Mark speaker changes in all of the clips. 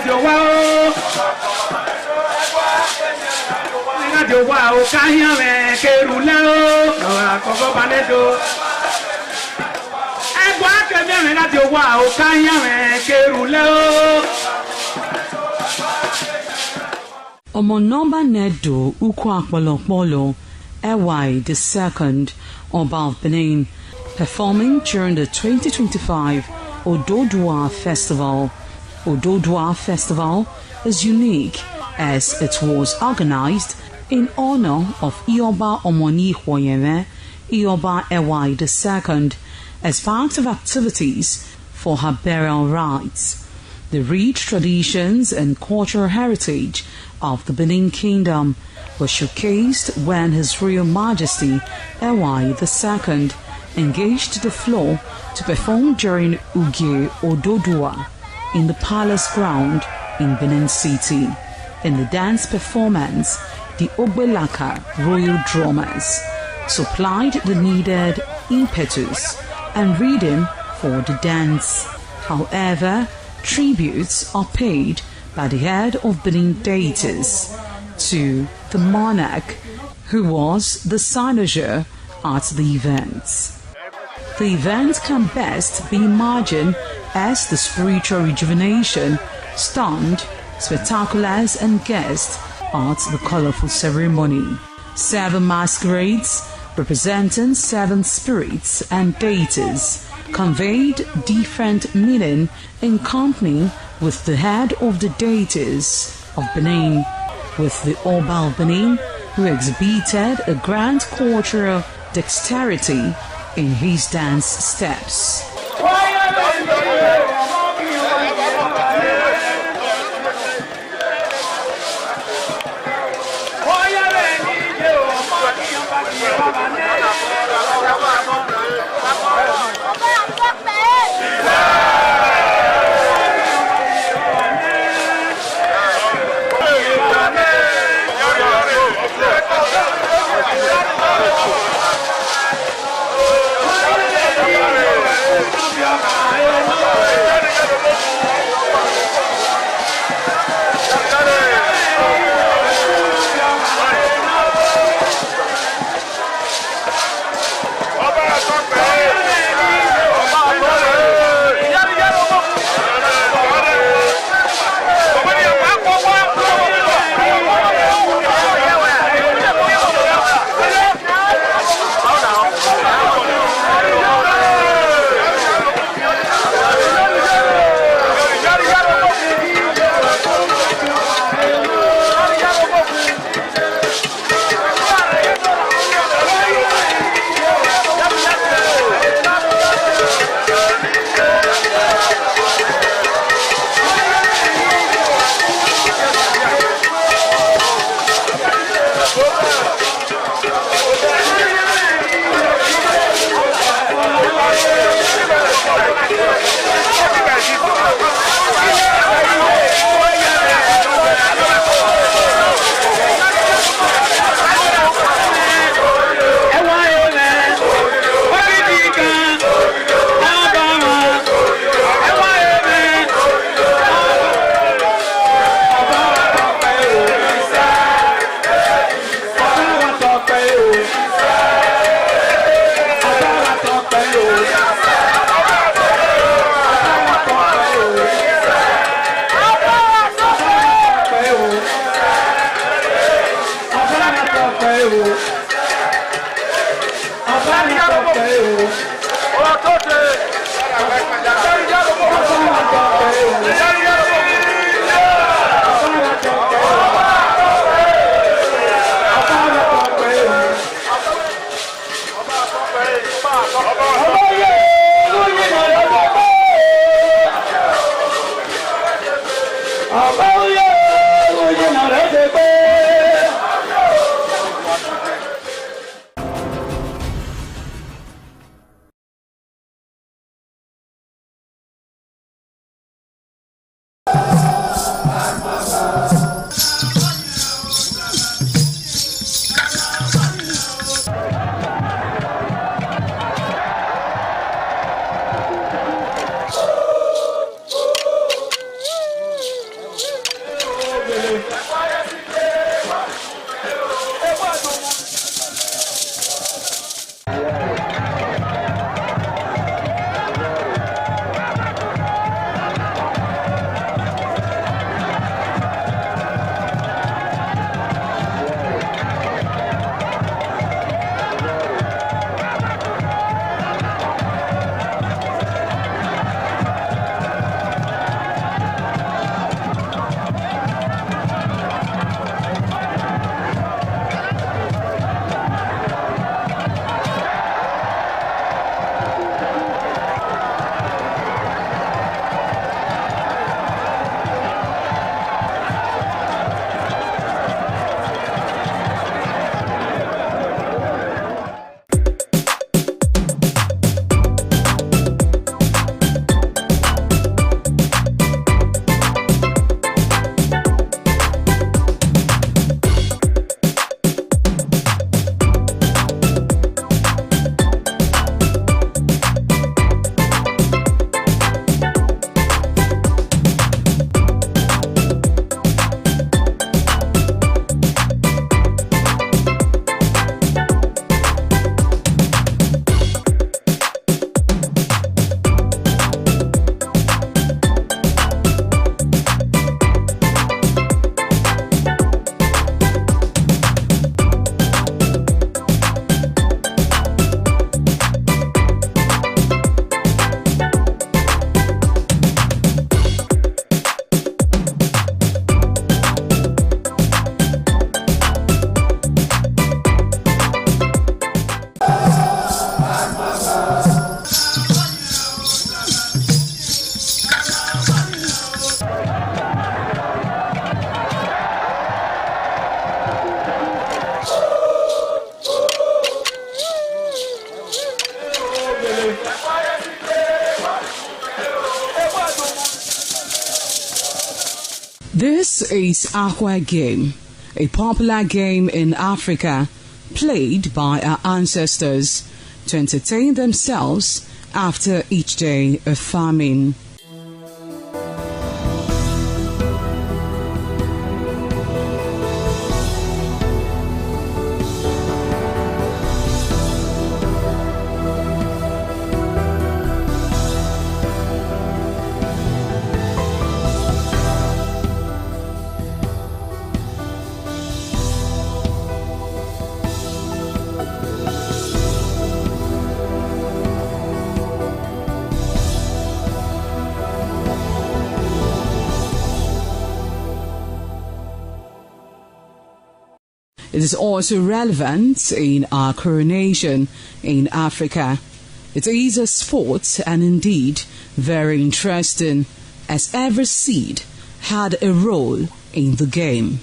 Speaker 1: láti wá o. Láti wá o káyán rẹ̀ kẹrù lẹ́ o. Ọ̀rọ̀ àkọ́kọ́ balẹ̀ tó. Ẹgbẹ́ akẹ́bẹ̀rẹ̀ láti wá o káyán rẹ̀ kẹrù lẹ́ o.
Speaker 2: Ọmọ nọmba Nedo Ukwu Akpolokpolo Ewai II, Oba of Benin, performing during the 2025 Ododua Festival. Ododua Festival is unique as it was organized in honor of Ioba Omoni Hwoyeme, Ioba Ewai II, as part of activities for her burial rites. The rich traditions and cultural heritage of the Benin Kingdom was showcased when His Royal Majesty Ewai II engaged the floor to perform during Uge Ododua in the palace ground in Benin City. In the dance performance, the Ogbelaka royal drummers supplied the needed impetus and rhythm for the dance. However, tributes are paid by the head of Benin deities to the monarch, who was the cynosure at the event. The event can best be imagined as the spiritual rejuvenation, stunned, spectaculars and guests at the colorful ceremony. 7 masquerades representing 7 spirits and deities conveyed different meaning in company with the head of the deities of Benin, with the Oba of Benin, who exhibited a grand cultural dexterity in his dance steps. This is Aqua Game, a popular game in Africa played by our ancestors to entertain themselves after each day of farming. It is also relevant in our coronation in Africa. It is a sport and indeed very interesting, as every seed had a role in the game.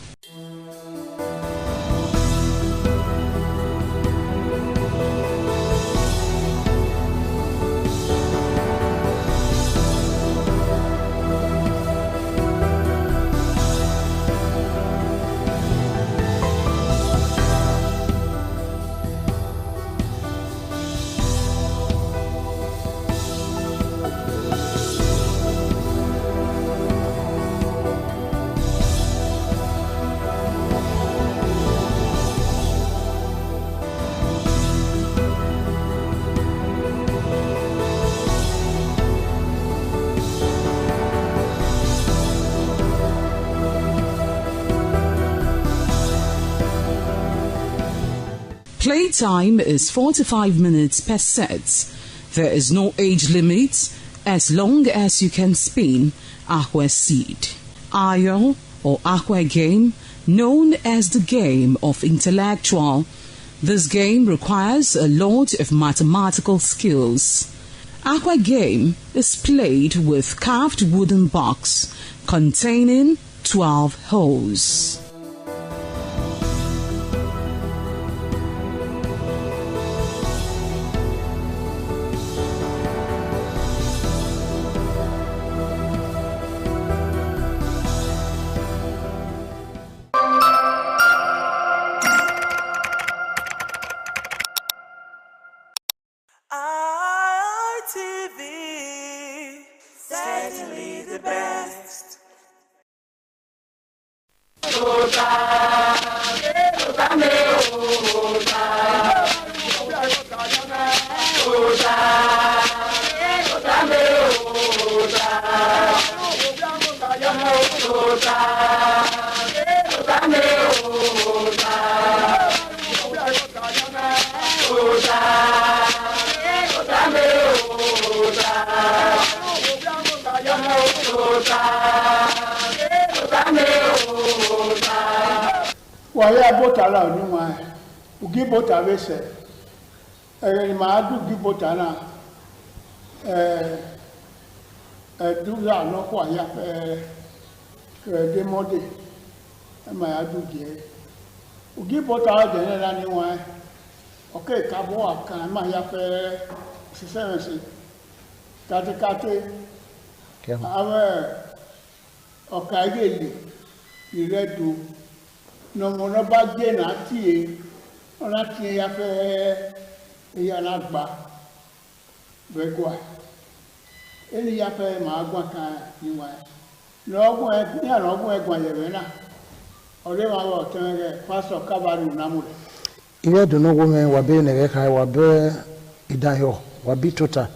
Speaker 2: Playtime is 45 minutes per set. There is no age limit as long as you can spin aqua seed. Ayo or aqua game, known as the game of intellectual. This game requires a lot of mathematical skills. Aqua game is played with carved wooden box containing 12 holes.
Speaker 3: ITV, certainly the best.
Speaker 4: Waya bota la onuma ugi bota vese ma adu ugi bota na du la no kwa ya de mode ma adu ge ugi bota de na ni wa okay ka bo aka ma ya fe sisense kate ave okage iredu no mono ba je na tie ona tie ya fe ya na gba begwa eni ya fe ma gwa kan ni wa no gun e ni no gun e gwa ye na ore wa wo tan re pastor kabaru na mu
Speaker 5: Iwe do no women wa be ne kai wa be idayo wa bi tota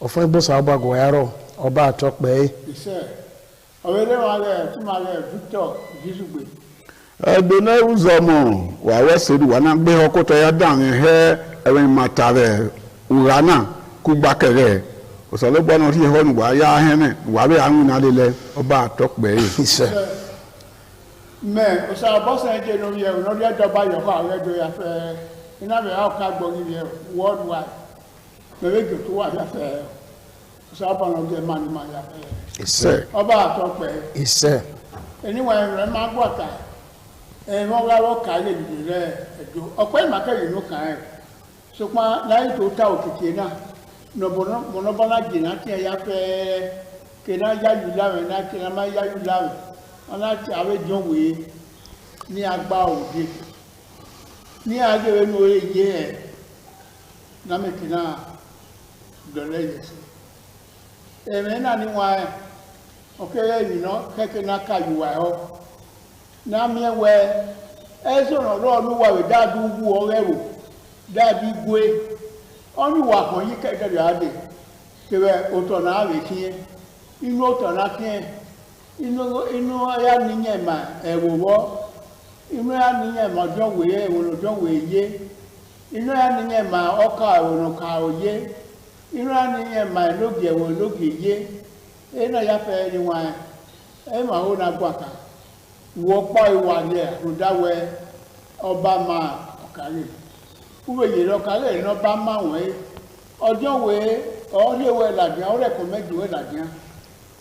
Speaker 5: ofo igbosa agbago yaro oba atokpe
Speaker 4: ise ore wa re ti ma re Victor Gisugbe
Speaker 6: Dona uzomo wa wesedu wana gbe okoto ya dan he erin matare urana kugbakere osolo gbonu ri ho nu wa ya hene wa be anu na lele oba atokpe
Speaker 5: ise
Speaker 4: me o sa bo se je no ye no ri do ba yo ka re do ya fe ina be ha ka gbo ni ye worldwide me be to wa ya fe o sa ba no je man ma ya fe
Speaker 5: ise
Speaker 4: oba atokpe
Speaker 5: ise
Speaker 4: anyway re ma gbo ka wọ́n wá wọ́n kà á lè lè rẹ̀ ẹ̀dọ́ ọ̀pẹ́ ìmàkẹ́yìn ló kàn ẹ̀ ṣùgbọ́n láyé tó ta òkìkí náà mọ̀nàbọ́lá jìnnà tí ẹ̀yà fẹ́ kéná yáyù láwẹ̀ náà kéná má yáyù láwẹ̀ aláti àwẹjọwé ní agbá òde ní agbèrè ní orí yé ẹ námẹkìnà dọlẹ yẹsẹ ẹmẹ náà ní wọn ọkẹrẹ ìrìnà kẹkẹ náà kàyùwà ọ námi ẹwẹ ẹsọrọ lọọlù wàwẹ dáàbí wú ọrẹ rò dáàbí gbé ọnùwà kan yí kẹkẹrẹ adé kẹrẹ òtọ náà rè kíyẹn inú òtọ náà kíyẹn inú ya níyẹn mà ẹwò wọ inú ya níyẹn mà ọjọwé ẹwòlójọwé yé inú ya níyẹn mà ọkà ẹwòlókà òyé inú ya níyẹn mà ẹlógì ẹwòlógì yé ẹnà ya fẹ ẹni wọn ẹ mà ó na gbàkà wọ pọ ìwà ní àrùdáwẹ ọba mà ọkàlẹ wúwèyè lọkàlẹ ní ọba mà wẹ ọjọwé ọlẹwẹ làdìyà ọlẹkùn mẹjọ làdìyà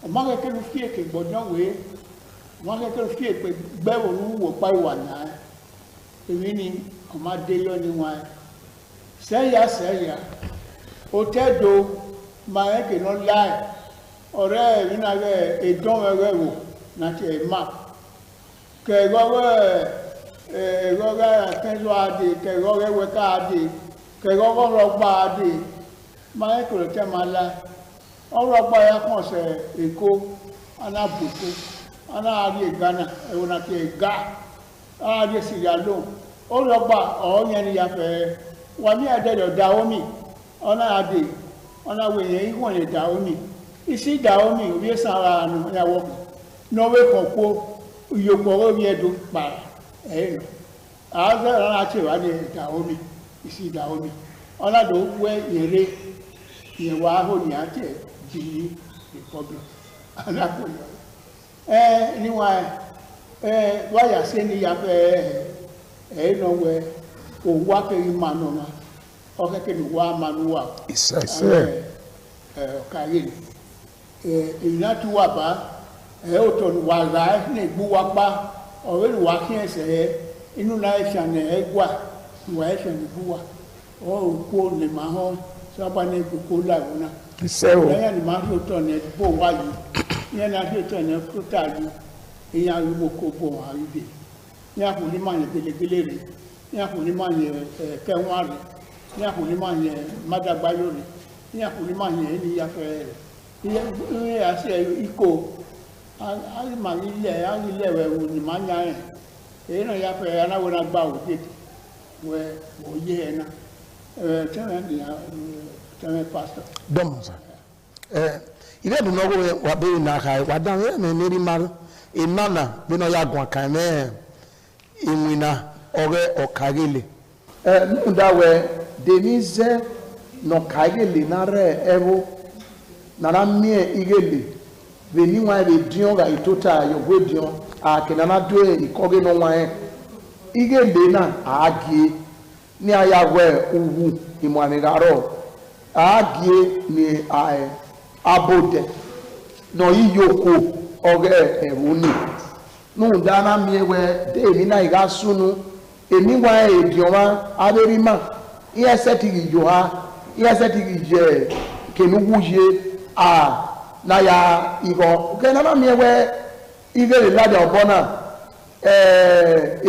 Speaker 4: ọmọ akẹ́kẹ́ ló fi èké gbọ́dọ̀ wé ọmọ akẹ́kẹ́ ló fi èké gbẹ́wò ló wò pa ìwà náà èmi ni ọmọ adé yọ ni wọn sẹ́yà òtẹ́dọ̀ máa ń kìnnà láì ọ̀rẹ́ ẹ̀rí náà rẹ̀ èdán rẹ̀ wò láti ẹ̀ má kẹ̀rọ̀rẹ́ akẹ́sọ́ adé kẹ̀rọ̀rẹ́ wẹ́ká adé kẹ̀rọ̀rẹ́ rọgbà adé máa ń kìnnà tẹ́ máa láì ọ̀rọ̀ ọgbà ya kàn sẹ èkó anábùkú anáàrí Ghana ẹ̀wọ̀n àti ẹ̀gá anáàrí Sierra Leone ọ̀rọ̀ ọgbà ọ̀ọ́yẹn ni yàfẹ́ wà ní ẹ̀dẹ̀dọ̀ Dahomey ọ̀nàdè ọ̀nàwẹ̀yẹ ìwọ̀n lè Dahomey ìsí Dahomey òbí sanra àánú ìyàwó nọwé kan kó ìyókò orí ẹ̀dùn pa ẹ̀yìn àádọ́ ìrànlá àti ìwádìí Dahomey ìsí Dahomey ọ̀nàdò wẹ́ ìrè ìyẹ̀wò ahóni àti ẹ̀ di republic alákòóyọ níwọ̀n wáyà sí ní yàfẹ́ ẹ̀ẹ́nàwẹ̀ òwú akẹ́yìn manọ́nà ọkẹ́kẹ́ ní wá manúwà ọ̀kàrí ìrìnà tí wà bá òtò wà rà ní ìgbúwapá ọ̀rẹ́ ìwà kí ẹsẹ̀ inú náà ẹ̀ṣà ní ẹgbà ìwà ẹ̀ṣà ní ìgbúwà ọ̀rùkú lè máa hàn sábà ní ìgbòkó láìwọ́n náà lẹ́yìn ni máa ń lòótọ́ ní bó wáyé ìyẹn náà lòótọ́ ní kótà yìí ìyẹn arúgbó kó bọ̀ àrídè ní àkùnrin máa yẹn gbélégbélé rẹ̀ ní àkùnrin máa yẹn kẹwọn rẹ̀ ní àkùnrin máa yẹn mádàgbáyò rẹ̀ ní àkùnrin máa yẹn ní yàfẹ́ rẹ̀ ìyẹn àṣẹ ikọ̀ àrílẹ̀ rẹ̀ wò ní máa ń yá rẹ̀ èyí náà yàfẹ́ aláwọ̀ náà gbà òde wẹ̀ òye ẹ̀ náà tẹ́lẹ̀ pastor.
Speaker 5: Dọ́mọ̀ sá. Ilé ìdùnnú ọgbọ́n wà bẹ́ẹ̀ náà ká wà dáhùn ẹ̀ ní ní máa ìnáná bí náà yà gùn àkàn mẹ́ẹ̀ ìwìnà ọ̀rẹ́ ọ̀kàgẹ́lẹ̀. Nínú dáwẹ̀ dèmí zẹ́ nọ̀kàgẹ́lẹ̀ náà rẹ̀ ẹ̀rọ nàrà mìíràn ìgẹ́lẹ̀ bẹ̀ni wọn bẹ̀ dín ọ̀rà ìtótà yọ̀gbẹ́ dín àkìnnà dó ìkọ́gẹ́ náà wọn ìgẹ́lẹ̀ náà àágé ní ayáwẹ̀ òwú ìmọ̀ àmìràrọ̀ àágé ní abòdẹ̀ náà yíyókò ọ̀rẹ́ ẹ̀rọ ní nùn dáná mi ẹwẹ́ dé èmi náà ìgá súnú èmi wá èdè ọmọ abẹ́rímà ìyẹ́sẹ̀ ti rí yọ ha ìyẹ́sẹ̀ ti rí jẹ kẹnuwúye náà ìrọ̀ kẹ́nàmá mi ẹwẹ́ ìrẹ̀lẹ̀ ládẹ̀ ọ̀bọ náà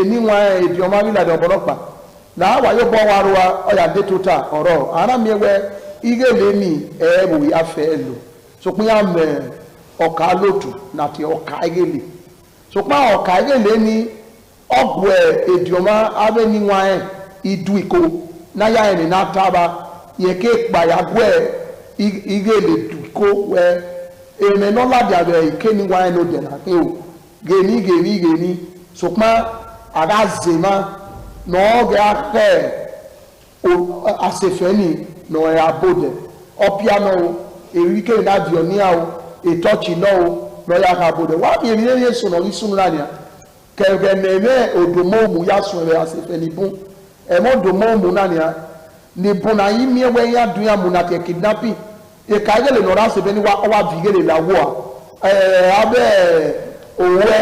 Speaker 5: èmi wá èdè ọmọ abẹ́ládẹ̀ ọ̀bọ náà pa láwà yóò bọ́ wa ruwa ọ̀yà dé tó ta ọ̀rọ̀ ara mi ẹwẹ́ ìrẹ̀lẹ̀ ní ẹ̀ẹ́wò ya fẹ́ lò sọpín yà mẹ́ ọ̀ka lòtù nàti ọ̀ka ìrẹ̀lẹ̀ sọpín ọ̀ka ìrẹ̀lẹ̀ ní ọ̀gbù èdìọ̀má abẹ́niwọn ìdú ìkó náyà ẹ̀rì náà tábà yẹ ké kpàyàgbọ́ ìrẹ̀lẹ̀ dùkó wẹ́ èmẹ́ náà ládìàbẹ̀ ìkéniwọn ẹ̀ ló dẹ̀ náà pé o gèní sọpín àrà zèmá n'oge akẹ́ asefeni n'ọ̀rẹ́ abódẹ̀ ọ̀píánà o èrìkè ìdájọ́ níyàwó ìtọ́chì náà o n'ọ̀rẹ́ aka abódẹ̀ wà á bí èmi lẹ́yìn sùn náà ìsúnú náà nìyà kẹ̀kẹ́ nẹ̀mẹ́ òdòmọ́ọ̀mù yà sùn rẹ̀ asefẹ́ nìbún ẹ̀mọ́ òdòmọ́ọ̀mù náà nìyà nìbún náà yí miẹ́wẹ́ yá dùn yà mú nàkẹ́ kidnapping ìka ayélujára n'ọ̀rẹ́ asefẹ́ ni wà vìgẹ́lẹ̀ làwọ̀ abẹ́ òwẹ́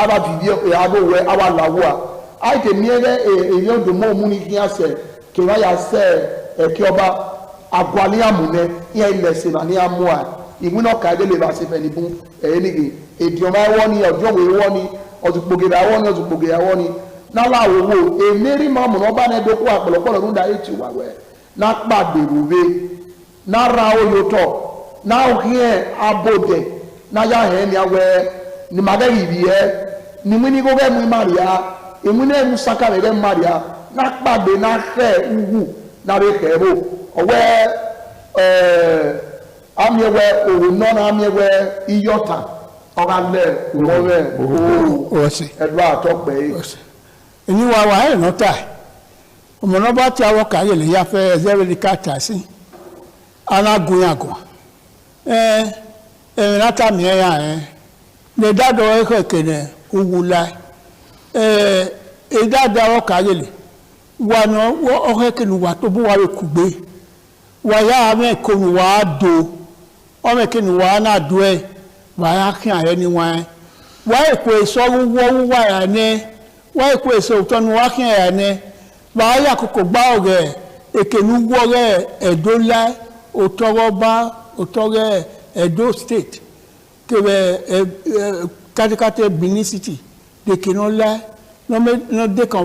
Speaker 5: abà vìgẹ́ abẹ́ òwẹ́ abà làwọ̀ aite miere eyo do mo mu ni kiase ke wa ya se ke oba agwali amune ye ile se na ni amua ìmúná kàdé lè bá ṣe fẹ́ níbú ẹ̀yẹ́ nìgbè èdè ọmọ ẹwọ́ ni ọjọ́ òwe ẹwọ́ ni ọ̀tùpògèrè ẹwọ́ ni ọ̀tùpògèrè ẹwọ́ ni n'ala owó èmérí máa mọ̀ n'ọba náà dókó àpọ̀lọpọ̀lọ̀ ló ń da etí wà wẹ̀ náà pàdé rúwe náà ra oyotọ̀ náà hìẹ́ abodè náà yà hẹ́ ní awẹ́ ní màdé yìí yẹ ní mú ní kókè mú maria èmú náà mú saka rẹ̀ maria náà pàdé náà hẹ́ uhu náà rẹ̀ hẹ́ bò ọ̀wẹ́ amiẹwẹ òun náà amiẹwẹ iyọta ọ̀rànlẹ̀ òwúrẹ̀ òwúrò ẹ̀dùn àtọ́pẹ́ yìí.
Speaker 4: Èyí wa wà ẹ̀ nọ́tà ọmọnà bá ti awọ kàyè lè yá fẹ́ ẹ̀zẹ́rẹ́lì káàtà sí alágun yàgò ẹ̀rìn látàmì ẹ̀yà lè dádọ̀ ẹ̀kọ́ ìkẹ̀lẹ̀ òwúlá ẹ̀dádọ̀ awọ kàyè lè wà ní ọkọ̀ ìkẹ̀lẹ̀ wà tó bó wà lè kùgbé wà yá àmì ìkọlù wà á do ọmọ ìkẹ̀lẹ̀ wà á náà do ẹ̀ wà á kí ààrẹ ní wọn wà èkó ìsọ́rú wọ́wọ́ yà ní wọ́n èkó èso òtọ́ ni wọ́n kí ẹ̀yà ní wàá yà kókò gbá ọ̀rẹ́ èkèlú wọ́rẹ́ ẹ̀dó lá òtọ́rẹ́ ẹ̀dó state kẹwẹ́ kátíkátẹ́ Benin City dèkè náà lá náà dẹ́kàn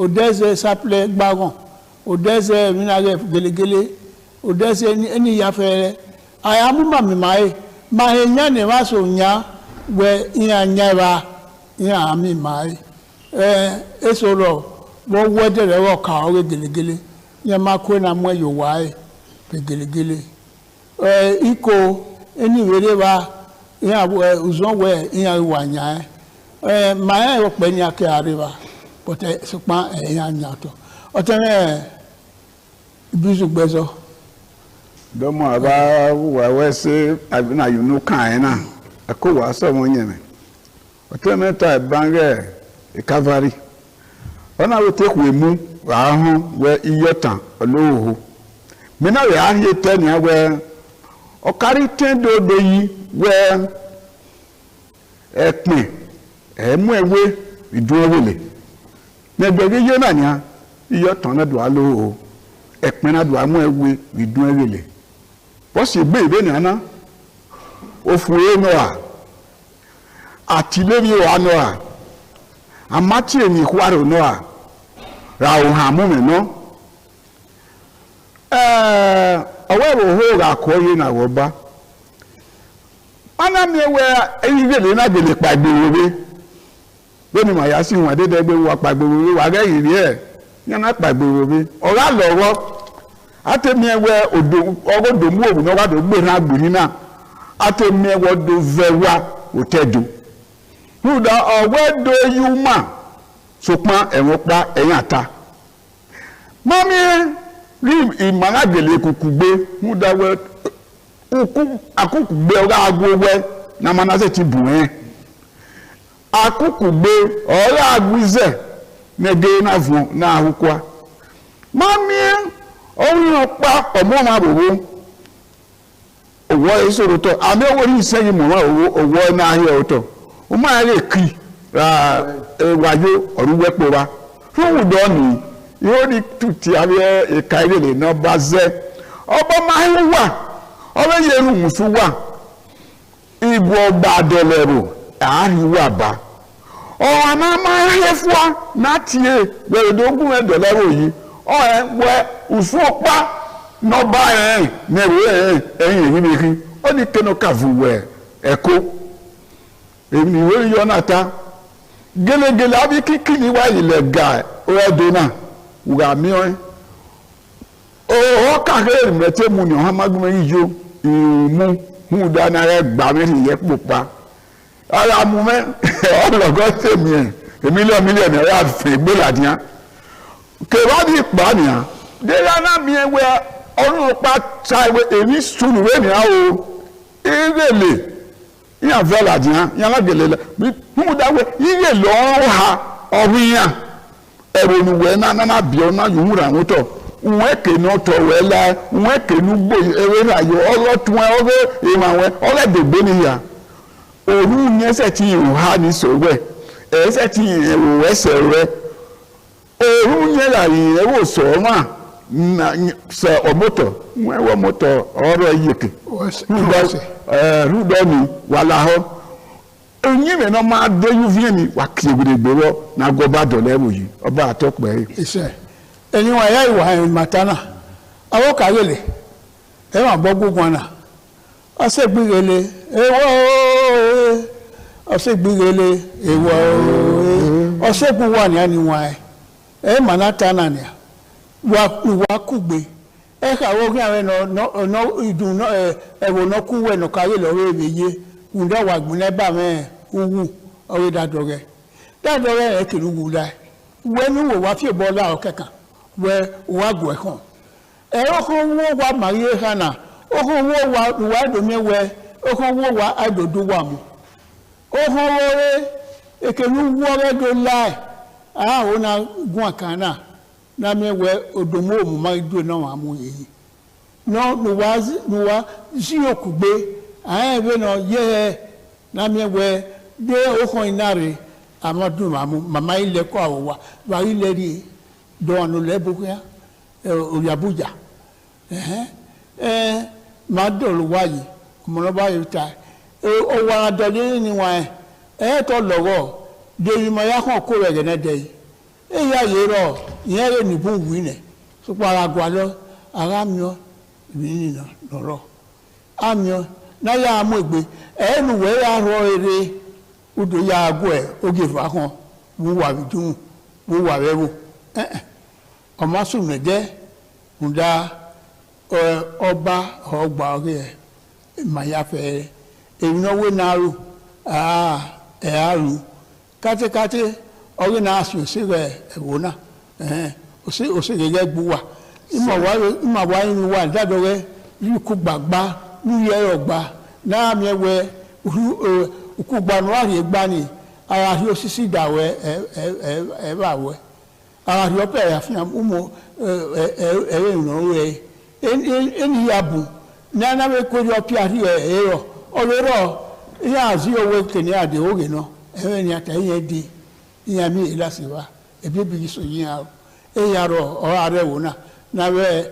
Speaker 4: òdẹ́zẹ̀ sápẹ́lẹ́ gbáràn òdẹ́zẹ̀ mínárẹ̀ gẹ́lẹ́gẹ́lẹ́ òdẹ́zẹ̀ ẹni ìyàfẹ́ rẹ̀ àyàmúmàmì máa yẹn ní wàá sọ nyà wẹ ìyàn nyẹ́ra ìyàn àmì máa eso lọ wọ́n wọ́dẹ̀ rẹ̀ wọ́n kà ọ́ gẹ́gẹ́lẹ́gẹ́lẹ́ yẹn máa kó náà mọ́ ẹ̀yọ̀ wá ẹ̀ gẹ́gẹ́lẹ́gẹ́lẹ́ ikọ̀ ẹni ìwéré wa ìyẹn ọ̀zọ́wẹ̀ ìyẹn ìwà nyà ẹ̀ màá yẹn yọ pẹ̀ ní akẹ́ àríwá pọ̀tẹ́ sọpá ẹ̀yàn nyàtọ̀ ọ̀tẹ́ rẹ̀ ibisu gbẹ́sọ̀.
Speaker 6: dọ́mọ àbá wàwẹ́ sí àbínà yìí kàn ẹ̀ náà ẹ̀kọ́ wàá sọ̀rọ̀ yẹn mi ọ̀tẹ́ mẹ́ta ìbánrẹ́ ìkáfárí ọ̀nà àwọn tẹ́kù èmú wàá hàn wẹ́ iyọ̀tàn olóòhó mìíràn rẹ̀ áhìí tẹ́ni wẹ́ ọ̀kárí tẹ́ndòdò yìí wẹ́ ẹ̀pìn ẹ̀mú ẹ̀wé ìdúrówòlè nẹgbẹ̀rẹ̀ yé náà ní iyọ̀tàn náà dùn á lóòhó ẹ̀pìn náà dùn á mú ẹ̀wé ìdúrówòlè wọ́n sì gbé ìbéèrè àná òfin yé náà àtìlẹ́yìn wà náà amati eni kwaro no a ra o ha mu me no owe ho ga ko yi na wo ba ana mi we eyi gele na gele pa gbewo be ni ma ya si won dede gbe wa pa gbewo wa ga yi e yan na pa gbewo be o ga lowo atemi we ogodo mu obu no wa do gbe na gbiri na atemi we do vewa otedo huda ọ̀wẹ́dọ̀ yúmà sọpọ́n ẹ̀wọ̀n pa ẹ̀yìn àta mọ́mí rí ìmọ̀lágẹ̀lẹ̀ kùkù gbé huda wẹ́ akúkù gbé ọ̀rá agbówẹ́ na manase ti bù ẹ́ akúkù gbé ọ̀rá agbúzẹ̀ nẹ́gẹ́ náà fún náà ahùkwá mọ́mí orin ọ̀pá ọ̀mọ́ máa bòwó òwò ìṣòro tọ́ àmì owó ní ìsẹ́yìn mọ̀wá òwò náà ayé ọ̀tọ̀ o máa lè kí wáyé ọ̀rúwẹ́pọ̀ wa fún ìdọ́ ni yóò ní tùtì abẹ́ ìka ilé lè ná bá zẹ́ ọba máa ń wà ọba yẹrù mùsùn wà ìbò ọgbà àdọ̀lẹ̀rò àárín wà bá ọ̀rọ̀ àmà máa ń yẹ fún wa láti ẹ̀ gbẹ̀rẹ̀dógún ẹ̀dọ̀lẹ́rò yìí ọ̀rẹ́ wẹ ùsùn ọ̀pá nọ́bà mẹ́rù ẹ̀yìn èyí nìkan ó ní kẹ́nu kàfù wẹ̀ ẹ̀kọ́ èmi ìwé yọ náà ta gẹ́lẹ́gẹ́lẹ́ àbí kíkì ní wá ilẹ̀ ga ọ̀ẹ́dọ̀ náà wùgà mìíràn ọ̀họ́ kàkẹ́ ìrìnlẹ̀tẹ̀ mu ni ọ̀hán mágbọ́n yìí yó ìmú hùn dáná rẹ̀ gbà mẹ́rin yẹ pòpá ara mu mẹ́ ọlọ́gọ́ tèmi ẹ̀ mílíọ̀nù náírà fẹ̀ gbẹ́làdíà kẹwàá pa nìyà dẹ́yà náà mi ẹ̀ wẹ́ ọdún pa ta èmi sùnù wẹ́ nìyà o ìrẹ̀lẹ̀ yíyan fẹ́ làdìyà yíyan lágẹ̀lẹ̀ lẹ̀ mímú dáwọ́ yíyẹ lọ́ọ́ ha ọ̀hún yàn ẹ̀rọ ìwẹ̀ náà bíọ́ náà yòówù rà wọ́n tọ̀ wọ́n èké ní ọ̀tọ̀ wẹ̀ la wọ́n èké ní gbò ewé rà yọ ọlọ́tún ẹ ọ̀rẹ́ ìwọ̀n àwọn ọ̀rẹ́dẹ̀gbẹ́ nìyà òru yẹn ẹsẹ̀ tí ìhù ha ní sọ̀rọ̀ ẹsẹ̀ tí ìhù ẹsẹ̀ rẹ òru yẹn là yìí ẹwọ́ sọ̀rọ̀ náà sẹ ọmọtọ̀ wọ́n ẹwọ́ mọ́tọ̀ ọ̀rọ̀ yìíkì rudo ni wala ho onye me no ma de yuvie ni wa kiegbe wo na goba do level yi oba atokpe
Speaker 4: ise eni wa ya iwa matana awo kagele e ma gbogun na ase gbigele ewo ase gbigele ewo ose gun wa ni ani wa e manata na ni wa kugbe e ka wo gin awe no idun no e wo no kuwe no kare lo we beye unda wa gun le ba me owu owe dadore e kiru wu la we nu wo wa fi bo la o kekan we wa gu e kan e o ko wo wa marie hana o ko wo wa do mi we o ko wo wa adodo wa mu o ko wo re e kenu wo re do la ona gun akana na me we odomo mu ma do na wa mu yi no wa si okugbe be no ye na me we de o ko inare amadu mamu mama ile ko awa wa ile ri do anu le buya ori Abuja ma do lo wa yi mo lo ba yi ta o wa do ni wa to lowo de yi mo ya kan ko re ne de yi ya yero yen re ni bun wi ne so para gwa lo ara mi o ni na loro amio na ya mo egbe enu we ya ro ere udo ya agwo e oge fa kan wo wa bidun wo wa rewo o ma sun ne de unda ọba ọgbà ore ma ya fe ìnáwó naru ẹ̀rù kátíkátí ọrí náà sì ò sí rẹ̀ ẹ̀wò náà ò sí gẹ́gẹ́ gbúwà ìmọ̀wá inú wà dáadọ́ rẹ̀ yìí kú gbàgbá ní ẹ̀rọ gbà náà mi ẹwẹ́ òkú gbanú àrí gbá ni ara rí ó sì sí ìdàwẹ́ ẹ̀bàwẹ́ ara rí ọpẹ́ àfihàn ọmọ ẹ̀rẹ́ ìnáwó rẹ̀ eni yabu na na we ko yo pia ri ero oloro ya zi owe keni ade oge no ewe ni ata yen di ya mi ilasiwa ebebi so yin a ya ro o are wo na we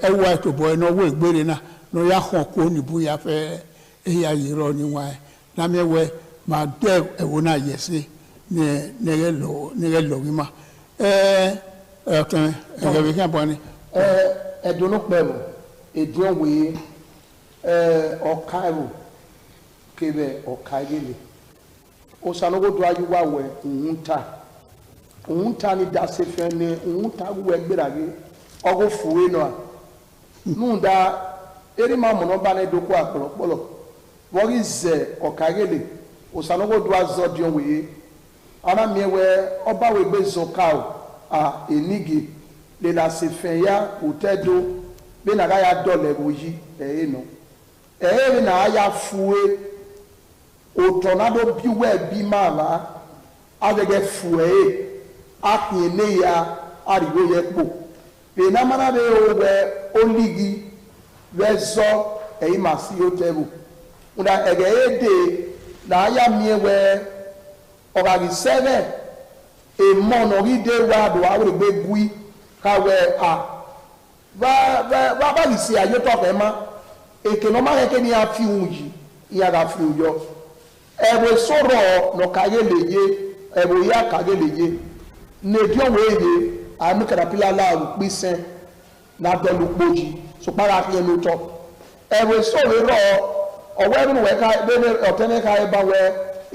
Speaker 4: ewa to boy no we gbere na no ya hon ko ni bu ya fe ya yiro ni wa na me we ma de ewo na yese ne lo wi ma kan e be kan bo ni
Speaker 5: ẹdùnú pẹ̀lú èdìọ̀wé ọ̀ka ẹ̀rù kébẹ̀ ọ̀ka ẹ̀gẹ̀lẹ̀ ó sanogodo ayúwà wẹ̀ òun ta ni dasefẹ́ ni òun ta wẹ̀ gbérage ọkọ̀ fúwé náà nù da eré máa mọ̀nà bá ní dókó àpọ̀lọpọ̀lọ wọ́n rí zẹ̀ ọ̀ka ẹ̀gẹ̀lẹ̀ ó sanogodo azọ́dìọ̀wé anamiẹ̀wẹ̀ ọbàwẹ̀ gbé zọ̀ká à ènìgè le la se fɛn ya o tɛ do bɛ na ka ya dɔ lɛ o yi ɛyɛ nɔ ɛyɛ bɛ na ya fue o tɔna do bi wɛ bi ma la a bɛ kɛ fue ye a kìí ne ya a ri o yɛ kpo bɛ na mana bɛ o bɛ o ligi bɛ zɔ ɛyi ma si o tɛ o nga ɛgɛ ye de na ya miɛ wɛ ɔgari sɛbɛ emɔ nɔri de wa do a wele gbɛ gui kawe ba isi ayo to fe ma eke no ma ke ni afi unji ya ga fi uyo ebe soro no kaye leje ebe ya kage leje ne dio weye anu kada pila la ru pisen na do lu poji so para fi enu to ebe soro ro owe nu we ka be otene ka e ba we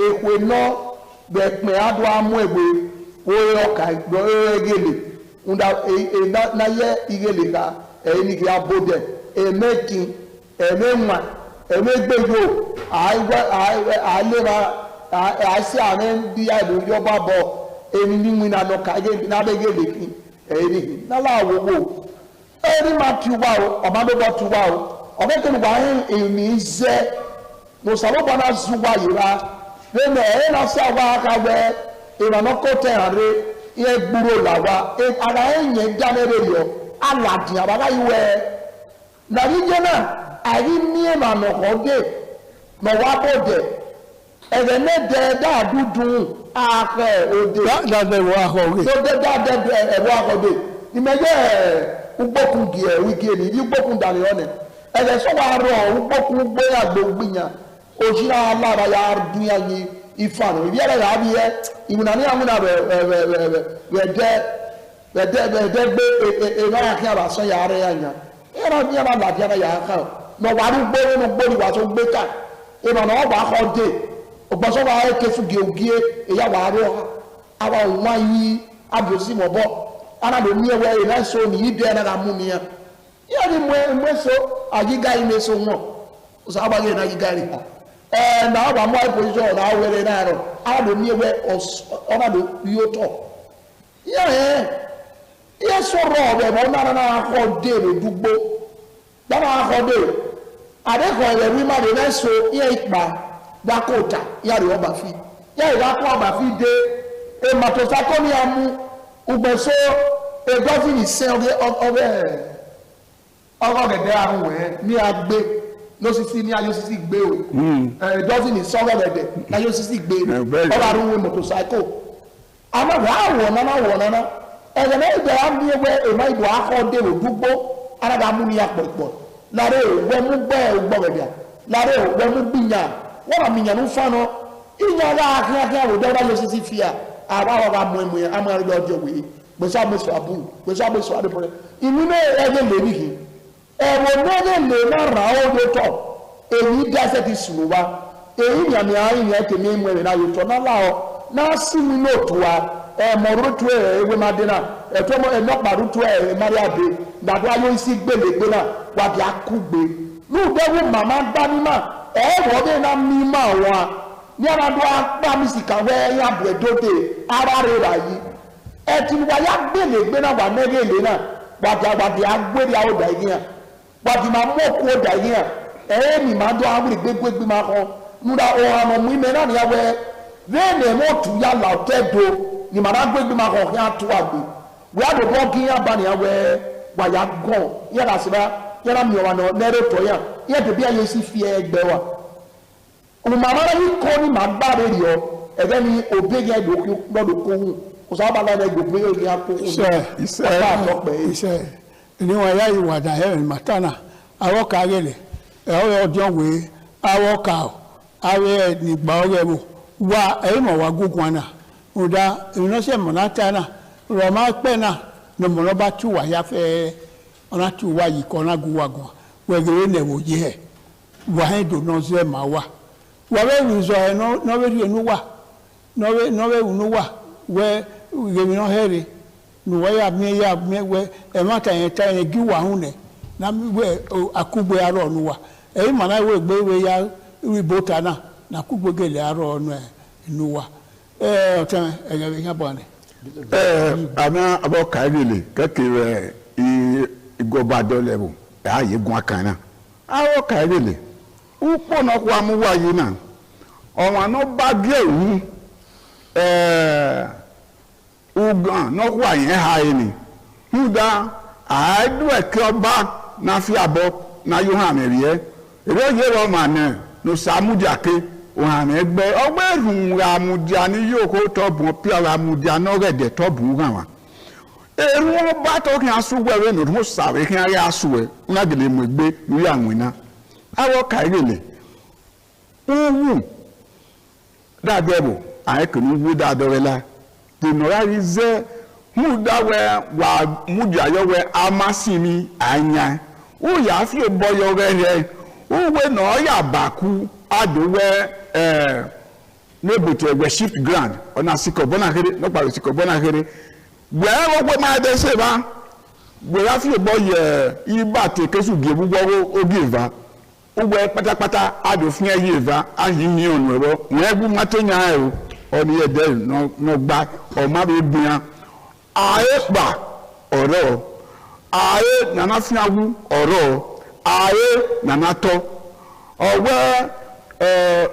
Speaker 5: ekwe no be pe adu amu egbe wo yo ka do egele unda na ye igele ka ni ki abode emeki emenwa emegbeyo alera asi ane bi ya do yo babo eni ni mu na no ka ge na be gele ki ni na la wo eri ma ti wa o oba be bo ti wa o obe ke wa emi ze mo sabo bana zuwa yira be me na sa wa ka we irano ko te are ye gburo lawa ara enye janere yo aladi ababa iwe na rije na ari mi ma no hoge no wa bode ebe ne de da dudun ahe ode
Speaker 4: da de wa hoge
Speaker 5: so de da de e wa hoge ni meje ugbokun gi e wi gi ni ugbokun dani one ẹ̀rẹ̀ sọ́wọ́ arọ ọ̀rùpọ̀kú gbéyàgbé gbìyàn òṣìṣẹ́ alára ya dúnyà ní ìfànà ìbí ẹ̀rẹ̀ yà á bí ẹ ìmùnà ní àmúnà rẹ̀ gbé ìmáyà kí àbá sọ yàrá yà yàn ẹ̀rọ bí ẹ̀rọ làdí ẹ̀rọ yàrá kan nà wà ní gbé nínú gbóni wà tó gbé ká ìmọ̀nà ọgbà akọ dé ògbọ́sọ́wọ́ ayé kefu gèogé ìyá wà á rí àwọn òun ayé abòsí mọ̀bọ́ anado mi ewe ina so ni ide na mu mi ya ya ni mwe so agiga ime so won o sa ba ge na agiga ri na ba mo position na were na ro anado mi ewe onado yo to ya so ro be mo na ko de le dugbo da na ko de ade ko ye wi ma de na so ye ipa da kota ya ri oba fi ya ira ko oba fi de e matosako ni amu ugbeso egofin ise ọgọ́gẹ̀dẹ̀ àrùn ẹ̀ ní agbé lóṣìṣì ní ayọ́sísì gbé o egofin ise ọgọ́gẹ̀dẹ̀ ní ayọ́sísì gbé ọba àrùn ẹ̀ motorcycle amọ̀gbà àwọ̀ nánà ẹ̀rẹ̀ náà ìgbà wà ní ẹgbẹ́ èmọ́ ìbò akọ́dé òdúgbò alábàámú ní apọ̀pọ̀ láàrẹ̀ ògbẹ́mú gbẹ́ ògbọ̀gẹ̀dẹ̀ láàrẹ̀ ògbẹ́mú gbìyàn wọ́n àmì ìyànú fánà ìyàn láàkíyàkíyà òdẹ́ ọba yọ́sísì fìyà àwọn ọba mọ̀ ẹ̀mọ̀ ẹ̀ amọ̀rẹ́gbẹ́ ọjọ́ wèé gbèsè àbẹ̀sọ̀ àbúrò gbèsè àbẹ̀sọ̀ àdìpọ̀rẹ́ inú náà ẹgbẹ́ lè rí yìí ẹ̀wọ̀n náà lè má ra ó ló tọ̀ èyí dáṣẹ́ ti sùn wá èyí yàmì àárín yẹn tèmi mú ẹ̀rẹ̀ náà yóò tọ̀ náà láwọ̀ náà sí mi náà tó wa ẹ̀mọ̀ rútu ẹ̀ ewé máa dé náà ẹ̀tọ́ ẹ̀nọ́pàá rútu ẹ̀ máríà dé gbàdúrà ayé sí gbèlégbé náà wàbí akúgbe lóòdẹ́wò màmá dání mà ẹ̀rọ bẹ́ẹ̀ náà mí mà wọn ní àmàdó apámísì kàwé ẹ̀yà bùrẹ̀dọ́dẹ ara rẹ̀ rà yìí ẹtìlúwa ya gbèlégbé náà wà mẹ́rẹ̀ẹ́lẹ́ náà gbàdí agbèrè àwọn ọ̀dà yìí hàn gbàdí máa mú òkú ọ̀dà yìí hàn ẹ̀ẹ́mì máa dọ́ àwọn ìgbégbégbé máa kọ́ múra ọ̀hún ọmọ mú ìmẹ̀ náà níyàwó ẹ̀ lẹ́ẹ̀nì ẹ̀mọ́ tù yà là ọ̀tẹ́ do ní màá gbégbé máa kọ́ kí á tó àgbè wíwá dòdò kí yà bá níyàwó ẹ̀ wàyà gàn yàrá síbá yàrá mi ọ̀wà náà lẹ́rẹ̀ tọ́ yà yà tẹ̀bí àyè sí fi ẹgbẹ́ wa òmùmàmá yìí kọ́ ni màá gbá rẹ̀ yọ ẹ̀gẹ́ ni òbí yẹn lọ́dọ̀ kó hùn osaba la nego pe o ni apo
Speaker 4: iṣẹ́ ni wọn ya iwada e matana awo ka gele e o ojo we awo ka awe ni gba ore mo wa e mo wa gugun na oda ino se mo natana ro ma pe na no mo lo ba tu wa ya fe ona tu wa yi ko na guwa gun we gere le wo je wa he do no se ma wa we wi so e no we ri enu wa no we unu wa we gemi no here no we ya me we e mata yen ta yen gi wa hun ne na we akugbe aro nu wa e ma na we gbe we ya wi bota na kugbe gele aro nu e nu wa o tan e ya bo ne
Speaker 6: ana abo kaile kekere igoba do level ya ye gun akan na awo kaile upo no kwa mu wa yi na o no ba bi ewu ugan no kwa yen ha ni huda adu ekoba na fi abo na yohan eriye ero ye ro ma na no samudiake o han egbe ogberun ramudia ni yoko to bun pi ramudia no rede to bun ran wa eru ba to kin asuwe we no mo sawe kin ari asuwe una gele mo egbe lórí àwọn ina awo kairele da bebo ai kunu wu da dorela demoralize mudawe wa mujayo we amasimi anya o ya fi boyo re uwe no ya baku adowe nebute we shift ground ona sikobona kere no paro sikobona kere we wo ma de se ba we ya fi boye iba te kesu gebu gwo ogiva uwe patapata adofin eyeva ayin onu ero we egbu matenya o oni ede no gba o ma be bian aye pa oro aye nana fiawu oro aye nana to owe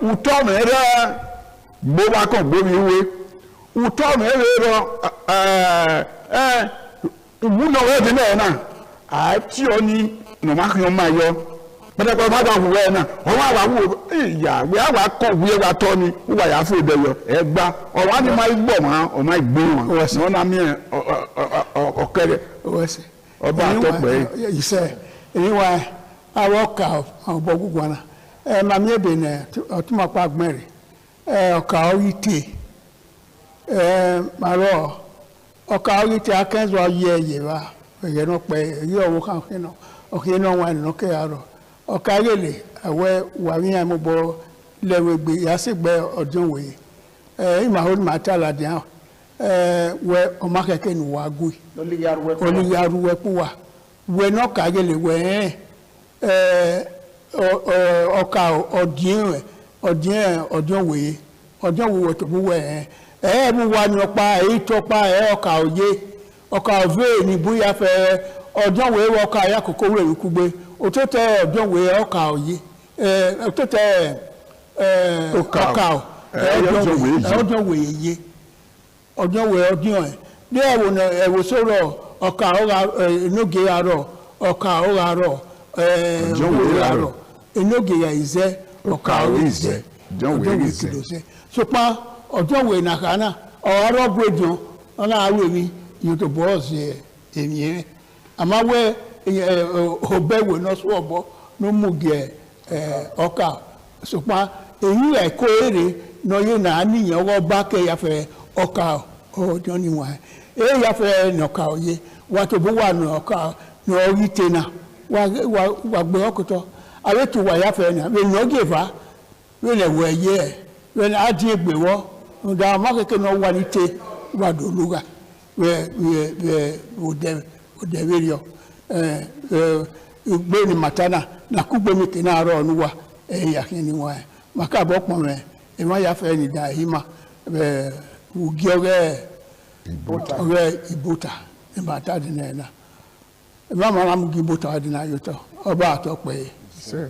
Speaker 6: uto mere gbo wa kan gbo mi we uto mere ro ubuno we de na a ti oni no ma kan ma yo bẹ́ẹ̀ kọ́ bá wù ẹ́ náà ọwọ́ àwa wù ìyá wíwá wà kọ́ wíwé wa tọ́ ni wíwá yà fún ìdẹ́yọ ẹ gbá ọ̀wọ́ á ní máa gbọ́ wọn ọ̀ máa gbé wọn ní wọn náà mí ọ̀kẹ́rẹ́ ọba àtọ́pẹ́
Speaker 4: yìí. ìṣe èyí wa awoka obogugwana mami ebe na otumapa agbere ọka orite maro ọka orite akenzo ye wa ye no pe ye owo kan kino oke no wa no ke aro ọka gele awe wa mi am bo lewe gbe ya se gbe odun we ima hol matala dia we o makeke nu wa gui oli yaru we puwa we no ka gele we ọka ọdún wèé ọdún wèé tó bú wẹ̀ mú wa ní ọpa èyí tó pa ọka òye ọka òvé ní bóyá fẹ́ ọdún wèé ọka ayákòókò wèé kúgbé òtótẹ́ ọdún wèé ọka òye òtótẹ́ ọka ọdún wèé yé ọdún wèé ọdún ẹ̀ ní ẹ̀wò sọ̀rọ̀ ọka ọ̀rọ̀ inúge arọ̀ ọka ọ̀rọ̀ arọ̀ ọjọ́ enoge ya ize ọka ize ọjọ́ kìlọ̀sẹ̀ sopa ọjọ́ wẹ̀ nàkànà ọ̀rọ̀ bùrẹ̀dùn ọ̀nà àwọn èmi yóò tó bọ́ ọ̀sẹ̀ èmi rẹ̀ àmọ́ wẹ́ ọbẹ̀wò náà sọ ọ̀bọ ló mú gẹ̀ ọka sopa èyí ẹ̀kọ́ èrè náà yé nà á níyàn ọwọ́ bá kẹ́ yàfẹ́ ọka ọjọ́ níwọ̀n ẹ̀ yàfẹ́ nọ̀ka òye wà tó bó wà nọ̀ka nà ọ̀rí tẹ̀nà wa gbe okoto awe tu wa ya fe na we no geva we le we ye we na adi egbewo nda ma keke no wa ni te wa do luga we o de verio gbe ni matana na kugbe mi ke na aro nuwa ya kini wa maka bo pon me e ma ya fe ni da hima u gioge ibota e mata de na Mama am gibo ta di na yoto oba atope se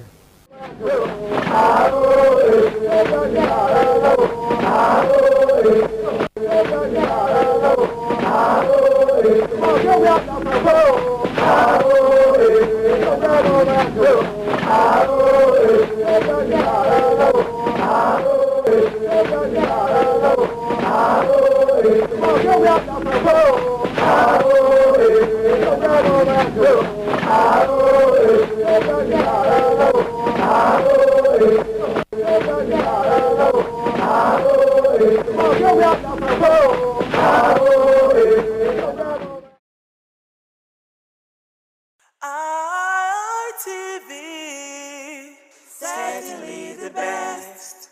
Speaker 3: RTV, certainly the best.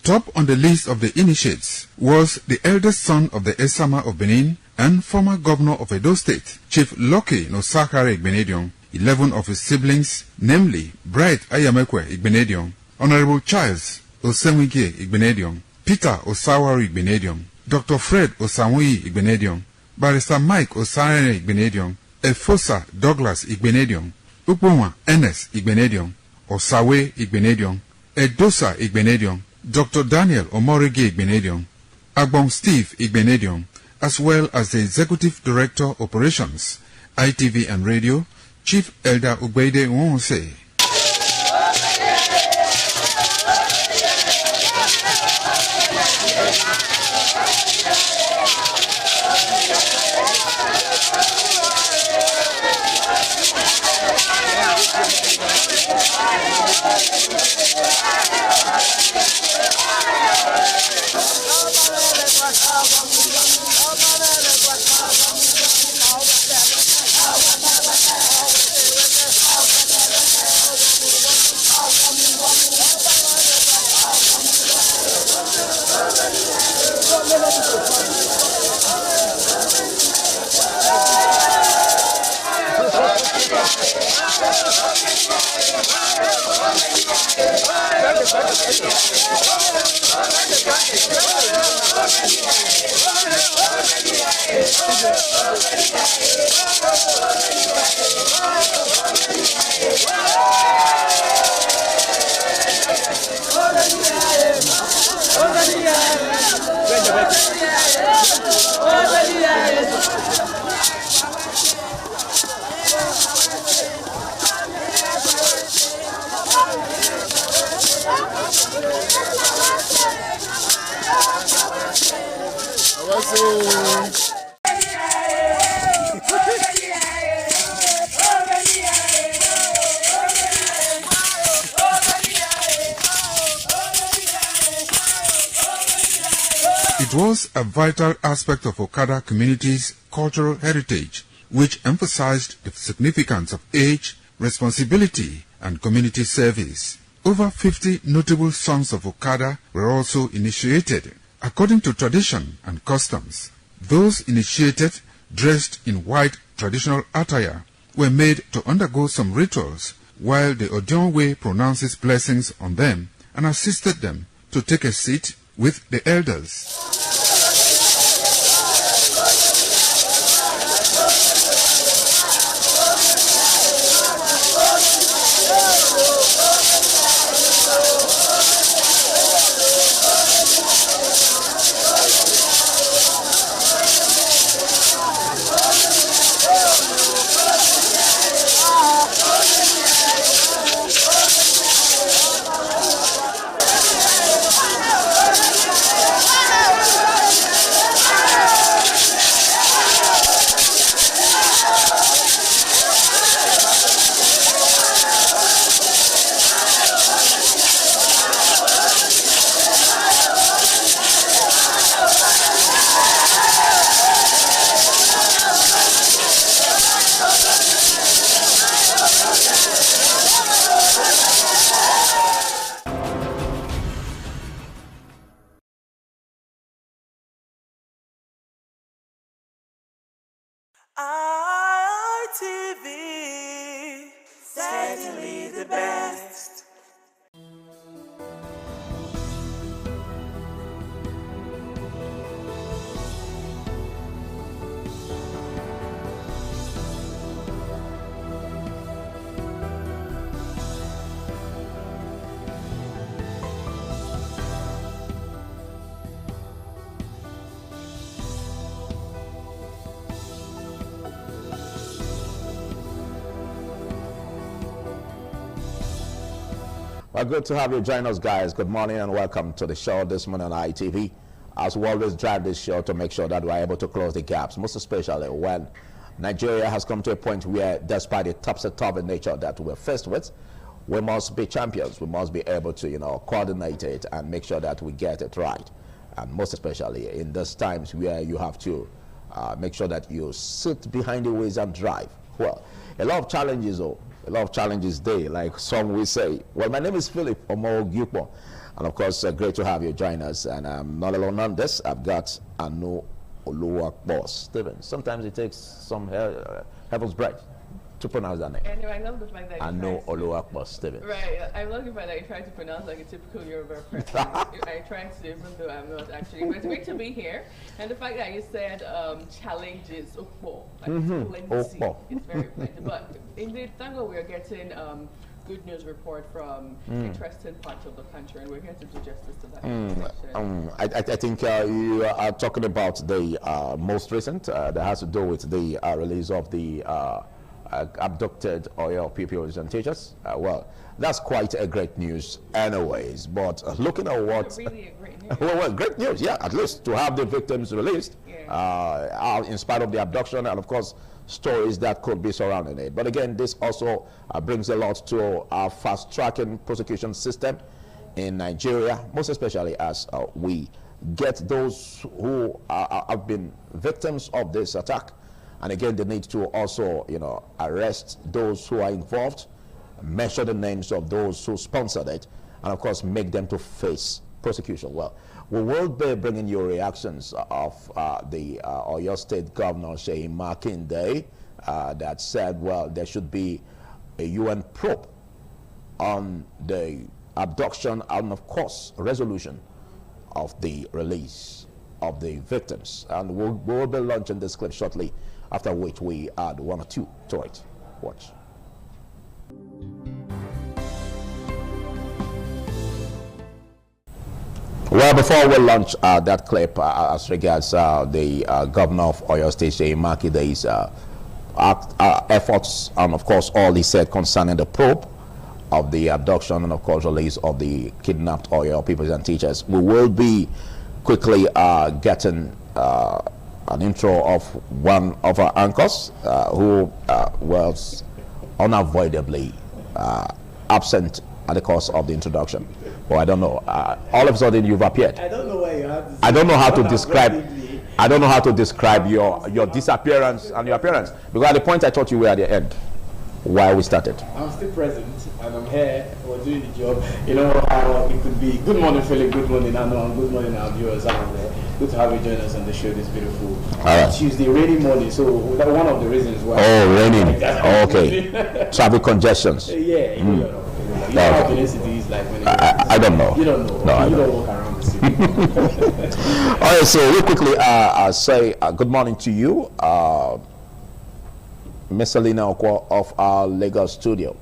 Speaker 7: Top on the list of the initiates was the eldest son of the Esama of Benin and former governor of Edo State, Chief Lucky Nosakare Igbenedion. 11 of his siblings, namely Bright Ayamekwe Igbenedion, Honorable Charles Osenwike Igbenedion, Peter Osawari Igbenedion, Dr. Fred Osanwi Igbenedion, Barrister Mike Osarene Igbenedion, Efosa Douglas Igbenedion, Upuma Ernest Igbenedion, Osawe Igbenedion, Edosa Igbenedion, Dr. Daniel Omorige Igbenedion, Agbon Steve Igbenedion, as well as the Executive Director Operations, ITV and Radio, Chief Elder Ugbeide Nwonse. It was a vital aspect of Okada community's cultural heritage, which emphasized the significance of age, responsibility, and community service. Over 50 notable sons of Okada were also initiated. According to tradition and customs, those initiated, dressed in white traditional attire, were made to undergo some rituals, while the Odionwe pronounces blessings on them and assisted them to take a seat with the elders.
Speaker 3: ITV, certainly the best.
Speaker 8: Well, good to have you join us, guys. Good morning and welcome to the show this morning on ITV. As we always drive this show to make sure that we're able to close the gaps, most especially when Nigeria has come to a point where, despite the topsy-turvy nature that we're faced with, we must be champions. We must be able to, coordinate it and make sure that we get it right. And most especially in those times where you have to make sure that you sit behind the wheels and drive. Well, a lot of challenges, there, like some will say. Well, my name is Philip Omo-Gyukpo, and of course, great to have you join us. And I'm not alone on this. I've got Anu Oluwakpo Stephen. Sometimes it takes some heaven's breath to pronounce that name.
Speaker 9: Anyway, I love the fact that
Speaker 8: Anu Oluwakpo Stephen.
Speaker 9: Right, I love the fact that you try to pronounce like a typical Yoruba person. I try to, even though I'm not actually. But it's great to be here. And the fact that you said challenges, Okpo, like plenty. It's very plenty. But indeed, thank God we're getting good news report from interesting parts of the country, and we're here to do justice to that.
Speaker 8: I think you are talking about the most recent that has to do with the release of the abducted Oyo pupils and teachers. Well, that's quite a great news anyways, but looking at what
Speaker 9: really a great news.
Speaker 8: well, great news, yeah, at least to have the victims released, in spite of the abduction, and of course stories that could be surrounding it. But again, this also brings a lot to our fast-tracking prosecution system in Nigeria, most especially as we get those who have been victims of this attack. And again, the need to also, arrest those who are involved, measure the names of those who sponsored it, and of course, make them to face prosecution. Well, we will be bringing you reactions of the Oyo State Governor Seyi Makinde that said, well, there should be a UN probe on the abduction and, of course, resolution of the release of the victims. And we'll be launching this clip shortly, after which we add one or two to it. Watch. Well, before we launch that clip, as regards the governor of Oyo State, Seyi Makinde's efforts, and of course all he said concerning the probe of the abduction and of course release of the kidnapped Oyo pupils and teachers, we will be quickly getting an intro of one of our anchors who was unavoidably absent at the course of the introduction. Well, I don't know. All of a sudden, you've appeared.
Speaker 10: I don't know why you have to.
Speaker 8: I don't know how to describe. I don't know how to describe your disappearance and your appearance, because at the point I thought you were at the end, while we started.
Speaker 10: I'm still present and I'm here. We're doing the job. You know how it could be. Good morning, Philip. Good morning, Anno. And good morning, our viewers out there. Good to have you join us on the show this beautiful Tuesday, rainy morning. So that's one of the reasons why.
Speaker 8: Oh, raining. Okay. Traffic congestions.
Speaker 10: Yeah. You know how the city is like when
Speaker 8: I don't know.
Speaker 10: You don't know.
Speaker 8: No,
Speaker 10: you don't walk around the city.
Speaker 8: All right. So real quickly, I'll say good morning to you, Miss Selina Okwo of our Lagos studio.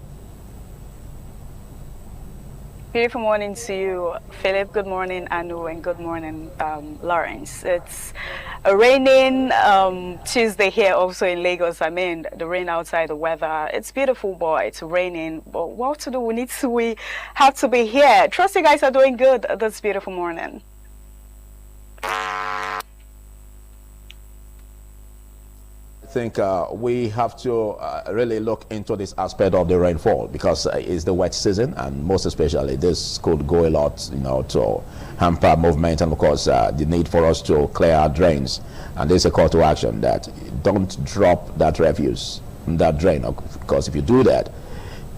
Speaker 11: Beautiful morning to you, Philip. Good morning, Anu, and good morning, Lawrence. It's a raining Tuesday here also in Lagos. I mean, the rain outside, the weather, it's beautiful, but it's raining. But what to do? We have to be here. Trust you guys are doing good this beautiful morning.
Speaker 8: I think we have to really look into this aspect of the rainfall, because it's the wet season, and most especially this could go a lot, you know, to hamper movement, and of course the need for us to clear our drains. And there's a call to action that don't drop that refuse in that drain, because if you do that,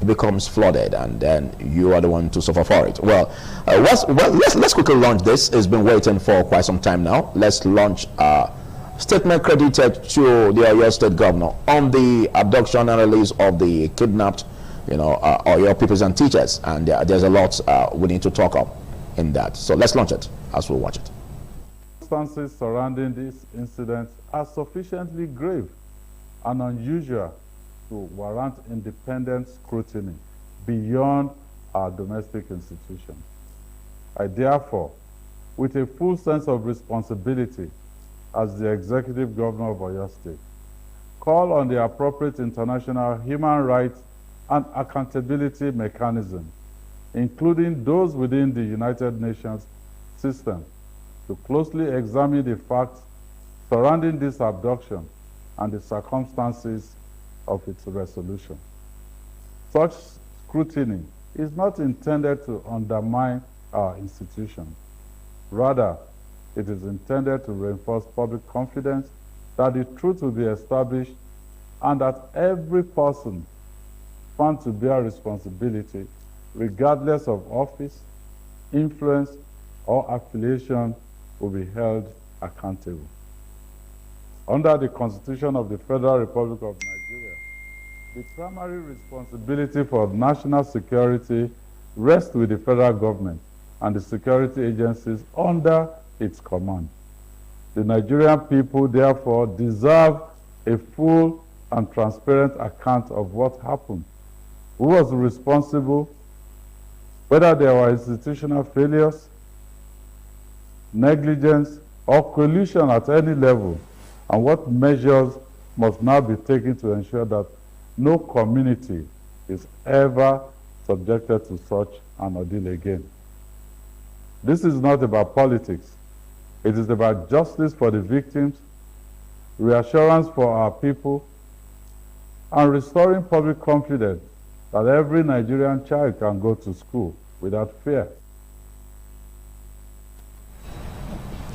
Speaker 8: it becomes flooded, and then you are the one to suffer for it. Well, let's quickly launch this. It's been waiting for quite some time now. Let's launch statement credited to the Oyo State governor on the abduction and release of the kidnapped, Oyo pupils and teachers. And there's a lot we need to talk of in that. So let's launch it as we watch it.
Speaker 12: Circumstances surrounding this incident are sufficiently grave and unusual to warrant independent scrutiny beyond our domestic institutions. I therefore, with a full sense of responsibility as the Executive Governor of Oyo State, call on the appropriate international human rights and accountability mechanisms, including those within the United Nations system, to closely examine the facts surrounding this abduction and the circumstances of its resolution. Such scrutiny is not intended to undermine our institutions. Rather, it is intended to reinforce public confidence that the truth will be established and that every person found to bear responsibility, regardless of office, influence, or affiliation, will be held accountable. Under the Constitution of the Federal Republic of Nigeria, the primary responsibility for national security rests with the federal government and the security agencies under its command. The Nigerian people, therefore, deserve a full and transparent account of what happened, who was responsible, whether there were institutional failures, negligence, or collusion at any level, and what measures must now be taken to ensure that no community is ever subjected to such an ordeal again. This is not about politics. It is about justice for the victims, reassurance for our people, and restoring public confidence that every Nigerian child can go to school without fear.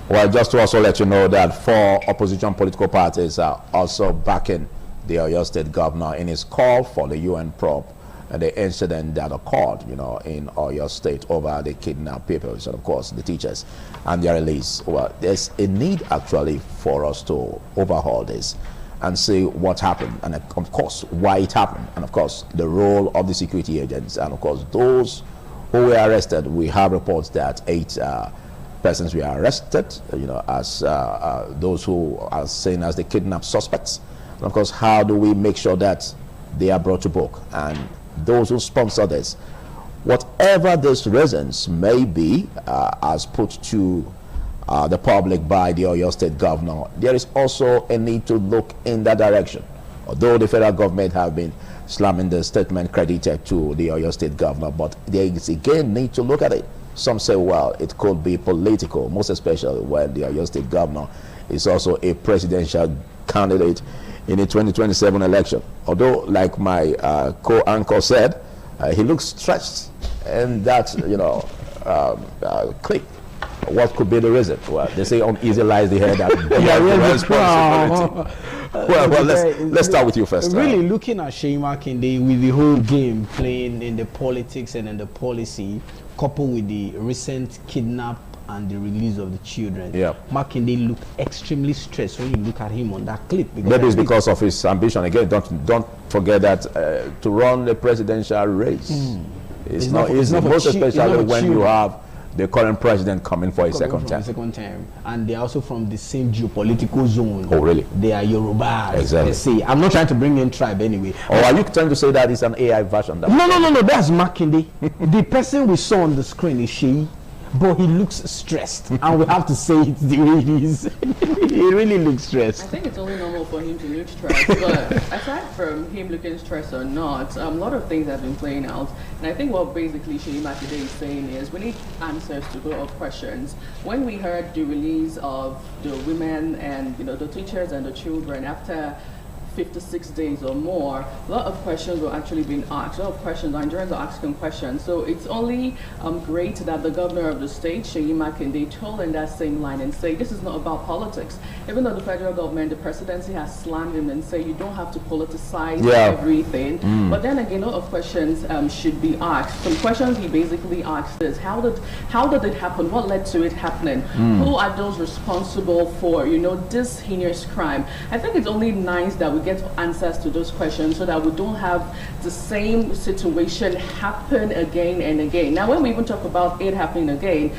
Speaker 8: Well, just to also let you know that 4 opposition political parties are also backing the Oyo State governor in his call for the UN probe and the incident that occurred, in Oyo State over the kidnapped people, and of course the teachers and their release. Well, there's a need actually for us to overhaul this and see what happened, and of course why it happened, and of course the role of the security agents, and of course those who were arrested. We have reports that 8 persons were arrested, as those who are seen as the kidnapped suspects. And of course, how do we make sure that they are brought to book? And those who sponsor this, whatever these reasons may be, as put to the public by the Oyo State governor, there is also a need to look in that direction. Although the federal government have been slamming the statement credited to the Oyo State governor, but there is again need to look at it. Some say, well, it could be political, most especially when the Oyo State governor is also a presidential candidate in the 2027 election. Although, like my co-anchor said, he looks stretched, and that, click. What could be the reason? Well, they say uneasy lies the head that responsibility. Well, let's start with you first.
Speaker 10: Really looking at Seyi Makinde with the whole game playing in the politics and in the policy, coupled with the recent kidnap and the release of the children, Makinde looked extremely stressed when you look at him on that clip.
Speaker 8: Maybe it's because of his ambition. Again, don't forget that to run the presidential race, it's not easy, most especially when you have the current president coming for a second term.
Speaker 10: And they're also from the same geopolitical zone.
Speaker 8: Oh, really?
Speaker 10: They are Yorubas.
Speaker 8: Exactly.
Speaker 10: Say. I'm not trying to bring in tribe anyway.
Speaker 8: Or are you trying to say that it's an AI version?
Speaker 10: No. That's Makinde. The person we saw on the screen is Seyi, but he looks stressed, and we have to say it the way he is. He really looks stressed.
Speaker 9: I think it's only normal for him to look stressed, but aside from him looking stressed or not, a lot of things have been playing out, and I think what basically Seyi Makinde is saying is we need answers to a lot of questions. When we heard the release of the women and the teachers and the children after 56 days or more, a lot of questions were actually being asked. A lot of questions, Nigerians are asking questions. So it's only great that the governor of the state, Seyi Makinde, told in that same line and say, this is not about politics. Even though the federal government, the presidency has slammed him and say you don't have to politicize everything. But then again, a lot of questions should be asked. Some questions he basically asked is, how did it happen? What led to it happening? Who are those responsible for, this heinous crime? I think it's only nice that we get answers to those questions so that we don't have the same situation happen again and again. Now, when we even talk about it happening again,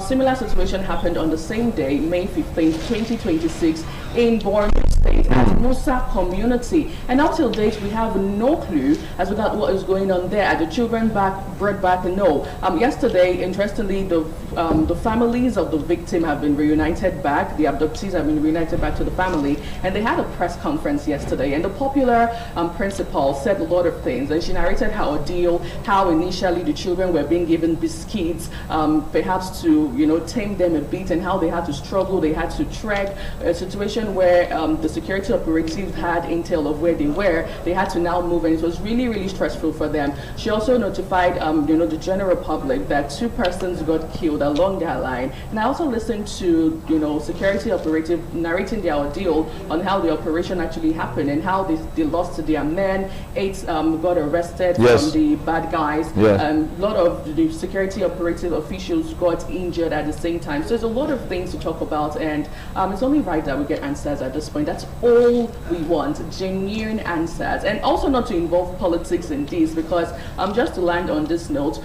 Speaker 9: similar situation happened on the same day, May 15th, 2026, in Borno State at Musa community. And up till date, we have no clue as to what is going on there. Are the children brought back? No. Yesterday, interestingly, the families of the victim have been reunited back. The abductees have been reunited back to the family, and they had a press conference yesterday. And the popular principal said a lot of things, and she narrated how initially the children were being given biscuits, perhaps to tame them a bit, and how they had to struggle, they had to trek, a situation where the security operatives had intel of where they were. They had to now move, and it was really, really stressful for them. She also notified the general public that 2 persons got killed along that line. And I also listened to security operative narrating their ordeal on how the operation actually happened and how they lost their men. 8 got arrested from the bad guys. A lot of the security operative officials got injured at the same time. So there's a lot of things to talk about, and it's only right that we get answers at this point. That's all we want, genuine answers, and also not to involve politics in this, because just to land on this note,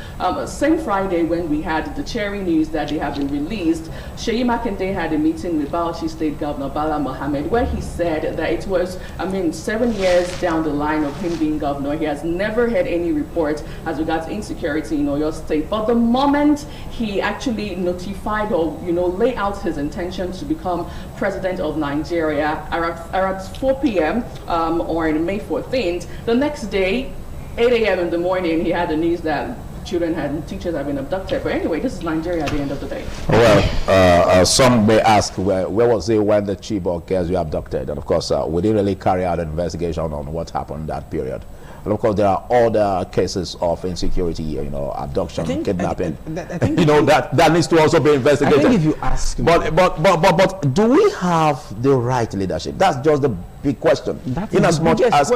Speaker 9: same Friday when we had the cheering news that they have been released, Seyi Makinde had a meeting with Bauchi State Governor Bala Mohammed, where he said that it was 7 years down the line of him being governor, he has never had any report as regards insecurity in Oyo State. But the moment he actually notified or lay out his intention to become president of Nigeria around 4 p.m. On May 14th, the next day, 8 a.m. in the morning, he had the news that teachers have been abducted. But anyway, this is Nigeria at the end of the day.
Speaker 8: Well, some may ask, where was he when the Chibok girls were abducted? And of course, we didn't really carry out an investigation on what happened that period. And of course, there are other cases of insecurity, abduction, kidnapping. I think that needs to also be investigated.
Speaker 10: I think if you ask me,
Speaker 8: but do we have the right leadership? That's just the big question. In as much as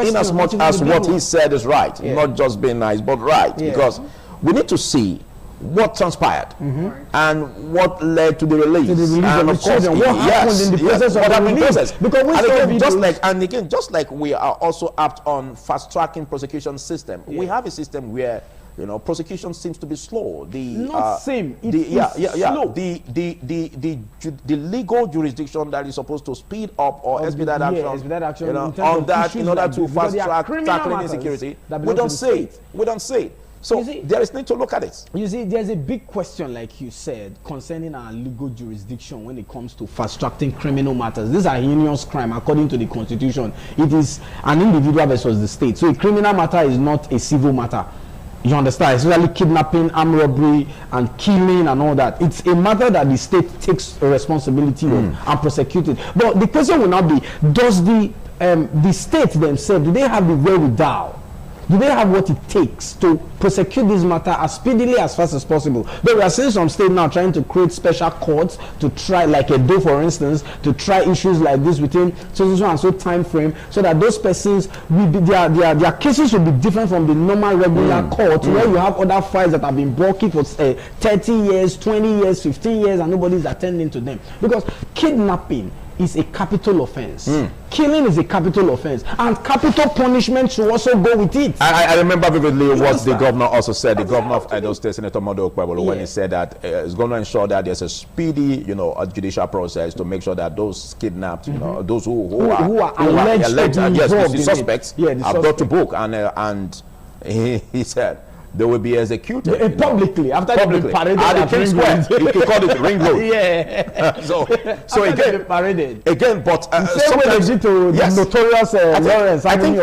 Speaker 8: what he said is right, not just being nice, but right, because we need to see what transpired and what led to the release.
Speaker 13: And of course, what happened in the process of the release. Because we
Speaker 8: and again, just like we are also apt on fast-tracking prosecution system, we have a system where prosecution seems to be slow.
Speaker 13: Slow.
Speaker 8: The legal jurisdiction that is supposed to speed up or expedite action, on that in order to fast-track tackling insecurity, we don't see it. We don't see it. So there is need to look at it.
Speaker 13: You see, there's a big question, like you said, concerning our legal jurisdiction when it comes to fast-tracking criminal matters. These are heinous crime according to the Constitution. It is an individual versus the state. So a criminal matter is not a civil matter. You understand? Especially kidnapping, armed robbery, and killing and all that. It's a matter that the state takes a responsibility of and prosecutes it. But the question will now be, does the state themselves, do they have the wherewithal? Do they have what it takes to prosecute this matter as speedily, as fast as possible? But we are seeing some states now trying to create special courts to try, like Edo for instance, to try issues like this within so and so time frame, so that those persons will be, their cases will be different from the normal regular court, where you have other files that have been bulky for 30 years, 20 years, 15 years, and nobody's attending to them. Because kidnapping is a capital offense. Killing is a capital offense, and capital punishment should also go with it.
Speaker 8: I remember vividly what the governor also said. The governor of Edo State, Senator Mondo Okpebolo, when he said that it's going to ensure that there's a speedy, a judicial process to make sure that those kidnapped, those who are alleged suspects are brought to book, and he said they will be executed
Speaker 13: publicly after they've been paraded
Speaker 8: at the King Square. You call it Ring Road. So again, but
Speaker 13: same way they did to the notorious Lawrence.
Speaker 8: I think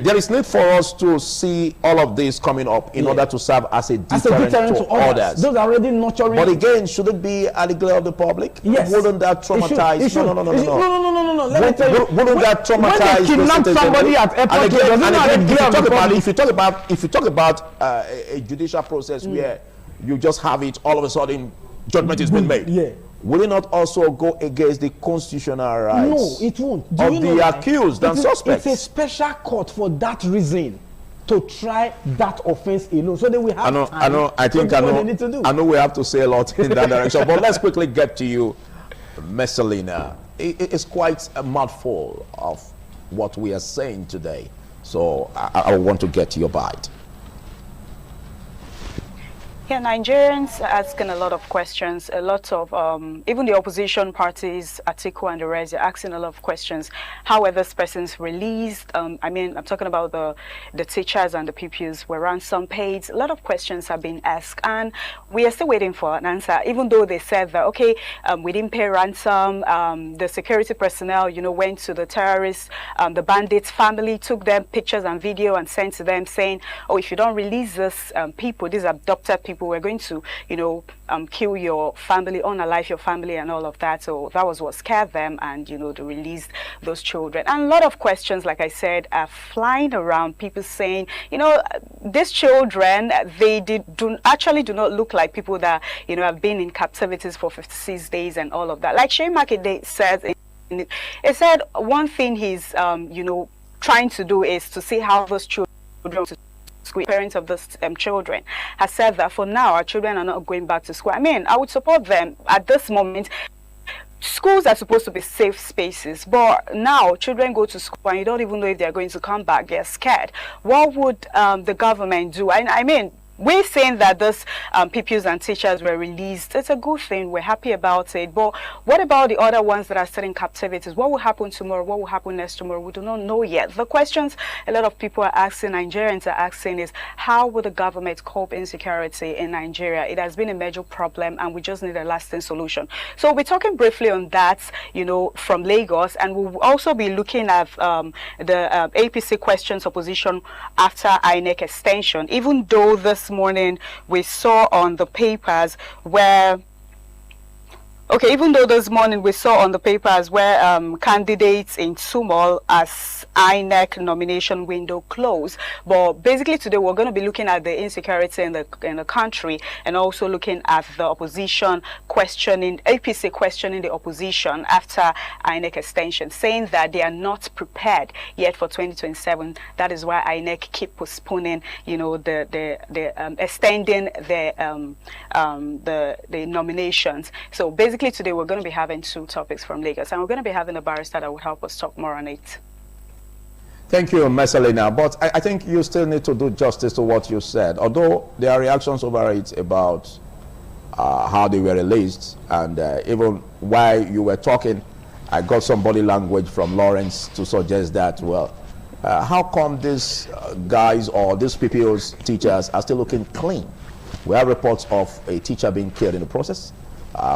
Speaker 8: there is need for us to see all of this coming up in order to serve as a deterrent to others.
Speaker 13: Those are already nurturing.
Speaker 8: But again, should it be at the glare of the public?
Speaker 13: Yes.
Speaker 8: Wouldn't that traumatize?
Speaker 13: No. Let me tell you.
Speaker 8: Wouldn't that traumatize?
Speaker 13: When they kidnap somebody at airport,
Speaker 8: if you talk about a judicial process where you just have it, all of a sudden judgment has been made. Will it not also go against the constitutional rights?
Speaker 13: No, it won't.
Speaker 8: Of the accused and suspects?
Speaker 13: It's a special court for that reason, to try that offense alone, so that we have
Speaker 8: I know we have to say a lot in that direction, but let's quickly get to you, Messalina. It's quite a mouthful of what we are saying today, so I want to get your bite.
Speaker 11: Yeah, Nigerians are asking a lot of questions, a lot of, even the opposition parties, Atiku and the rest, are asking a lot of questions. How were these persons released? I'm talking about the teachers and the pupils were ransom paid. A lot of questions have been asked, and we are still waiting for an answer, even though they said that, okay, we didn't pay ransom, the security personnel, went to the terrorists, the bandits' family, took them pictures and video and sent to them saying, oh, if you don't release this people, these adopted people, we're going to, kill your family, unalive your family and all of that. So that was what scared them, and, they released those children. And a lot of questions, like I said, are flying around, people saying, these children, they do not look like people that, have been in captivities for 56 days and all of that. Like Shea Makinde says, it said one thing he's, trying to do is to see how those children, parents of the children, has said that for now our children are not going back to school. I would support them at this moment. Schools are supposed to be safe spaces, but now children go to school and you don't even know if they're going to come back. They're scared. What would the government do? We're saying that those pupils and teachers were released. It's a good thing. We're happy about it. But what about the other ones that are still in captivities? What will happen tomorrow? What will happen next tomorrow? We do not know yet. The questions a lot of people are asking, Nigerians are asking, is how will the government cope insecurity in Nigeria? It has been a major problem, and we just need a lasting solution. So we're talking briefly on that, from Lagos, and we'll also be looking at the APC questions opposition after INEC extension, even though this morning we saw on the papers where Okay, even though this morning we saw on the papers where candidates in Sumol as INEC nomination window closed, but basically today we're going to be looking at the insecurity in the country, and also looking at the opposition questioning, APC questioning the opposition after INEC extension, saying that they are not prepared yet for 2027. That is why INEC keep postponing, you know, extending the nominations. So basically today we're going to be having two topics from Lagos, and we're going to be having a barrister that will help us talk more on it.
Speaker 8: Thank you, Messalina. But I think you still need to do justice to what you said. Although there are reactions over it about how they were released, and even while you were talking, I got some body language from Lawrence to suggest that, well, how come these guys or these PPO's teachers are still looking clean? We have reports of a teacher being killed in the process.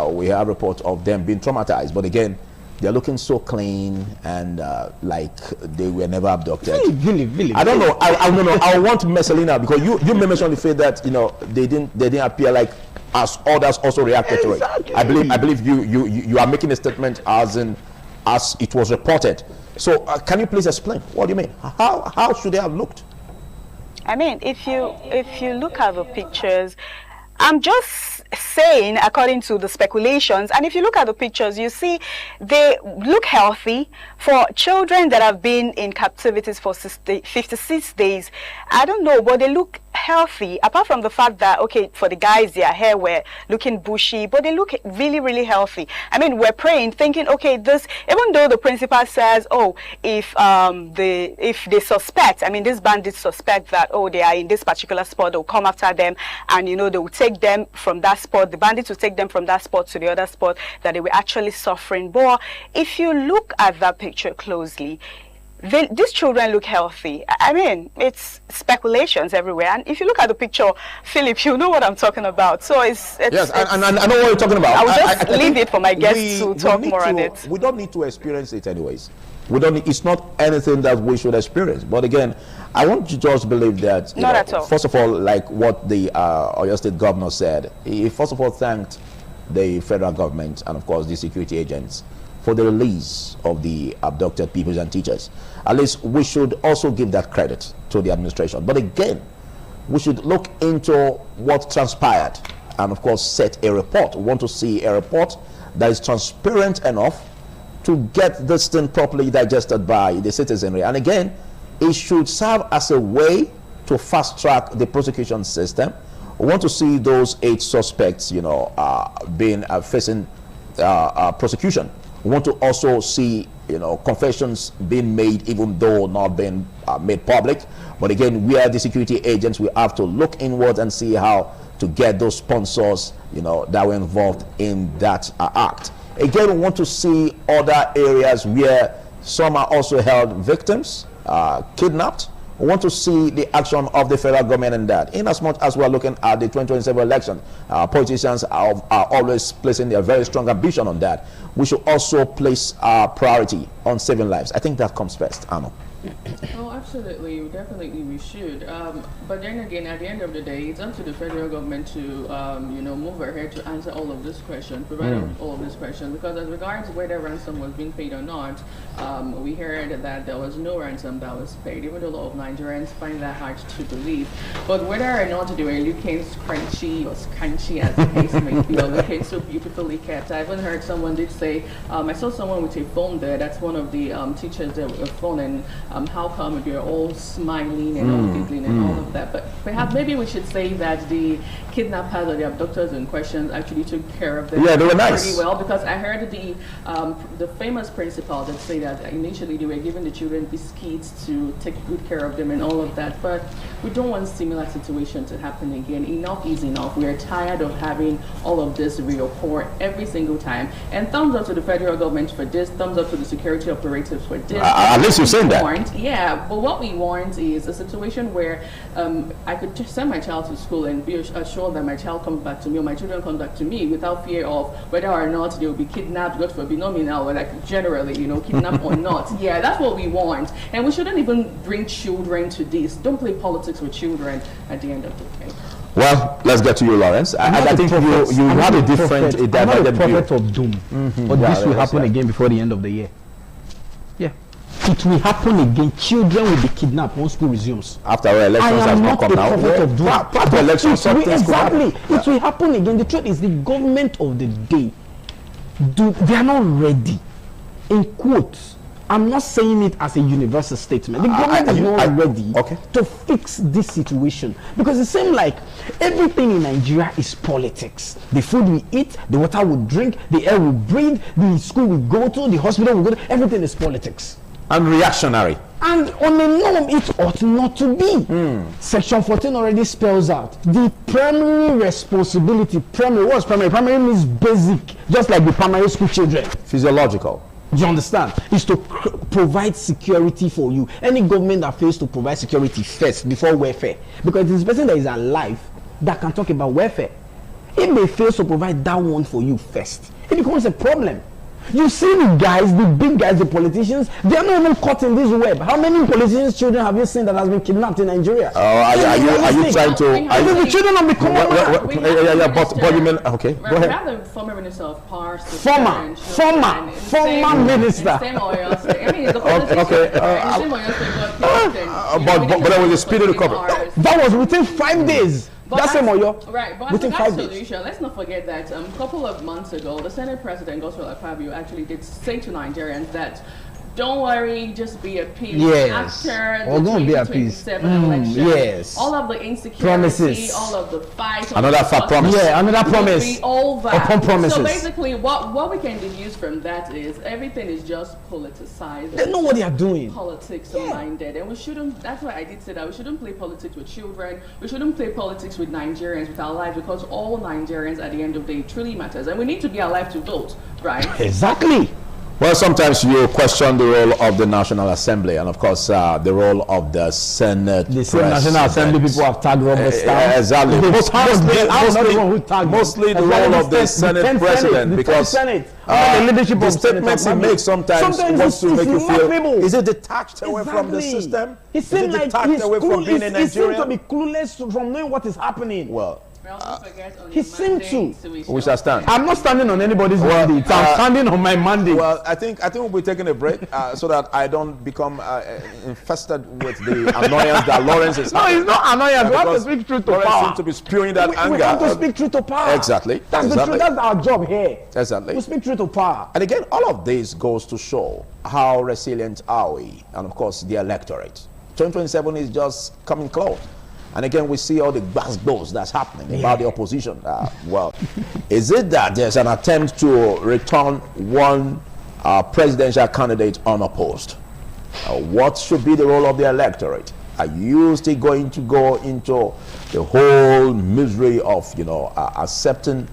Speaker 8: We have reports of them being traumatized, but again, they're looking so clean and like they were never abducted.
Speaker 13: Really.
Speaker 8: I don't know. I want Messalina, because you mentioned the fact that, you know, they didn't appear like as others also reacted to it. I believe you are making a statement as it was reported. So can you please explain? What do you mean? How should they have looked?
Speaker 11: I mean, if you look at the pictures, I'm just saying according to the speculations, and if you look at the pictures, you see they look healthy for children that have been in captivities for 56 days. I don't know, but they look healthy, apart from the fact that, okay, for the guys, their hair were looking bushy, but they look really healthy. I mean, we're praying, thinking, okay, this, even though the principal says, oh, if they suspect, I mean, these bandits suspect that, oh, they are in this particular spot, they'll come after them, and, you know, they will take them from that spot, the bandits will take them from that spot to the other spot, that they were actually suffering. But if you look at that picture closely, these children look healthy. I mean, it's speculations everywhere. And if you look at the picture, Philip, you know what I'm talking about. So it's
Speaker 8: yes, and I know what you're talking about.
Speaker 11: I will just leave it for my guests to talk more on it.
Speaker 8: We don't need to experience it anyways. We don't need, it's not anything that we should experience. But again, I want you to just believe that,
Speaker 11: not at all.
Speaker 8: First of all, like what the Oyo State governor said, he first of all thanked the federal government and of course the security agents for the release of the abducted pupils and teachers. At least we should also give that credit to the administration. But again, we should look into what transpired and of course set a report. We want to see a report that is transparent enough to get this thing properly digested by the citizenry. And again, it should serve as a way to fast track the prosecution system. We want to see those 8 suspects, you know, facing prosecution. We want to also see, you know, confessions being made, even though not being made public. But again, we are the security agents. We have to look inwards and see how to get those sponsors, you know, that were involved in that act. Again, we want to see other areas where some are also held victims, kidnapped. We want to see the action of the federal government in that. In as much as we are looking at the 2027 election, politicians are always placing their very strong ambition on that. We should also place our priority on saving lives. I think that comes first, Arno.
Speaker 9: Oh, absolutely, definitely we should. But then again, at the end of the day, it's up to the federal government to, you know, move ahead to answer all of these questions, provide all of these questions. Because as regards whether ransom was being paid or not, we heard that there was no ransom that was paid, even though a lot of Nigerians find that hard to believe. But whether or not they were looking scrunchy or scanchy, as the case may be, or looking so beautifully kept. I even heard someone did say, I saw someone with a phone there. That's one of the teachers that were phoning. How come they're all smiling and all giggling and all of that? But perhaps maybe we should say that the kidnappers or the abductors in question actually took care of them.
Speaker 8: Yeah, they were nice.
Speaker 9: Pretty well, because I heard the famous principal that say that initially they were giving the children biscuits to take good care of them and all of that. But we don't want similar situation to happen again. Enough is enough. We are tired of having all of this reoccur every single time. And thumbs up to the federal government for this. Thumbs up to the security operatives for this.
Speaker 8: At least you're saying that.
Speaker 9: Yeah, but what we want is a situation where I could just send my child to school and be assured that my child comes back to me or my children come back to me without fear of whether or not they will be kidnapped, God forbid, nominal, or like generally, you know, kidnapped or not. Yeah, that's what we want. And we shouldn't even bring children to this. Don't play politics with children at the end of the day.
Speaker 8: Well, let's get to you, Lawrence. I think you have a different, a divergent view.
Speaker 13: I'm not a prophet of doom, but this will happen again before the end of the year. Yeah. It will happen again. Children will be kidnapped once school resumes.
Speaker 8: After our elections has not come now.
Speaker 13: After elections, exactly. It will happen again. The truth is, the government of the day, they are not ready. In quotes, I'm not saying it as a universal statement. The government is not ready to fix this situation, because it seems like everything in Nigeria is politics. The food we eat, the water we drink, the air we breathe, the school we go to, the hospital we go to, everything is politics.
Speaker 8: And reactionary. And
Speaker 13: on a norm, it ought not to be. Section 14 already spells out the primary responsibility. Primary, what's primary? Primary means basic, just like the primary school children.
Speaker 8: Physiological.
Speaker 13: You understand? Is to provide security for you. Any government that fails to provide security first before welfare, because it is the person that is alive that can talk about welfare. If they fail to provide that one for you first, it becomes a problem. You see the guys, the big guys, the politicians, they are not even caught in this web. How many politicians' children have you seen that has been kidnapped in Nigeria?
Speaker 8: Are you trying to?
Speaker 13: The children of the common
Speaker 8: but you mean, okay, go ahead.
Speaker 9: We have the former minister of power.
Speaker 13: Former minister.
Speaker 9: I mean, the
Speaker 8: but there was a speedy recovery.
Speaker 13: That was within 5 days. That's
Speaker 9: right, but
Speaker 13: within 5 days.
Speaker 9: Solution, let's not forget that a couple of months ago, the Senate President, Godswill Akpabio, actually did say to Nigerians that, don't worry, just be at peace.
Speaker 13: Yes.
Speaker 9: After the 2027 election,
Speaker 13: yes.
Speaker 9: all of the insecurity,
Speaker 13: promises,
Speaker 9: all of the fight,
Speaker 8: another promise.
Speaker 13: Yeah, another promise.
Speaker 9: Be over.
Speaker 13: Upon promises.
Speaker 9: So basically, what we can deduce from that is everything is just politicized.
Speaker 13: They know what they are doing.
Speaker 9: Politics minded, and we shouldn't. That's why I did say that we shouldn't play politics with children. We shouldn't play politics with Nigerians, with our lives, because all Nigerians at the end of the day truly matters, and we need to be alive to vote, right?
Speaker 13: Exactly.
Speaker 8: Well, sometimes you question the role of the National Assembly and, of course, the role of the Senate.
Speaker 13: The same National Assembly people have tagged Robert Stamp.
Speaker 8: Exactly. Mostly the role of the Senate President, because the statements he makes sometimes wants to make you feel, is it detached away from the system?
Speaker 13: He seems like he seems to be clueless from knowing what is happening.
Speaker 8: Well,
Speaker 13: he seemed to.
Speaker 8: We shall stand.
Speaker 13: I'm not standing on anybody's mandate. I'm standing on my mandate.
Speaker 8: Well, I think we'll be taking a break so that I don't become infested with the annoyance that Lawrence is having.
Speaker 13: No, it's not annoyance. We have to speak truth to
Speaker 8: Lawrence
Speaker 13: power.
Speaker 8: seems to be spewing that anger.
Speaker 13: We have to speak truth to power.
Speaker 8: Exactly.
Speaker 13: That's the truth. That's our job here.
Speaker 8: Exactly.
Speaker 13: We speak truth to power.
Speaker 8: And again, all of this goes to show how resilient are we, and of course the electorate. 2027 is just coming close. And again, we see all the gbas that's happening about the opposition. Well, is it that there's an attempt to return one presidential candidate unopposed? What should be the role of the electorate? Are you still going to go into the whole misery of, accepting,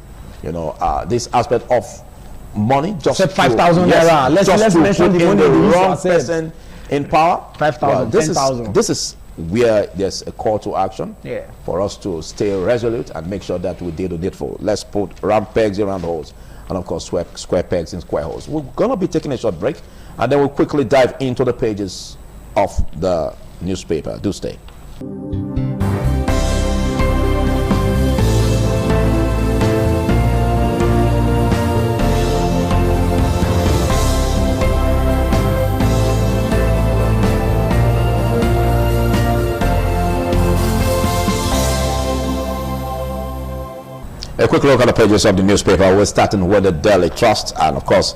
Speaker 8: this aspect of money? Just
Speaker 13: 5,000 naira. Let's mention the money
Speaker 8: the wrong person in power.
Speaker 13: 5,000, 10,000.
Speaker 8: This is where there's a call to action for us to stay resolute and make sure that we do the needful. Let's put round pegs in round holes, and of course square pegs in square holes. We're going to be taking a short break, and then we'll quickly dive into the pages of the newspaper. Do stay. A quick look at the pages of the newspaper. We're starting with the Daily Trust, and of course,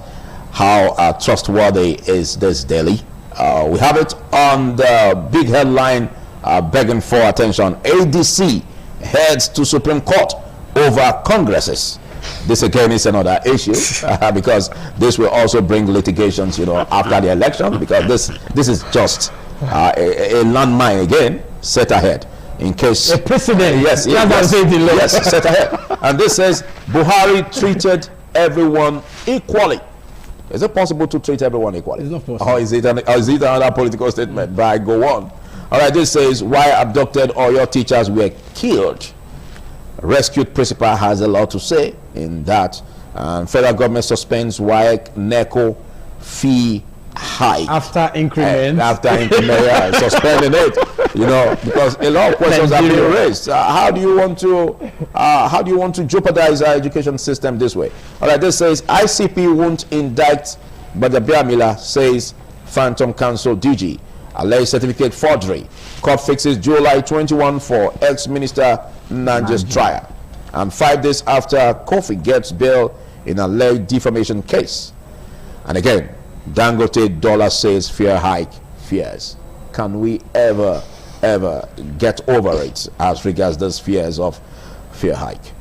Speaker 8: how trustworthy is this daily? We have it on the big headline, begging for attention. ADC heads to Supreme Court over Congresses. This again is another issue because this will also bring litigations, after the election, because this is just a landmine again set ahead. In case
Speaker 13: a precedent,
Speaker 8: yes, set ahead. And this says Buhari treated everyone equally. Is it possible to treat everyone equally?
Speaker 13: It's not possible.
Speaker 8: Or is it another political statement? But go on. All right, this says why abducted Oyo teachers were killed. Rescued principal has a lot to say in that. And federal government suspends WAEC NECO fee hike
Speaker 13: after increment.
Speaker 8: Suspending it. You know, because a lot of questions have been raised. How do you want to jeopardize our education system this way? All right, this says ICP won't indict Badabiamila, says Phantom Council DG. Alleged certificate forgery. Court fixes July 21 for ex-minister Nanja's trial. And 5 days after Kofi gets bail in a alleged defamation case. And again, Dangote dollar says fear hike fears. Can we ever get over it as regards those fears of fear hike?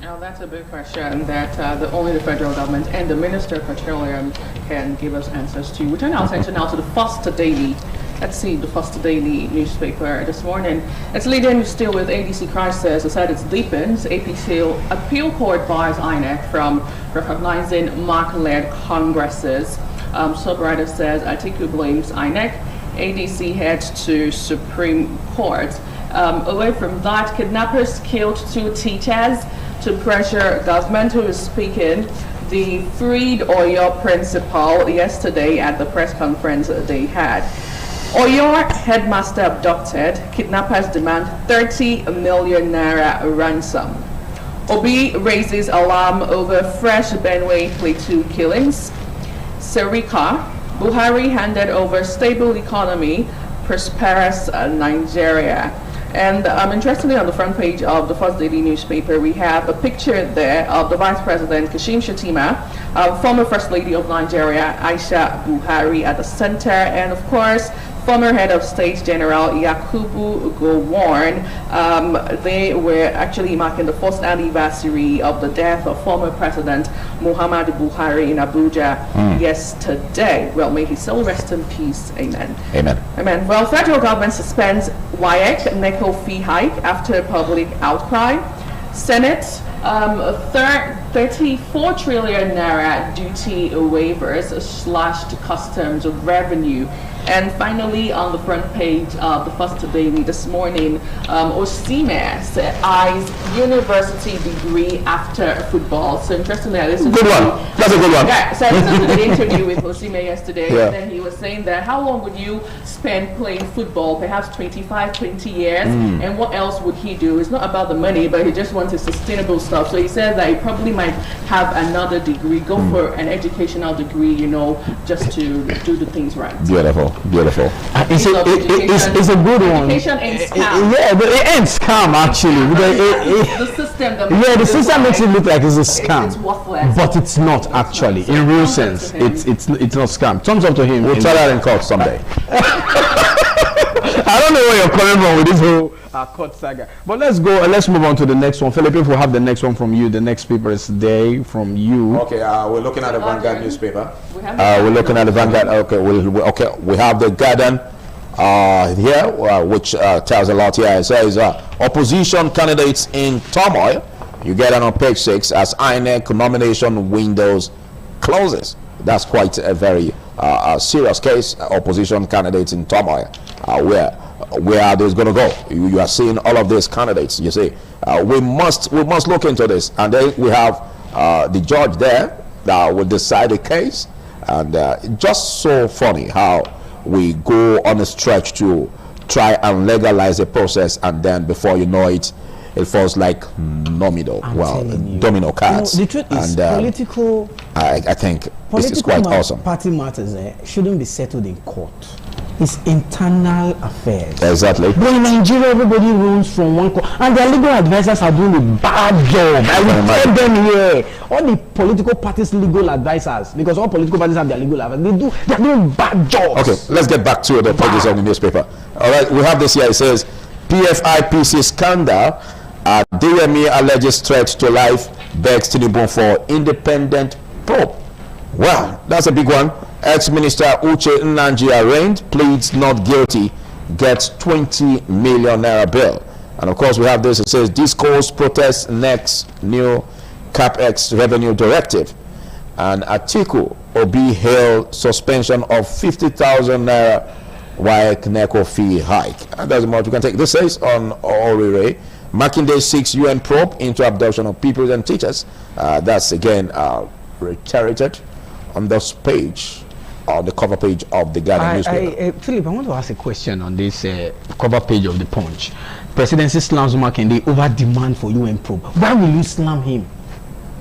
Speaker 9: Now that's a big question that only the federal government and the Minister of Petroleum can give us answers to. We turn our attention now to the First Daily. Let's see the First Daily newspaper this morning. It's leading still with ADC crisis. The said it deepens. Appeal court bars INEC from recognizing MARC-led congresses. Subwriter says Atiku blames INEC. ADC heads to Supreme Court. Away from that, kidnappers killed 2 teachers to pressure government, who is speaking. The freed Oyo principal yesterday at the press conference they had. Oyo headmaster abducted. Kidnappers demand 30 million naira ransom. Obi raises alarm over fresh Benue Plateau killings. Serika, Buhari handed over stable economy, prosperous Nigeria. And interestingly, on the front page of the First Daily newspaper, we have a picture there of the Vice President Kashim Shettima, former First Lady of Nigeria Aisha Buhari at the center, and of course, former head of state General Yakubu Gowon. They were actually marking the 1st anniversary of the death of former President Muhammadu Buhari in Abuja yesterday. Well, may his soul rest in peace. Amen.
Speaker 8: Amen.
Speaker 9: Amen. Well, federal government suspends WAEC NECO fee hike after public outcry. Senate 34 trillion naira duty waivers slashed customs revenue. And finally, on the front page of the First Daily this morning, Osimhen eyes university degree after football. So interestingly, I listened
Speaker 8: good one. That's a good one.
Speaker 9: Yeah, so I listened to the interview with Osimhen yesterday, and then he was saying that how long would you spend playing football? Perhaps 25, 20 years. And what else would he do? It's not about the money, but he just wants sustainable stuff. So he said that he probably might have another degree, go for an educational degree, you know, just to do the things right.
Speaker 8: Beautiful. Beautiful.
Speaker 13: It's a good one.
Speaker 9: Education ends scam.
Speaker 13: Yeah, but it ends scam actually.
Speaker 9: The system.
Speaker 13: The system makes it look like it's a scam,
Speaker 9: it's worthless.
Speaker 13: but it's not actually. In real sense, it's not scam. Thumbs up to him.
Speaker 8: We'll try that in court someday.
Speaker 13: I don't know where you're coming from with this whole court saga. But let's go. Let's move on to the next one. Philip, if we have the next one from you, the next paper is today from you.
Speaker 8: Okay, we're looking at the Vanguard newspaper. We're looking at the Vanguard. Okay, we have the Guardian here, which tells a lot here. It says opposition candidates in turmoil. You get it on page 6 as INEC nomination windows closes. That's quite a very serious case. Opposition candidates in turmoil. Where are those going to go? You are seeing all of these candidates. You see, we must look into this, and then we have the judge there that will decide the case. And just so funny how we go on a stretch to try and legalize the process, and then before you know it, it falls like domino cards.
Speaker 13: You know, the truth is, political.
Speaker 8: I think this is quite awesome.
Speaker 13: Party matters shouldn't be settled in court. It's internal affairs.
Speaker 8: Exactly.
Speaker 13: But in Nigeria, everybody runs from one court, and their legal advisors are doing a bad job. I will tell them here, all the political parties' legal advisors, because all political parties have their legal advisors, they're doing bad jobs.
Speaker 8: Okay, let's get back to the pages of the newspaper. All right, we have this here. It says PFIPC scandal. DME alleges threat to life, begs Tinubu for independent probe. Well, that's a big one. Ex-Minister Uche Nnaji arraigned, pleads not guilty, gets 20 million naira bail. And of course we have this. It says discourse protests next new CapEx revenue directive. And Atiku Obi hailed suspension of 50,000 naira WAEC NECO fee hike. And that's much we can take. This says on Orire, Makinde 6 UN probe into abduction of pupils and teachers. That's again reiterated on this page on the cover page of the Guardian newspaper.
Speaker 13: Philip, I want to ask a question on this cover page of the Punch. Presidency slams Makinde over demand for UN probe. Why will you slam him?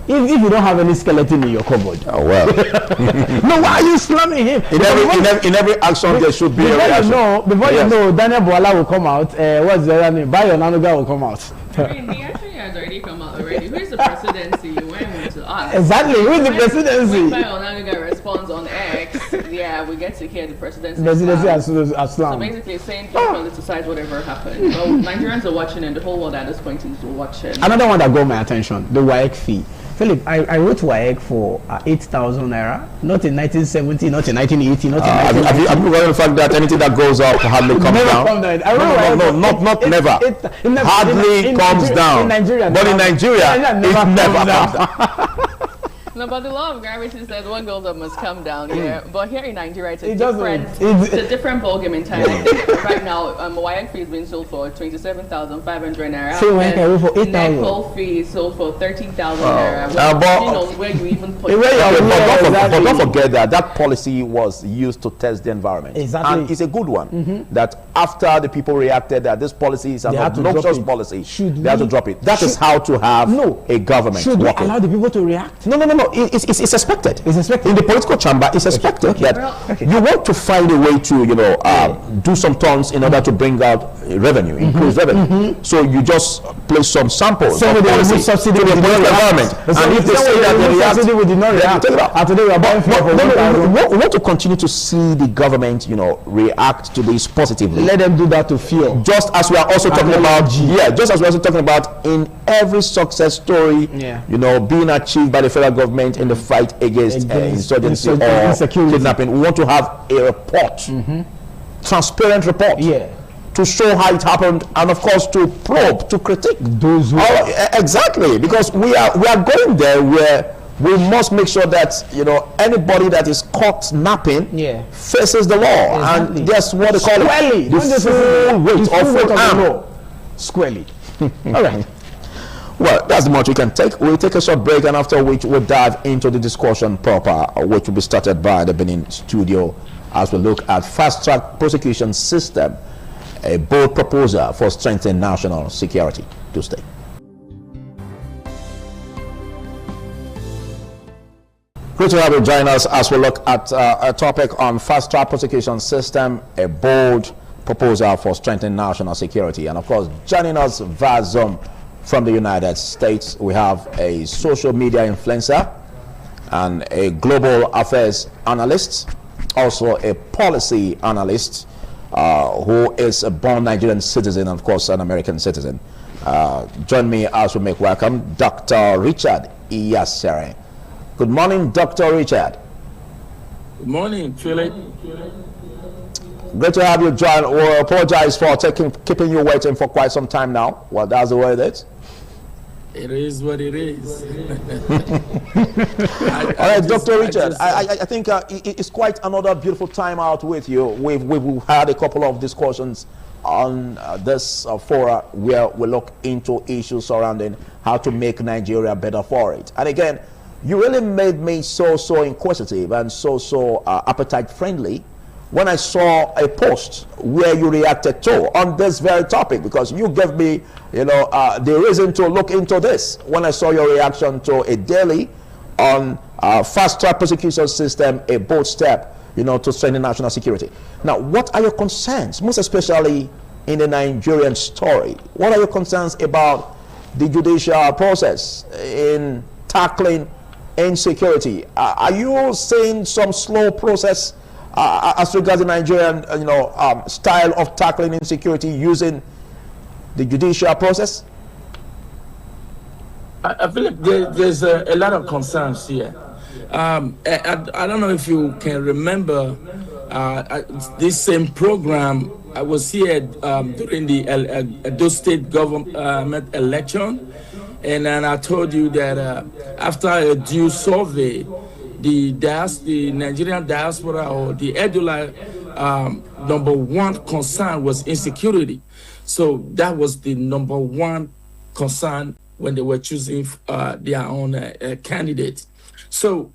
Speaker 13: If you don't have any skeleton in your cupboard.
Speaker 8: Oh well.
Speaker 13: No, why are you slamming him?
Speaker 8: In every action there should be a reaction.
Speaker 13: Before you know, Daniel Boala will come out. What's the other name? Bayo Nanuga will come out.
Speaker 9: I mean, the answer has already come out already. Who is the presidency? You went to us.
Speaker 13: Exactly. Who is the presidency?
Speaker 9: When Bayo Nanuga responds on X, yeah, we get to hear the presidency.
Speaker 13: Presidency as
Speaker 9: so basically saying don't politicize whatever happened. Well, Nigerians are watching and the whole world at this point is watching.
Speaker 13: Another one that got my attention, the WAEC fee. Philip, I wrote WAEC for 8,000 naira, not in 1970, not in 1980, not in 1990.
Speaker 8: Have you heard the fact that anything that goes up hardly comes down? Never. Hardly comes down.
Speaker 13: In Nigeria,
Speaker 8: but in Nigeria, it never comes down.
Speaker 9: No, but the law of gravity says one goes up must come down. Yeah, but here in Nigeria, it's a different ballgame entirely. Right now, WAEC fee is being sold for 27,500 naira.
Speaker 13: So when can we for 8,000?
Speaker 9: NECO fee is sold for 13,000 naira. Well, where you even put
Speaker 8: but don't forget that policy was used to test the environment.
Speaker 13: Exactly.
Speaker 8: And it's a good one. That after the people reacted that this policy is an obnoxious policy, they have to drop it. That is how to have a government.
Speaker 13: Should we allow the people to react?
Speaker 8: No. It's expected. It's expected in the political chamber. It's expected that you want to find a way to do some turns in order to bring out revenue, increase revenue. So you just place some samples of policy to the political environment, and if they say that they react,
Speaker 13: we did not react. Today we are buying
Speaker 8: we want to continue to see the government, react to this positively.
Speaker 13: Let them do that to fear.
Speaker 8: Just as we are also talking about, just as we're also talking about in every success story, being achieved by the federal government in the fight against insurgency or kidnapping. We want to have a report, transparent report, to show how it happened, and of course to probe, to critique
Speaker 13: those who
Speaker 8: exactly, because we are going there where we must make sure that anybody that is caught napping faces the law, and that's what they call it, the full weight of the law,
Speaker 13: squarely. All right.
Speaker 8: Well, that's the much we can take. We'll take a short break, and after which we'll dive into the discussion proper, which will be started by the Benin studio as we look at fast-track prosecution system, a bold proposal for strengthening national security. To stay. Great to have you join us as we look at a topic on fast-track prosecution system, a bold proposal for strengthening national security. And of course, joining us via Zoom from the United States, we have a social media influencer and a global affairs analyst, also a policy analyst who is a born Nigerian citizen and of course an American citizen. Join me as we make welcome Dr. Richard Iyasere. Good morning, Dr. Richard.
Speaker 14: Good morning, Philip.
Speaker 8: Great to have you join. We apologize for keeping you waiting for quite some time now. Well, that's the way it is.
Speaker 14: It is what it is.
Speaker 8: All right, Dr. Richard, I think it's quite another beautiful time out with you. We've had a couple of discussions on this forum where we look into issues surrounding how to make Nigeria better for it. And again, you really made me so inquisitive and so appetite friendly when I saw a post where you reacted to on this very topic, because you gave me, the reason to look into this when I saw your reaction to a daily on fast-track prosecution system, a bold step, to strengthen national security. Now, what are your concerns, most especially in the Nigerian story? What are your concerns about the judicial process in tackling insecurity? Are you seeing some slow process as regards the Nigerian, style of tackling insecurity using the judicial process?
Speaker 14: I feel like there's a lot of concerns here. I don't know if you can remember this same program. I was here during the Edo State government election, and then I told you that after a due survey, the Nigerian diaspora or the EDULA number one concern was insecurity. So that was the number one concern when they were choosing their own candidate. So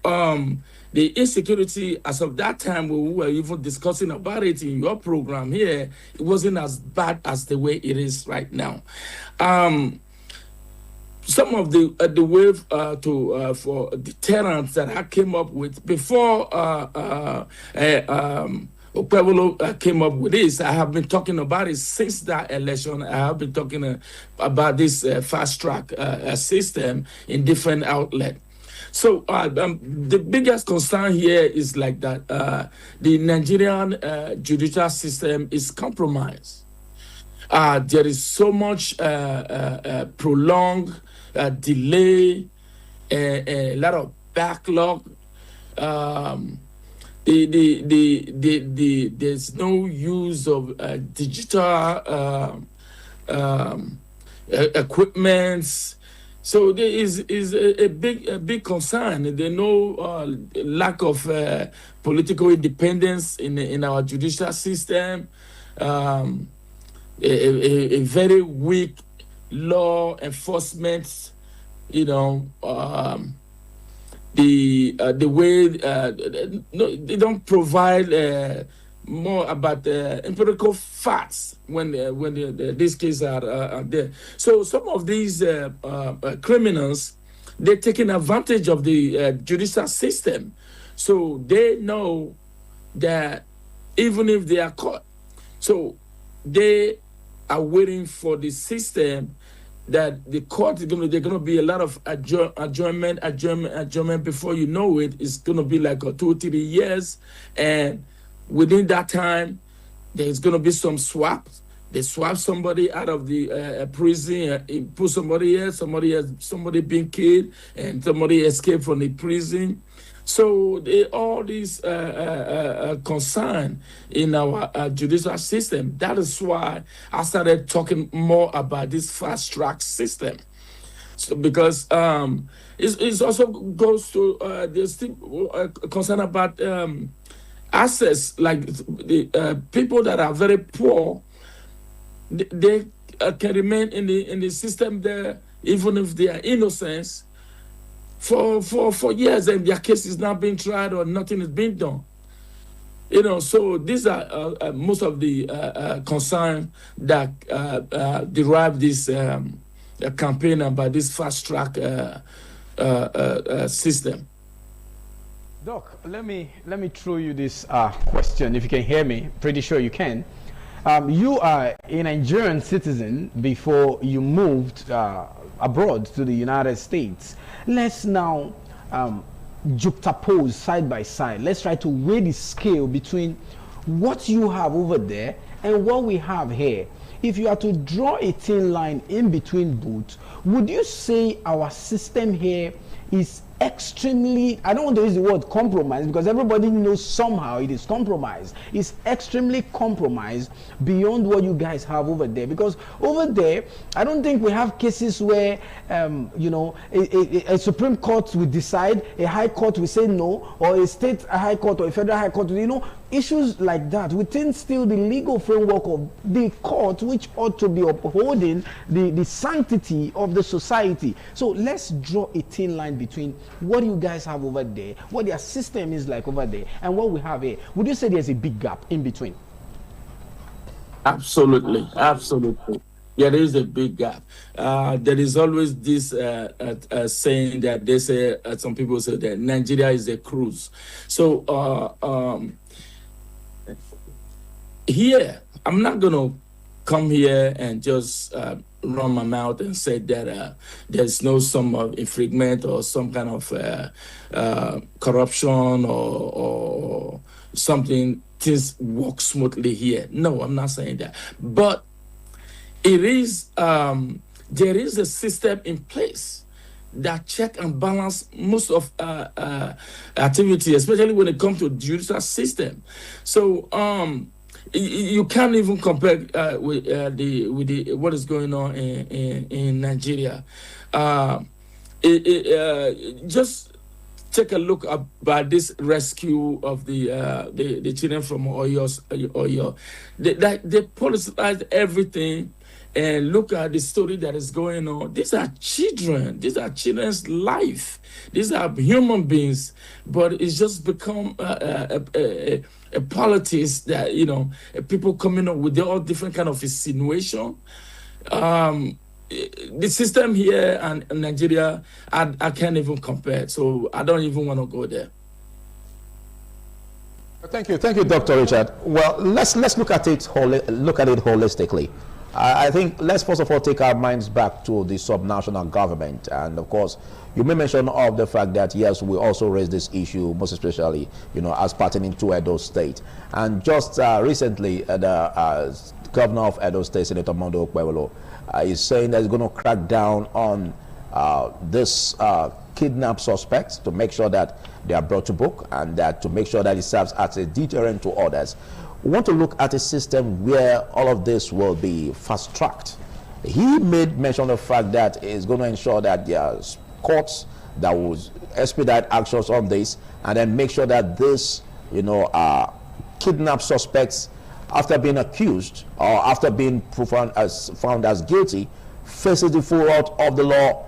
Speaker 14: the insecurity as of that time when we were even discussing about it in your program here, it wasn't as bad as the way it is right now. Some of the wave for deterrents that I came up with before Okpebholo came up with this, I have been talking about it since that election. I have been talking about this fast track system in different outlets. So the biggest concern here is like that the Nigerian judicial system is compromised. There is so much prolonged delay, a lot of backlog. There's no use of digital equipment. So there is a big concern. There's no lack of political independence in our judicial system. A very weak law enforcement. You know, the way they don't provide more about empirical facts when these cases are there. So some of these criminals, they're taking advantage of the judicial system. So they know that even if they are caught, so they are waiting for the system that the court is going to be a lot of adjournment before you know it. It's going to be like 2 or 3 years, and within that time, there's going to be some swaps. They swap somebody out of the prison, put somebody else, somebody being killed, and somebody escaped from the prison. So all these concern in our judicial system. That is why I started talking more about this fast track system. So because it also goes to there's still concern about access, like the people that are very poor, they can remain in the system there even if they are innocent for years, and their case is not being tried or nothing is being done. You know, so these are most of the concern that derive this campaign about this fast track system.
Speaker 13: Doc, let me throw you this question. If you can hear me, pretty sure you can. You are a Nigerian citizen before you moved abroad to the United States. Let's now juxtapose side by side. Let's try to weigh the scale between what you have over there and what we have here. If you are to draw a thin line in between both, would you say our system here is extremely, I don't want to use the word compromise because everybody knows somehow it is compromised. It's extremely compromised beyond what you guys have over there, because over there I don't think we have cases where you know, a Supreme Court will decide, a High Court will say no, or a state High Court or a federal High Court, you know, issues like that within still the legal framework of the court, which ought to be upholding the sanctity of the society. So let's draw a thin line between what you guys have over there, what their system is like over there, and what we have here. Would you say there's a big gap in between?
Speaker 14: Absolutely, absolutely. Yeah, there is a big gap. There is always this saying that they say, some people say that Nigeria is a cruise. So here, I'm not going to come here and just run my mouth and say that there's no some infringement or some kind of corruption or something, things work smoothly here. No, I'm not saying that. But it is, there is a system in place that check and balance most of activity, especially when it comes to the judicial system. So you can't even compare with what is going on in Nigeria. Just take a look about this rescue of the children from Oyo. They politicized everything, and look at the story that is going on. These are children. These are children's life. These are human beings, but it's just become a politics that, you know, people coming up with all different kind of insinuation. The system here and Nigeria, I can't even compare. So I don't even want to go there.
Speaker 8: Thank you, Dr. Richard. Well, let's look at it holistically. I think let's first of all take our minds back to the subnational government, and of course, you may mention of the fact that yes, we also raised this issue, most especially, you know, as pertaining to Edo State, and just recently, the governor of Edo State, Senator Monday Okpebholo, is saying that he's going to crack down on this kidnapped suspects to make sure that they are brought to book, and that to make sure that it serves as a deterrent to others. We want to look at a system where all of this will be fast-tracked. He made mention of the fact that it's going to ensure that there are courts that will expedite actions on this, and then make sure that this, you know, kidnapped suspects, after being accused or after being found as guilty, faces the full wrath of the law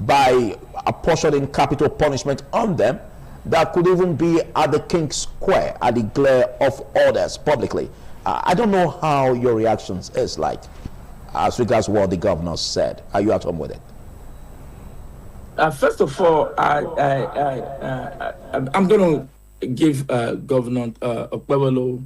Speaker 8: by apportioning capital punishment on them that could even be at the King's Square, at the glare of others publicly. I don't know how your reactions is like as regards what the governor said. Are you at home with it?
Speaker 14: First of all, I'm going to give Governor Okpebholo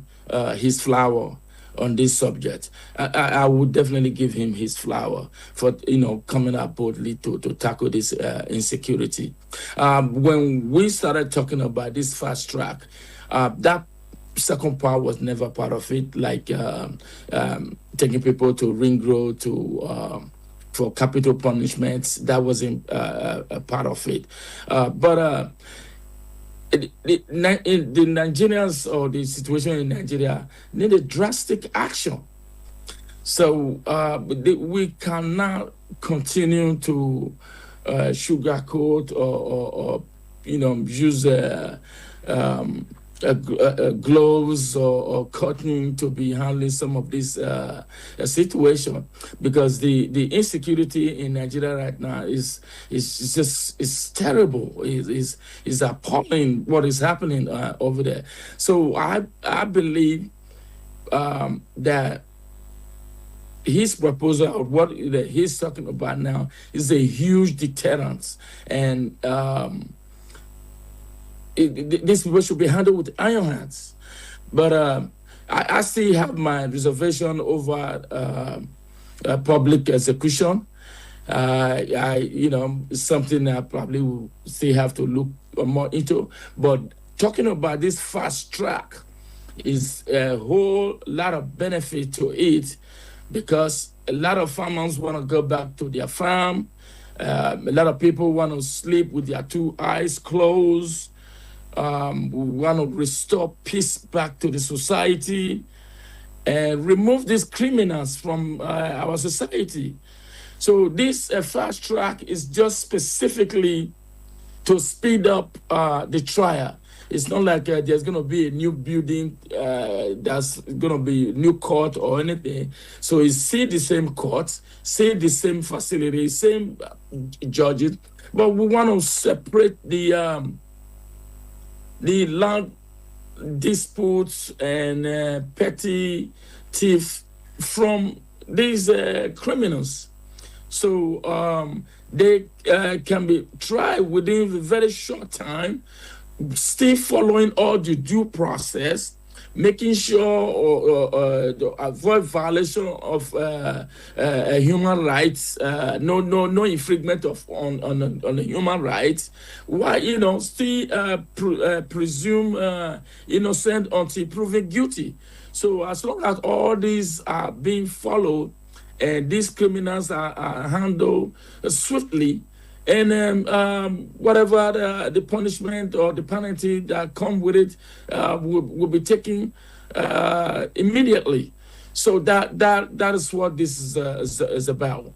Speaker 14: his flower on this subject. I would definitely give him his flower for, you know, coming up boldly to tackle this insecurity. When we started talking about this fast track, that second part was never part of it, like taking people to Ring Road for capital punishments. That wasn't a part of it. But the Nigerians, or the situation in Nigeria, needed drastic action. So we cannot continue to sugarcoat or you know, use gloves or cotton to be handling some of this situation, because the insecurity in Nigeria right now is terrible. Is appalling what is happening over there. So I believe that his proposal, what he's talking about now, is a huge deterrent, and these people should be handled with iron hands. But I still have my reservation over public execution. You know, something I probably will still have to look more into. But talking about this fast track is a whole lot of benefit to it, because a lot of farmers want to go back to their farm. A lot of people want to sleep with their two eyes closed. We want to restore peace back to the society and remove these criminals from our society. So this fast track is just specifically to speed up the trial. It's not like there's going to be a new building that's going to be new court or anything. So it's see the same courts, see the same facility, same judges, but we want to separate the land disputes and petty thieves from these criminals. So they can be tried within a very short time, still following all the due process, making sure or avoid violation of human rights, no infringement on the human rights. Why, you know, still presume innocent until proven guilty. So as long as all these are being followed and these criminals are handled swiftly, and whatever the punishment or the penalty that come with it will be taken immediately. So that is what this is about.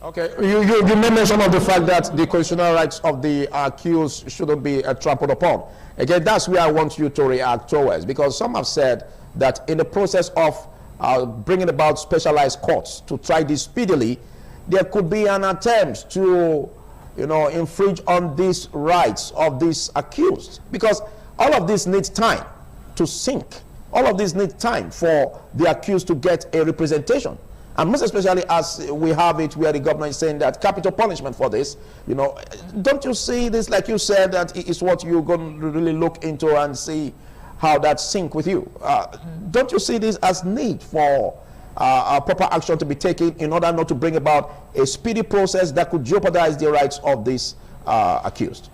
Speaker 8: Okay, you made mention of the fact that the constitutional rights of the accused shouldn't be trampled upon. Again, that's where I want you to react towards, because some have said that in the process of bringing about specialized courts to try this speedily, there could be an attempt to, infringe on these rights of these accused. Because all of this needs time to sink. All of this needs time for the accused to get a representation. And most especially as we have it where the government is saying that capital punishment for this, don't you see this, like you said, that is what you're going to really look into and see how that sync with you? Don't you see this as need for proper action to be taken in order not to bring about a speedy process that could jeopardize the rights of these accused?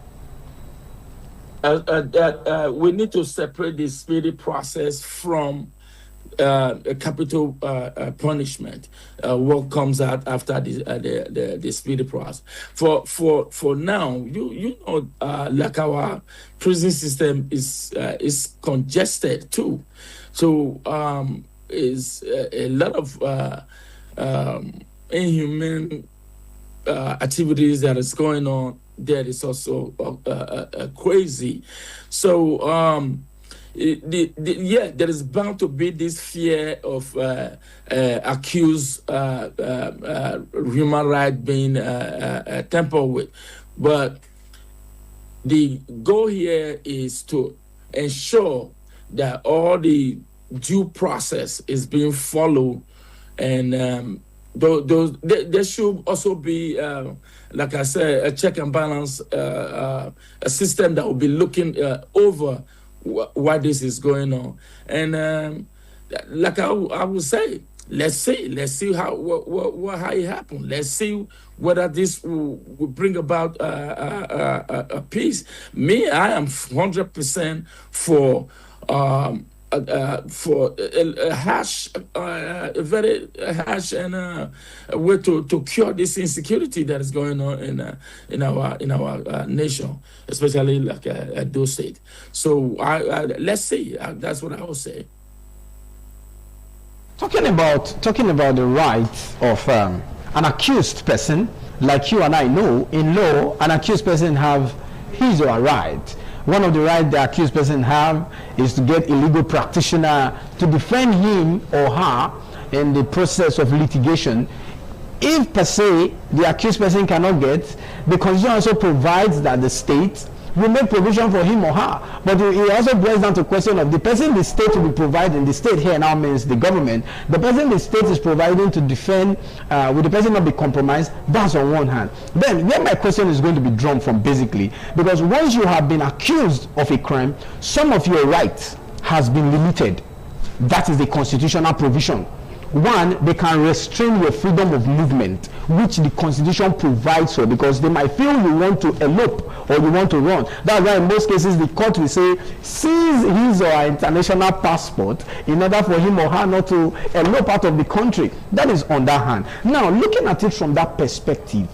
Speaker 14: We need to separate the speedy process from capital punishment. What comes out after the speedy process? For now, like our prison system is congested too, so is a lot of inhuman activities that is going on. That is also crazy. So there is bound to be this fear of accused human rights being tampered with. But the goal here is to ensure that all the due process is being followed, and there should also be, like I said, a check and balance, a system that will be looking over why this is going on. And like I would say, let's see how it happens. Let's see whether this will bring about a peace. Me, I am 100% for a harsh, very harsh and way to cure this insecurity that is going on in our nation, especially like Edo State. So let's see. That's what I would say.
Speaker 13: Talking about the rights of an accused person, like you and I know, in law, an accused person have his or her right. One of the rights the accused person have is to get a legal practitioner to defend him or her in the process of litigation. If per se the accused person cannot get, the Constitution also provides that the state will make provision for him or her. But it also boils down to the question of the person the state will be providing. The state here now means the government. The person the state is providing to defend, will the person not be compromised? That's on one hand. Then where my question is going to be drawn from basically, because once you have been accused of a crime, some of your rights has been limited. That is the constitutional provision. One, they can restrain your freedom of movement, which the Constitution provides for, because they might feel you want to elope or you want to run. That's why in most cases the court will say, seize his or her international passport in order for him or her not to elope out of the country. That is on that hand. Now, looking at it from that perspective,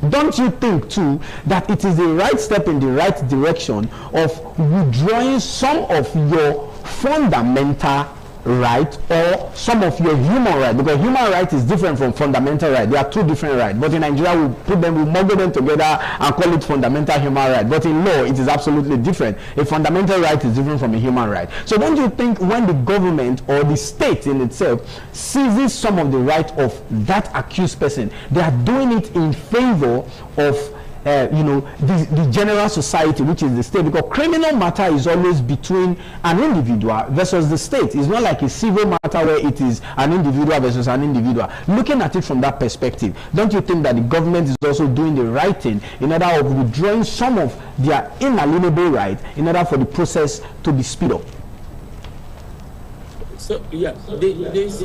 Speaker 13: don't you think too that it is the right step in the right direction of withdrawing some of your fundamental right or some of your human right? Because human right is different from fundamental right. They are two different rights. But in Nigeria, we muggle them together and call it fundamental human right. But in law, it is absolutely different. A fundamental right is different from a human right. So don't you think when the government or the state in itself seizes some of the right of that accused person, they are doing it in favor of the general society, which is the state? Because criminal matter is always between an individual versus the state. It's not like a civil matter where it is an individual versus an individual. Looking at it from that perspective, don't you think that the government is also doing the right thing in order of withdrawing some of their inalienable right in order for the process to be speed up?
Speaker 14: So yeah, this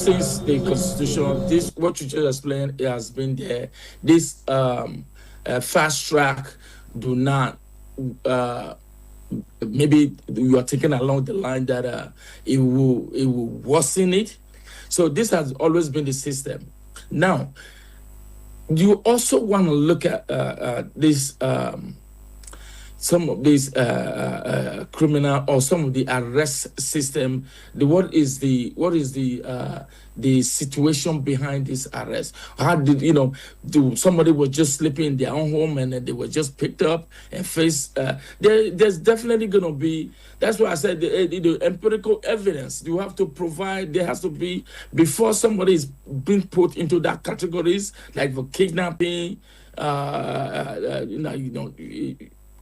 Speaker 14: since the Constitution, this what you just explained has been there. This fast track do not. Maybe you are taking along the line that it will worsen it. So this has always been the system. Now, you also want to look at this. some of these criminal or some of the arrest system. What is the situation behind this arrest? How did somebody was just sleeping in their own home and then they were just picked up and faced? There's definitely going to be. That's why I said the empirical evidence you have to provide. There has to be before somebody is being put into that categories, like for kidnapping,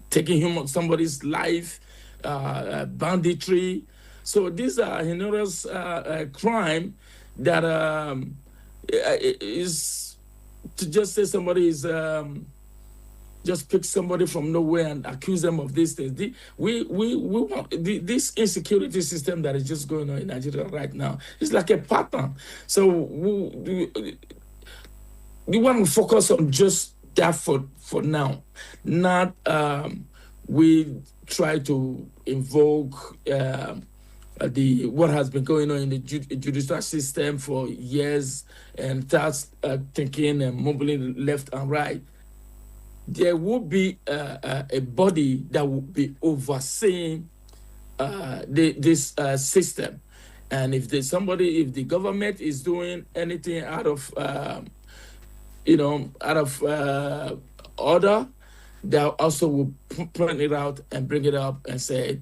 Speaker 14: taking somebody's life, banditry. So these are heinous crime that is to just say somebody is just pick somebody from nowhere and accuse them of these things. We want this insecurity system that is just going on in Nigeria right now. It's like a pattern. So we want to focus on just that for now, not we try to invoke what has been going on in the judicial system for years and start thinking and moving left and right. There will be a body that will be overseeing this system, and if the government is doing anything out of order, they also will point it out and bring it up and say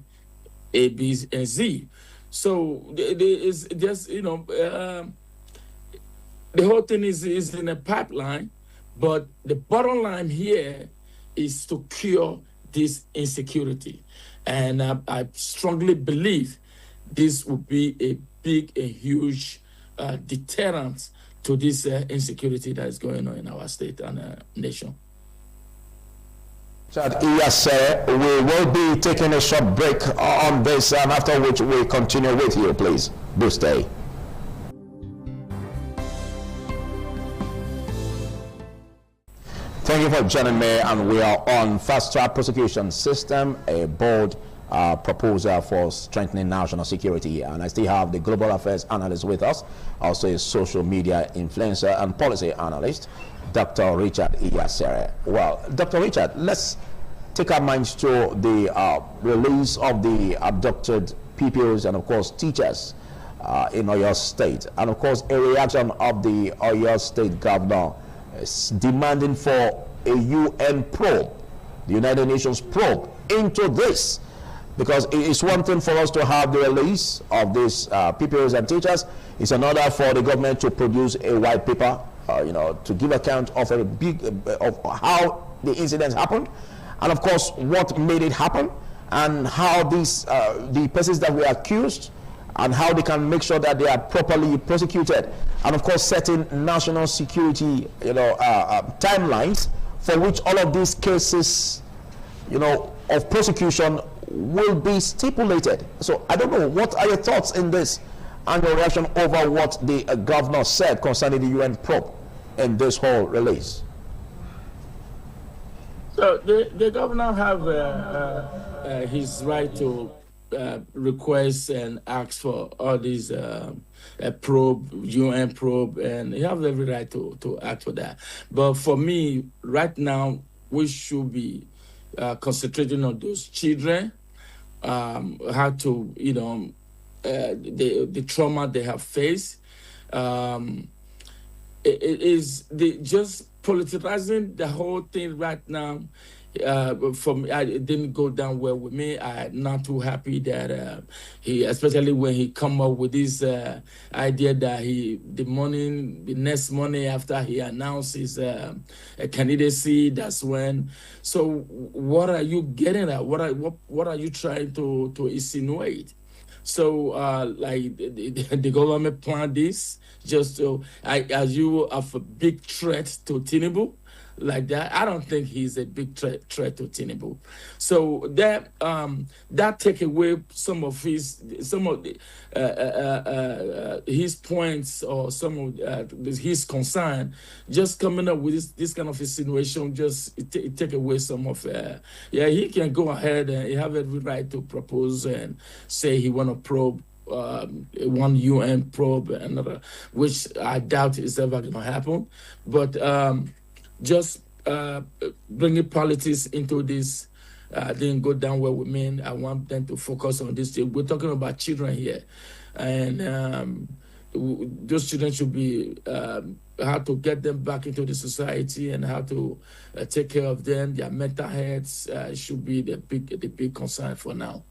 Speaker 14: A, B, and Z. So there is just the whole thing is in a pipeline. But the bottom line here is to cure this insecurity. And I strongly believe this will be a big and huge deterrent to this insecurity that is going on in our state and nation.
Speaker 8: Yes, we will be taking a short break on this, after which we continue with you. Please do stay. Thank you for joining me, and we are on Fast Track Prosecution System, a bold proposal for strengthening national security. And I still have the global affairs analyst with us, also a social media influencer and policy analyst, Dr. Richard Iyasere. Well, Dr. Richard, let's take our minds to the release of the abducted pupils and, of course, teachers in Oyo State. And, of course, a reaction of the Oyo State governor demanding for a UN probe, the United Nations probe into this, because it is one thing for us to have the release of these pupils and teachers. It's another for the government to produce a white paper, to give account of of how the incidents happened, and of course what made it happen, and how these the persons that were accused, and how they can make sure that they are properly prosecuted, and of course setting national security timelines for which all of these cases of prosecution will be stipulated. So I don't know, what are your thoughts in this and your reaction over what the governor said concerning the UN probe in this whole release?
Speaker 14: So the governor have his right to request and ask for all these probe, UN probe, and he have every right to ask for that. But for me, right now, we should be concentrating on those children, how to, the trauma they have faced. It is just politicizing the whole thing right now. For me, it didn't go down well with me. I'm not too happy that he, especially when he come up with this idea that the next morning after he announced his candidacy, that's when. So what are you getting at? What are you trying to insinuate? So like the government planned this just to, as you have a big threat to Tinubu. Like that, I don't think he's a big threat to Tinubu. So that take away some of his points or some of his concern. Just coming up with this kind of insinuation, just take away some of. He can go ahead and he have every right to propose and say he want to probe. One UN probe, another, which I doubt is ever going to happen. But just bringing politics into this didn't go down well with me. I want them to focus on this. We're talking about children here, and those children should be how to get them back into the society and how to take care of them. Their mental health should be the big concern for now.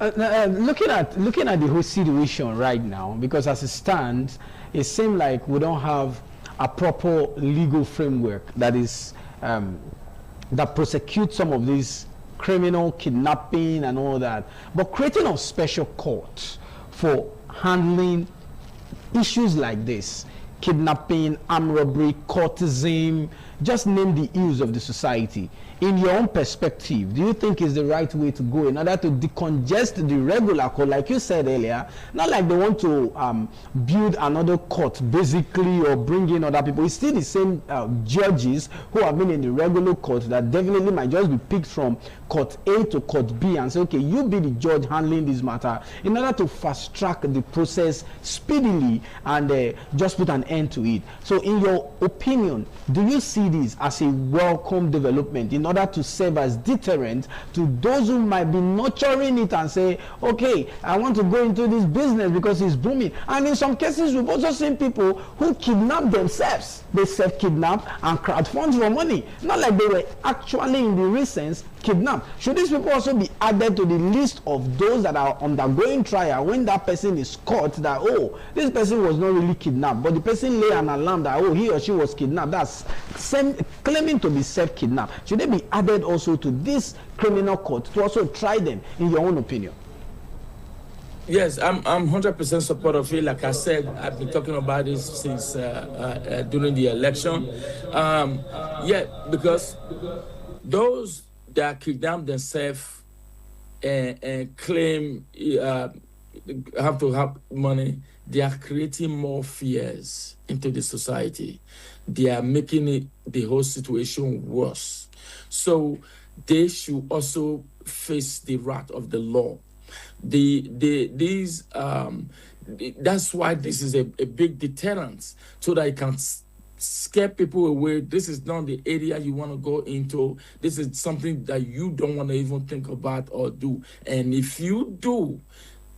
Speaker 13: Looking at the whole situation right now, because as it stands, it seems like we don't have a proper legal framework that is that prosecutes some of these criminal kidnapping and all that, but creating a special court for handling issues like this, kidnapping, armed robbery, courtesan, just name the ills of the society. In your own perspective, do you think is the right way to go in order to decongest the regular court, like you said earlier? Not like they want to build another court basically or bring in other people. It's still the same judges who have been in the regular court that definitely might just be picked from court A to court B and say, okay, you be the judge handling this matter, in order to fast track the process speedily and just put an end to it. So in your opinion, do you see this as a welcome development in order to serve as deterrent to those who might be nurturing it and say, okay, I want to go into this business because it's booming? And in some cases, we've also seen people who kidnap themselves. They self-kidnap and crowdfund for money. Not like they were actually in the real sense kidnapped. Should these people also be added to the list of those that are undergoing trial when that person is caught that, oh, this person was not really kidnapped, but the person lay an alarm that, oh, he or she was kidnapped? That's claiming to be self-kidnapped. Should they be added also to this criminal court to also try them, in your own opinion?
Speaker 14: Yes, I'm 100% supportive of it. Like I said, I've been talking about this since during the election. Yeah, because those that kidnap themselves and claim have to have money, they are creating more fears into the society. They are making the whole situation worse. So they should also face the wrath of the law. That's why this is a big deterrent, so that it can scare people away. This is not the area you want to go into. This is something that you don't want to even think about or do. And if you do,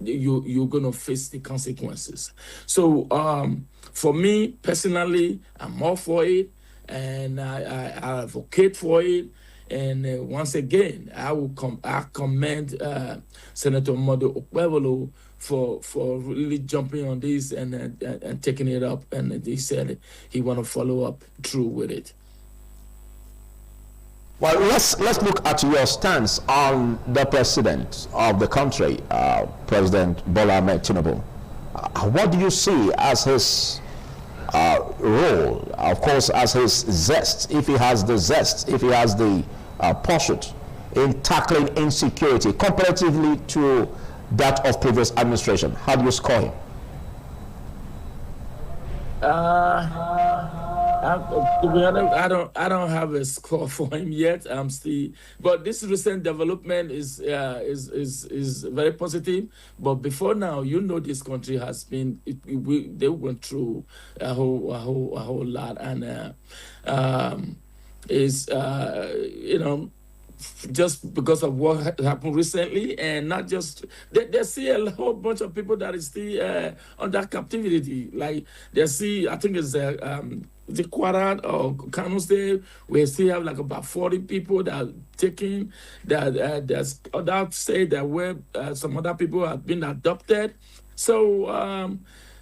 Speaker 14: you're going to face the consequences. So for me personally, I'm all for it, and I advocate for it. And once again, I commend Senator Modu Okpebholo for really jumping on this and taking it up. And he said he want to follow up through with it.
Speaker 8: Well, let's look at your stance on the president of the country, President Bola Ahmed Tinubu. What do you see as his role, of course, as his zest, if he has the zest, if he has the pursuit in tackling insecurity comparatively to that of previous administration? How do you score him?
Speaker 14: To be honest, I don't have a score for him yet. I'm still, but this recent development is very positive. But before now, this country has been they went through a whole lot, and just because of what happened recently, and not just they see a whole bunch of people that is still under captivity. Like they see, I think it's the Kwara or Kano State, we still have like about 40 people that are taken. There's others say that where some other people have been adopted. So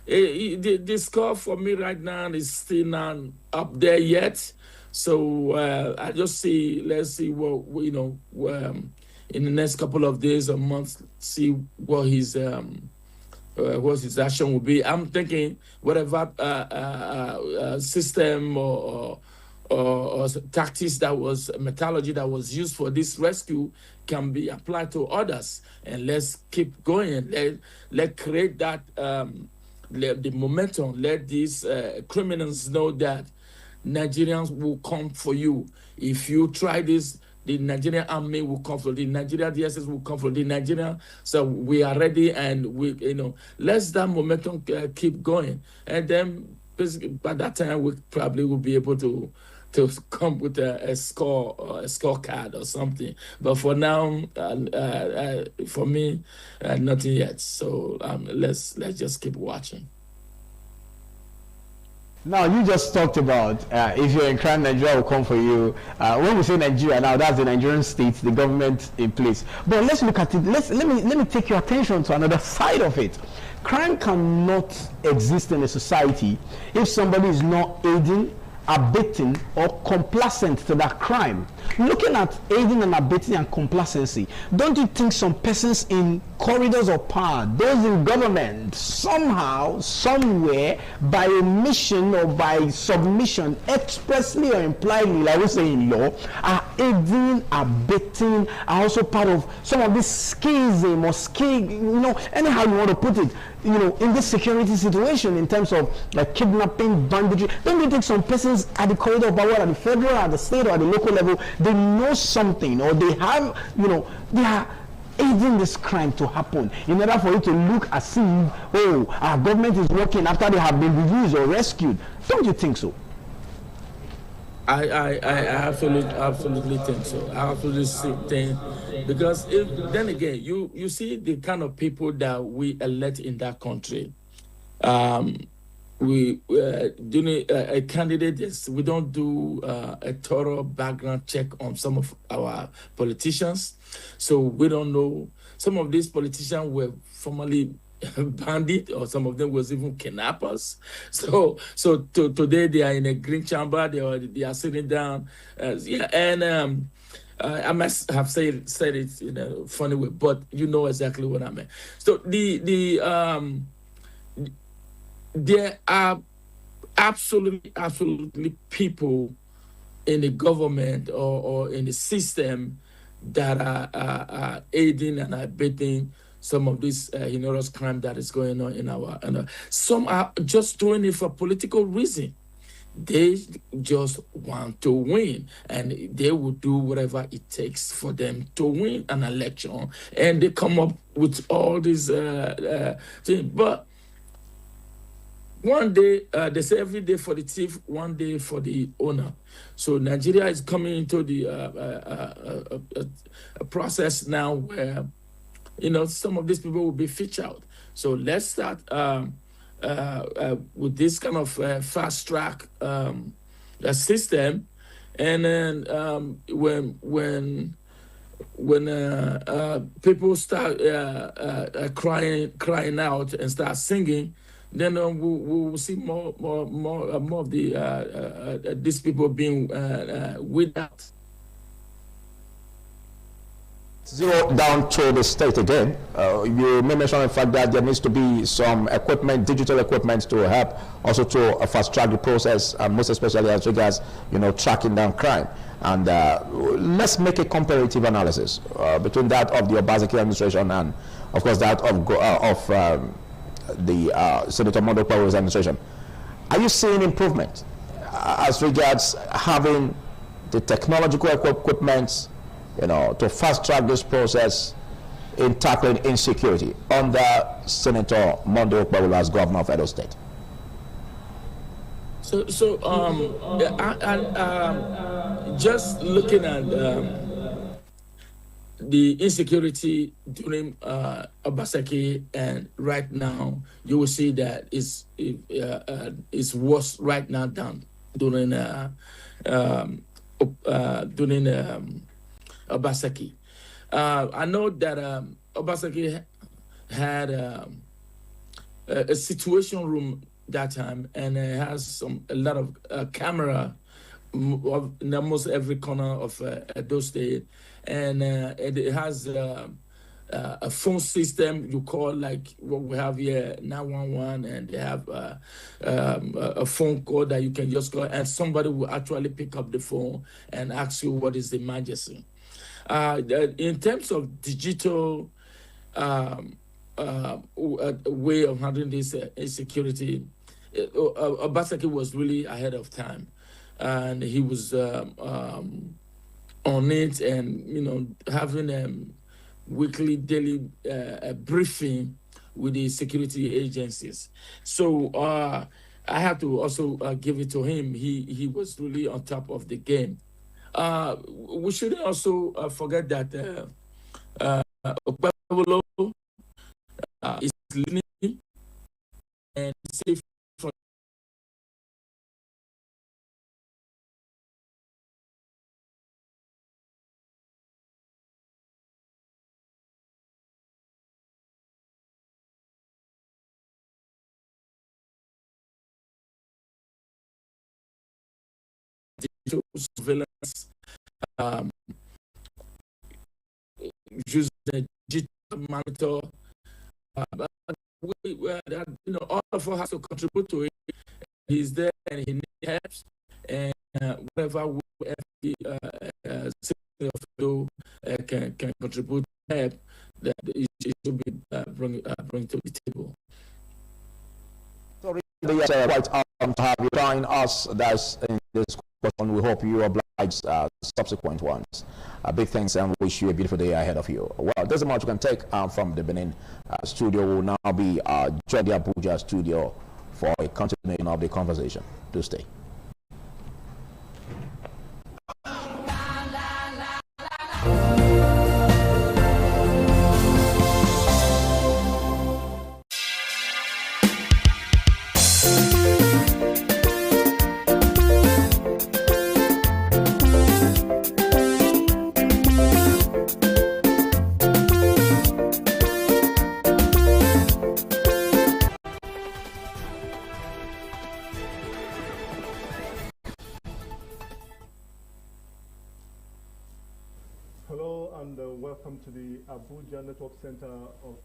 Speaker 14: the score for me right now is still not up there yet. So I just see, let's see what, in the next couple of days or months, see what his action will be. I'm thinking whatever system or tactics methodology that was used for this rescue can be applied to others. And let's keep going. Let create that, the momentum. Let these criminals know that Nigerians will come for you. If you try this, the Nigerian army will come for the Nigerian DSS will come for the Nigerian. So we are ready, and let's that momentum keep going. And then basically by that time we probably will be able to to come with a score or a scorecard or something. But for now, for me, nothing yet. So let's just keep watching.
Speaker 13: Now, you just talked about if you're in crime, Nigeria will come for you. When we say Nigeria now, that's the Nigerian state, the government in place. But let's look at it. Let me take your attention to another side of it. Crime cannot exist in a society if somebody is not aiding, abetting, or complacent to that crime. Looking at aiding and abetting and complacency, don't you think some persons in corridors of power, those in government, somehow, somewhere, by omission or by submission, expressly or impliedly, like we say in law, are aiding, abetting, are also part of some of this schism or anyhow you want to put it, in this security situation in terms of like kidnapping, banditry? Don't you think some persons at the corridor of power, at the federal, at the state, or at the local level, they know something, or they have, they are aiding this crime to happen in order for it to look as if, our government is working after they have been released or rescued? Don't you think so?
Speaker 14: I absolutely think so. I absolutely think, because then again, you see the kind of people that we elect in that country. We doing a candidate. We don't do a thorough background check on some of our politicians, so we don't know. Some of these politicians were formerly bandit, or some of them was even kidnappers. So today they are in a green chamber. They are sitting down. I must have said it in a funny way, but you know exactly what I mean. So there are absolutely people in the government or in the system that are aiding and abetting some of this heinous crime that is going on in our. Some are just doing it for political reason. They just want to win, and they will do whatever it takes for them to win an election. And they come up with all these things. But one day, they say every day for the thief, one day for the owner. So Nigeria is coming into the a process now where, some of these people will be fished out. So let's start with this kind of fast track system, and then when people start crying out and start singing, then we'll see more of the these people being weeded out.
Speaker 8: Zero down to the state again. You may mention the fact that there needs to be some equipment, digital equipment, to help also to fast track the process, and most especially as regards tracking down crime. And let's make a comparative analysis between that of the Obaseki administration and, of course, that of the Senator Monday Okpebholo's administration. Are you seeing improvement as regards having the technological equipment, to fast track this process in tackling insecurity under Senator Monday Okpebholo as governor of Edo State?
Speaker 14: Just looking at the insecurity during Obaseki, and right now, you will see that it's worse right now than during Obaseki. I know that Obaseki had a situation room that time, and it has a lot of camera in almost every corner of Edo State, and it has a phone system you call like what we have here, 911, and they have a phone call that you can just call, and somebody will actually pick up the phone and ask you what is the emergency. In terms of digital way of handling this insecurity, Obaseki was really ahead of time, and he was on it, and having weekly, daily briefing with the security agencies. So I have to also give it to him. He was really on top of the game. We shouldn't also forget that Okpebolo is leading and safe from digital surveillance, using a digital monitor. All of us have to contribute to it. He's there and he needs help, and whatever can contribute help that it should be bring to the table.
Speaker 8: So really, quite to have you join us. That's in this question. We hope you oblige subsequent ones. Big thanks and wish you a beautiful day ahead of you. Well, there's a much you can take from the Benin studio. Will now be join the Abuja studio for a continuation of the conversation. Do stay.
Speaker 15: Welcome to the Abuja Network Center of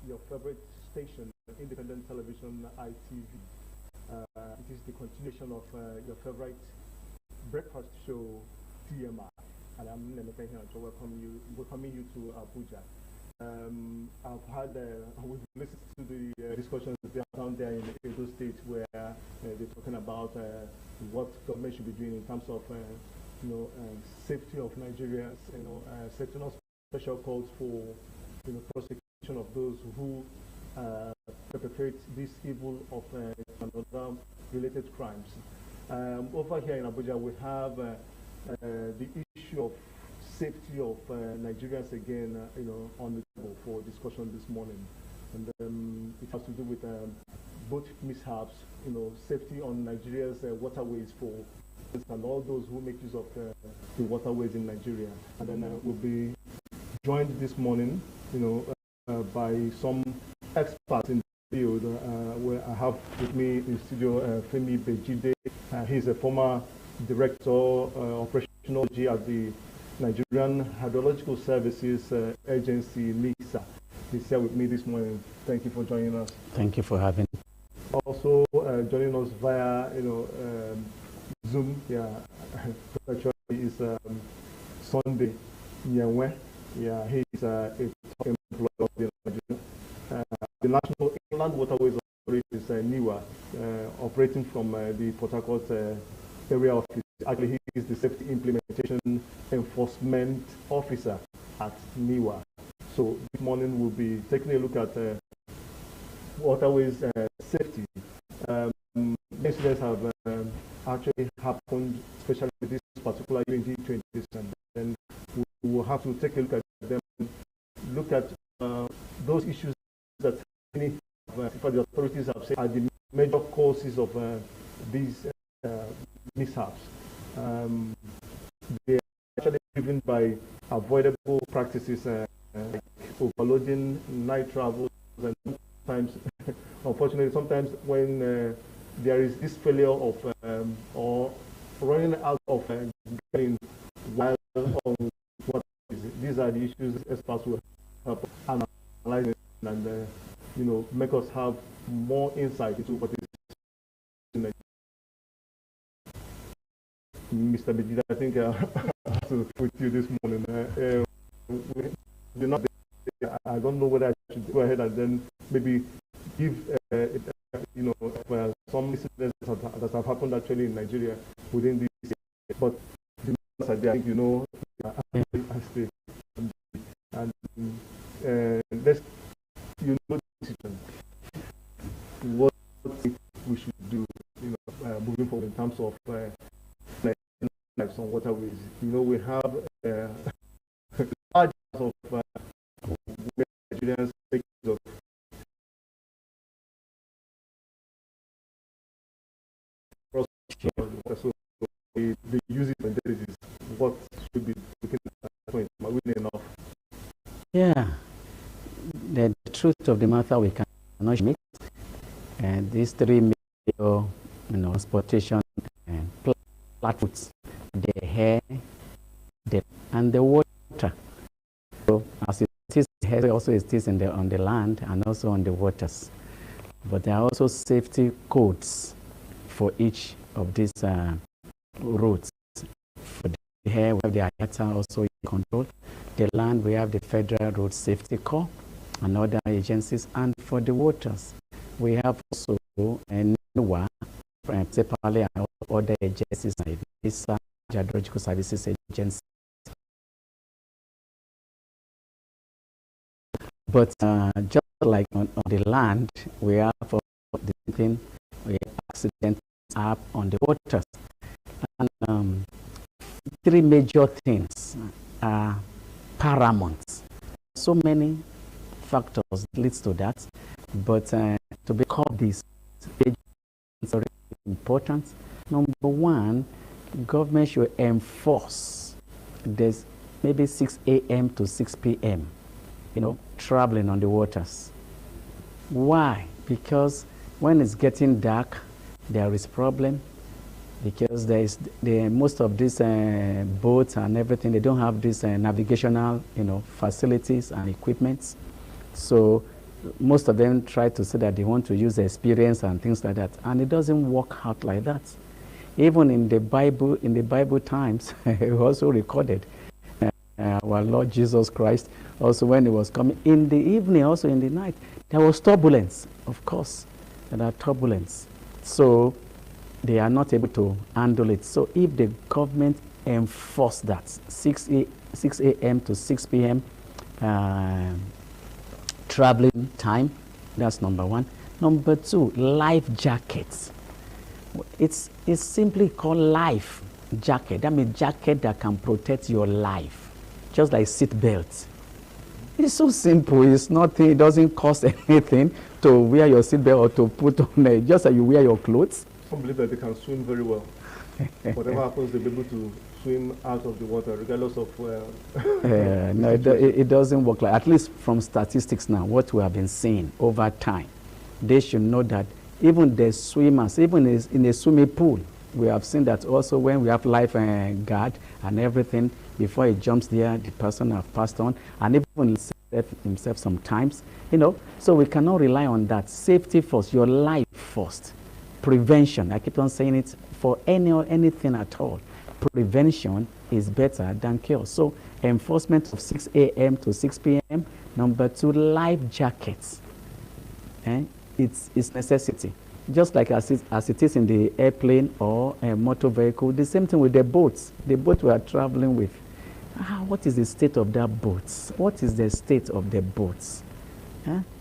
Speaker 15: your favorite station, Independent Television ITV. It is the continuation of your favorite breakfast show, TMI, and I'm Nemeka here to welcome you to Abuja. I've had we've listened to the discussions down there in Edo State where they're talking about what government should be doing in terms of safety of Nigerians, setting us special calls for prosecution of those who perpetrate this evil of and other related crimes. Over here in Abuja, we have the issue of safety of Nigerians again, on the table for discussion this morning, and it has to do with both mishaps, safety on Nigeria's waterways for and all those who make use of the waterways in Nigeria. And then we'll be joined this morning, by some experts in the field. Where I have with me in studio Femi Bejide. He's a former director operational at the Nigerian Hydrological Services Agency, NISA. He's here with me this morning. Thank you for joining us.
Speaker 16: Thank you for having me.
Speaker 15: Also joining us via Zoom, actually is Sunday Nyewe. He's a top employee of the Nigeria. The National Inland Waterways Authority is NIWA, operating from the Port Harcourt area office. Actually, he is the Safety Implementation Enforcement Officer at NIWA. So this morning we'll be taking a look at waterways safety. Incidents have actually happened, especially this particular year in 2020, and then we will have to take a look at them, look at those issues that many the authorities have said are the major causes of these mishaps. They are actually driven by avoidable practices like overloading, night travels, and sometimes, unfortunately, sometimes when there is this failure of or running out of getting while on what is it. These are the issues experts will help analyze and make us have more insight into what is in Mr. Bejida. I think I have to put you this morning. I don't know whether I should go ahead and then maybe give some incidents that have happened actually in Nigeria within this year. But I think I stay and let's decision what we should do terms of lives on waterways. You know, we have large of Nigerians take of so the use it and that is what should be looking at point. Are we enough?
Speaker 16: Yeah, the truth of the matter we cannot meet, and these three major, transportation and platforms, the air, and the water. So as it is, also it is on the land and also on the waters. But there are also safety codes for each of these routes. For the air, we have the IATA also in control. The land, we have the Federal Road Safety Corps and other agencies. And for the waters, we have also NOAA, principally, and other agencies like this Geological Services Agency. But just like on the land, we have for the thing, we have accidents up on the waters. And three major things are paramount. So many factors leads to that, but to become this is very important. Number one, government should enforce there's maybe 6 a.m. to 6 p.m. Traveling on the waters. Why? Because when it's getting dark, there is problem. Because most of these boats and everything, they don't have these navigational, facilities and equipments. So most of them try to say that they want to use experience and things like that, and it doesn't work out like that. Even in the Bible times, it also recorded our Lord Jesus Christ. Also, when he was coming in the evening, also in the night, there was turbulence. Of course, there are turbulence. So they are not able to handle it. So if the government enforce that 6 a.m. to 6 p.m. Traveling time, that's number one. Number two, life jackets. It's simply called life jacket. That means jacket that can protect your life, just like seat belts. It's so simple. It's nothing. It doesn't cost anything to wear your seat belt or to put on it. Just like you wear your clothes.
Speaker 15: Some believe that they can swim very well. Whatever happens, they'll be able to swim out of the water, regardless of
Speaker 16: no, it doesn't work like. At least from statistics now, what we have been seeing over time, they should know that even the swimmers, even in a swimming pool, we have seen that also when we have life guard and everything, before he jumps there, the person have passed on, and even himself sometimes, so we cannot rely on that. Safety first, your life first. Prevention, I keep on saying it, for anything at all. Prevention is better than cure. So enforcement of 6 a.m. to 6 p.m. Number two, life jackets. It's necessity. Just like as it is in the airplane or a motor vehicle, the same thing with the boats. The boat we are traveling with. What is the state of that boat? What is the state of the boats?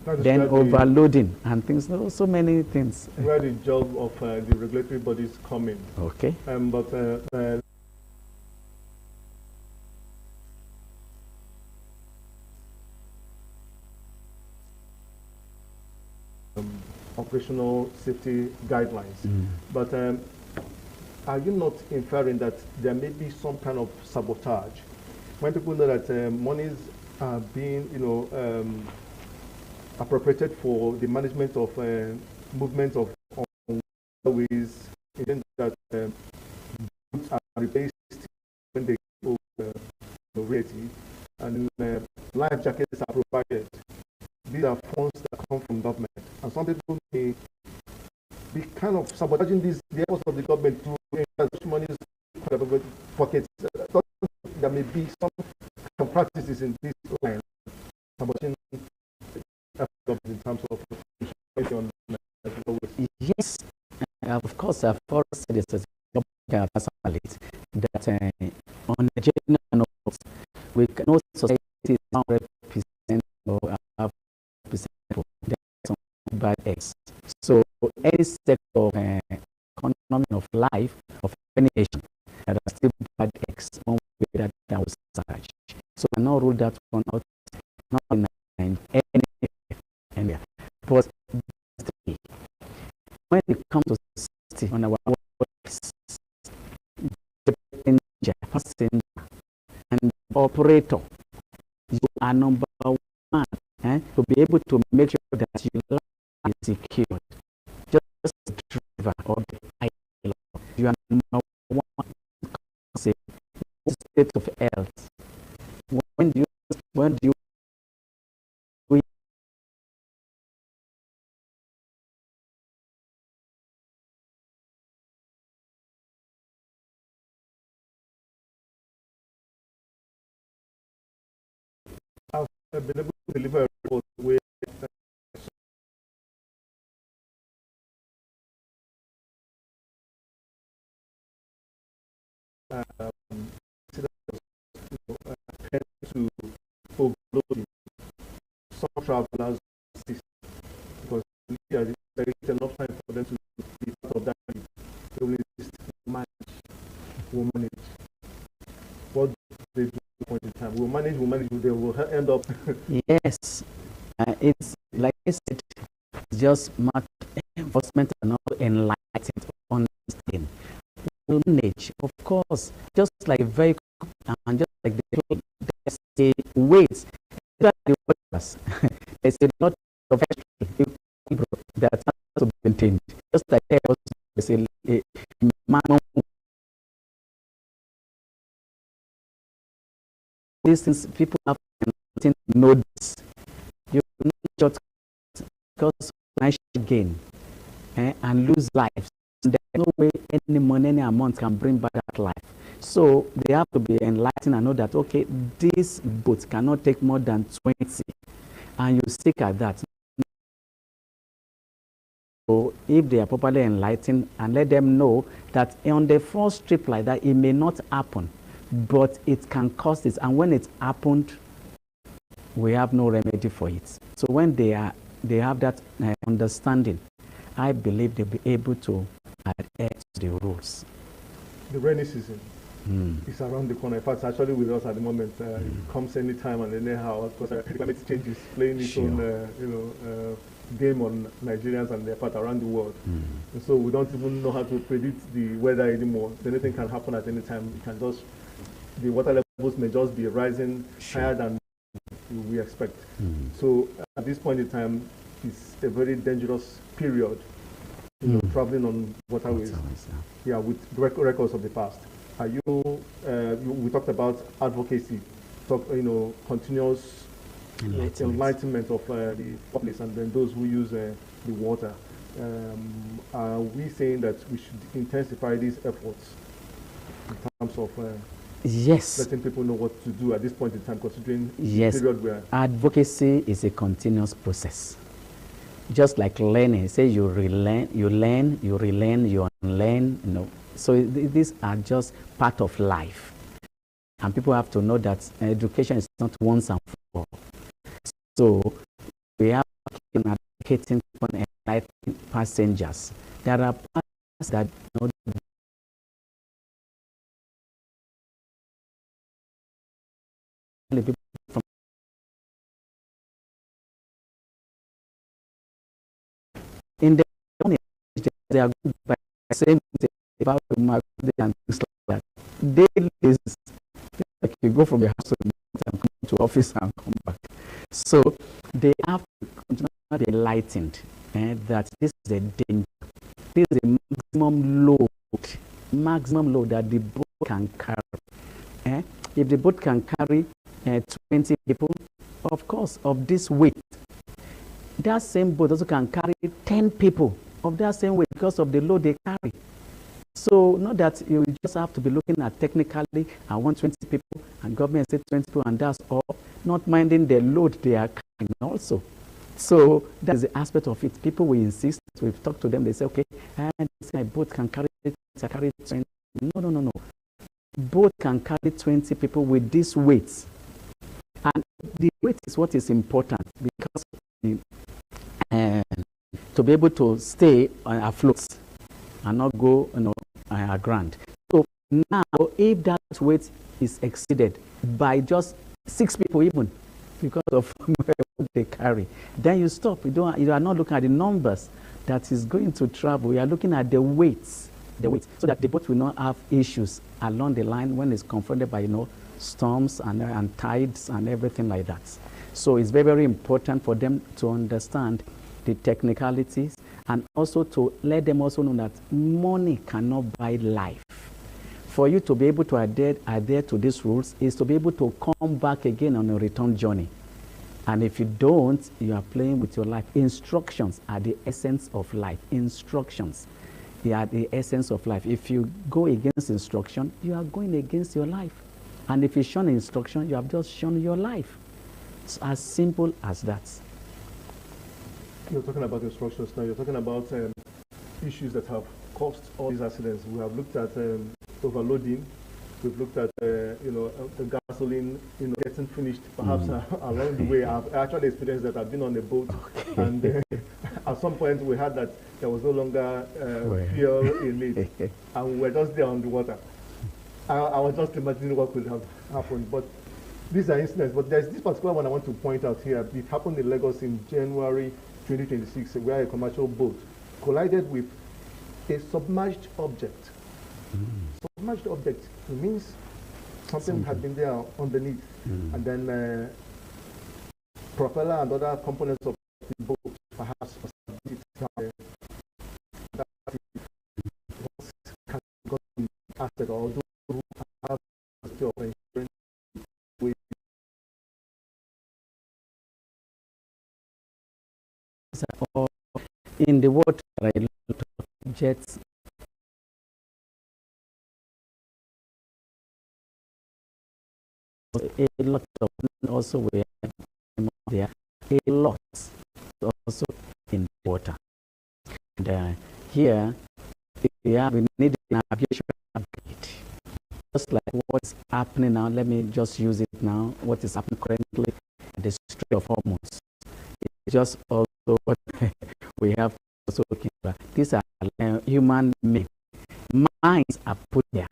Speaker 16: Then overloading and things, so many things.
Speaker 15: Where the job of the regulatory bodies come in.
Speaker 16: Okay.
Speaker 15: But operational safety guidelines. But are you not inferring that there may be some kind of sabotage when people know that monies are being, appropriated for the management of movement of ways, in that goods are replaced when they go ready, and life jackets are provided. These are funds that come from government, and some people may be kind of sabotaging the efforts of the government to ensure money pockets. There may be some practices in this line sabotaging in terms of
Speaker 16: yes, of course, I've already said this that on a general note, we no society is 100% or 100% bad eggs. So any sector of economy of life of any nation. There are still bad eggs one way that was such. So I now rule that one out, not in any area. But when it comes to safety on our workplace, passenger and operator, you are number one to be able to make sure that your life is secured. Just the driver or the pilot, you are number one. State of health. When do you
Speaker 15: I've been able to deliver a report where to overloading some travelers because there is enough time for them to be part of that. They will manage. What they do at the point in time. Will manage, they will end up.
Speaker 16: Yes. It's like I said, it's just matter enforcement and not enlightened understanding. Will manage, of course, just like a vehicle and just like the say weights. There's a lot of extra that has to be maintained. Just like there's a minimum. These things people have to know this. You not just because financial gain and lose lives. There's no way any money, any amount can bring back that life. So they have to be enlightened and know that, okay, this boat cannot take more than 20, and you stick at that. So if they are properly enlightened and let them know that on the first trip like that, it may not happen, but it can cause this. And when it happened, we have no remedy for it. So when they have that understanding, I believe they'll be able to adhere to the rules.
Speaker 15: The rainy season is around the corner. In fact, it's actually with us at the moment. It comes anytime and anyhow because climate change is playing its own, game on Nigerians and their part around the world. And so we don't even know how to predict the weather anymore. Anything can happen at any time. It can just, the water levels may just be rising higher than we expect. So at this point in time, it's a very dangerous period. Traveling on waterways, with records of the past. Are we talked about advocacy, continuous enlightenment of the public and then those who use the water. Are we saying that we should intensify these efforts in terms of letting people know what to do at this point in time, considering the period where
Speaker 16: advocacy is a continuous process? Just like learning, say you learn, you relearn, you unlearn, So these are just part of life. And people have to know that education is not once and for all. So we are advocating for enlightening passengers. There are passengers that people from in the morning, they are good by the same about and things like that. Daily is like you go from your house to and come to office and come back. So they have to continue to be enlightened that this is a danger. This is a maximum load that the boat can carry. If the boat can carry 20 people, of course, of this weight, that same boat also can carry 10 people of that same weight because of the load they carry. So not that you just have to be looking at technically, I want 20 people, and government said 20 people, and that's all, not minding the load they are carrying also. So that's the aspect of it. People will insist, we've talked to them, they say, okay, my boat can carry 20. No. Boat can carry 20 people with this weight. And the weight is what is important because to be able to stay afloat, and not go, aground. So now, if that weight is exceeded by just 6 people even, because of what they carry, then you stop. You are not looking at the numbers that is going to travel. You are looking at the weights, so that the boat will not have issues along the line when it's confronted by, storms and tides and everything like that. So it's very, very important for them to understand the technicalities, and also to let them also know that money cannot buy life. For you to be able to adhere to these rules is to be able to come back again on a return journey. And if you don't, you are playing with your life. Instructions are the essence of life. Instructions, they are the essence of life. If you go against instruction, you are going against your life. And if you shun instruction, you have just shun your life. It's as simple as that.
Speaker 15: You're talking about instructions now. You're talking about issues that have caused all these accidents. We have looked at overloading. We've looked at the gasoline getting finished. Perhaps along the way, I've actually experienced that. I've been on a boat, and at some point we had that there was no longer fuel in it, and we were just there on the water. I was just imagining what could have happened. But these are incidents. But there's this particular one I want to point out here. It happened in Lagos in January 2026, where a commercial boat collided with a submerged object. Submerged object, it means something had been there underneath, and then propeller and other components of the boat perhaps asset or do have of insurance.
Speaker 16: In the water, a lot of jets. A lot of also we have there. A lot also in water. And here we need an aviation upgrade. Just like what's happening now, let me just use it now. What is happening currently at the Strait of Hormuz. It's just also what we have also looking at. These are human made. Mines are put there,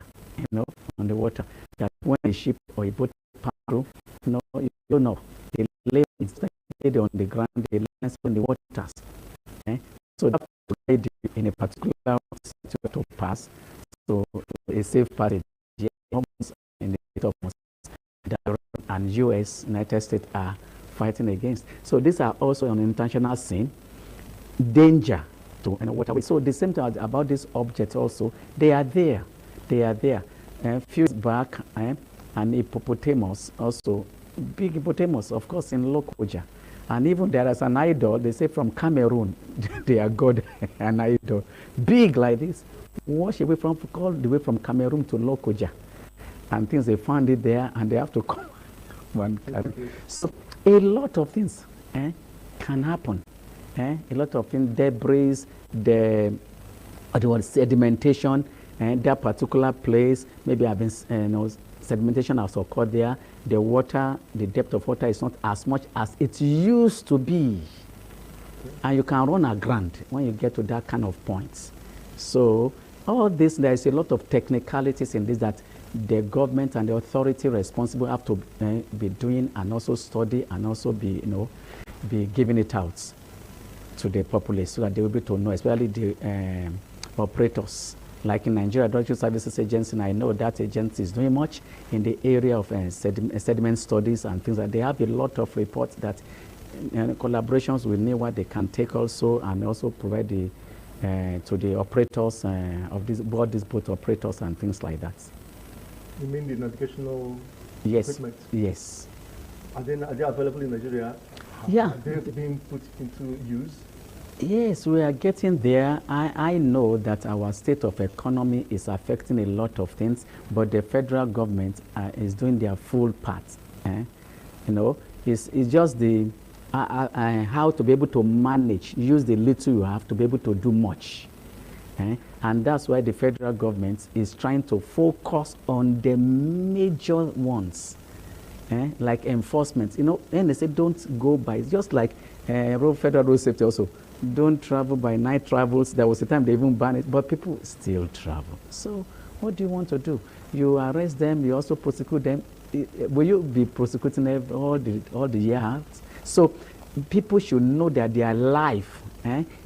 Speaker 16: on the water. That when a ship or a boat pass through, you don't know. They lay instead on the ground, they lay in the waters. So that provides in a particular situation to pass. So a safe passage. In the state of Iran and US, United States are fighting against. So these are also on international scene. Danger to waterway. So the same thing about these objects also. They are there. They are there. A few years back, an hippopotamus also, big hippopotamus, of course, in Lokoja. And even there is an idol, they say from Cameroon, they are God, an idol, big like this, wash away from, all the way from Cameroon to Lokoja. And things, they found it there, and they have to come one carry. So a lot of things can happen. A lot of things, debris, the sedimentation, that particular place, maybe have been, sedimentation has occurred there. The water, the depth of water is not as much as it used to be. And you can run aground when you get to that kind of points. So all this, there is a lot of technicalities in this that the government and the authority responsible have to be doing, and also study, and also be giving it out to the populace so that they will be able to know, especially the operators. Like in Nigeria Hydrological Services Agency, and I know that agency is doing much in the area of sediment studies and things like that. They have a lot of reports that collaborations with NIWA they can take also, and also provide the to the operators of these boat operators and things like that.
Speaker 15: You mean the navigational equipment?
Speaker 16: Yes.
Speaker 15: Are they available in Nigeria?
Speaker 16: Yeah.
Speaker 15: Are they being put into use?
Speaker 16: Yes, we are getting there. I know that our state of economy is affecting a lot of things, but the federal government is doing their full part. It's just the how to be able to manage, use the little you have to be able to do much. And that's why the federal government is trying to focus on the major ones, like enforcement. And they say don't go by, just like federal road safety also. don't travel by night travels. There was a time they even banned it, but people still travel. So what do you want to do? You arrest them, you also prosecute them. Will you be prosecuting all the years? So people should know that their life,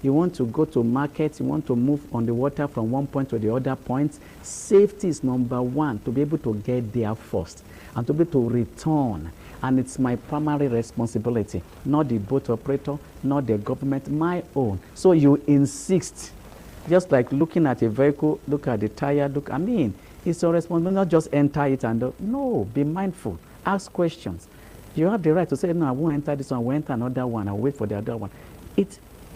Speaker 16: you want to go to market, you want to move on the water from one point to the other point. Safety is number one, to be able to get there first and to be able to return. And it's my primary responsibility, not the boat operator, not the government, my own. So you insist, just like looking at a vehicle, look at the tire, it's your responsibility, not just enter it and no, be mindful, ask questions. You have the right to say, no, I won't enter this one, I will enter another one, I'll wait for the other one.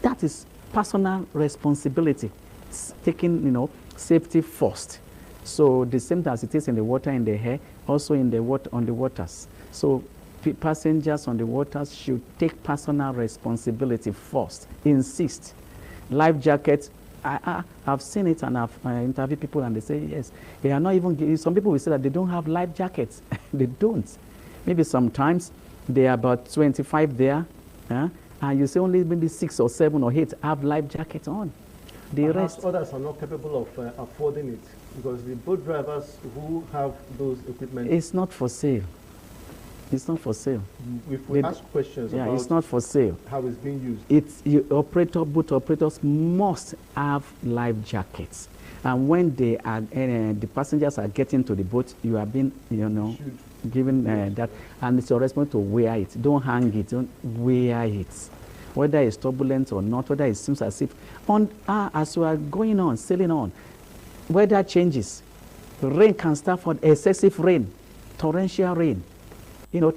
Speaker 16: That is personal responsibility, it's taking, safety first. So the same as it is in the water, in the air, also in the on the waters. So passengers on the waters should take personal responsibility first. Insist. Life jackets, I've seen it and I've interviewed people and they say yes. They are not even, some people will say that they don't have life jackets. They don't. Maybe sometimes they are about 25 there, and you say only maybe 6 or 7 or 8 have life jackets on. The rest,
Speaker 15: others are not capable of affording it, because the boat drivers who have those equipment,
Speaker 16: it's not for sale. It's not for sale.
Speaker 15: If we ask questions about
Speaker 16: it's not for sale.
Speaker 15: How it's being used.
Speaker 16: Boat operators must have life jackets. And when they are, the passengers are getting to the boat, you are being, given that, and it's your responsibility to wear it. Don't hang it, don't wear it. Whether it's turbulent or not, whether it seems as if, as you are going on, sailing on, weather changes. Rain can start for excessive rain, torrential rain,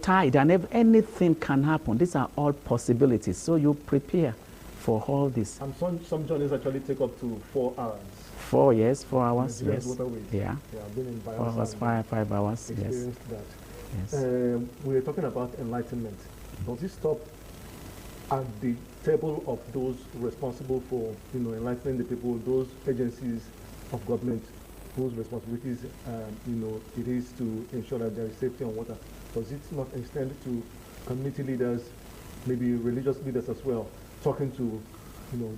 Speaker 16: tide, and anything can happen. These are all possibilities. So you prepare for all this.
Speaker 15: And some journeys actually take up to 4 hours.
Speaker 16: 4 hours, yes.
Speaker 15: Waterways.
Speaker 16: Yeah.
Speaker 15: Been in
Speaker 16: 4 hours, 5 hours, yes.
Speaker 15: That.
Speaker 16: Yes.
Speaker 15: We were talking about enlightenment. Does it stop at the table of those responsible for, enlightening the people, those agencies of government whose responsibilities, it is to ensure that there is safety on water? Does it not extend to community leaders, maybe religious leaders as well, talking to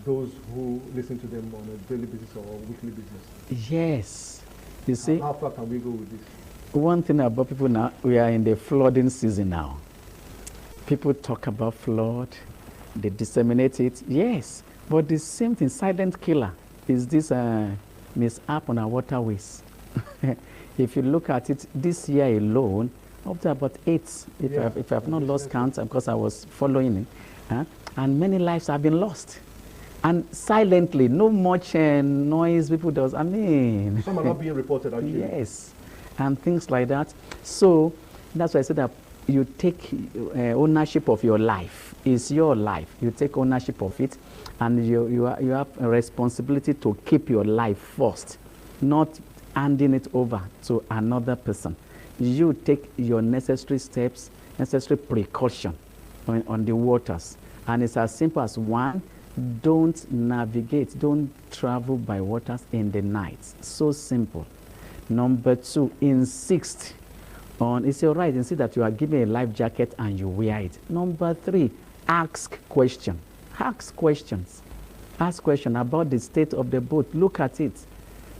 Speaker 15: those who listen to them on a daily basis or weekly basis?
Speaker 16: Yes. You see,
Speaker 15: how far can we go with this?
Speaker 16: One thing about people now, we are in the flooding season now. People talk about flood, they disseminate it, yes. But the same thing, silent killer, is this mishap on our waterways. If you look at it, this year alone, up to about 8, if I have not lost count, because I was following it, and many lives have been lost. And silently, no much noise, people does, some
Speaker 15: are not being reported, actually.
Speaker 16: Yes, and things like that. So that's why I said that you take ownership of your life. It's your life. You take ownership of it, and you have a responsibility to keep your life first, not handing it over to another person. You take your necessary steps, necessary precaution on the waters. And it's as simple as 1, don't navigate, don't travel by waters in the night. So simple. Number 2, insist on, it's your right, insist that you are given a life jacket and you wear it. Number 3, ask questions. Ask questions. Ask questions about the state of the boat. Look at it.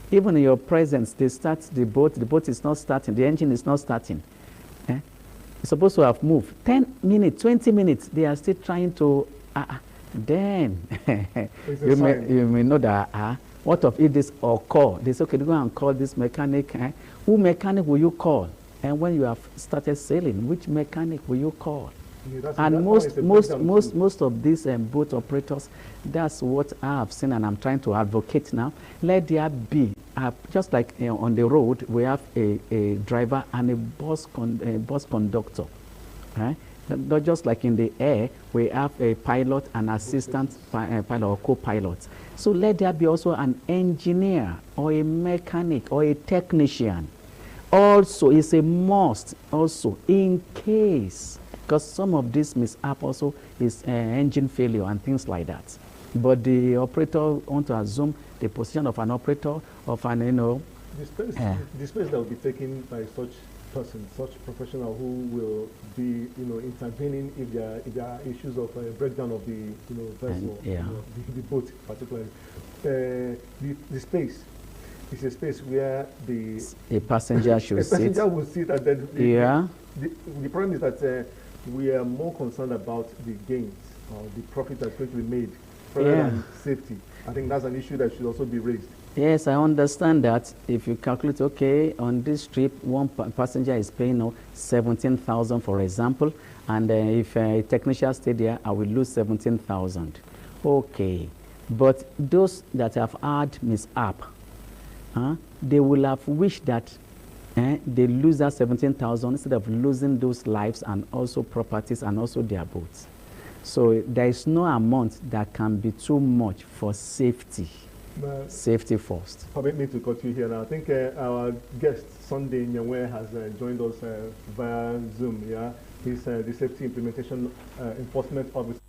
Speaker 16: Even in your presence, they start the boat is not starting, the engine is not starting. It's supposed to have moved. 10 minutes, 20 minutes, they are still trying to, then you may know that, what of if this occur? They say, okay, go and call this mechanic. Who mechanic will you call? And when you have started sailing, which mechanic will you call? Yeah, and most of these boat operators, that's what I have seen and I'm trying to advocate now. Let there be, just like on the road, we have a driver and a bus conductor. Not just like in the air, we have a pilot, an assistant pilot or co-pilot. So let there be also an engineer or a mechanic or a technician. Also, it's a must also in case, because some of this mishap also is engine failure and things like that. But the operator want to assume the position of an operator, of an,
Speaker 15: the space that will be taken by such person, such professional who will be, intervening if there are issues of breakdown of the, vessel, the boat particularly. The space is a space where
Speaker 16: a passenger should sit.
Speaker 15: A passenger will sit, and then the problem is that we are more concerned about the gains or the profit that's going to be made rather than safety. I think that's an issue that should also be raised.
Speaker 16: Yes, I understand that. If you calculate, okay, on this trip, one passenger is paying 17,000, for example, and if a technician stayed there, I will lose 17,000. Okay, but those that have had mishap, they will have wished that they lose that 17,000 instead of losing those lives and also properties and also their boats. So there is no amount that can be too much for safety. Safety first.
Speaker 15: Permit me to cut you here now. I think our guest Sunday Nyangwe has joined us via Zoom. Yeah, he's the Safety Implementation Enforcement Officer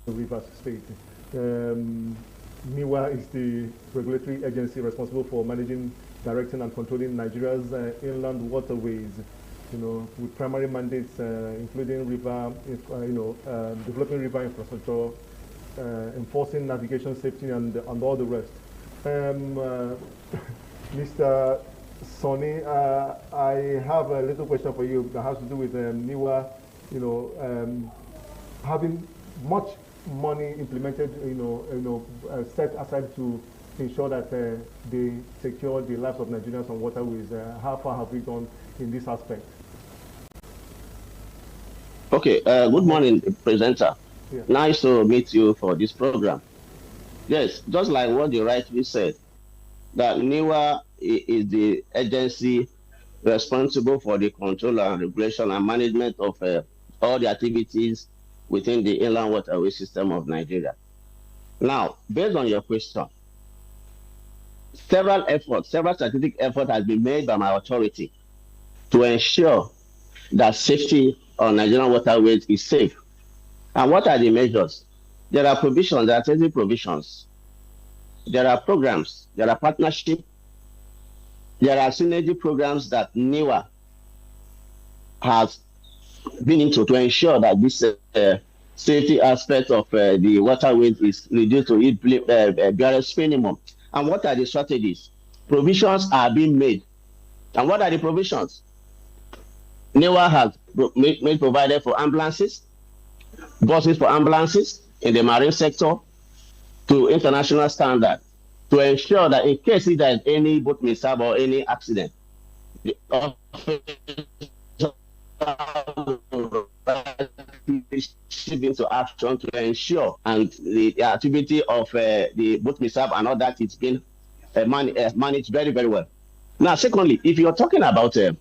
Speaker 15: of Rivers State. NIWA is the regulatory agency responsible for managing, directing, and controlling Nigeria's inland waterways. With primary mandates including river, developing river infrastructure, enforcing navigation safety, and all the rest. Mr. Sonny, I have a little question for you that has to do with NIWA, having much money implemented, set aside to ensure that they secure the lives of Nigerians on waterways. How far have we gone in this aspect?
Speaker 17: Okay, good morning, presenter.
Speaker 15: Yeah.
Speaker 17: Nice to meet you for this program. Yes, just like what you rightly said, that NIWA is the agency responsible for the control and regulation and management of all the activities within the inland waterway system of Nigeria. Now, based on your question, several strategic efforts has been made by my authority to ensure that safety on Nigerian waterways is safe. And what are the measures? There are provisions, there are strategic provisions. There are programs, there are partnerships, there are synergy programs that NIWA has been into to ensure that this safety aspect of the waterways is reduced to barest minimum. And what are the strategies? Provisions are being made. And what are the provisions? NIWA has made provided for ambulances, buses for ambulances in the marine sector to international standard to ensure that in case there is any boat mishap or any accident, the into action to ensure and the activity of the boat mishap and all that is being managed very, very well. Now, secondly, if you're talking about, I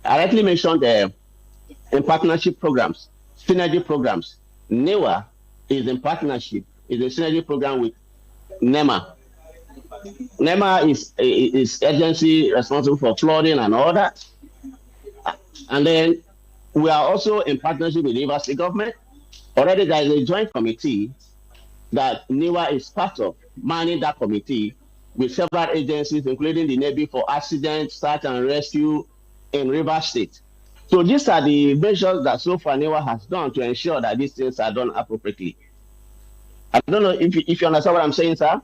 Speaker 17: rightly mentioned in partnership programs, synergy programs. NIWA is in partnership, is a synergy program with NEMA. NEMA is agency responsible for flooding and all that. And then we are also in partnership with the Rivers State government. Already there is a joint committee that NIWA is part of, managing that committee with several agencies, including the Navy for accident, search and rescue in Rivers State. So these are the measures that so far NIWA has done to ensure that these things are done appropriately. I don't know if you understand what I'm saying, sir.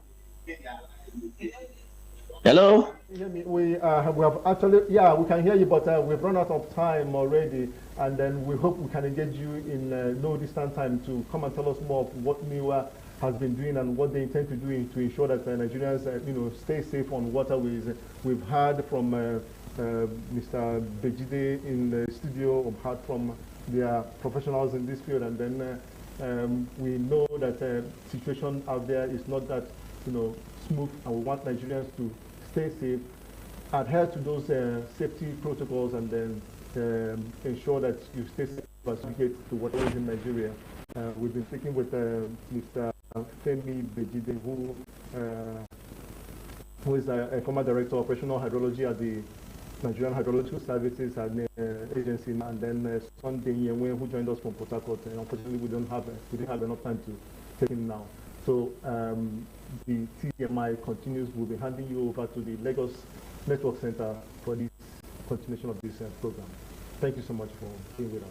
Speaker 17: Hello?
Speaker 15: We have actually, we can hear you, but we've run out of time already, and then we hope we can engage you in no distant time to come and tell us more of what NIWA has been doing and what they intend to do to ensure that Nigerians, stay safe on waterways. We've heard from Mr. Bejide in the studio. We've heard from their professionals in this field, and then we know that the situation out there is not that smooth, and we want Nigerians to stay safe, adhere to those safety protocols, and then ensure that you stay safe as you get to whatever is in Nigeria. We've been speaking with Mr. Femi Bejide, who is a former director of operational hydrology at the Nigerian Hydrological Services Agency, and then Sunday Nyangwe, who joined us from Port Harcourt. And unfortunately, we didn't have enough time to take him now. So the TMI continues. We'll be handing you over to the Lagos Network Center for this continuation of this program. Thank you so much for being with us.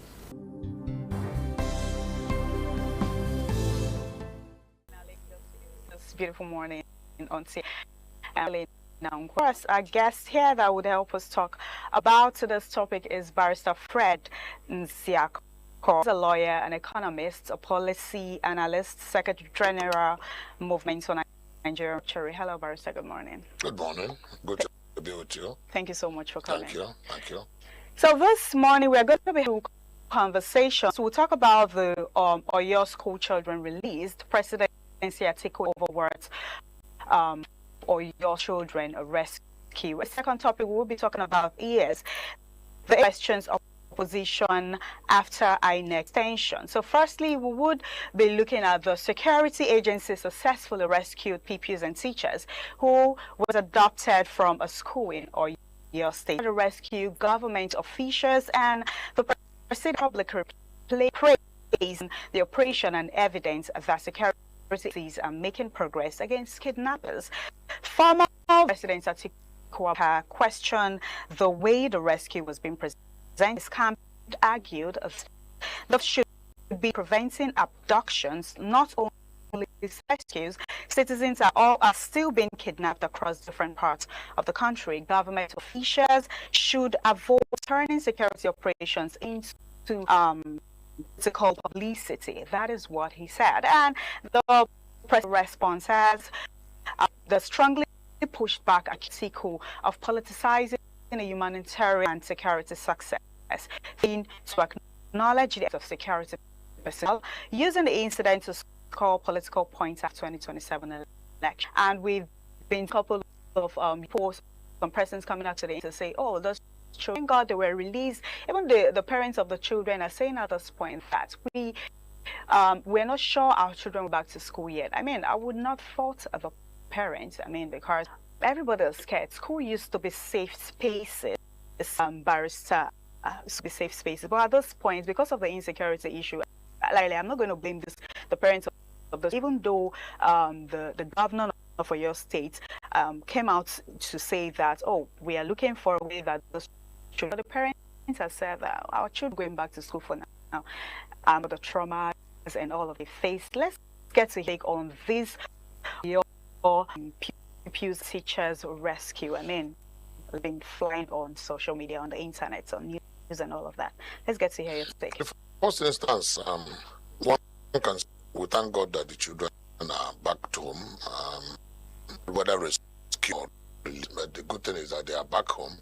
Speaker 11: This beautiful morning on CNN. Now, of course, our guest here that would help us talk about this topic is Barrister Fred Nsiako. A lawyer, an economist, a policy analyst, Secretary General, Movement on Nigeria. Hello, Barrister. Good morning.
Speaker 18: Good morning. Good to be with you.
Speaker 11: Thank you so much for coming.
Speaker 18: Thank you. Thank you.
Speaker 11: So this morning we're going to be having conversations. We'll talk about the Oyo school children released. Presidency article over words. Oyo children rescue. The second topic we'll be talking about is the questions of opposition after INEC extension. So firstly, we would be looking at the security agency successfully rescued PPUs and teachers who was adopted from a school in Oyo State. The rescue government officials and the President public praised the operation and evidence that security agencies are making progress against kidnappers. Former President Atiku questioned the way the rescue was being presented. His camp argued that should be preventing abductions, not only rescues. Citizens are still being kidnapped across different parts of the country. Government officials should avoid turning security operations into political publicity. That is what he said. And the press response has the strongly pushed back Atiku of politicizing a humanitarian and security success. To acknowledge the of security personnel using the incident to score political points at 2027 election. And we've been a couple of reports from persons coming out today to say, oh, those children, God, they were released. Even the parents of the children are saying at this point that we're not sure our children were back to school yet. I mean, I would not fault the parents. I mean, because everybody is scared. School used to be safe spaces. Barrister. To be safe spaces, but at this point, because of the insecurity issue, I'm not going to blame the parents of this, even though the governor of your state came out to say that, oh, we are looking for a way that the children, the parents have said that our children going back to school for now, the traumas and all of the face. Let's get to take on this your pupils teachers rescue. I mean, we've been flying on social media, on the internet, on news and all of that. Let's get to hear your take.
Speaker 18: First instance, one can we thank God that the children are back to home, whether rescued or released. But the good thing is that they are back home,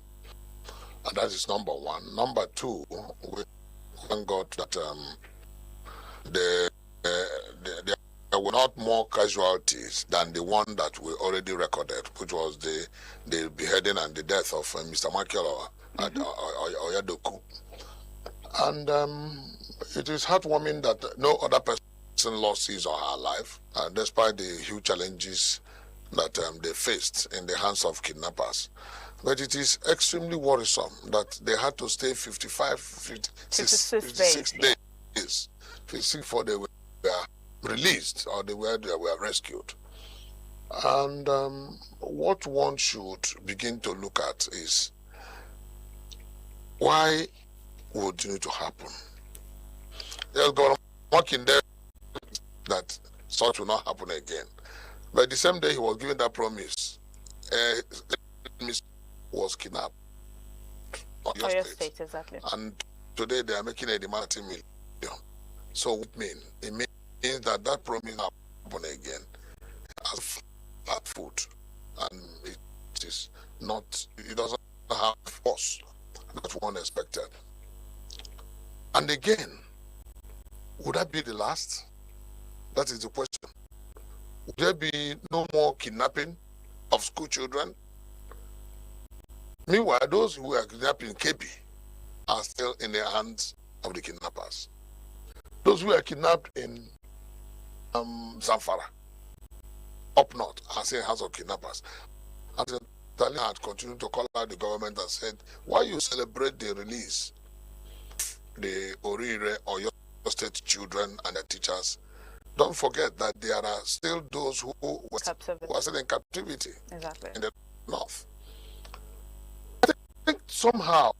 Speaker 18: and that is number one. Number two, we thank God that there were not more casualties than the one that we already recorded, which was the beheading and the death of Mr. Michael Oyadoku. And it is heartwarming that no other person lost his or her life, despite the huge challenges that they faced in the hands of kidnappers. But it is extremely worrisome that they had to stay 56 days before they were released or they were rescued. And what one should begin to look at is, why would it need to happen? There's government working there that such will not happen again. But the same day he was given that promise, was kidnapped on your state.
Speaker 11: Exactly.
Speaker 18: And today they are making a demand of $10 million. So what it means that promise will happen again as flat foot, and it is not. It doesn't have force that one expected. And again, would that be the last? That is the question. Would there be no more kidnapping of school children? Meanwhile, those who are kidnapping KB are still in the hands of the kidnappers. Those who are kidnapped in Zamfara, up north, are still in the hands of kidnappers. And Taliban had continued to call out the government and said, why you celebrate the release of the Orire or your state children and their teachers? Don't forget that there are still those who are still in captivity in the north. think somehow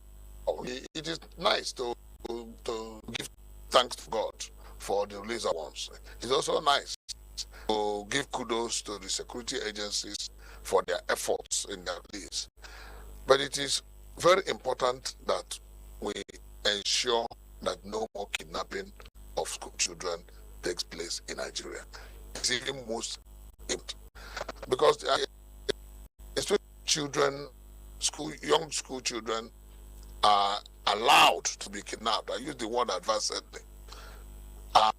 Speaker 18: it is nice to give thanks to God for the release of ones. It's also nice to give kudos to the security agencies for their efforts in their release. But it is very important that we ensure that no more kidnapping of school children takes place in Nigeria. It's even most important because especially children, young school children are allowed to be kidnapped. I use the word advisedly. Are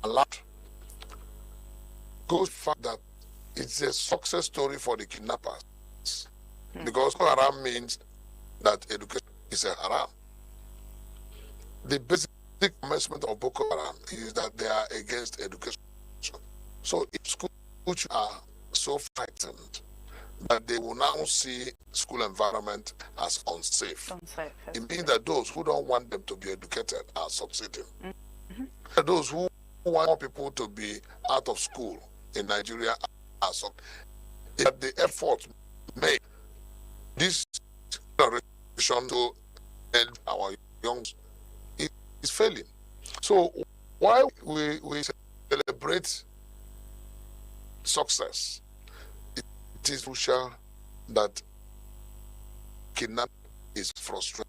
Speaker 18: allowed. Goes fact that it's a success story for the kidnappers because haram means that education is a haram. The basic commencement of Boko Haram is that they are against education. So if schools are so frightened that they will now see school environment as unsafe, it means that those who don't want them to be educated are succeeding. Those who want more people to be out of school in Nigeria are succeeding. If the effort made this generation to help our young is failing. So while we celebrate success, it is crucial that kidnapping is frustrated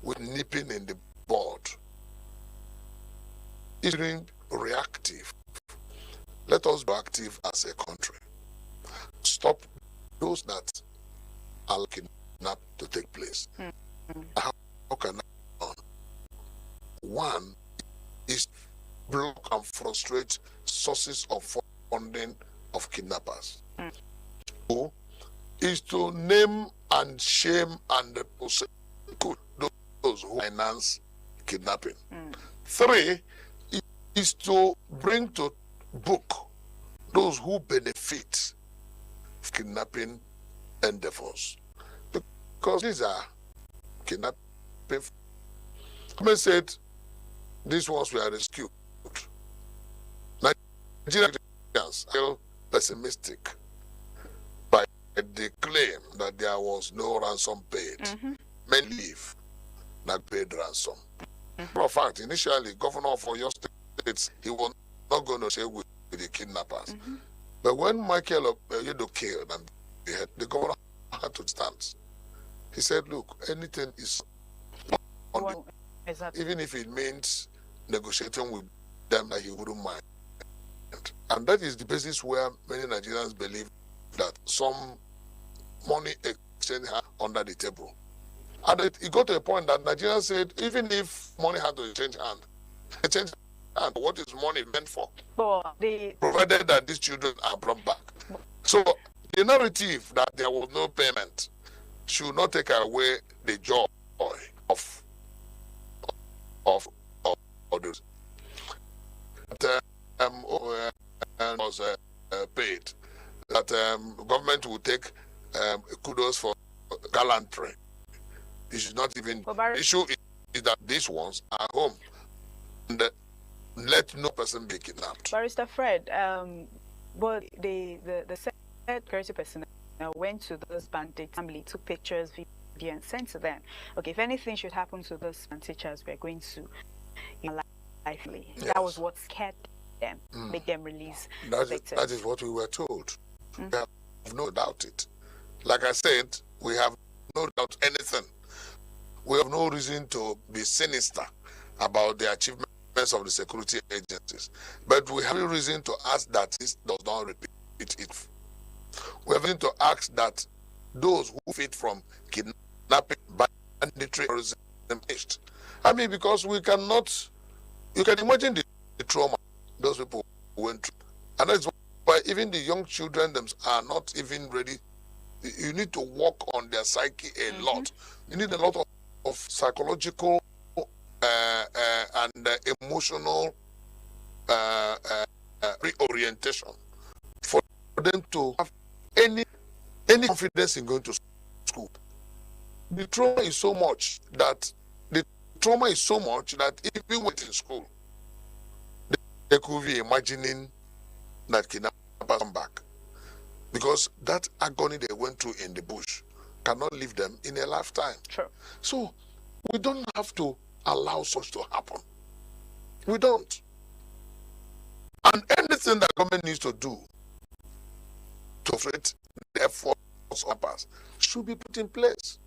Speaker 18: with nipping in the bud. It's being reactive. Let us be active as a country. Stop those that are kidnapped to take place. How can I? One is block and frustrate sources of funding of kidnappers. Two is to name and shame and prosecute those who finance kidnapping. Three is to bring to book those who benefit of kidnapping endeavors. Because these are kidnapping. Government said these ones were rescued. Nigerians are pessimistic by the claim that there was no ransom paid. Men leave not paid ransom. In fact, initially, Governor of Oyo State, he was not going to share with the kidnappers. But when Michael Oyedo killed and the governor had to stand. He said, look, anything is on even if it means negotiating with them that he wouldn't mind. And that is the basis where many Nigerians believe that some money exchange under the table. And it got to a point that Nigerians said, even if money had to change hand, what is money meant for? Provided that these children are brought back. So the narrative that there was no payment should not take away the joy of others. That was paid. That government will take kudos for gallantry. It should not even. The issue is that these ones are home. And let no person be kidnapped.
Speaker 11: Barrister Fred, but the security personnel went to those bandit family, took pictures, video, and sent to them. Okay, if anything should happen to those teachers, we're going to lively. Yes. That was what scared them, make them release.
Speaker 18: That is what we were told. We have no doubt it. Like I said, we have no doubt anything. We have no reason to be sinister about the achievements of the security agencies. But we have a reason to ask that this does not repeat it. We have reason to ask that those who fit from kidnapping, banditry, terrorism, I mean, because we cannot, you can imagine the trauma those people went through. And that's why even the young children themselves are not even ready. You need to work on their psyche a lot. You need a lot of psychological and emotional reorientation for them to have any confidence in going to school. The trauma is so much that if we went in school, they could be imagining that kidnappers come back. Because that agony they went through in the bush cannot leave them in a lifetime.
Speaker 11: Sure.
Speaker 18: So we don't have to allow such to happen. We don't. And anything that government needs to do to create the efforts of us should be put in place.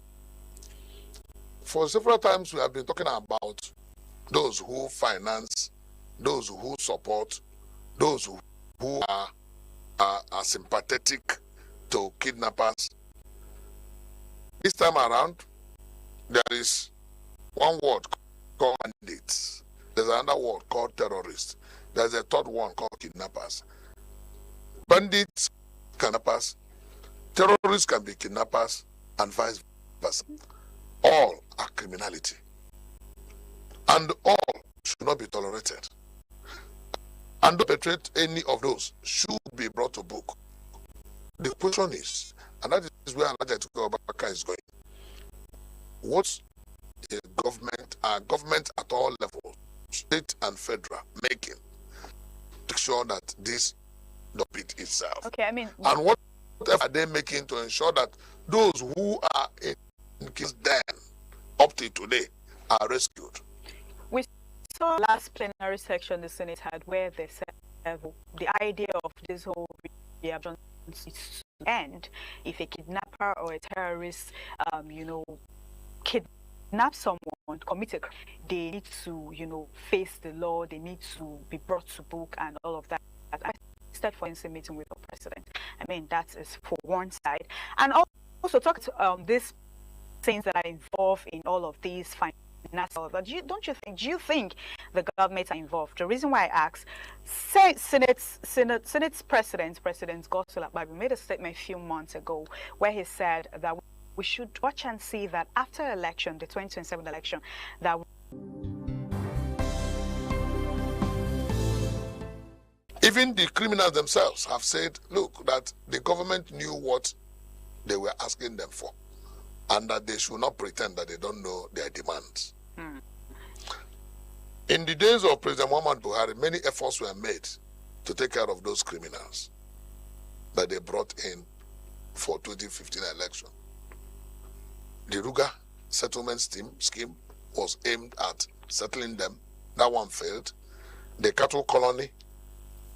Speaker 18: For several times we have been talking about those who finance, those who support, those who are sympathetic to kidnappers. This time around, there is one word called bandits. There's another word called terrorists. There's a third one called kidnappers. Bandits, kidnappers, terrorists can be kidnappers, and vice versa. All are criminality. And all should not be tolerated. And to perpetrate any of those should be brought to book. The question is, and that is where Alhaji Atiku Abubakar is going, what is government at all levels, state and federal, making to ensure that this don't beat itself?
Speaker 11: Okay, I mean,
Speaker 18: and what effort are they making to ensure that those who are in case then up to today are rescued?
Speaker 11: We saw last plenary section the Senate had where they said the idea of this whole reaction is to end if a kidnapper or a terrorist, kidnap someone, commit a crime, they need to, face the law, they need to be brought to book and all of that. I started for instance meeting with the president. I mean, that is for one side. And also talk to these things that are involved in all of these financial. But do you think the government are involved? The reason why I ask, Senate's President Godswill Akpabio made a statement a few months ago where he said that we should watch and see that after election, the 2027 election, that
Speaker 18: even the criminals themselves have said, look, that the government knew what they were asking them for, and that they should not pretend that they don't know their demands. In the days of President Muhammad Buhari, many efforts were made to take care of those criminals that they brought in for 2015 election. The Ruga settlement scheme was aimed at settling them. That one failed. The cattle colony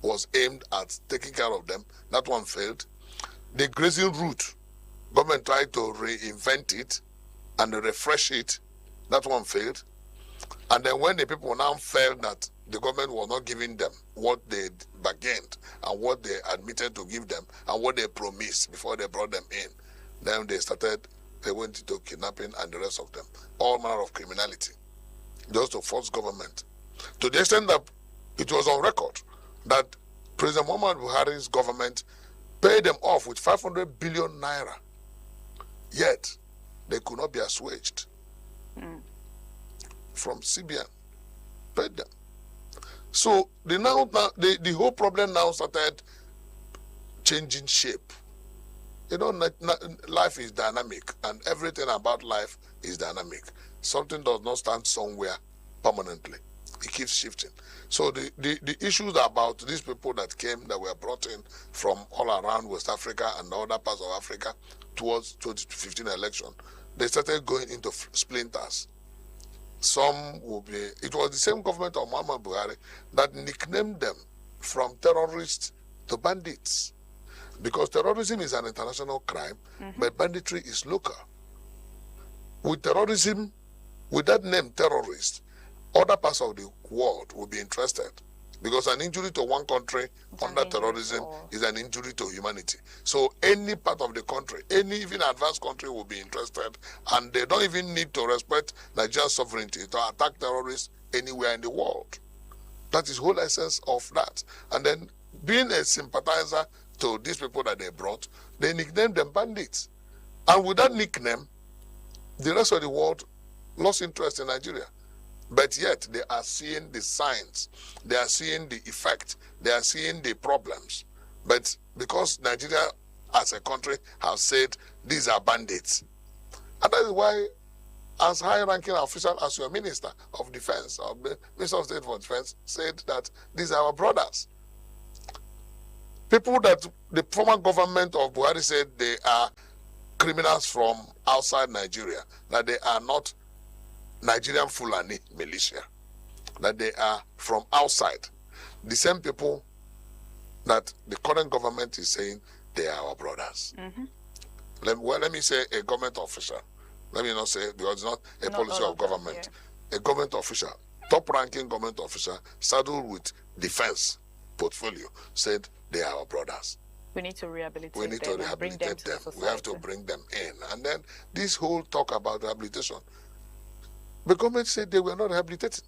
Speaker 18: was aimed at taking care of them. That one failed. The grazing route, government tried to reinvent it and refresh it. That one failed. And then when the people now felt that the government was not giving them what they bargained and what they admitted to give them and what they promised before they brought them in, then they went into kidnapping and the rest of them. All manner of criminality, just to force government. To the extent that it was on record that President Muhammad Buhari's government paid them off with 500 billion naira. Yet, they could not be assuaged. From CBN, paid them. So the whole problem now started changing shape. Life is dynamic, and everything about life is dynamic. Something does not stand somewhere permanently. It keeps shifting. So the issues about these people that came, that were brought in from all around West Africa and other parts of Africa towards 2015 election, they started going into splinters. Some will be, it was the same government of Muhammad Buhari that nicknamed them from terrorists to bandits. Because terrorism is an international crime, but banditry is local. With terrorism, with that name terrorist, other parts of the world will be interested. Because an injury to one country under terrorism is an injury to humanity. So any part of the country, any even advanced country will be interested, and they don't even need to respect Nigeria's sovereignty to attack terrorists anywhere in the world. That is the whole essence of that. And then being a sympathizer to these people that they brought, they nicknamed them bandits. And with that nickname, the rest of the world lost interest in Nigeria. But yet they are seeing the signs, they are seeing the effect, they are seeing the problems. But because Nigeria as a country has said these are bandits, and that is why, as high-ranking official as your Minister of Defense, or Minister of State for Defense, said that these are our brothers. People that the former government of Buhari said they are criminals from outside Nigeria, that they are not Nigerian Fulani militia, that they are from outside. The same people that the current government is saying they are our brothers. Let me say a government official. Let me not say, because it's not a policy of government. A government official, top-ranking government official, saddled with defense portfolio, said they are our brothers.
Speaker 11: We need to rehabilitate
Speaker 18: We need to rehabilitate them. We have to bring them in. And then this whole talk about rehabilitation, the government said they were not rehabilitated.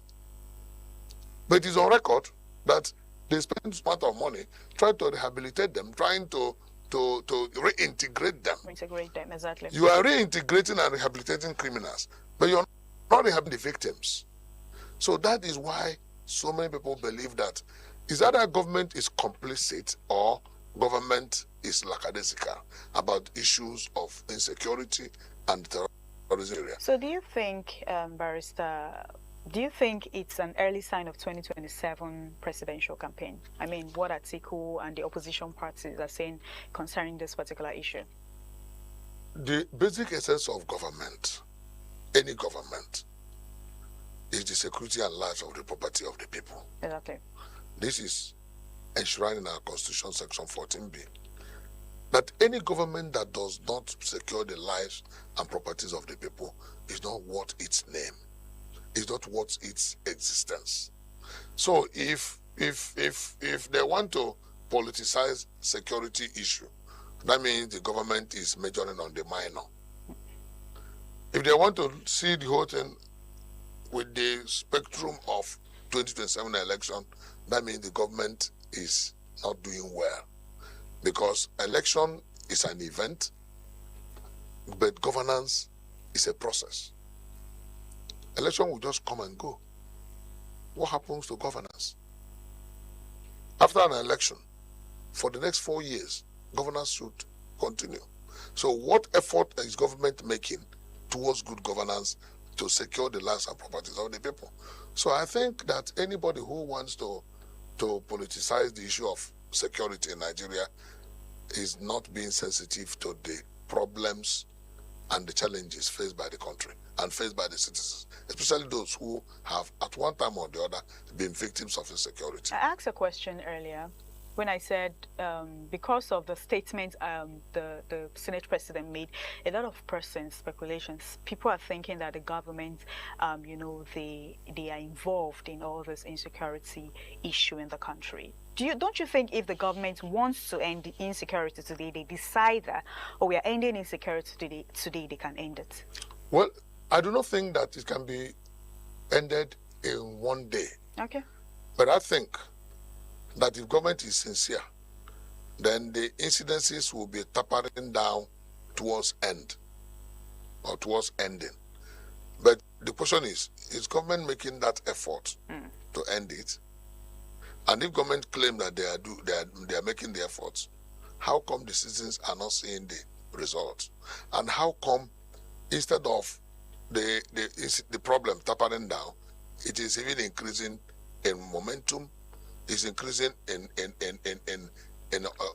Speaker 18: But it is on record that they spent a lot of money trying to rehabilitate them, trying to reintegrate them.
Speaker 11: Integrate them, exactly.
Speaker 18: You are reintegrating and rehabilitating criminals, but you're not rehabilitating the victims. So that is why so many people believe that is either government is complicit or government is lackadaisical about issues of insecurity and terrorism area.
Speaker 11: So do you think, Barrister, do you think it's an early sign of 2027 presidential campaign? I mean, what Atiku and the opposition parties are saying concerning this particular issue?
Speaker 18: The basic essence of government, any government, is the security and lives of the property of the people.
Speaker 11: Exactly.
Speaker 18: This is enshrined in our Constitution, Section 14B, that any government that does not secure the lives and properties of the people is not worth its name, is not worth its existence. So if they want to politicize security issue, that means the government is majoring on the minor. If they want to see the whole thing with the spectrum of 2027 election, that means the government is not doing well, because election is an event, but governance is a process. Election will just come and go. What happens to governance? After an election, for the next 4 years, governance should continue. So what effort is government making towards good governance to secure the lives and properties of the people? So I think that anybody who wants to politicize the issue of security in Nigeria is not being sensitive to the problems and the challenges faced by the country and faced by the citizens, especially those who have at one time or the other been victims of insecurity.
Speaker 11: I asked a question earlier when I said because of the statement the Senate President made, a lot of persons, speculations, people are thinking that the government, you know, they are involved in all this insecurity issue in the country. Don't you think if the government wants to end the insecurity today, they decide that, or we are ending insecurity today, they can end it?
Speaker 18: Well, I do not think that it can be ended in one day.
Speaker 11: Okay.
Speaker 18: But I think that if government is sincere, then the incidences will be tapering down towards end or towards ending. But the question is government making that effort to end it? And if government claim that they are making the efforts, how come the citizens are not seeing the results? And how come instead of the problem tapering down, it is even increasing in momentum, is increasing in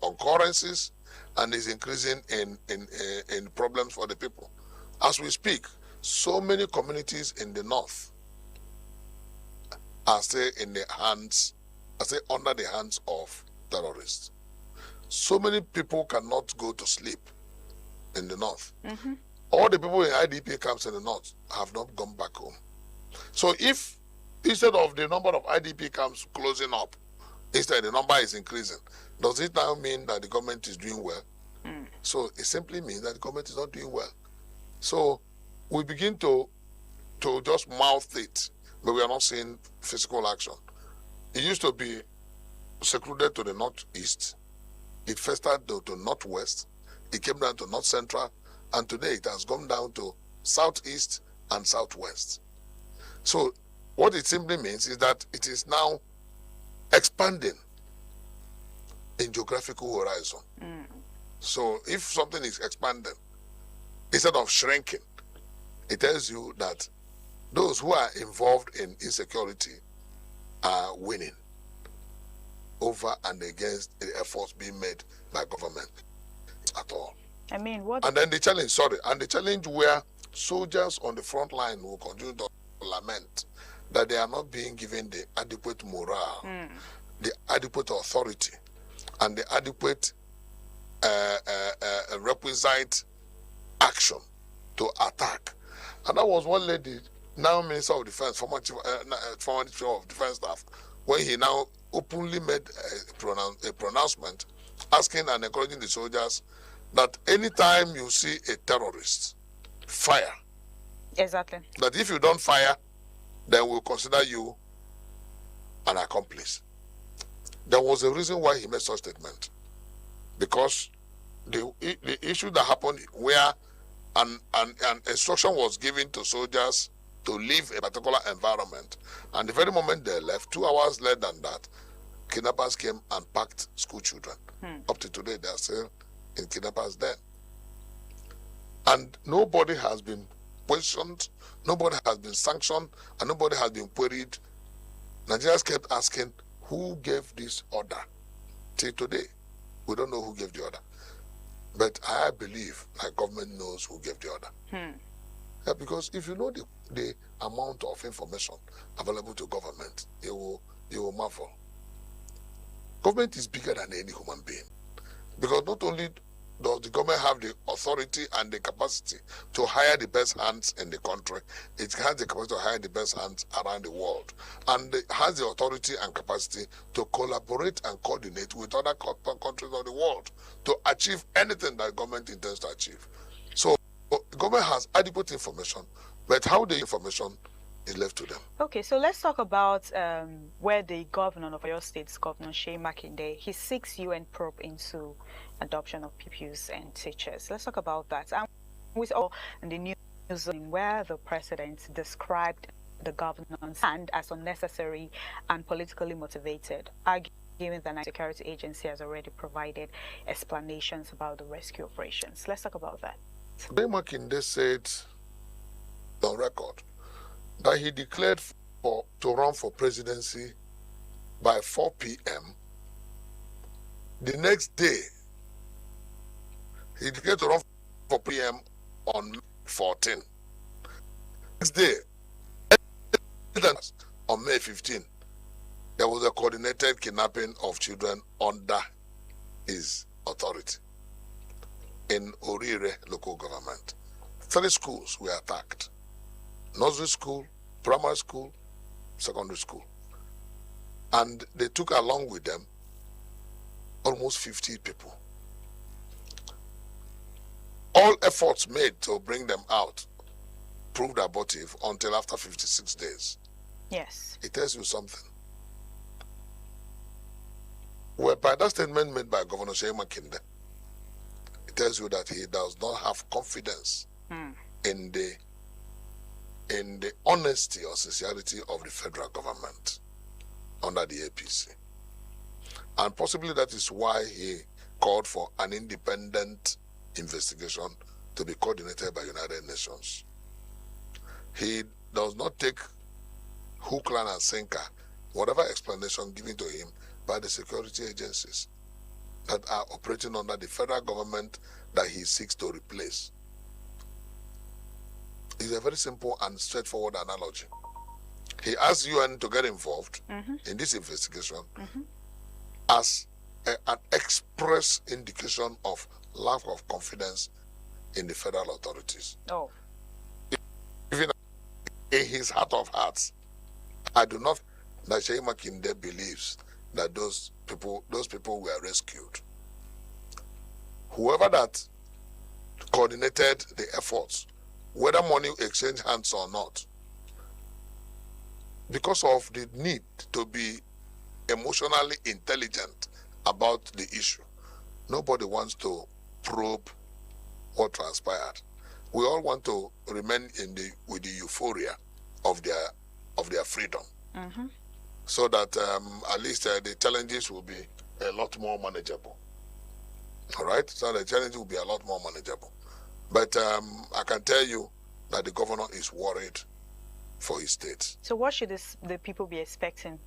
Speaker 18: occurrences, and is increasing in problems for the people. As we speak, so many communities in the north are still in the hands, are still under the hands of terrorists. So many people cannot go to sleep in the north. All the people in IDP camps in the north have not gone back home. So if instead of the number of IDP camps closing up, instead the number is increasing, does it now mean that the government is doing well? So it simply means that the government is not doing well. So we begin to just mouth it, but we are not seeing physical action. It used to be secluded to the northeast. It festered to northwest. It came down to north central. And today it has gone down to southeast and southwest. So what it simply means is that it is now expanding in geographical horizon. So if something is expanding, instead of shrinking, it tells you that those who are involved in insecurity are winning over and against the efforts being made by government at all.
Speaker 11: I mean, what?
Speaker 18: And then the challenge where soldiers on the front line will continue to lament that they are not being given the adequate morale, the adequate authority, and the adequate requisite action to attack. And that was one lady, now Minister of Defense, former Chief of Defense Staff, when he now openly made a pronouncement asking and encouraging the soldiers that anytime you see a terrorist, fire.
Speaker 11: Exactly.
Speaker 18: That if you don't fire, then we'll consider you an accomplice. There was a reason why he made such statement. Because the issue that happened where an instruction was given to soldiers to leave a particular environment, and the very moment they left, 2 hours later than that, kidnappers came and packed school children. Up to today, they are still in kidnappers' den. And nobody has been questioned, nobody has been sanctioned, and nobody has been queried. Nigerians kept asking, who gave this order? Till today, we don't know who gave the order. But I believe my government knows who gave the order. Yeah, because if you know the amount of information available to government, you will marvel. Government is bigger than any human being. Because not only does the government have the authority and the capacity to hire the best hands in the country, it has the capacity to hire the best hands around the world. And it has the authority and capacity to collaborate and coordinate with other countries of the world to achieve anything that the government intends to achieve. So the government has adequate information, but how the information is left to them.
Speaker 11: Okay, so let's talk about where the governor of your state's Governor Seyi Makinde, he seeks UN probe into adoption of pupils and teachers. Let's talk about that. And with all in the news where the president described the governor's hand as unnecessary and politically motivated, arguing that the security agency has already provided explanations about the rescue operations. Let's talk about that.
Speaker 18: Seyi Makinde said on record that he declared to run for presidency by 4 p.m. The next day, he declared to run for p.m. on 14. Next day, on May 15, there was a coordinated kidnapping of children under his authority in Orire local government. 3 schools were attacked. Nursery school, primary school, secondary school. And they took along with them almost 50 people. All efforts made to bring them out proved abortive until after 56 days.
Speaker 11: Yes.
Speaker 18: It tells you something. Well, by that statement made by Governor Seyi Makinde, it tells you that he does not have confidence in the honesty or sincerity of the federal government under the APC. And possibly that is why he called for an independent investigation to be coordinated by United Nations. He does not take hook, line, and sinker whatever explanation given to him by the security agencies that are operating under the federal government that he seeks to replace. It's a very simple and straightforward analogy. He asked UN to get involved in this investigation as an express indication of lack of confidence in the federal authorities.
Speaker 11: Oh.
Speaker 18: Even in his heart of hearts, I do not that Seyi Makinde believes that those people were rescued. Whoever that coordinated the efforts, whether money exchanged hands or not, because of the need to be emotionally intelligent about the issue, nobody wants to probe what transpired. We all want to remain with the euphoria of their freedom, so that at least the challenges will be a lot more manageable. All right, so the challenge will be a lot more manageable. But I can tell you that the governor is worried for his state.
Speaker 11: So what should the people be expecting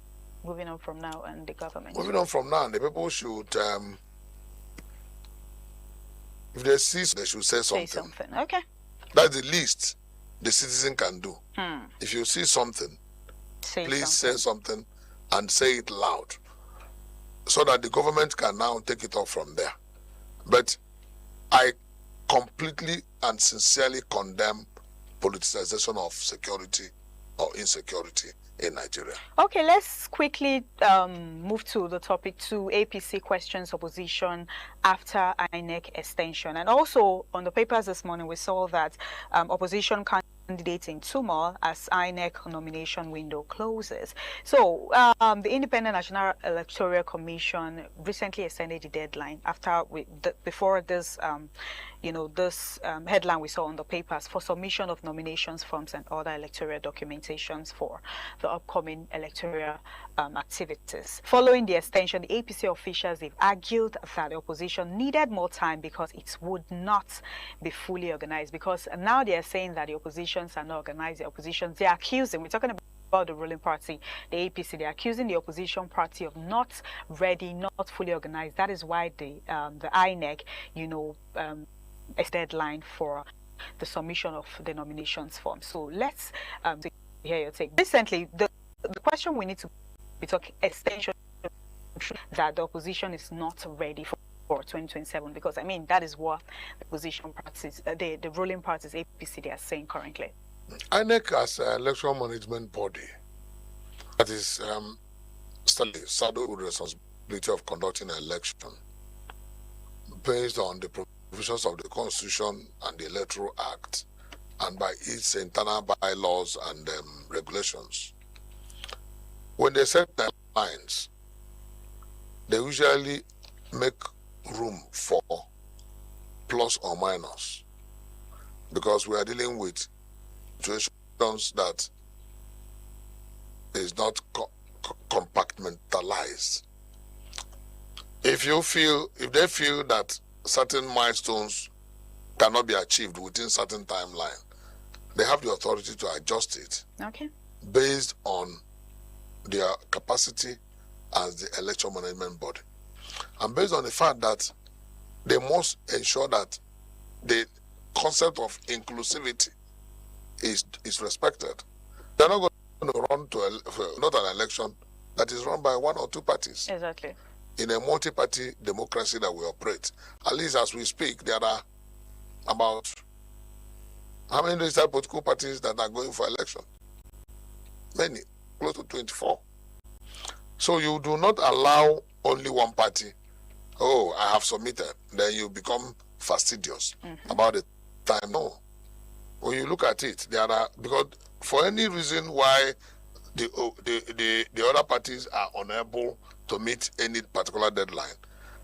Speaker 11: moving on from now and the government?
Speaker 18: Moving on from now, the people should If they see, they should say something.
Speaker 11: Say something. Okay.
Speaker 18: That's the least the citizen can do.
Speaker 11: Hmm.
Speaker 18: If you see something, please
Speaker 11: something.
Speaker 18: say something and say it loud, so that the government can now take it off from there. But I completely and sincerely condemn politicization of security or insecurity in Nigeria.
Speaker 11: Okay, let's quickly move to the topic 2, APC questions opposition after INEC extension. And also on the papers this morning, we saw that opposition candidates in turmoil as INEC nomination window closes. So the Independent National Electoral Commission recently extended the deadline after before this this headline we saw on the papers for submission of nominations forms and other electoral documentations for the upcoming electoral activities. Following the extension, the APC officials, they've argued that the opposition needed more time because it would not be fully organized, because now they are saying that the oppositions are not organized. The oppositions, they are accusing, we're talking about the ruling party, the APC, they're accusing the opposition party of not ready, not fully organized. That is why the INEC, a deadline for the submission of the nominations form. So let's hear your take. Recently, the question we need to be talking extension, that the opposition is not ready for 2027, because I mean that is what the opposition parties, the ruling parties, APC, they are saying currently.
Speaker 18: INEC as an electoral management body that is saddled with the responsibility of conducting an election based on the provisions of the Constitution and the Electoral Act, and by its internal bylaws and regulations. When they set deadlines, they usually make room for plus or minus, because we are dealing with situations that is not compartmentalized. If they feel that certain milestones cannot be achieved within certain timeline, they have the authority to adjust it.
Speaker 11: Okay.
Speaker 18: Based on their capacity as the electoral management body, and based on the fact that they must ensure that the concept of inclusivity is respected. They're not going to run to not an election that is run by one or two parties.
Speaker 11: Exactly.
Speaker 18: In a multi-party democracy that we operate, at least as we speak, there are about how many registered political parties that are going for election? Many, close to 24. So you do not allow only one party. Oh, I have submitted. Then you become fastidious about the time. No. When you look at it, there are, because for any reason why the other parties are unable to meet any particular deadline,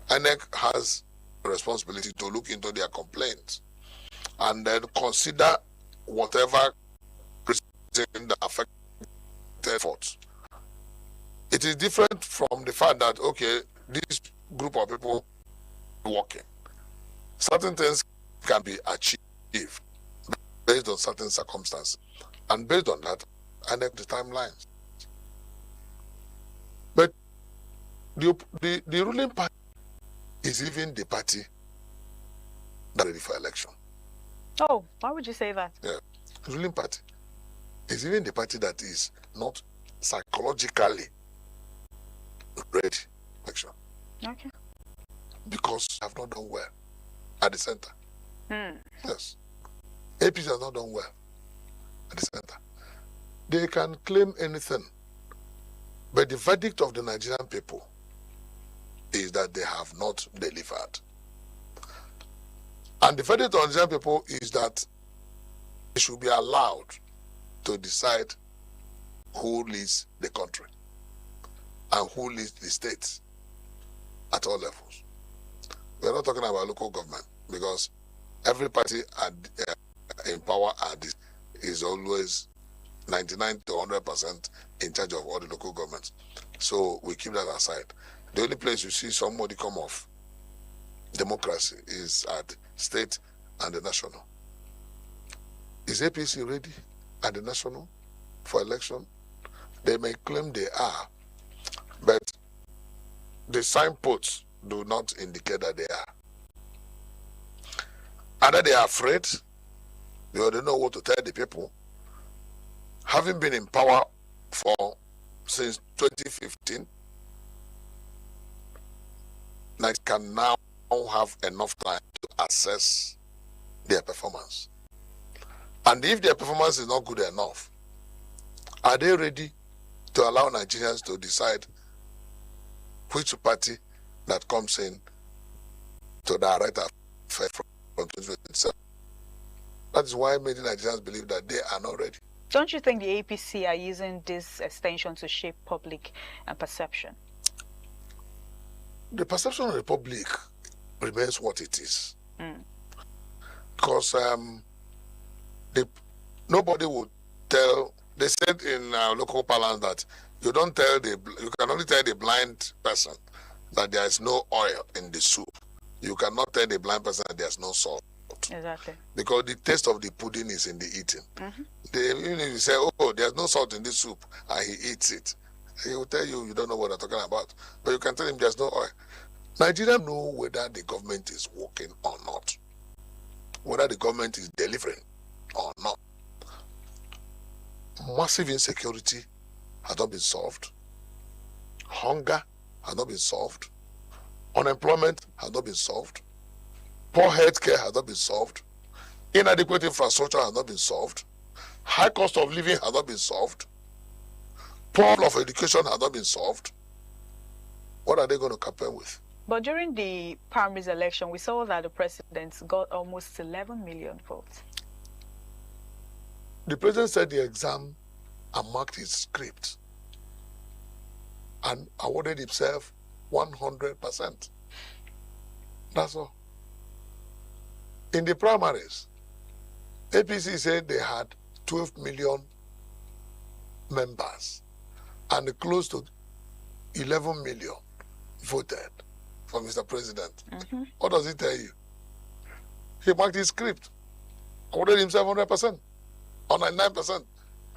Speaker 18: INEC has a responsibility to look into their complaints and then consider whatever reason that affects efforts. It is different from the fact that, okay, this group of people are working. Certain things can be achieved based on certain circumstances. And based on that, I make the timelines. But the ruling party is even the party that is ready for election.
Speaker 11: Oh, why would you say that?
Speaker 18: Yeah, the ruling party is even the party that is not psychologically ready for election.
Speaker 11: Okay.
Speaker 18: Because they have not done well at the center.
Speaker 11: Hmm.
Speaker 18: Yes. APC has not done well at the center. They can claim anything, but the verdict of the Nigerian people is that they have not delivered. And the verdict of the Nigerian people is that they should be allowed to decide who leads the country and who leads the states at all levels. We're not talking about local government, because every party in power is always 99 to 100% in charge of all the local governments. So we keep that aside. The only place you see somebody come off democracy is at state and the national. Is APC ready at the national for election? They may claim they are, but the signposts do not indicate that they are. Either they are afraid, they don't know what to tell the people. Having been in power since 2015, Nigeria can now have enough time to assess their performance. And if their performance is not good enough, are they ready to allow Nigerians to decide which party that comes in to direct affairs from 2027? That is why many Nigerians believe that they are not ready.
Speaker 11: Don't you think the APC are using this extension to shape public perception?
Speaker 18: The perception of the public remains what it is. Because nobody would tell. They said in local parlance that you can only tell the blind person that there is no oil in the soup. You cannot tell the blind person that there's no salt.
Speaker 11: Exactly.
Speaker 18: Because the taste of the pudding is in the eating. Even if you say, oh, there's no salt in this soup, and he eats it, he will tell you don't know what they're talking about. But you can tell him there's no oil. Nigerians know whether the government is working or not, whether the government is delivering or not. Massive insecurity has not been solved. Hunger has not been solved. Unemployment has not been solved. Poor healthcare has not been solved. Inadequate infrastructure has not been solved. High cost of living has not been solved. Poor level of education has not been solved. What are they going to campaign with?
Speaker 11: But during the primaries election, we saw that the president got almost 11 million votes.
Speaker 18: The president said the exam and marked his script and awarded himself 100%. That's all. In the primaries, APC said they had 12 million members and close to 11 million voted for Mr. President. What does it tell you? He marked his script, awarded himself 100%, or 99%,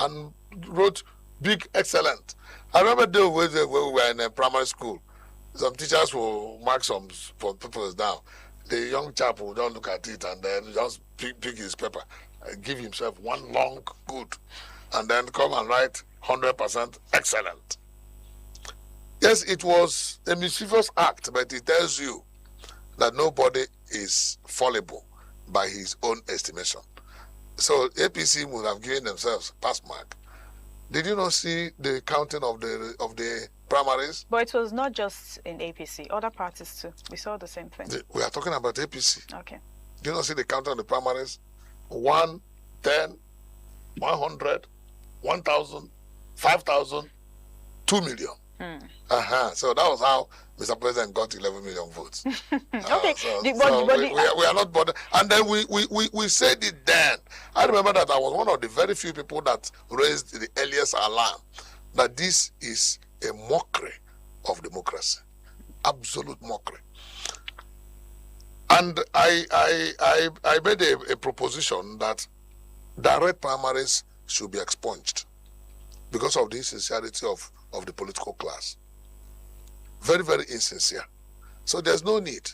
Speaker 18: and wrote big excellent. I remember the days when we were in a primary school, some teachers will mark some papers down. The young chap will don't look at it and then just pick his paper and give himself one long good and then come and write 100% excellent. Yes, it was a mischievous act, but it tells you that nobody is fallible by his own estimation. So APC would have given themselves pass mark. Did you not see the counting of the primaries?
Speaker 11: But it was not just in APC, other parties too. We saw the same thing.
Speaker 18: We are talking about APC.
Speaker 11: Okay.
Speaker 18: Do you not see the counting of the primaries? 1, 10, 100, 1,000, 5,000, 2 million. So that was how Mr. President got 11 million votes.
Speaker 11: Okay.
Speaker 18: We are not bothered. And then we said it then. I remember that I was one of the very few people that raised the earliest alarm that this is a mockery of democracy. Absolute mockery. And I made a proposition that direct primaries should be expunged because of the insincerity of the political class. Very, very insincere. So there's no need.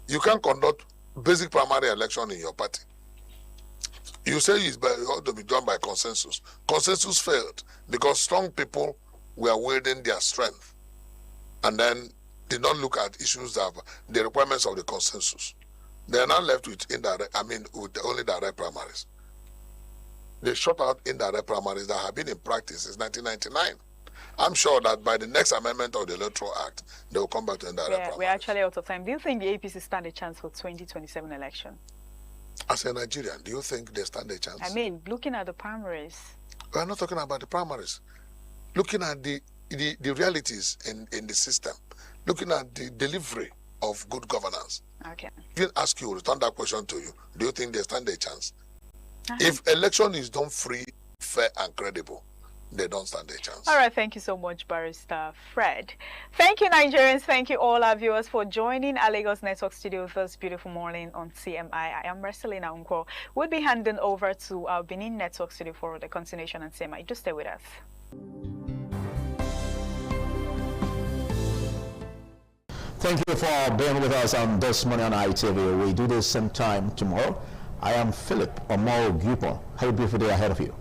Speaker 18: You can't conduct basic primary election in your party. You say it ought to be done by consensus. Consensus failed because strong people were wielding their strength and then did not look at issues that the requirements of the consensus. They are now left with with only direct primaries. They shut out indirect primaries that have been in practice since 1999. I'm sure that by the next amendment of the Electoral Act, they will come back to indirect primaries.
Speaker 11: We're actually out of time. Do you think the APC stand a chance for 2027 election?
Speaker 18: As a Nigerian, do you think they stand a chance?
Speaker 11: I mean, looking at the primaries.
Speaker 18: We're not talking about the primaries. Looking at the realities in the system. Looking at the delivery of good governance.
Speaker 11: Okay.
Speaker 18: If I ask you, return that question to you, do you think they stand a chance? If election is done free, fair, and credible, they don't stand a chance.
Speaker 11: All right, thank you so much, Barrister Fred. Thank you, Nigerians. Thank you, all our viewers, for joining our Lagos Network studio this beautiful morning on CMI. I am Marcelina Unko. We'll be handing over to our Benin Network studio for the continuation on CMI. Just stay with us.
Speaker 8: Thank you for being with us on This Morning on ITV. We do this same time tomorrow. I am Philip Omoro Gupo. Have a beautiful day ahead of you.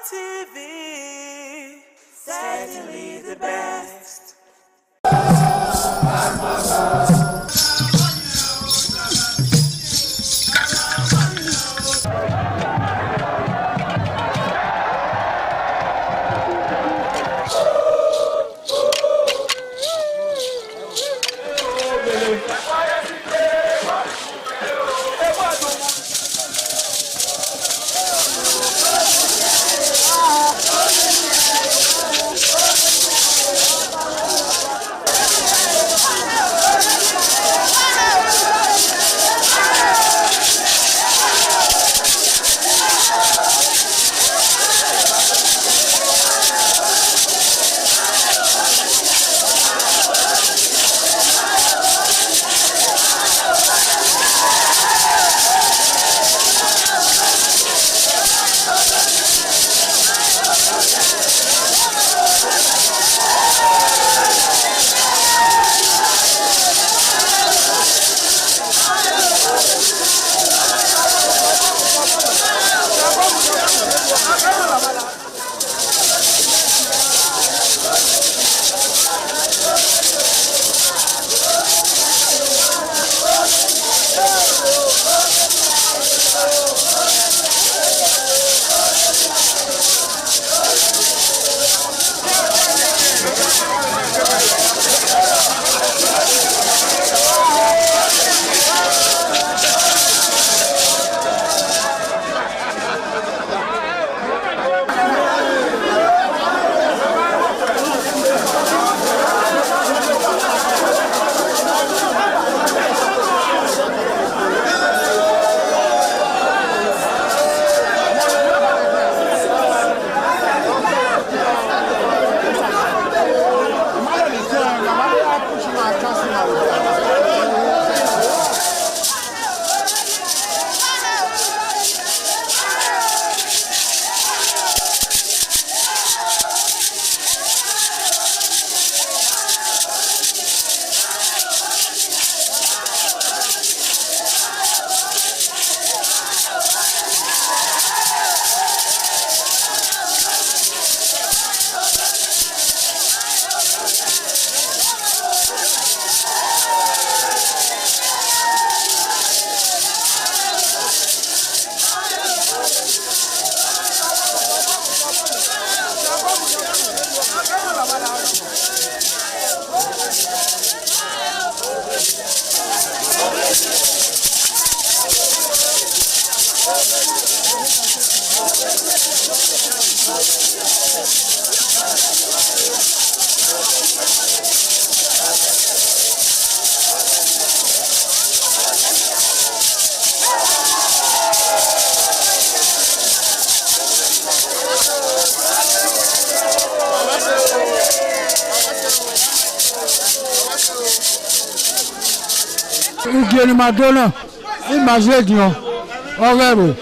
Speaker 3: ITV, certainly the best.
Speaker 19: Ugieni Madonna, Imazedion, Orero,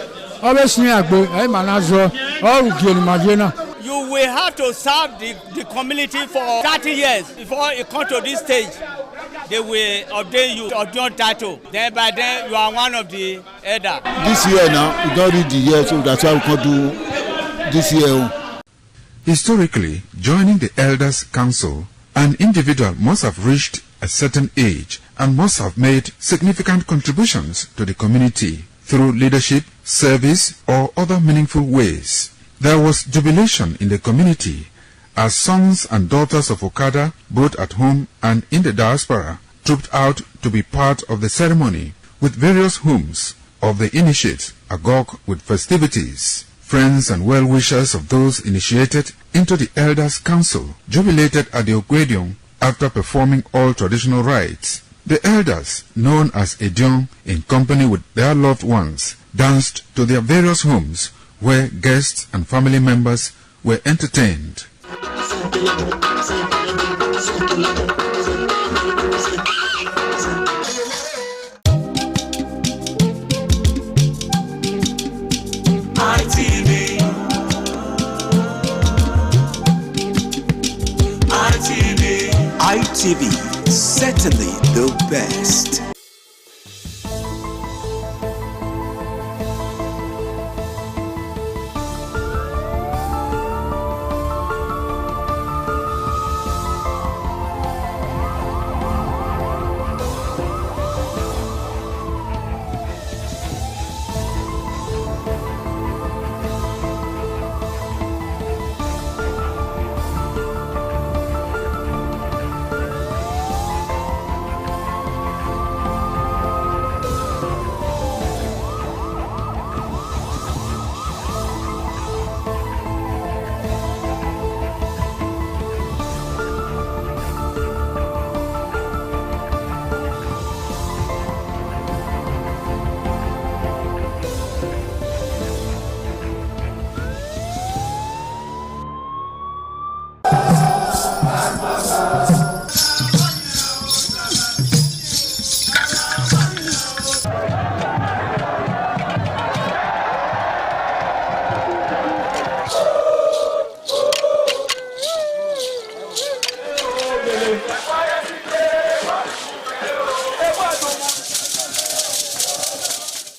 Speaker 19: Obesni Agbe, Manazo, or Ugieni Madonna.
Speaker 20: You will have to serve the community for 30 years before you come to this stage. They will ordain you ordain title. Then by then you are one of the elder.
Speaker 21: This year now, we don't read the year, so that's why we can do this year.
Speaker 7: Historically, joining the Elders' Council, an individual must have reached a certain age and must have made significant contributions to the community through leadership, service, or other meaningful ways. There was jubilation in the community as sons and daughters of Okada, both at home and in the diaspora, trooped out to be part of the ceremony with various homes of the initiates agog with festivities. Friends and well-wishers of those initiated into the Elders' Council jubilated at the Ogwedion after performing all traditional rites. The elders, known as Edion, in company with their loved ones, danced to their various homes where guests and family members were entertained.
Speaker 3: ITV, certainly the best.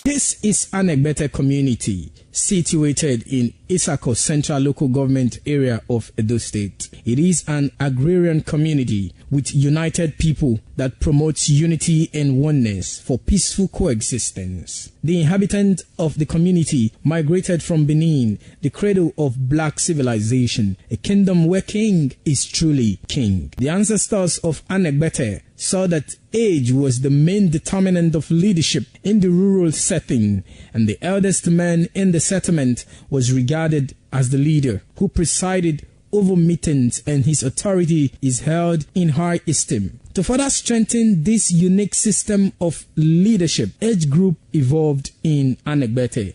Speaker 13: This is Anegbete community situated in Isako Central Local Government Area of Edo State. It is an agrarian community with united people that promotes unity and oneness for peaceful coexistence. The inhabitants of the community migrated from Benin, the cradle of black civilization, a kingdom where king is truly king. The ancestors of Anegbete saw that age was the main determinant of leadership in the rural setting, and the eldest man in the settlement was regarded as the leader who presided over meetings, and his authority is held in high esteem. To further strengthen this unique system of leadership, age group evolved in Anegbete.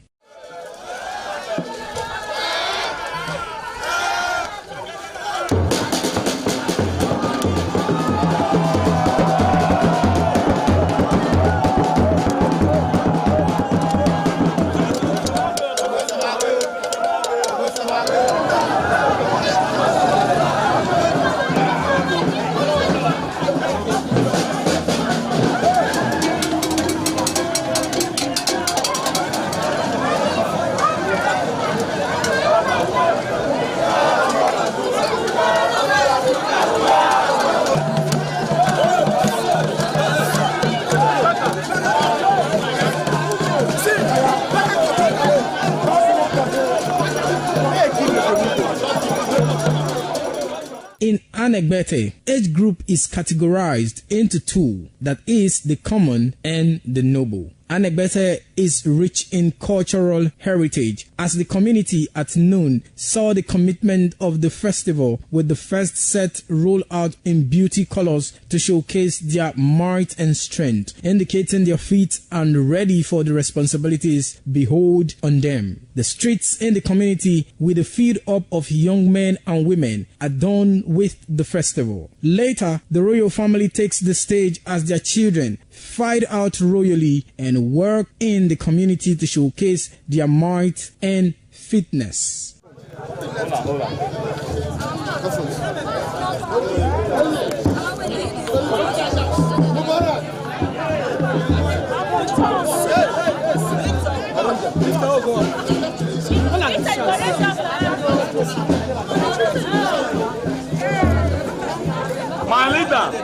Speaker 13: In Anegbete, age group is categorized into two, that is the common and the noble. Anegbete is rich in cultural heritage, as the community at noon saw the commitment of the festival with the first set rolled out in beauty colors to showcase their might and strength, indicating their feet and ready for the responsibilities behold on them. The streets in the community with a feed up of young men and women adorned with the festival. Later, the royal family takes the stage as their children fight out royally and work in the community to showcase their might and fitness.
Speaker 3: My leader.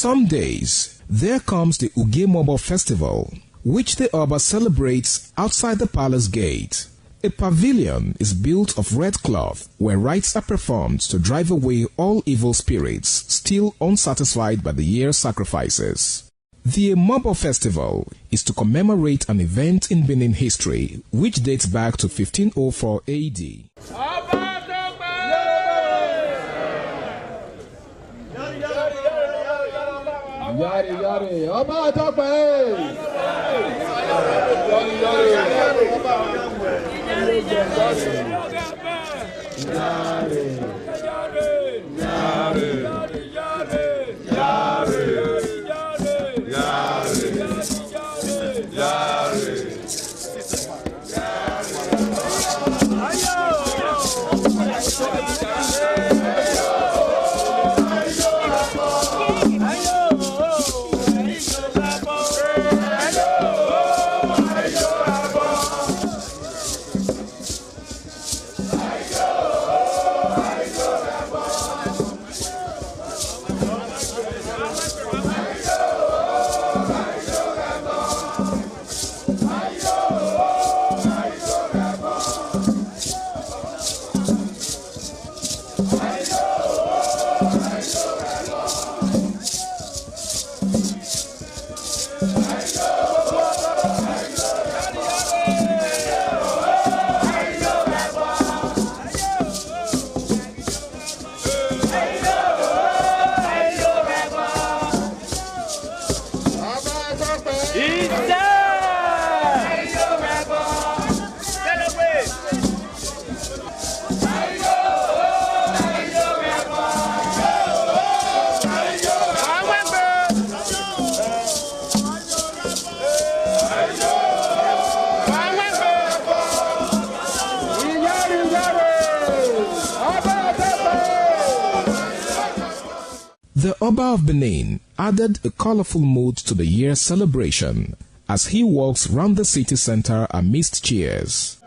Speaker 1: some days, there comes the Ugemobo Festival, which the Oba celebrates outside the palace gate. A pavilion is built of red cloth where rites are performed to drive away all evil spirits still unsatisfied by the year's sacrifices. The Emobo Festival is to commemorate an event in Benin history which dates back to 1504 AD.
Speaker 22: Yari, yari, Oba Tope!
Speaker 1: The Oba of Benin added a colorful mood to the year's celebration as he walks round the city center amidst cheers.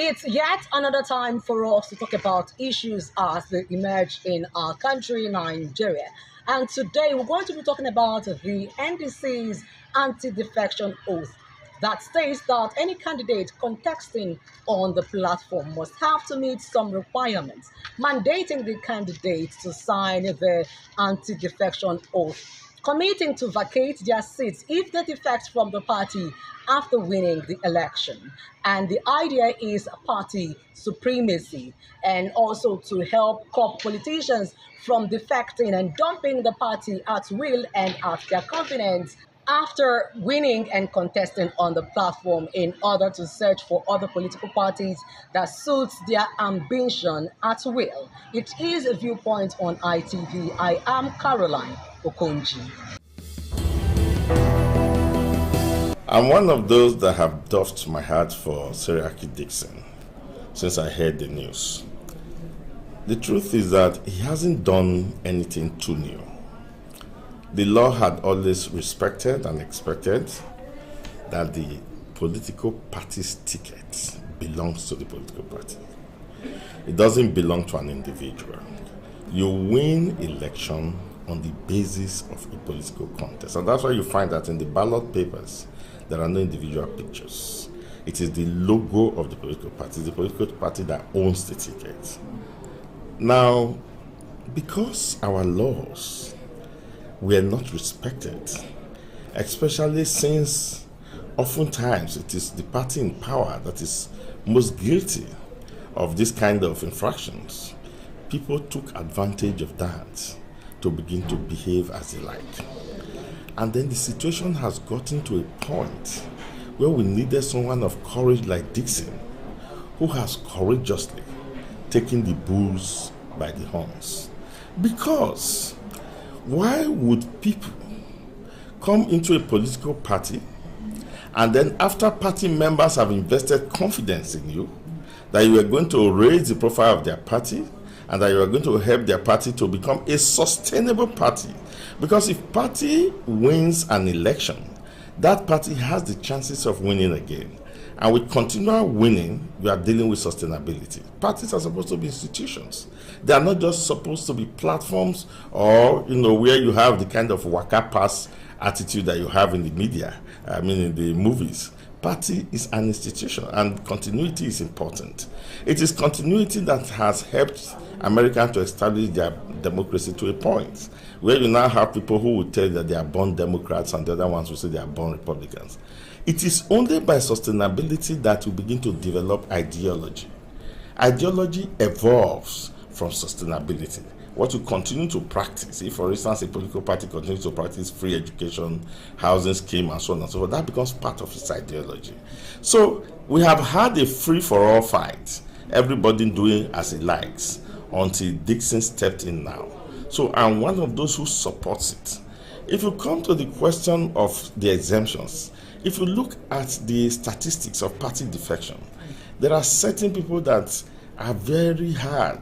Speaker 2: It's yet another time for us to talk about issues as they emerge in our country, Nigeria. And today we're going to be talking about the NDC's anti-defection oath that states that any candidate contesting on the platform must have to meet some requirements, mandating the candidate to sign the anti-defection oath, committing to vacate their seats if they defect from the party after winning the election. And the idea is party supremacy, and also to help curb politicians from defecting and dumping the party at will and at their convenience after winning and contesting on the platform, in order to search for other political parties that suits their ambition at will. It is a Viewpoint on ITV. I am Caroline Okonji.
Speaker 5: I'm one of those that have doffed my hat for Seriake Dickson since I heard the news. The truth is that he hasn't done anything too new. The law had always respected and expected that the political party's ticket belongs to the political party. It doesn't belong to an individual. You win election on the basis of a political contest. And that's why you find that in the ballot papers, there are no individual pictures. It is the logo of the political party. It's the political party that owns the ticket. Now, because our laws were not respected, especially since oftentimes it is the party in power that is most guilty of this kind of infractions, people took advantage of that to begin to behave as they like. And then the situation has gotten to a point where we needed someone of courage like Dickson, who has courageously taken the bulls by the horns. Because why would people come into a political party and then after party members have invested confidence in you, that you are going to raise the profile of their party and that you are going to help their party to become a sustainable party? Because if party wins an election, that party has the chances of winning again. And with continual winning, we are dealing with sustainability. Parties are supposed to be institutions. They are not just supposed to be platforms or, where you have the kind of waka pass attitude that you have in the media, in the movies. Party is an institution, and continuity is important. It is continuity that has helped America to establish their democracy to a point where you now have people who will tell you that they are born Democrats and the other ones will say they are born Republicans. It is only by sustainability that we begin to develop ideology. Ideology evolves from sustainability. What you continue to practice, if for instance a political party continues to practice free education, housing scheme and so on and so forth, that becomes part of its ideology. So we have had a free-for-all fight, everybody doing as he likes, until Dickson stepped in now. So I'm one of those who supports it. If you come to the question of the exemptions, if you look at the statistics of party defection, there are certain people that are very hard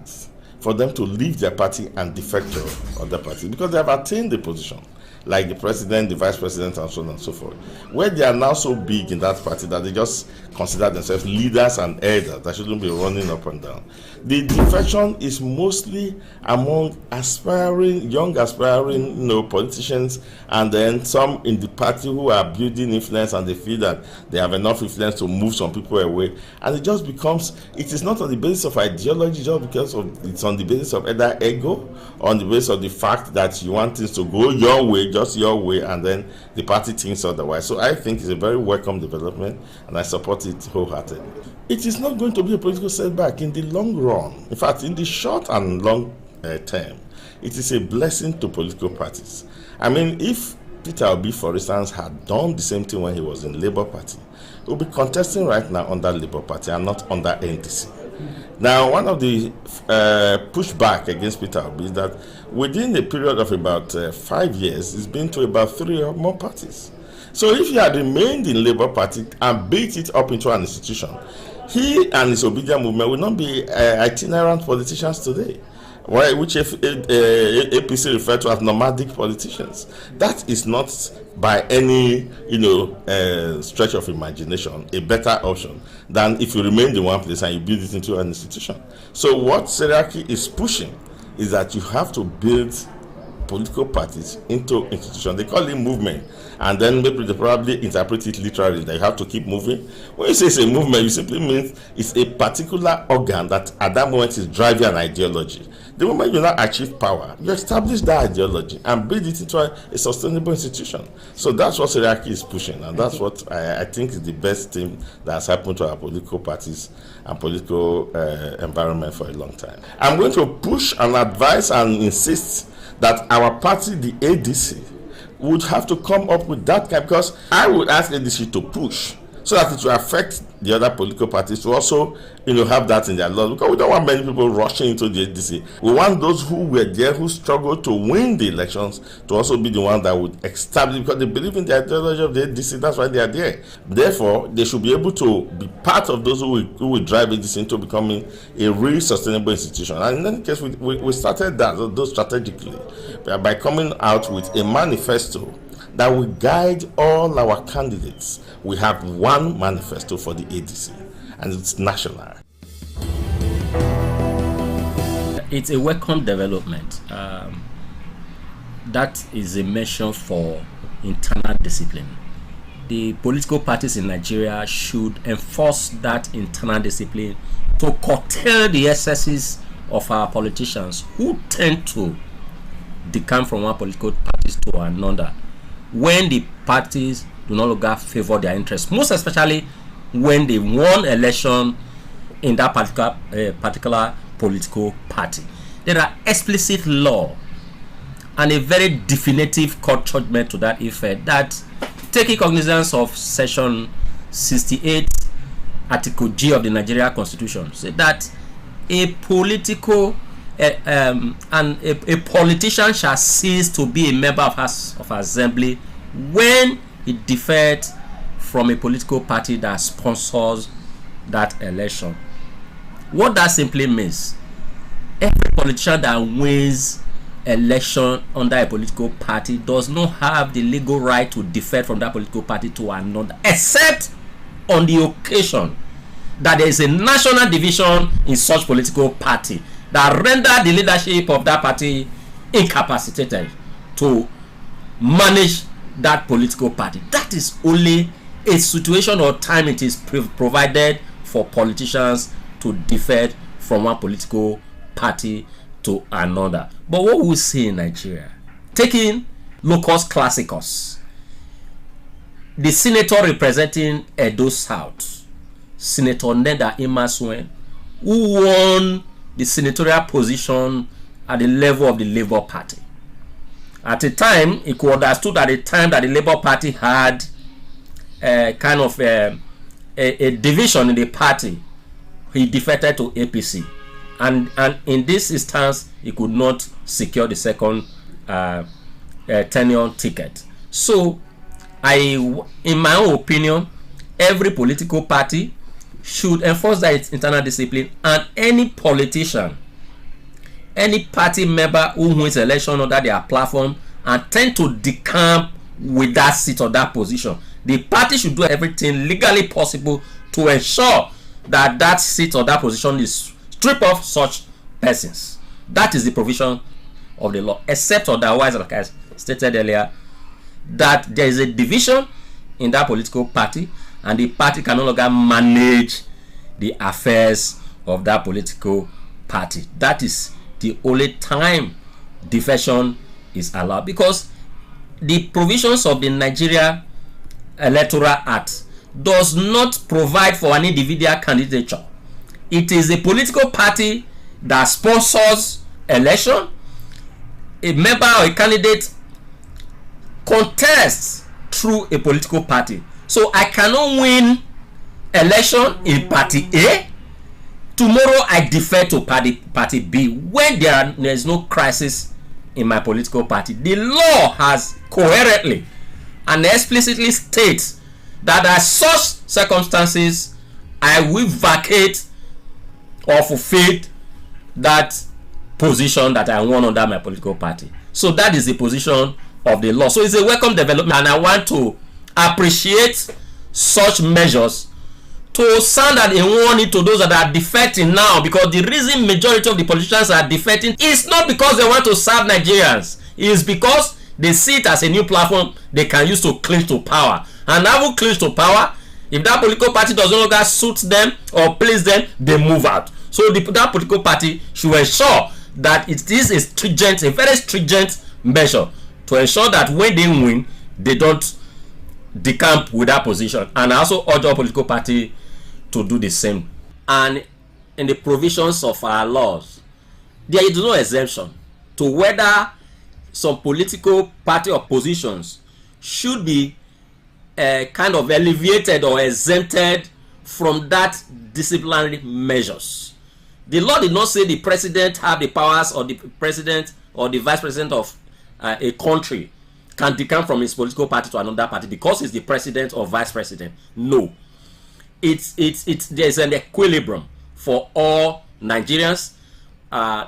Speaker 5: for them to leave their party and defect to other party because they have attained the position, like the president, the vice president, and so on and so forth, where they are now so big in that party that they just consider themselves leaders and elders that shouldn't be running up and down. The defection is mostly among young aspiring, politicians, and then some in the party who are building influence and they feel that they have enough influence to move some people away. And it just becomes, it is not on the basis of ideology, just because it's on the basis of either ego, or on the basis of the fact that you want things to go your way, just your way, and then the party thinks otherwise. So I think it's a very welcome development, and I support it wholeheartedly. It is not going to be a political setback in the long run. In fact, in the short and long term, it is a blessing to political parties. I mean, if Peter Obi, for instance, had done the same thing when he was in Labour Party, he would be contesting right now under Labour Party and not under NDC. Now, one of the pushback against Peter Obi is that within a period of about 5 years, he's been to about 3 or more parties. So if he had remained in Labour Party and built it up into an institution, he and his Obedient movement would not be itinerant politicians today. which APC refer to as nomadic politicians. That is not by any stretch of imagination a better option than if you remain in one place and you build it into an institution. So what Seriake is pushing is that you have to build political parties into institutions. They call it movement, and then maybe they probably interpret it literally that you have to keep moving. When you say it's a movement, you simply mean it's a particular organ that at that moment is driving an ideology. The moment you now achieve power, you establish that ideology and build it into a sustainable institution. So that's what Seriake is pushing, and that's what I think is the best thing that has happened to our political parties and political environment for a long time. I'm going to push and advise and insist that our party, the ADC, would have to come up with that kind, because I would ask ADC to push so that it will affect the other political parties to also, have that in their law. Because we don't want many people rushing into the ADC. We want those who were there, who struggled to win the elections, to also be the ones that would establish, because they believe in the ideology of the ADC. That's why they are there. Therefore, they should be able to be part of those who will drive ADC into becoming a really sustainable institution. And in any case, we started that, those strategically, by coming out with a manifesto that will guide all our candidates. We have one manifesto for the ADC, and it's national.
Speaker 4: It's a welcome development. That is a measure for internal discipline. The political parties in Nigeria should enforce that internal discipline to curtail the excesses of our politicians who tend to decamp from one political party to another when the parties do no longer favor their interests, most especially when they won election in that particular political party. There are explicit law and a very definitive court judgment to that effect that, taking cognizance of section 68 article G of the Nigeria Constitution, say that a political and a politician shall cease to be a member of House of Assembly when he defects from a political party that sponsors that election. What that simply means, every politician that wins election under a political party does not have the legal right to defect from that political party to another, except on the occasion that there is a national division in such political party that render the leadership of that party incapacitated to manage that political party. That is only a situation or time it is provided for politicians to defect from one political party to another. But what we see in Nigeria, taking locus classicus, the senator representing Edo South, Senator Neda Imasuen, who won the senatorial position at the level of the Labour Party. At the time, it could understood at the time that the Labour Party had a kind of a division in the party. He defected to APC, and in this instance, he could not secure the second tenure ticket. So, in my own opinion, every political party should enforce that internal discipline, and any politician, any party member who wins election under their platform and tend to decamp with that seat or that position, the party should do everything legally possible to ensure that that seat or that position is stripped of such persons. That is the provision of the law, except otherwise, like I stated earlier, that there is a division in that political party and the party can no longer manage the affairs of that political party. That is the only time defection is allowed, because the provisions of the Nigeria Electoral Act does not provide for an individual candidature. It is a political party that sponsors election. A member or a candidate contests through a political party. So I cannot win election in party A. Tomorrow I defer to party B when there is no crisis in my political party. The law has coherently and explicitly states that at such circumstances I will vacate or forfeit that position that I won under my political party. So that is the position of the law. So it's a welcome development, and I want to appreciate such measures to sound a warning to those that are defecting now, because the reason majority of the politicians are defecting is not because they want to serve Nigerians. It is because they see it as a new platform they can use to cling to power. And having cling to power, if that political party does no longer suit them or please them, they move out. So that political party should ensure that it is a very stringent measure to ensure that when they win, they don't decamp with that position. And I also urge our political party to do the same. And in the provisions of our laws, there is no exemption to whether some political party or positions should be kind of alleviated or exempted from that disciplinary measures. The law did not say the president have the powers, or the president or the vice president of a country can decamp from his political party to another party because he's the president or vice president. No. There's an equilibrium for all Nigerians.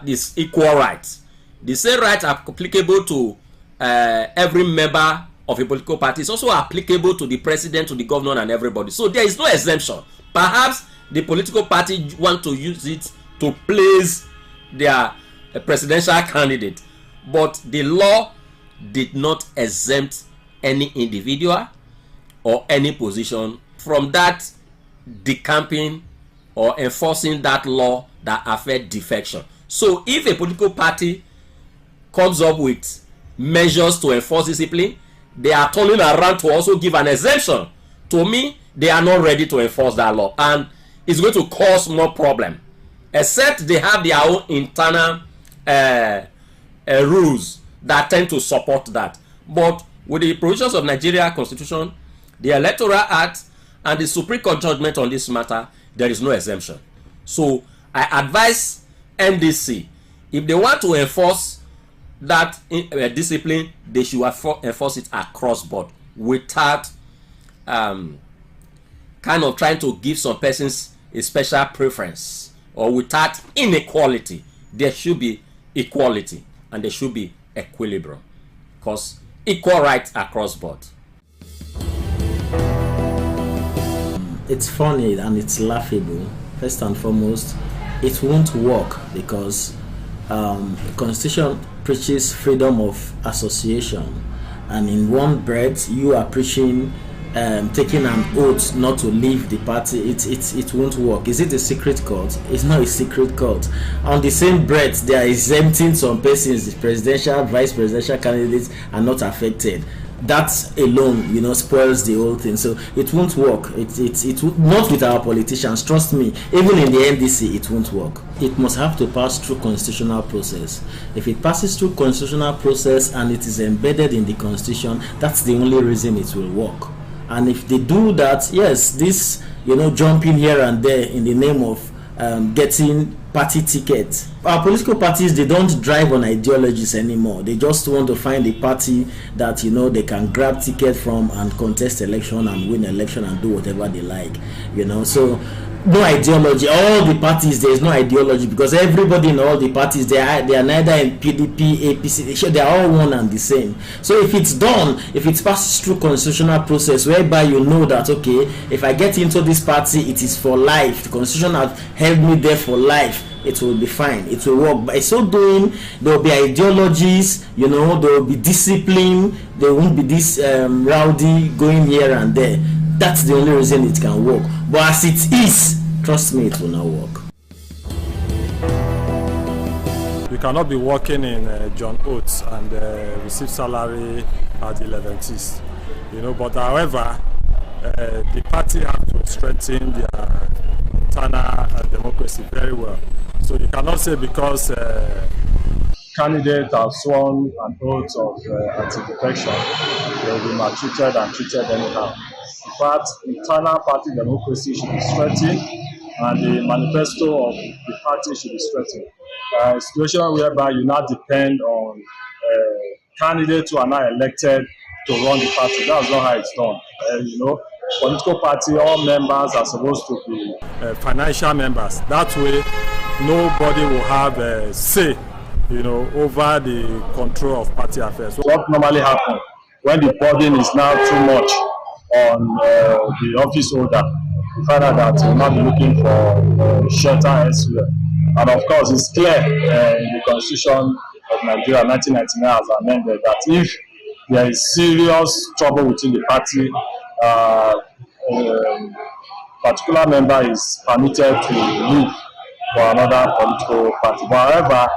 Speaker 4: This equal rights. The same rights are applicable to every member of a political party. It's also applicable to the president, to the governor, and everybody. So there is no exemption. Perhaps the political party want to use it to place their presidential candidate, but the law did not exempt any individual or any position from that decamping or enforcing that law that affect defection. So if a political party comes up with measures to enforce discipline, they are turning around to also give an exemption. To me, they are not ready to enforce that law, and it's going to cause more problem, except they have their own internal rules that tend to support that. But with the provisions of Nigeria Constitution, the Electoral Act, and the Supreme Court judgment on this matter, there is no exemption. So I advise NDC, if they want to enforce that discipline, they should enforce it across board without kind of trying to give some persons a special preference, or without inequality. There should be equality and there should be equilibrium, because equal rights across board.
Speaker 6: It's funny and it's laughable. First and foremost, it won't work because the Constitution preaches freedom of association, and in one breath you are preaching taking an oath not to leave the party. It won't work. Is it a secret cult? It's not a secret cult. On the same breath, they are exempting some persons, the presidential, vice presidential candidates are not affected. That alone, spoils the whole thing. So it won't work. It not with our politicians. Trust me. Even in the NDC, it won't work. It must have to pass through constitutional process. If it passes through constitutional process and it is embedded in the constitution, that's the only reason it will work. And if they do that, yes, this jumping here and there in the name of getting party tickets. Our political parties, they don't drive on ideologies anymore. They just want to find a party that they can grab ticket from and contest election and win election and do whatever they like. So no ideology. All the parties, there is no ideology, because everybody in all the parties, they are neither in PDP, APC, they are all one and the same. So if it's done, if it passes through constitutional process whereby that, okay, if I get into this party, it is for life, the constitution has held me there for life, it will be fine, it will work. By so doing, there will be ideologies, there will be discipline, there won't be this rowdy going here and there. That's the only reason it can work. But as it is, trust me, it will not work.
Speaker 15: You cannot be working in John Oates and receive salary at the 11th. But however, the party have to strengthen their internal democracy very well. So you cannot say because candidates have sworn an oath of anti-defection, they will be maltreated and treated anyhow. In fact, internal party democracy should be strengthened, and the manifesto of the party should be strengthened. A situation whereby you now depend on candidates who are now elected to run the party. That's not how it's done. Political party, all members are supposed to be financial members. That way, nobody will have a say
Speaker 10: over the control of party affairs.
Speaker 12: What normally happens when the burden is now too much on the office holder, you find out that you'll not be looking for shelter elsewhere. And of course, it's clear in the Constitution of Nigeria 1999 has amended that if there is serious trouble within the party, particular member is permitted to leave for another political party. But however,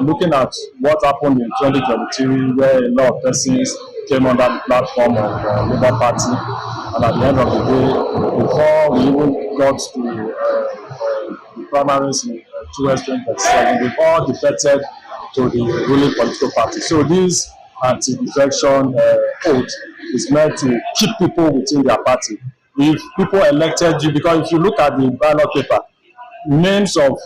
Speaker 12: looking at what happened in 2023, where a lot of persons came under the platform of the Labour Party, and at the end of the day, before we even got to the primaries in 2027, they've all defected to the ruling political party. So this anti-defection oath is meant to keep people within their party. If people elected you, because if you look at the ballot paper, names of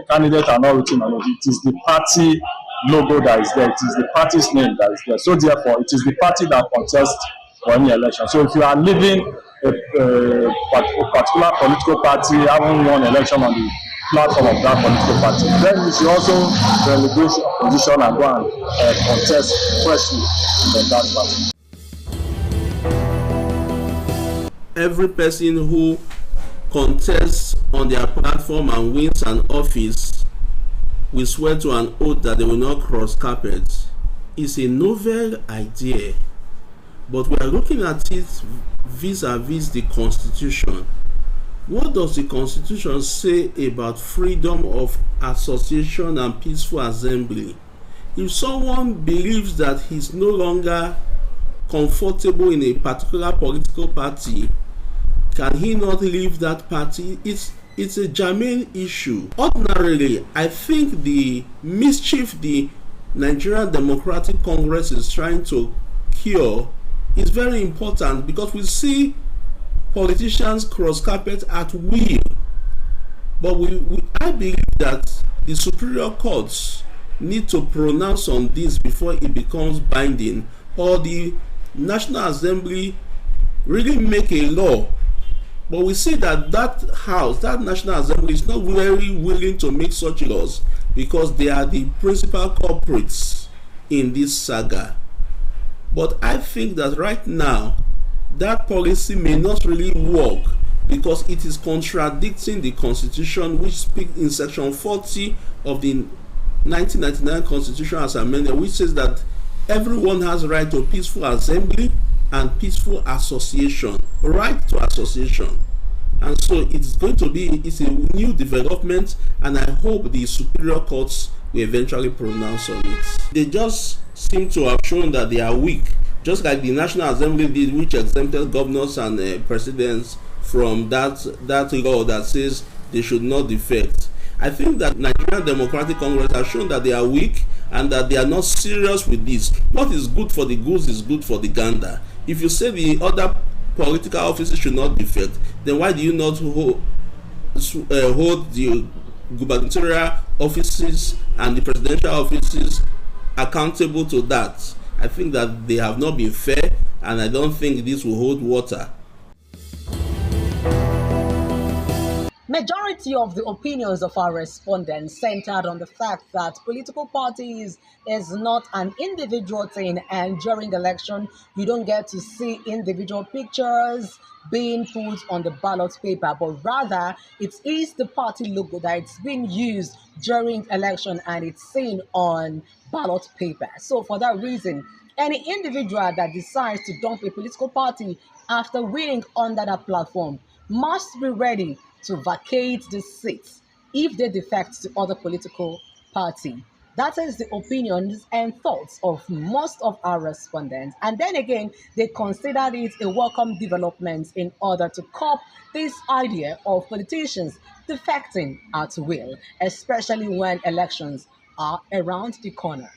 Speaker 12: candidates are not written on it. It is the party logo that is there. It is the party's name that is there. So therefore, it is the party that contests for any election. So if you are leaving a particular political party, having won election on the platform of that political party, then you should also relinquish your position and go and contest freshly in that party.
Speaker 23: Every person who contests on their platform and wins an office will swear to an oath that they will not cross carpets. It's a novel idea, but we are looking at it vis-a-vis the Constitution. What does the Constitution say about freedom of association and peaceful assembly? If someone believes that he's no longer comfortable in a particular political party, can he not leave that party? It's a germane issue. Ordinarily, I think the mischief the Nigerian Democratic Congress is trying to cure is very important, because we see politicians cross carpet at will. But I believe that the superior courts need to pronounce on this before it becomes binding, or the National Assembly really make a law. But we see that that National Assembly is not very willing to make such laws, because they are the principal culprits in this saga. But I think that right now, that policy may not really work, because it is contradicting the Constitution, which speaks in section 40 of the 1999 Constitution as amended, which says that everyone has right to peaceful assembly and peaceful association, right to association. And so it's a new development, and I hope the superior courts will eventually pronounce on it. They just seem to have shown that they are weak, just like the National Assembly did, which exempted governors and presidents from that law that says they should not defect. I think that Nigerian Democratic Congress has shown that they are weak and that they are not serious with this. What is good for the goose is good for the gander. If you say the other political offices should not defect, then why do you not hold the gubernatorial offices and the presidential offices accountable to that? I think that they have not been fair, and I don't think this will hold water.
Speaker 2: Majority of the opinions of our respondents centered on the fact that political parties is not an individual thing, and during election you don't get to see individual pictures being put on the ballot paper, but rather it is the party logo that it's being used during election and it's seen on ballot paper. So for that reason, any individual that decides to dump a political party after winning under that platform must be ready to vacate the seats if they defect to other political party. That is the opinions and thoughts of most of our respondents. And then again, they considered it a welcome development in order to curb this idea of politicians defecting at will, especially when elections are around the corner.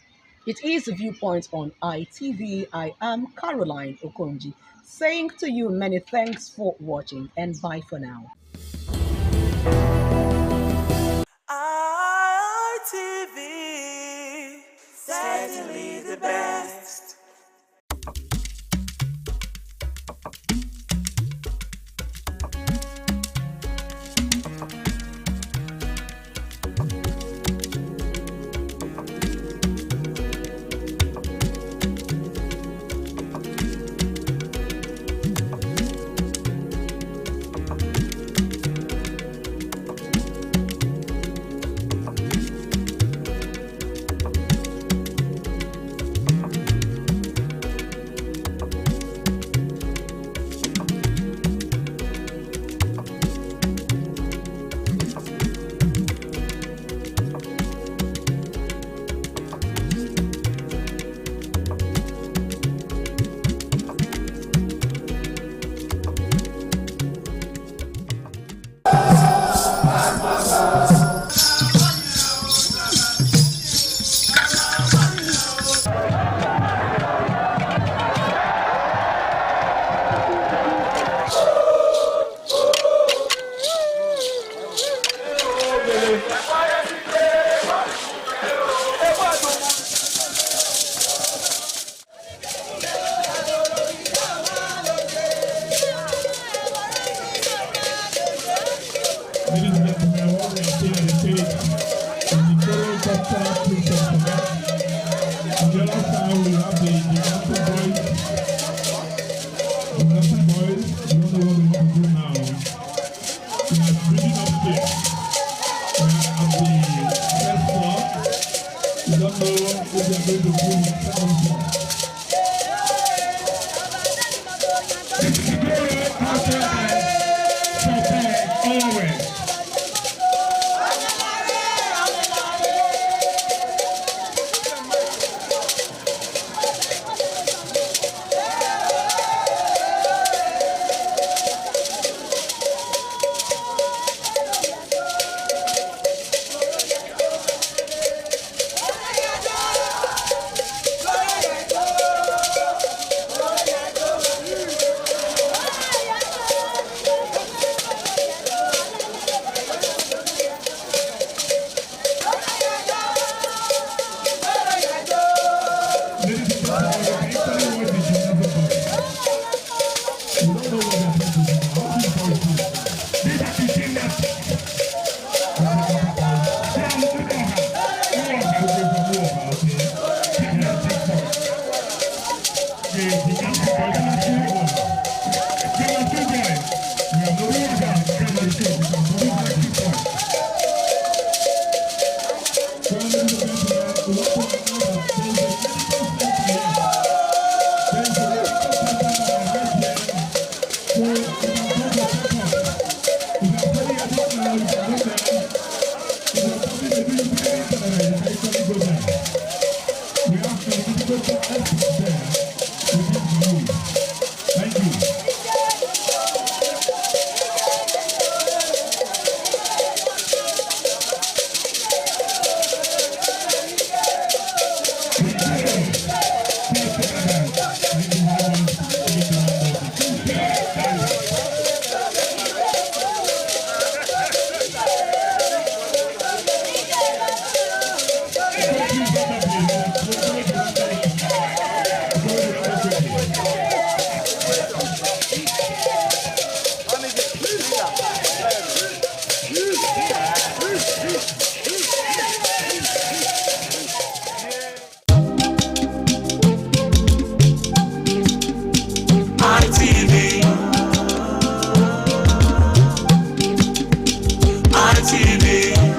Speaker 2: It is a Viewpoint on ITV. I am Caroline Okonji, saying to you many thanks for watching, and bye for now.
Speaker 3: ITV, certainly the best.
Speaker 22: Ladies and gentlemen, what we are seeing on the stage is the Toro cultural princess event. On the other side, we have the Gigante boys. Gigante boys, you don't know what we want to do now. We are bringing upstairs. We are at the first floor. We don't know what we are going to do in the second floor.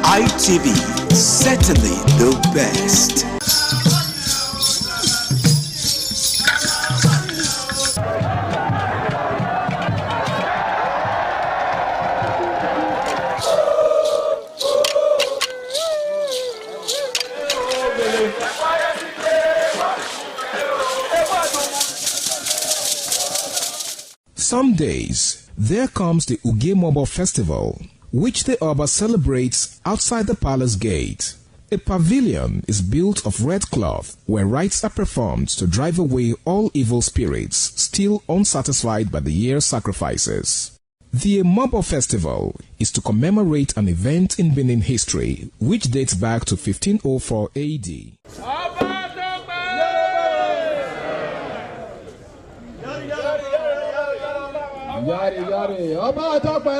Speaker 3: ITV, certainly the best.
Speaker 1: Some days, there comes the Ugemobo Festival, which the Oba celebrates outside the palace gate. A pavilion is built of red cloth where rites are performed to drive away all evil spirits still unsatisfied by the year's sacrifices. The Ugemobo Festival is to commemorate an event in Benin history which dates back to 1504 AD.
Speaker 22: Yari yari, Ọba Tope.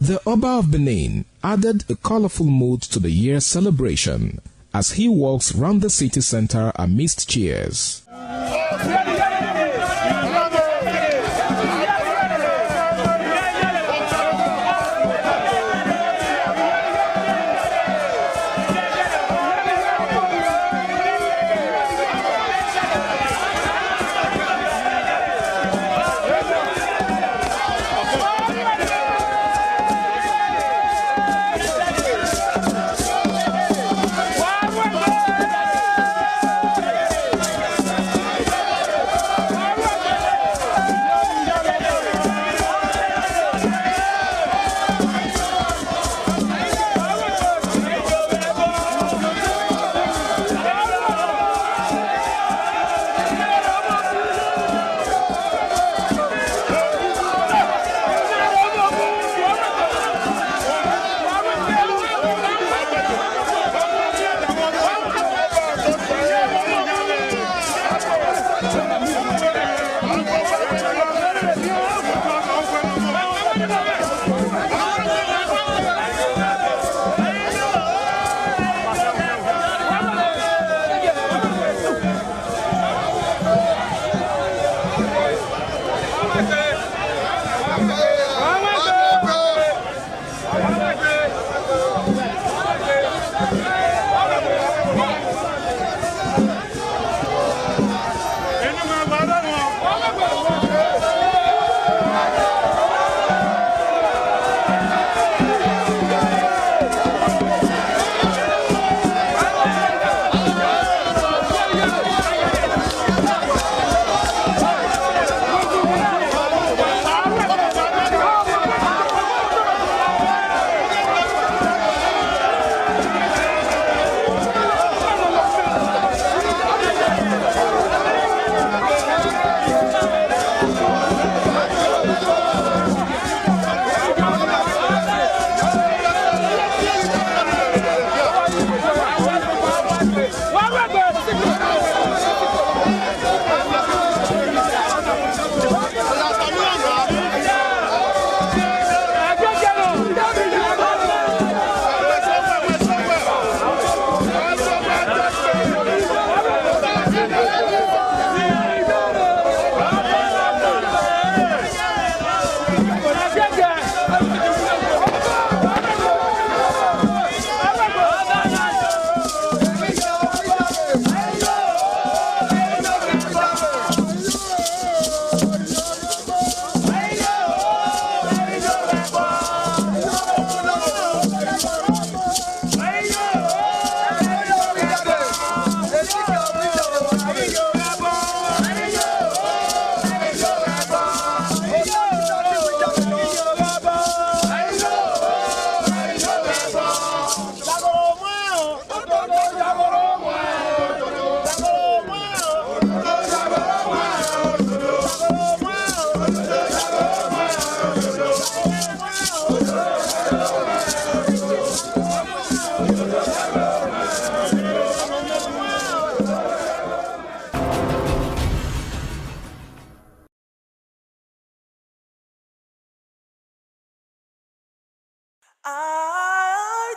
Speaker 1: The Oba of Benin added a colorful mood to the year's celebration as he walks round the city center amidst cheers.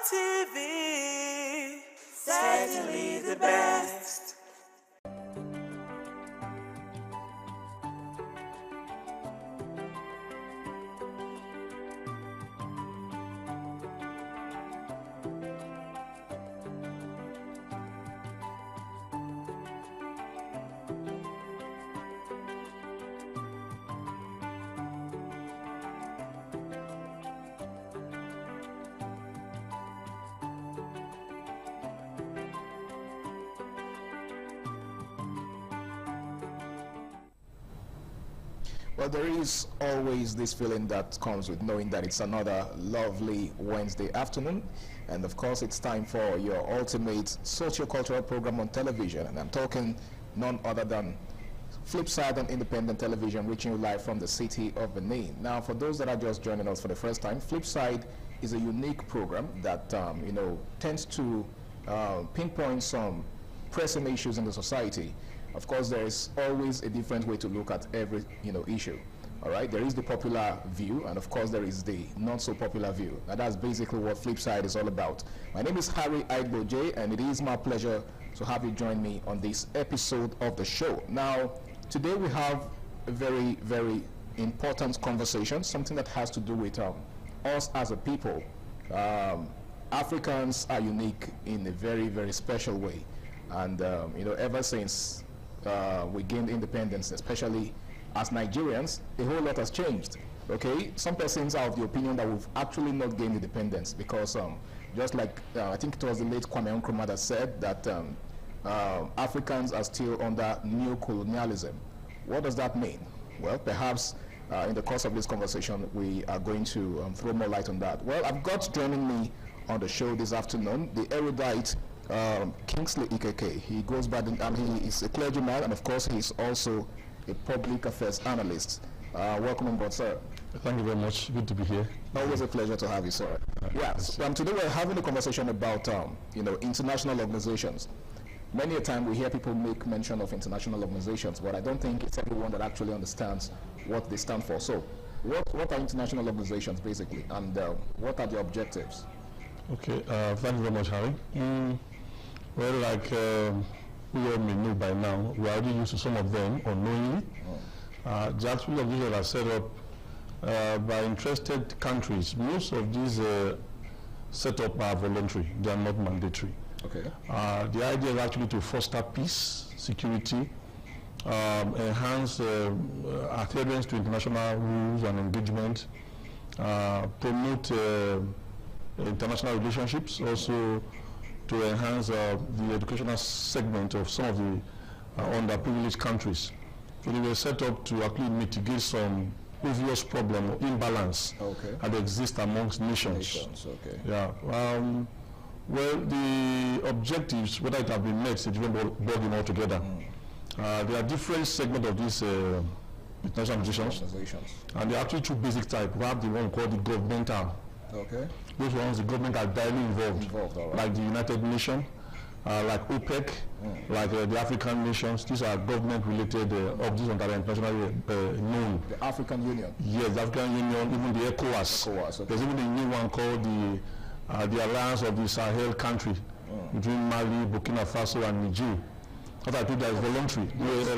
Speaker 9: ITV, certainly the best.
Speaker 8: Well, there is always this feeling that comes with knowing that it's another lovely Wednesday afternoon. And of course, it's time for your ultimate socio-cultural program on television. And I'm talking none other than Flipside on independent television, reaching you live from the city of Benin. Now, for those that are just joining us for the first time, Flipside is a unique program that, tends to pinpoint some pressing issues in the society. Of course, there is always a different way to look at every, issue. All right, there is the popular view, and of course there is the not so popular view. Now that's basically what Flipside is all about. My name is Harry Aigboje, and it is my pleasure to have you join me on this episode of the show. Now, today we have a very, very important conversation, something that has to do with us as a people. Africans are unique in a very, very special way, and ever since we gained independence, especially as Nigerians, a whole lot has changed. Okay, some persons are of the opinion that we've actually not gained independence because just like I think it was the late Kwame Nkrumah that said that Africans are still under neo-colonialism. What does that mean? Well, perhaps in the course of this conversation we are going to throw more light on that. Well, I've got joining me on the show this afternoon the erudite Kingsley Ikeke. He goes by the he is a clergyman, and of course he's also a public affairs analyst. Welcome on board, sir.
Speaker 14: Thank you very much. Good to be here.
Speaker 8: Always a pleasure to have you, sir. Yes. Today we're having a conversation about international organizations. Many a time we hear people make mention of international organizations, but I don't think it's everyone that actually understands what they stand for. So, what are international organizations basically, and what are the objectives?
Speaker 14: Okay. Thank you very much, Harry. Well, like we all may know by now, we are already used to some of them unknowingly. The actual organizations are set up by interested countries. Most of these set up are voluntary; they are not mandatory.
Speaker 8: Okay.
Speaker 14: The idea is actually to foster peace, security, enhance adherence to international rules and engagement, promote international relationships, also to enhance the educational segment of some of the underprivileged countries. So they were set up to actually mitigate some obvious problem or imbalance that exists amongst nations.
Speaker 8: Okay.
Speaker 14: Yeah. Well, the objectives, whether it have been met, it's even brought altogether. There are different segments of these international organizations, and there are actually two basic types. We have the one called the governmental.
Speaker 8: Okay.
Speaker 14: Those ones, the government are directly involved, like the United Nations, like OPEC, like the African nations. These are government-related organizations that are internationally known.
Speaker 8: The African Union.
Speaker 14: Yes, the African Union, even the ECOWAS.
Speaker 8: Okay.
Speaker 14: There's even a new one called the Alliance of the Sahel country between Mali, Burkina Faso, and Niger. What I think that is voluntary.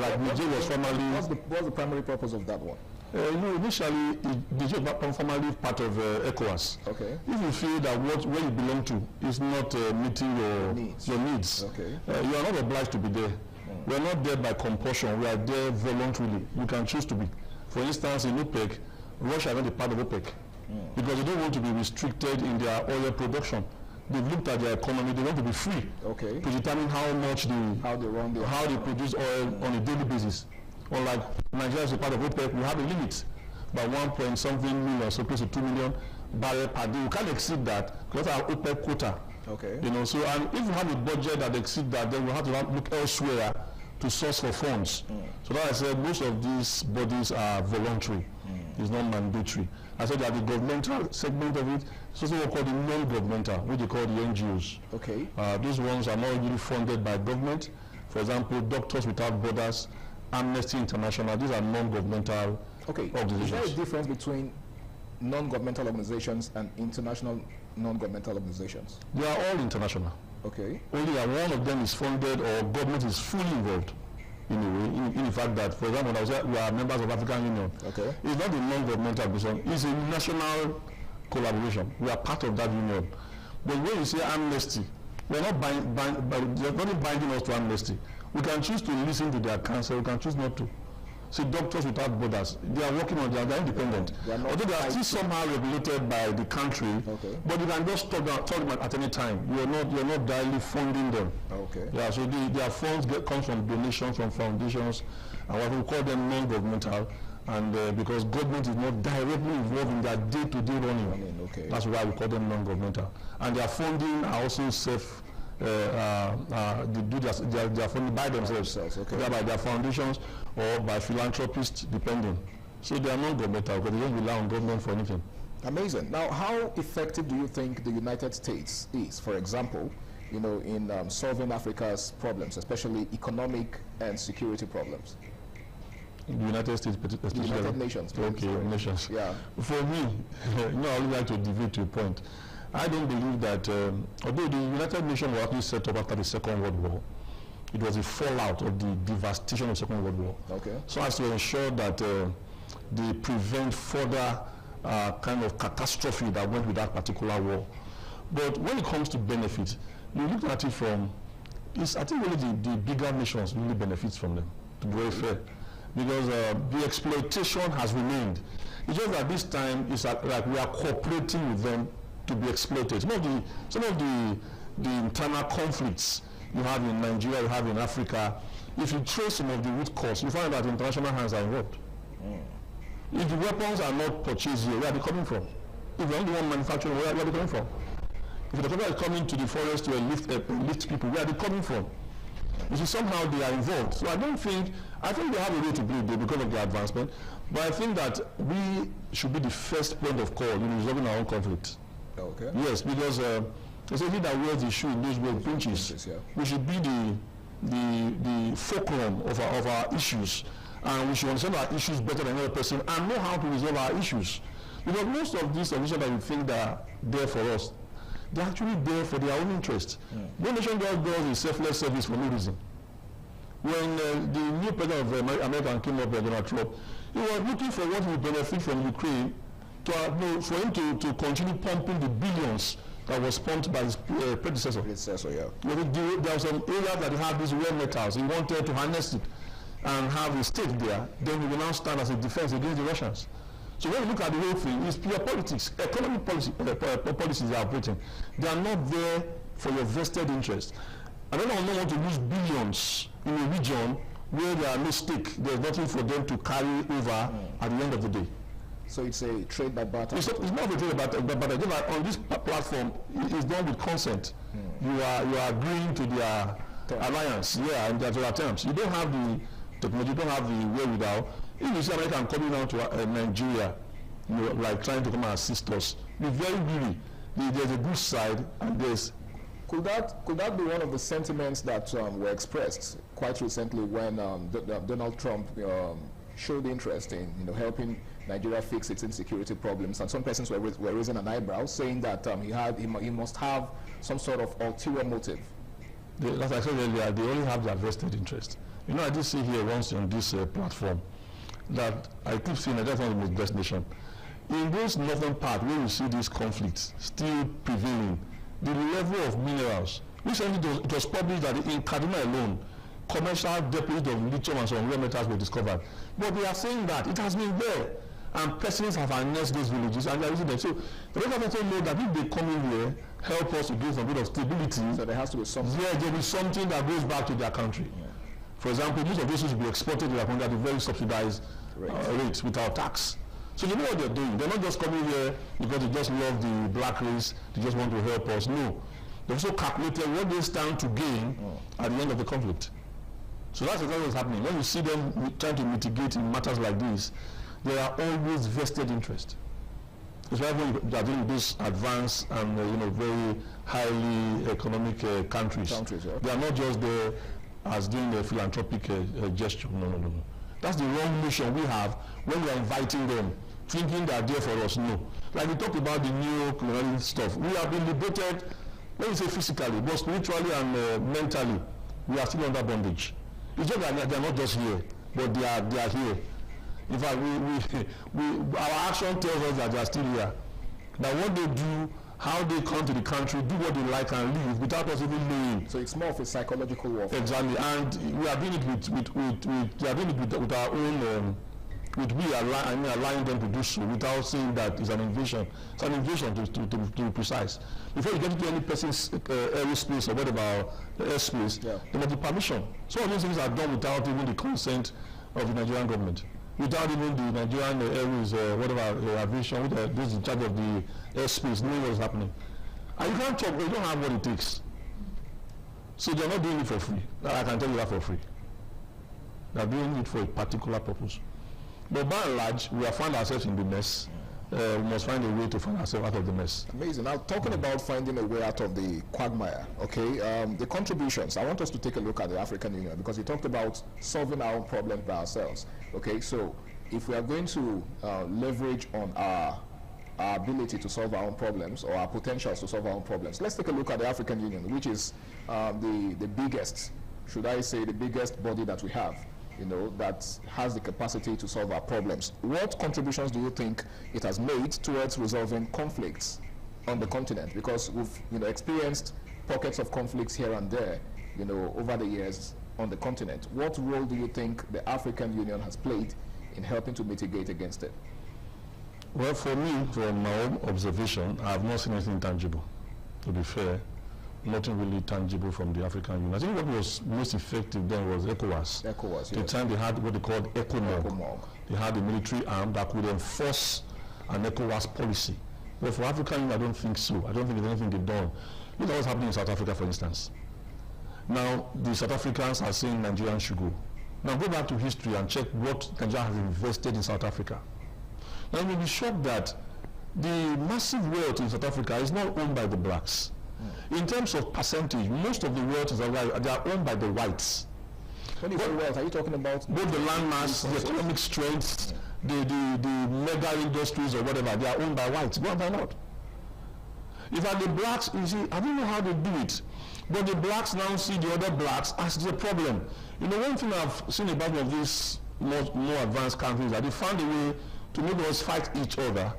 Speaker 14: Like Niger was formerly.
Speaker 8: What's the primary purpose of that one?
Speaker 14: Initially, Niger was formerly part of ECOWAS.
Speaker 8: Okay.
Speaker 14: If you feel that where you belong to is not meeting your needs, you are not obliged to be there. We are not there by compulsion. We are there voluntarily. You can choose to be. For instance, in OPEC, Russia is not a part of OPEC. Because they don't want to be restricted in their oil production. They've looked at their economy, they want to be free to determine how much how they produce oil on a daily basis. Unlike Nigeria is a part of OPEC, we have a limit by 1.something million, so close to 2 million barrels per day. We can't exceed that because our OPEC quota.
Speaker 8: Okay.
Speaker 14: So and if we have a budget that exceeds that, then we have to look elsewhere to source for funds. So like I said, most of these bodies are voluntary. It's not mandatory. I said that the governmental segment of it is also what called the non-governmental, which they call the NGOs.
Speaker 8: Okay.
Speaker 14: Those ones are not really funded by government. For example, Doctors Without Borders, Amnesty International, these are non-governmental organizations.
Speaker 8: Is there a difference between non-governmental organizations and international non-governmental organizations?
Speaker 14: They are all international.
Speaker 8: Okay.
Speaker 14: Only one of them is funded or government is fully involved. In a way, in the fact that, for example, we are members of African Union.
Speaker 8: Okay.
Speaker 14: It's not a non-governmental organization, it's a national collaboration. We are part of that union. But when you say amnesty, we're not they're not binding us to amnesty. We can choose to listen to their counsel, we can choose not to. See, Doctors Without Borders, they are working on they're independent. Although they are still somehow regulated by the country, but you can just talk them at any time. You're not directly funding them.
Speaker 8: Okay.
Speaker 14: Yeah, so their funds come from donations from foundations, and what we call them non-governmental, and because government is not directly involved in their day-to-day running. That's why we call them non-governmental. And their funding are also safe. They do their funding by themselves, either by their foundations or by philanthropists, depending. So they are non-governmental because they don't rely on government for anything.
Speaker 8: Amazing. Now, how effective do you think the United States is, for example, in solving Africa's problems, especially economic and security problems?
Speaker 14: The United States,
Speaker 16: the United Nations.
Speaker 14: Okay, nations.
Speaker 16: Yeah.
Speaker 14: For me, I would like to deviate to a point. I don't believe that, although the United Nations were actually set up after the Second World War, it was a fallout of the devastation of the Second World War.
Speaker 16: Okay.
Speaker 14: So as to ensure that they prevent further kind of catastrophe that went with that particular war. But when it comes to benefit, you look at it from, I think really the bigger nations really benefit from them, to be very fair. Because the exploitation has remained. It's just that this time it's like we are cooperating with them to be exploited. Some of the internal conflicts you have in Nigeria, you have in Africa, if you trace some of the root cause, you find that international hands are involved. If the weapons are not purchased here, where are they coming from? If you're only one manufacturer, where are they coming from? If the people are coming to the forest to lift people, where are they coming from? You see, somehow they are involved. So I think they have a way to play because of the advancement, but I think that we should be the first point of call in resolving our own conflict.
Speaker 16: Okay.
Speaker 14: Yes, because it's only that wears the shoe in those where it pinches.
Speaker 16: Yeah.
Speaker 14: We should be the fulcrum of our issues, and we should understand our issues better than another person and know how to resolve our issues. Because most of these solutions that we think that are there for us, they're actually there for their own interest. No nation just does a selfless service for no reason. When the new president of America came up, Donald Trump, he was looking for what will benefit from Ukraine for him to continue pumping the billions that was pumped by his predecessor.
Speaker 16: Yeah.
Speaker 14: There was some area that had these rare metals. He wanted to harness it and have a stake there. Then he will now stand as a defense against the Russians. So when you look at the whole thing, it's pure politics. Economic policies they are operating. They are not there for your vested interest. I don't want to lose billions in a region where there are no stake. There's nothing for them to carry over at the end of the day.
Speaker 16: So it's a trade by barter.
Speaker 14: It's not a trade by barter. On this platform, it's done with consent. You are agreeing to their alliance, and their terms. You don't have the technology, you don't have the wherewithal. If you see America coming down to Nigeria, like trying to come and assist us, we're very weary. There's a good side, and there's.
Speaker 16: Could that be one of the sentiments that were expressed quite recently when Donald Trump showed interest in helping Nigeria fix its insecurity problems, and some persons were raising an eyebrow, saying that he must have some sort of ulterior motive.
Speaker 14: As I said earlier, they only have their vested interest. I did see here once on this platform that I keep saying that that's not the most best nation. In this northern part where we see these conflicts still prevailing, the level of minerals, recently it was published that in Kaduna alone, commercial deposits of lithium and some rare metals were discovered. But they are saying that it has been there, and persons have annexed those villages and they are using them. So the government also know that if they come in here, help us to give some bit of stability.
Speaker 16: So there has to be something.
Speaker 14: Yeah, there will be something that goes back to their country. Yeah. For example, most of those will be exported to their country at a very subsidized rates without tax. So you know what they're doing. They're not just coming here because they just love the black race, they just want to help us. No. They've also calculated what they stand to gain at the end of the conflict. So that's exactly what's happening. When you see them trying to mitigate in matters like this, there are always vested interest. It's why when they are doing these advanced and very highly economic countries, they are not just there as doing a philanthropic gesture. No. That's the wrong mission we have when we are inviting them, thinking they are there for us. No. Like we talked about the new colonial stuff. We have been liberated, let me say physically, but spiritually and mentally, we are still under bondage. It's just that they are not just here, but they are here. In fact, our action tells us that they are still here. That what they do, how they come to the country, do what they like and leave without us even knowing.
Speaker 16: So it's more of a psychological warfare.
Speaker 14: Exactly, and we are doing it with our own, allowing them to do so without saying that it's an invasion. It's an invasion to be precise. Before you get into any person's aerospace or whatever airspace, there must be permission. Some of these things are done without even the consent of the Nigerian government. Without even the Nigerian Airways, aviation, those in charge of the airspace, knowing what is happening. And you can't talk, you don't have what it takes. So they're not doing it for free. I can tell you that for free. They're doing it for a particular purpose. But by and large, we have found ourselves in the mess. we must find a way to find ourselves out of the mess.
Speaker 16: Amazing. Now, talking about finding a way out of the quagmire, okay, the contributions, I want us to take a look at the African Union, because we talked about solving our own problems by ourselves. Okay, so if we are going to leverage on our ability to solve our own problems, or our potentials to solve our own problems, let's take a look at the African Union, which is the biggest, should I say, the biggest body that we have, you know, that has the capacity to solve our problems. What contributions do you think it has made towards resolving conflicts on the continent? Because we've, you know, experienced pockets of conflicts here and there, you know, over the years on the continent. What role do you think the African Union has played in helping to mitigate against it?
Speaker 14: Well, for me, from my own observation, I have not seen anything tangible. To be fair, nothing really tangible from the African Union. I think what was most effective then was ECOWAS.
Speaker 16: ECOWAS,
Speaker 14: the time they had what they called ECOMOG. They had a military arm that could enforce an ECOWAS policy. But for African Union, I don't think so. I don't think there's anything they've done. Look at what's happening in South Africa, for instance. Now, the South Africans are saying Nigerians should go. Now, go back to history and check what Nigeria has invested in South Africa. Now, you'll be shocked that the massive wealth in South Africa is not owned by the blacks. In terms of percentage, most of the wealth is they are owned by the whites.
Speaker 16: When you say wealth, are you talking about
Speaker 14: both the landmass, the economic strengths, the mega industries or whatever? They are owned by whites. Go and find out. If are the blacks, you see, I don't know how they do it, but the blacks now see the other blacks as the problem. You know, one thing I've seen about one of these more advanced countries is that they found a way to make us fight each other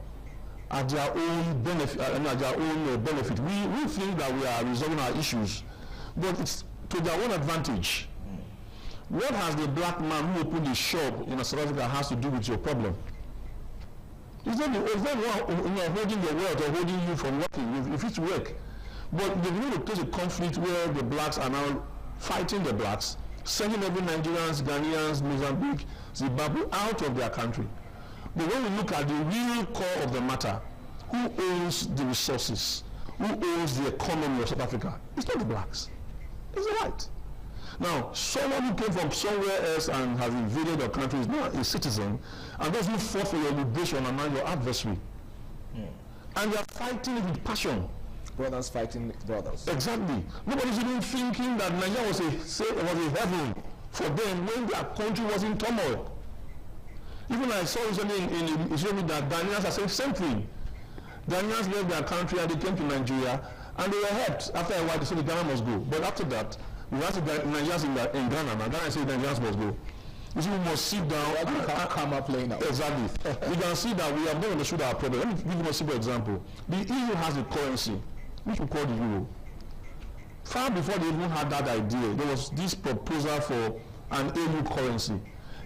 Speaker 14: at their own benefit. We think that we are resolving our issues, but it's to their own advantage. What has the black man who opened the shop in South Africa has to do with your problem? It's not holding your wealth or holding you from working. If it's work, but they're going to cause a conflict where the blacks are now fighting the blacks, sending every Nigerians, Ghanaians, Mozambique, Zimbabwe out of their country. But when we look at the real core of the matter, who owns the resources? Who owns the economy of South Africa? It's not the blacks. It's the white. Now, someone who came from somewhere else and has invaded your country is not a citizen, and those who fought for your liberation are now your adversary. And they are fighting it with passion.
Speaker 16: Brothers fighting brothers.
Speaker 14: Exactly. Nobody's even thinking that Nigeria was a heaven for them when their country was in turmoil. Even I saw recently in Israel that Ghanaians are saying the same thing. Ghanaians left their country and they came to Nigeria, and they were helped. After a while, they said the Ghana must go. But after that, we have to Nigerians in Ghana. Now Ghana said Nigerians must go. You see, we must sit down and
Speaker 16: come up playing out.
Speaker 14: Exactly. We can see that we have not understood our problem. Let me give you a simple example. The EU has a currency, which we call the euro. Far before they even had that idea, there was this proposal for an EU currency.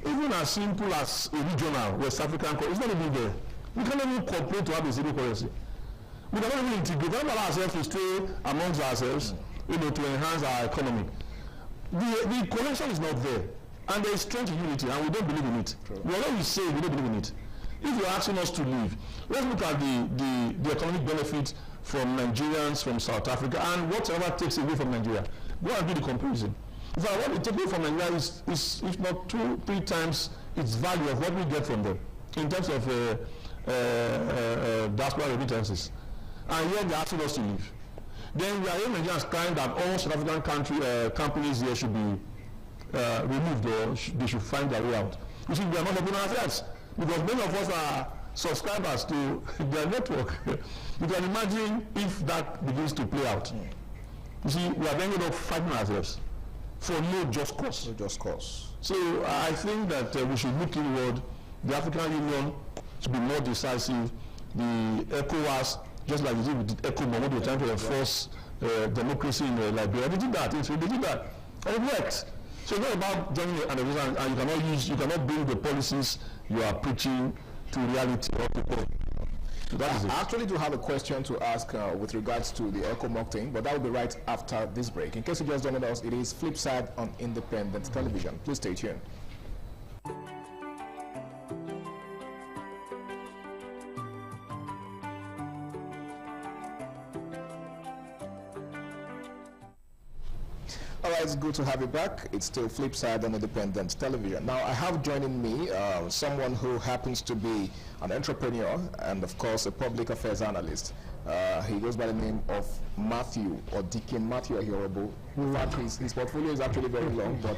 Speaker 14: Even as simple as a regional West African currency, it's not even there. We cannot even cooperate to have a single currency. We cannot even integrate. We cannot allow ourselves to stay amongst ourselves, you know, to enhance our economy. The connection is not there. And there is strength in unity, and we don't believe in it. Whatever we say, we don't believe in it. If you're asking us to leave, let's look at the economic benefit from Nigerians, from South Africa, and whatever takes away from Nigeria. Go and do the comparison. In fact, what we take away from Nigeria is if not 2-3 times its value of what we get from them in terms of diaspora remittances. And yet they're asking us to leave. Then we are in Nigerians crying that all South African companies here should be removed, or they should find their way out. You see, we are not helping ourselves because many of us are subscribers to their network. You can imagine if that begins to play out. You see, we are ending up fighting ourselves for no just cause.
Speaker 16: No just cause.
Speaker 14: So I think that we should look inward. The African Union should be more decisive. The ECOWAS, just like they did with the ECOMOG, when they were trying to enforce democracy in Liberia, they did that. They did that, and it worked. So it's not about joining an and you cannot bring the policies you are preaching to reality or people. So that is it.
Speaker 16: I actually do have a question to ask with regards to the ECOMOG thing, but that will be right after this break. In case you just don't know us, it is Flipside on Independent Television. Please stay tuned. it's good to have you back. It's still Flipside on Independent Television. Now, I have joining me someone who happens to be an entrepreneur and, of course, a public affairs analyst. He goes by the name of Matthew, or Deacon Matthew Ahirabo. In fact, his portfolio is actually very long, but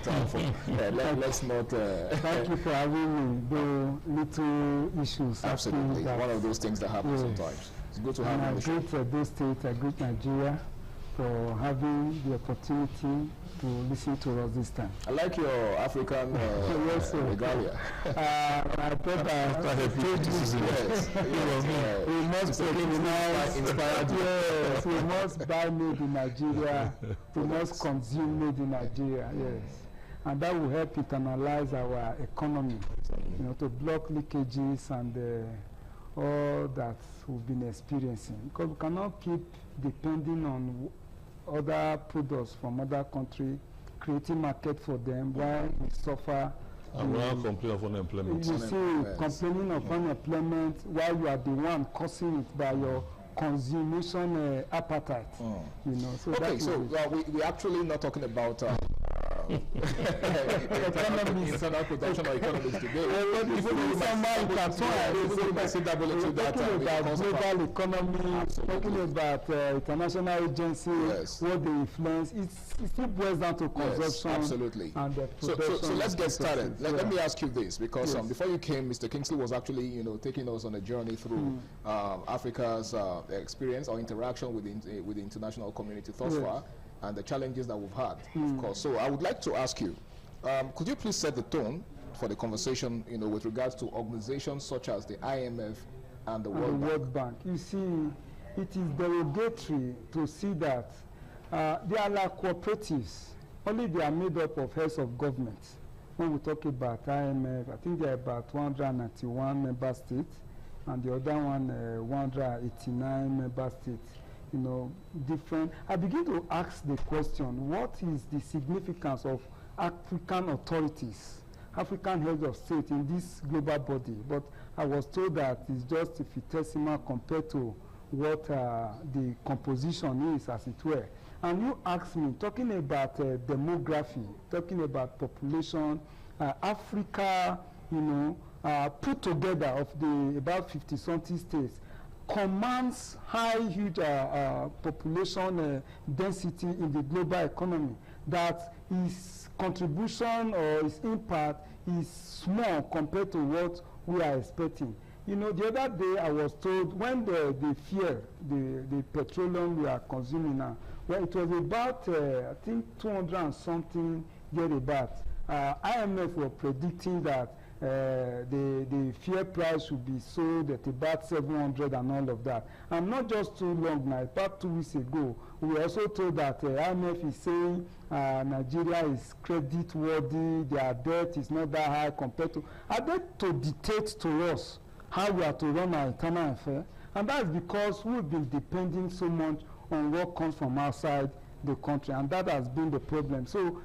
Speaker 16: let's not...
Speaker 11: Thank you for having me, though little issues.
Speaker 16: Absolutely. One of those things that happen sometimes. It's good to have you on the show.
Speaker 11: I greet Edo State, I greet Nigeria for having the opportunity to listen to us this time.
Speaker 16: I like your African regalia.
Speaker 11: I thought I told you we must recognize, yes, we must buy made in Nigeria, we must consume made in Nigeria, yes. And that will help internalize our economy, you know, to block leakages and all that we've been experiencing. Because we cannot keep depending on other products from other countries, creating market for them while we suffer.
Speaker 14: And we are complaining of unemployment.
Speaker 11: You see, complaining of unemployment while you are the one causing it by your consumption appetite. You know. So
Speaker 16: okay, so we're actually not talking about economics, internal production or economics today.
Speaker 11: Global economy, talking about international agencies, what they influence. It still boils down to consumption.
Speaker 16: Absolutely.
Speaker 11: And
Speaker 16: so let's get started. Let me ask you this, because before you came, Mr. Kingsley was actually, you know, taking us on a journey through Africa's experience or interaction with the international community thus far, and the challenges that we've had, of course. So I would like to ask you, could you please set the tone for the conversation, you know, with regards to organizations such as the IMF and the World
Speaker 11: Bank? You see, it is derogatory to see that they are like cooperatives, only they are made up of heads of government. When we talk about IMF, I think there are about 191 member states, and the other one 189 member states. You know, different. I begin to ask the question, what is the significance of African authorities, African heads of state in this global body? But I was told that it's just infinitesimal compared to what the composition is, as it were. And you ask me, talking about demography, talking about population, Africa, you know, put together of the about 50-something states, commands huge population density in the global economy, that his contribution or his impact is small compared to what we are expecting. You know, the other day I was told when the fuel, the petroleum we are consuming now, well, it was about, I think, 200 and something thereabouts. IMF were predicting that the fuel price should be sold at about 700 and all of that. And not just too long now, about 2 weeks ago, we were also told that IMF is saying Nigeria is credit worthy, their debt is not that high compared to... Are they to dictate to us how we are to run our internal affairs? And that's because we've been depending so much on what comes from outside the country, and that has been the problem. So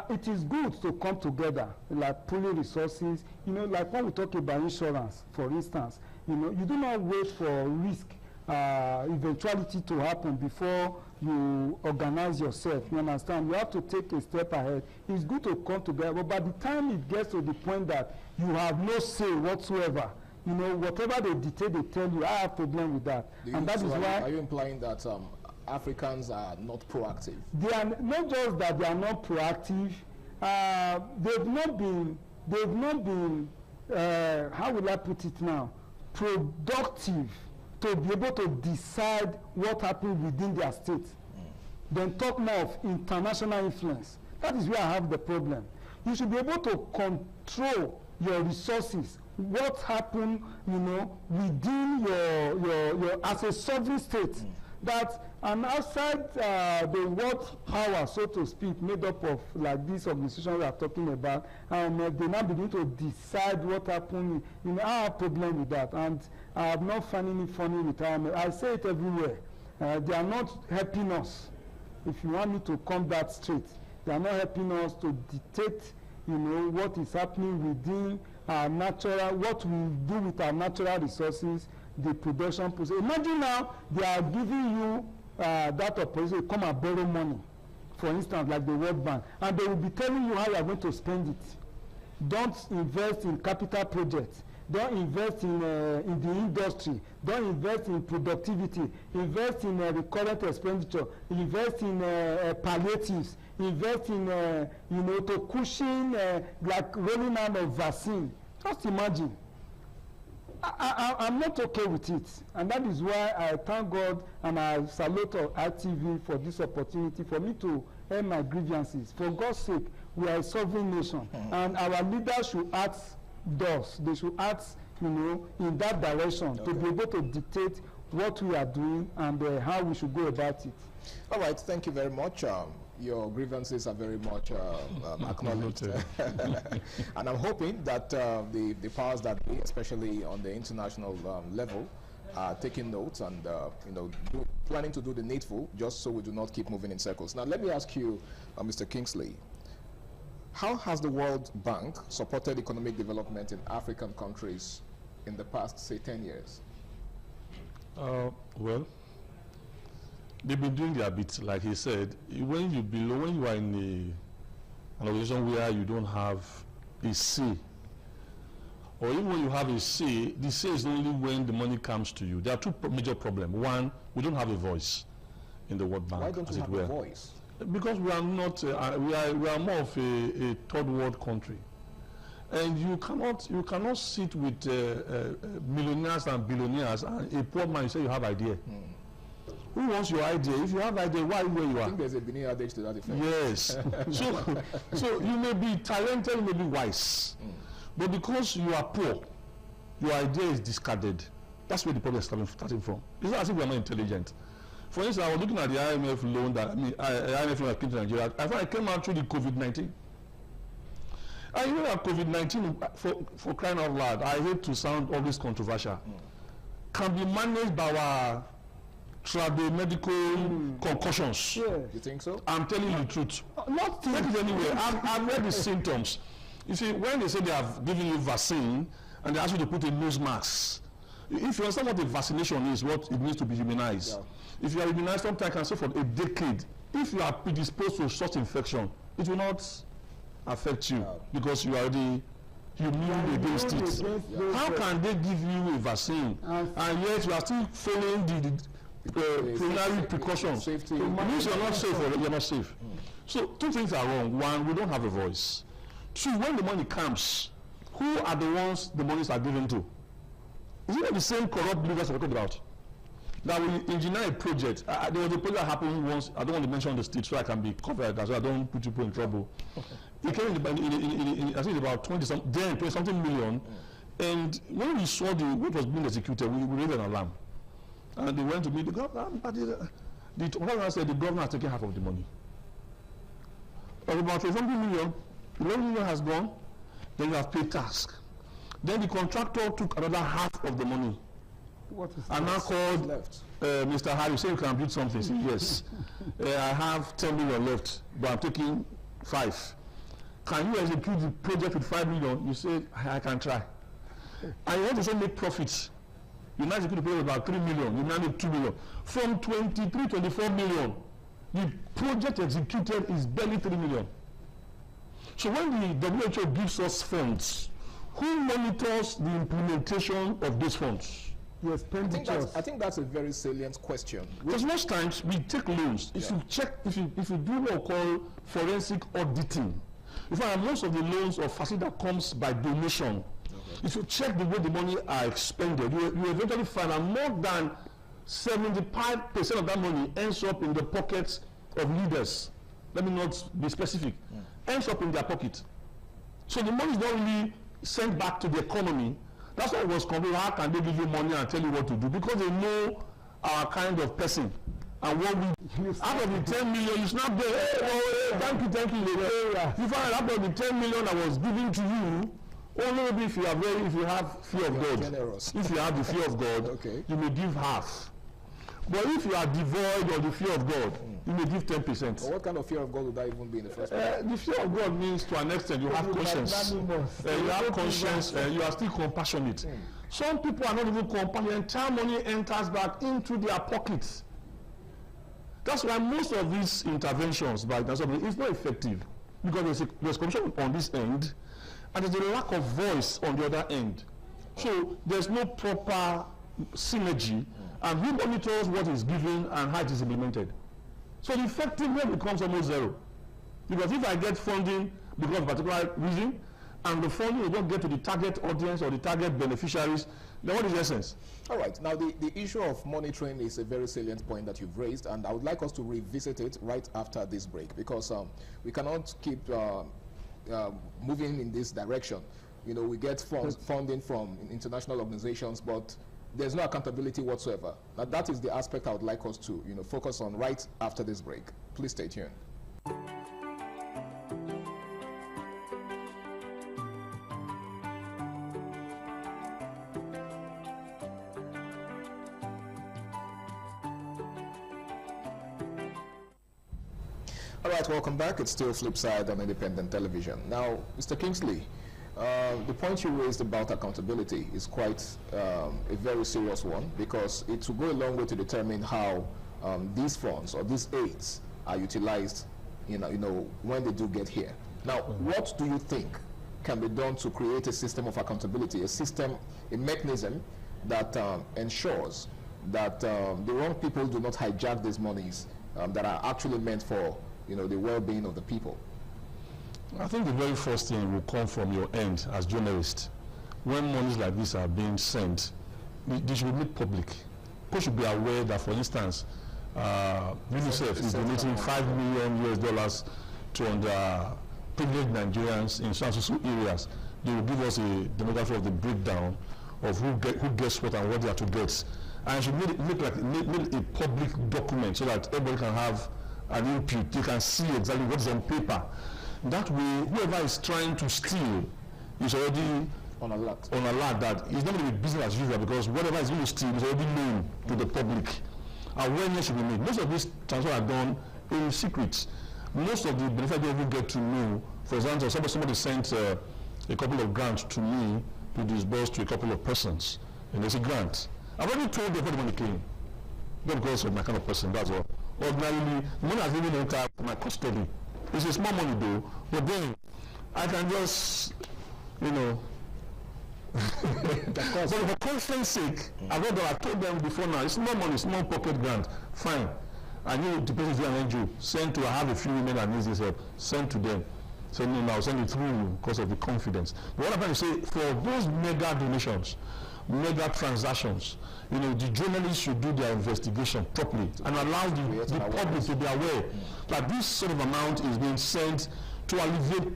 Speaker 11: it is good to come together, like pooling resources. You know, like when we talk about insurance, for instance, you know, you do not wait for risk eventuality to happen before you organize yourself. You understand? You have to take a step ahead. It's good to come together, but by the time it gets to the point that you have no say whatsoever, you know, whatever they dictate, they tell you, I have problem with that. And that is why...
Speaker 16: Are you implying that Africans are not proactive?
Speaker 11: They are not just that they are not proactive. They've not been how will I put it now, productive to be able to decide what happens within their state. Then talk more of international influence. That is where I have the problem. You should be able to control your resources, what happened, you know, within your as a sovereign state. That and outside the world power, so to speak, made up of like this organization we are talking about, and they now begin to decide what happened. You know, I have problem with that, and I have not found any funny retirement. I say it everywhere. They are not helping us. If you want me to come that straight, they are not helping us to dictate, you know, what is happening within our natural, what we do with our natural resources, the production process. Imagine now they are giving you that opportunity to come and borrow money for instance, like the World Bank, and they will be telling you how you are going to spend it. Don't invest in capital projects. Don't invest in the industry. Don't invest in productivity. Invest in recurrent expenditure. Invest in palliatives. Invest in, to cushion like rolling out of vaccine. Just imagine. I'm not okay with it, and that is why I thank God and I salute ITV for this opportunity for me to air my grievances. For God's sake, we are a sovereign nation, and our leaders should act thus. They should act, in that direction to be able to dictate what we are doing and how we should go about it.
Speaker 16: All right, thank you very much. Your grievances are very much acknowledged. And I'm hoping that the powers that be, especially on the international level, are taking notes and planning to do the needful, just so we do not keep moving in circles. Now, let me ask you, Mr. Kingsley, how has the World Bank supported economic development in African countries in the past, say, 10 years?
Speaker 14: Well, they've been doing their bit, like he said. When you are in an organization where you don't have a say, or even when you have a say, the say is only when the money comes to you. There are two major problems. One, we don't have a voice in the World Bank.
Speaker 16: Why don't you have a voice?
Speaker 14: Because we are not. We are more of a third world country, and you cannot sit with millionaires and billionaires and a poor man. You say you have idea. Who wants your idea? If you have idea, why where you are?
Speaker 16: I think there's a Benin adage to that effect.
Speaker 14: Yes. so you may be talented, you may be wise, but because you are poor, your idea is discarded. That's where the problem is starting from. It's not as if we are not intelligent. For instance, I was looking at the IMF loan IMF loan that came to Nigeria. I thought it came out through the COVID-19. And you know that COVID-19, for crying out loud, I hate to sound always controversial, can be managed by our medical concussions.
Speaker 16: Yeah. You think so?
Speaker 14: I'm telling you the truth. Not take it anywhere. I've read the symptoms. You see, when they say they have given you vaccine and they ask you to put a nose mask, if you understand what the vaccination is, what it means to be immunized. Yeah. If you are immunized, sometimes I can say for a decade, if you are predisposed to such infection, it will not affect you because you are already immune against it. How can they give you a vaccine and yet you are still following the preliminary precautions? It means you're not safe or you're not safe. So two things are wrong. One, we don't have a voice. Two, when the money comes, who are the ones the monies are given to? Is it the same corrupt leaders we're talking about? That we engineer a project. There was a project that happened once. I don't want to mention the state so I can be covered, so I don't put people in trouble. It came in I think about 20-something million. And when we saw what was being executed, we raised an alarm. And they went to meet the governor. The governor said the governor has taken half of the money. Of about 20-something million, 11 million has gone. Then you have paid tax. Then the contractor took another half of the money.
Speaker 11: What is
Speaker 14: and now called Mr. Harry, say you can build something. Say, yes, I have 10 million left, but I'm taking 5. Can you execute the project with 5 million? You say, I can try. And you want to say make profits. You now execute the project with about 3 million, you now need 2 million. From 24 million, the project executed is barely 3 million. So when the WHO gives us funds, who monitors the implementation of these funds?
Speaker 16: I think that's a very salient question.
Speaker 14: Because most times we take loans. If you check, if you do what we call forensic auditing, in fact, most of the loans or facility that comes by donation, if you check the way the money are expended, you eventually find that more than 75% of that money ends up in the pockets of leaders. Let me not be specific. Ends up in their pocket. So the money is not really sent back to the economy. That's why it was complaining, how can they give you money and tell you what to do? Because they know our kind of person. And what we, out of the 10 million, you snap there, hey, thank you. You find out of the 10 million that was given to you, only maybe if you have fear of God. Generous. If you have the fear of God, you may give half. But if you are devoid of the fear of God, you may give 10%.
Speaker 16: Well, what kind of fear of God would that even be in the first place?
Speaker 14: The fear of God means to an extent you have conscience. You have conscience, you are still compassionate. Some people are not even compassionate. Entire money enters back into their pockets. That's why most of these interventions by the government is not effective, because there's corruption on this end, and there's a lack of voice on the other end. So there's no proper synergy, and who monitors what is given and how it is implemented. So the effectiveness becomes almost zero. Because if I get funding because of a particular reason, and the funding will not get to the target audience or the target beneficiaries, then what is the essence?
Speaker 16: All right. Now, the issue of monitoring is a very salient point that you've raised, and I would like us to revisit it right after this break, because we cannot keep moving in this direction. You know, we get funding from international organizations, but there's no accountability whatsoever. Now, that is the aspect I would like us to, focus on right after this break. Please stay tuned. All right, welcome back. It's still Flipside on Independent Television. Now, Mr. Kingsley, the point you raised about accountability is quite a very serious one, because it will go a long way to determine how these funds or these aids are utilized, when they do get here. Now, what do you think can be done to create a system of accountability, a mechanism that ensures that the wrong people do not hijack these monies that are actually meant for the well-being of the people?
Speaker 14: I think the very first thing will come from your end as journalists. When monies like this are being sent, they should be made public. People should be aware that, for instance, UNICEF is donating $5 million to underprivileged Nigerians in some areas. They will give us a demography of the breakdown of who gets what and what they are to get. And it should make a public document so that everybody can have an input. They can see exactly what is on paper. That way, whoever is trying to steal is already on alert that it's not going to be business as usual, because whatever is going to steal is already known to the public. Awareness should be made. Most of these transfers are done in secret. Most of the benefits don't even get to know. For example, somebody sent a couple of grants to me to disburse to a couple of persons, and there's a grant. I've already told them what the money came. Not because of my kind of person, that's all. Ordinarily, money has even entered my custody. It's a small money though, but then I can just, so for conference sake, I told them before now, it's small money, small pocket grant, fine. I knew the person is an NGO, send to, I have a few women that needs this help, send to them. Send me now, send it through because of the confidence. But what I'm trying to say, for those mega donations, mega transactions, the journalists should do their investigation properly and allow the public to be aware that this sort of amount is being sent to alleviate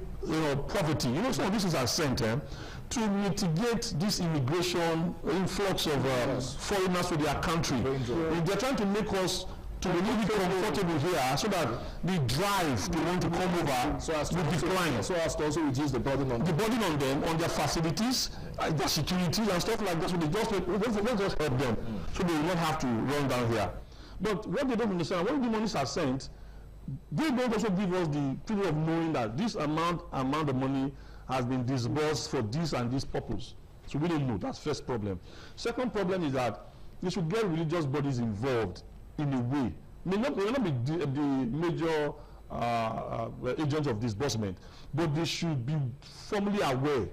Speaker 14: poverty. Some of these things are sent to mitigate this immigration influx of foreigners to their country. They're trying to make us to be really comfortable here, so that the drive to want to come over will decline. So as to also reduce the burden on them, on their facilities, their security and stuff like that. So let's just help them, so they will not have to run down here. But what they don't understand, when the monies are sent, they don't also give us the feeling of knowing that this amount of money has been disbursed for this and this purpose. So we don't know. That's first problem. Second problem is that they should get religious bodies involved in a way. May not be the major agents of disbursement, but they should be formally aware,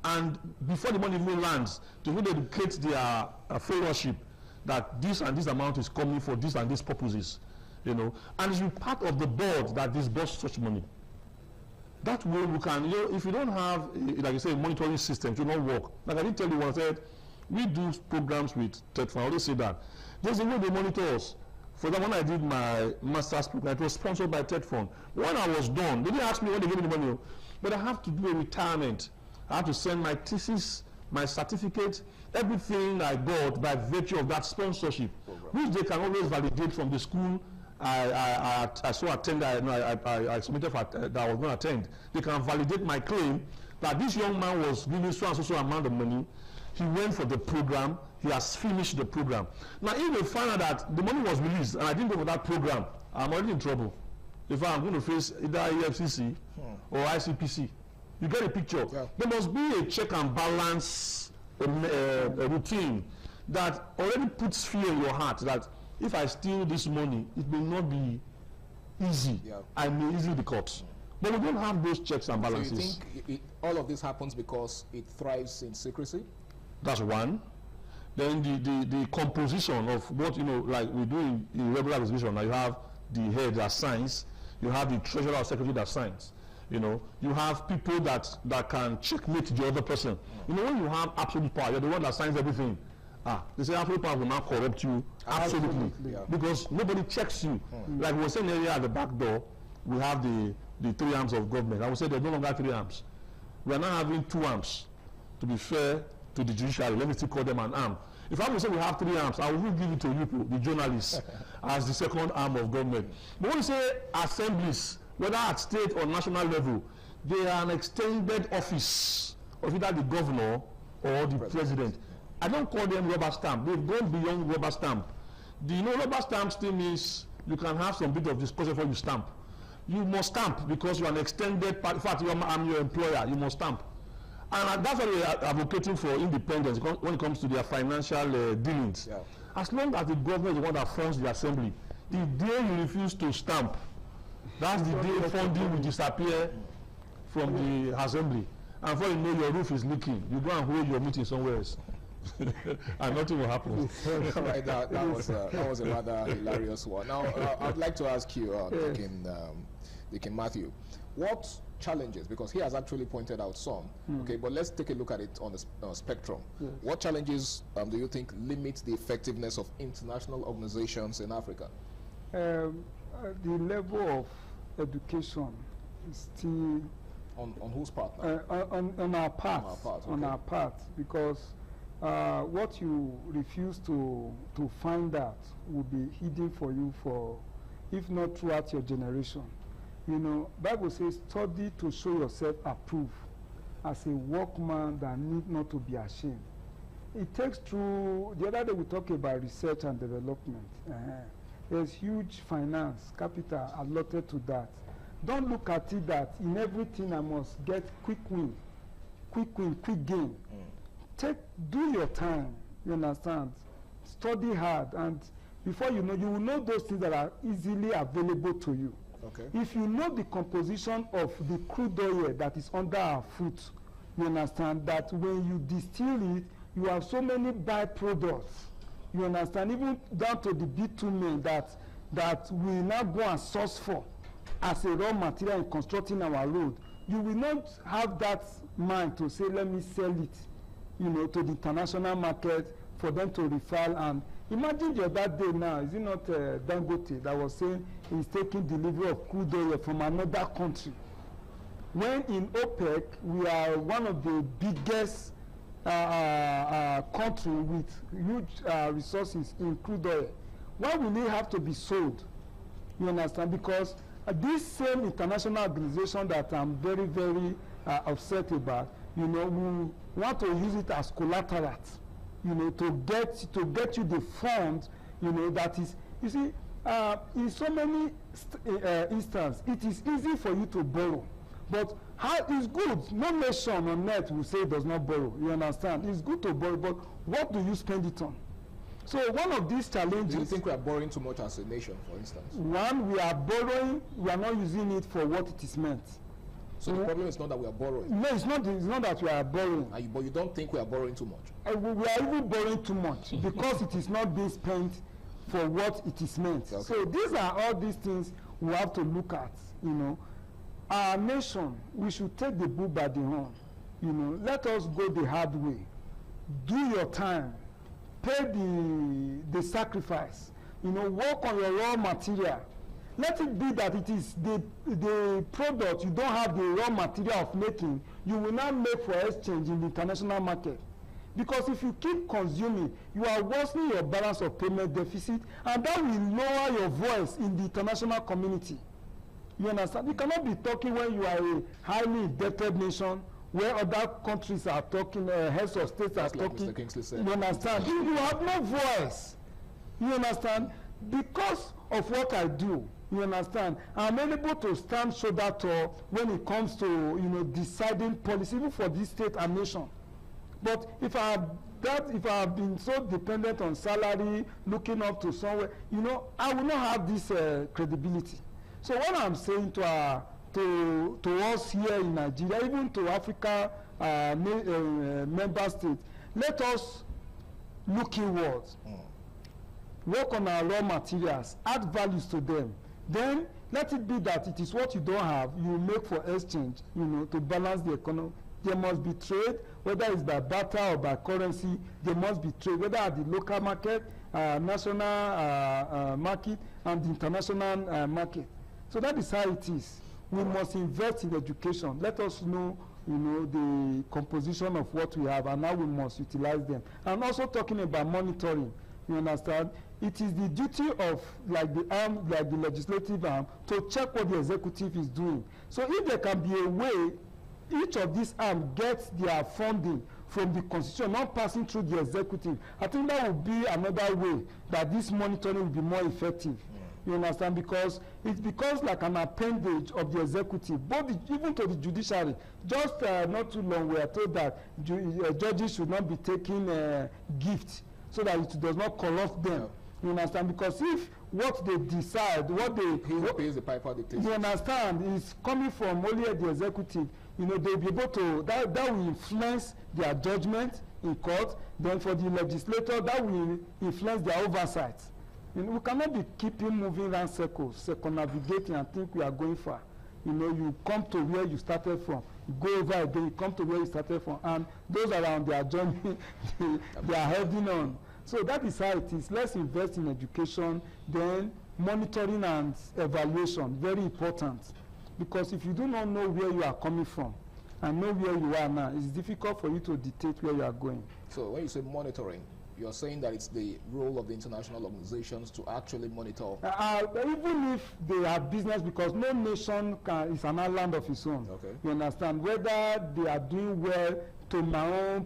Speaker 14: and before the money even lands, to really educate their followership that this and this amount is coming for this and these purposes, and it should be part of the board that disburses such money. That way we can, if you don't have, like you say, a monitoring system, it will not work. Like I did tell you once, I said, we do programs with TEDFund. I always say that. There's a way they monitor us. For example, when I did my master's program, it was sponsored by TEDFund. When I was done, they didn't ask me when they gave me the money, but I have to do a retirement. I have to send my thesis, my certificate, everything I got by virtue of that sponsorship, which they can always validate from the school I submitted for that I was going to attend. They can validate my claim that this young man was given so and so amount of money. He went for the program. He has finished the program. Now, if they find out that the money was released and I didn't go for that program, I'm already in trouble. If I'm going to face either EFCC or ICPC, you get a picture. Yeah. There must be a check and balance a routine that already puts fear in your heart that if I steal this money, it may not be easy. Yeah. I may easily be caught. But we don't have those checks and balances.
Speaker 16: So you think all of this happens because it thrives in secrecy?
Speaker 14: That's one. Then the composition of what, like we do in regular exhibition. Now you have the head that signs, you have the treasurer or secretary that signs. You have people that can checkmate the other person. When you have absolute power, you're the one that signs everything. They say absolute power will now corrupt you absolutely. Yeah. Because nobody checks you. Like we were saying earlier at the back door, we have the 3 arms of government. I would say there's no longer 3 arms. We are now having 2 arms, to be fair to the judiciary. Let me still call them an arm. If I would say we have 3 arms, I will give it to you, the journalists, as the second arm of government. But when you say assemblies, whether at state or national level, they are an extended office of either the governor or the president. I don't call them rubber stamp. They've gone beyond rubber stamp. Rubber stamp still means you can have some bit of discussion before you stamp. You must stamp because you are an extended part. In fact, I'm your employer. You must stamp. And that's why we are advocating for independence when it comes to their financial dealings. Yeah. As long as the government is the one that funds the assembly, the day you refuse to stamp, that's the day funding will disappear from the assembly. And before you know, your roof is leaking. You go and hold your meeting somewhere else. And nothing will happen.
Speaker 16: Right, that was a rather hilarious one. Now, I'd like to ask you, Deacon Matthew, what challenges, because he has actually pointed out some, okay, but let's take a look at it on the spectrum. Yes. What challenges do you think limit the effectiveness of international organizations in Africa?
Speaker 11: The level of education is still
Speaker 16: on whose part now?
Speaker 11: On our part. On our part, because what you refuse to find out will be hidden for you for, if not throughout your generation. Bible says, study to show yourself approved as a workman that need not to be ashamed. It takes through, the other day we talked about research and development. There's huge finance, capital allotted to that. Don't look at it that in everything I must get quick win, quick gain. Do your time, you understand? Study hard, and before you will know those things that are easily available to you. Okay. If you know the composition of the crude oil that is under our foot, you understand that when you distill it, you have so many byproducts. You understand, even down to the bitumen that we now go and source for as a raw material in constructing our road. You will not have that mind to say, let me sell it, to the international market for them to refile. And imagine the other day now, is it not Dangote that was saying he's taking delivery of crude oil from another country? When in OPEC, we are one of the biggest country with huge resources in crude oil. Why will it have to be sold? You understand? Because this same international organization that I'm very, very upset about, we want to use it as collateral, to get you the fund, that is, you see, in so many instances, it is easy for you to borrow. But how is good? No nation on earth will say it does not borrow. You understand? It's good to borrow, but what do you spend it on? So one of these challenges.
Speaker 16: Do you think we are borrowing too much as a nation, for instance?
Speaker 11: One, we are borrowing. We are not using it for what it is meant.
Speaker 16: So the problem is not that we are borrowing.
Speaker 11: No, it's not that we are borrowing.
Speaker 16: But you don't think we are borrowing too much?
Speaker 11: We are even borrowing too much because it is not being spent for what it is meant. Okay. So these are all these things we have to look at. Our nation, we should take the bull by the horn. Let us go the hard way. Do your time. Pay the sacrifice. Work on your raw material. Let it be that it is the product you don't have the raw material of making, you will not make for exchange in the international market. Because if you keep consuming, you are worsening your balance of payment deficit, and that will lower your voice in the international community. You understand? You cannot be talking when you are a highly indebted nation, where other countries are talking, heads of states are talking. Like Mr. Kingsley said. You understand? You have no voice. You understand? Because of what I do, you understand, I'm able to stand shoulder to when it comes to deciding policy, even for this state and nation. But if I that if I have been so dependent on salary, looking up to somewhere, you know, I will not have this credibility. So what I'm saying to us here in Nigeria, even to Africa member states, let us look inwards, work on our raw materials, add values to them. Then let it be that it is what you don't have, you make for exchange, you know, to balance the economy. There must be trade, whether it's by barter or by currency. There must be trade, whether at the local market, national market, and the international market. So that is how it is. We must invest in education. Let us know, you know, the composition of what we have and how we must utilize them. And also talking about monitoring, you understand? It is the duty of like the legislative arm to check what the executive is doing. So if there can be a way, each of these arms gets their funding from the constitution, not passing through the executive, I think that would be another way that this monitoring will be more effective. You understand? Because it becomes like an appendage of the executive, even to the judiciary. Just not too long, we are told that judges should not be taking gifts so that it does not corrupt them. You understand? Because if what they decide, who
Speaker 16: pays the piper dictates.
Speaker 11: You understand, is coming from only the executive, you know, they'll be able to, that will influence their judgment in court. Then for the legislator, that will influence their oversight. You know, we cannot be keeping moving around circles, circumnavigating and think we are going far. You know, you come to where you started from, you go over again, you come to where you started from, and those around their journey, they are heading on. So that is how it is. Let's invest in education, then monitoring and evaluation, very important. Because if you do not know where you are coming from and know where you are now, it's difficult for you to dictate where you are going.
Speaker 16: So when you say monitoring, you're saying that it's the role of the international organizations to actually monitor?
Speaker 11: Even if they have business, because no nation is an island of its own.
Speaker 16: Okay.
Speaker 11: You understand? Whether they are doing well to my own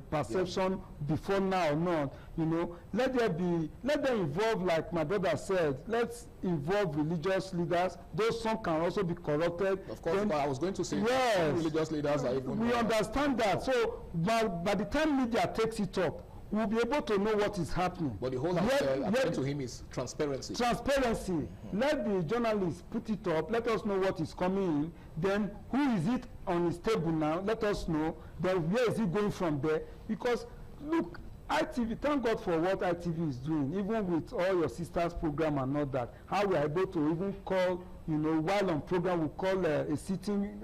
Speaker 11: perception before now or not, you know, let them involve, like my brother said, let's involve religious leaders. Those some can also be corrupted.
Speaker 16: Of course, but I was going to say,
Speaker 11: yes,
Speaker 16: religious leaders are even...
Speaker 11: We understand that. So by the time media takes it up, we'll be able to know what is happening.
Speaker 16: But the whole according to him is transparency. Transparency.
Speaker 11: Mm-hmm. Let the journalists put it up. Let us know what is coming in. Then who is it on his table now? Let us know. Then where is it going from there? Because look, ITV, thank God for what ITV is doing, even with all your sisters program and all that. How we are able to even call, you know, while on program, we call a sitting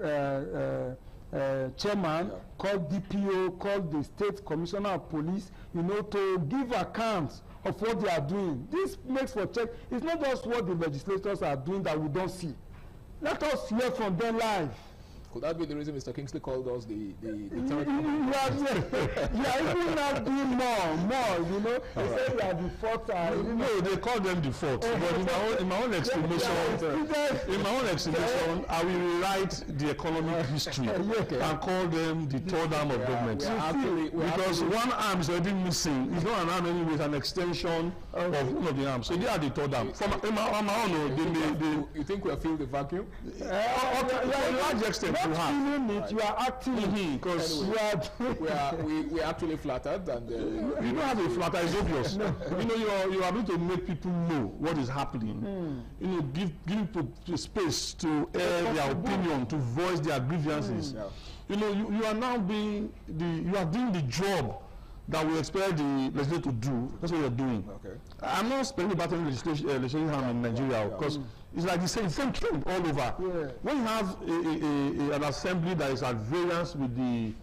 Speaker 11: chairman, called DPO, called the state commissioner of police, you know, to give accounts of what they are doing. This makes for check. It's not just what the legislators are doing that we don't see. Let us hear from them live.
Speaker 16: Could that be the reason Mr. Kingsley called us the third?
Speaker 11: You are even not doing more, you know. They say we are the fourth.
Speaker 14: No, they call them the fourth. But in my own explanation, I will rewrite the economic history and call them the third arm of government. Because one arm is already missing. It's not an arm anyway, it's an extension of one of the arms. So they are the third arm. On my own,
Speaker 16: you think we have filled the vacuum?
Speaker 14: Yeah, in large extent.
Speaker 11: Not feeling it, you are acting
Speaker 14: because
Speaker 16: we are actually flattered, and
Speaker 14: you don't have to flatter. It's obvious. You know, you are able to make people know what is happening. You know, give people space to air their opinion, to voice their grievances. You know, you are now doing the job that we expect the legislature to do. That's what you're doing. Okay. I'm not speaking about any legislation in Nigeria because it's like the same thing all over. Yeah. When you have an assembly that is at variance with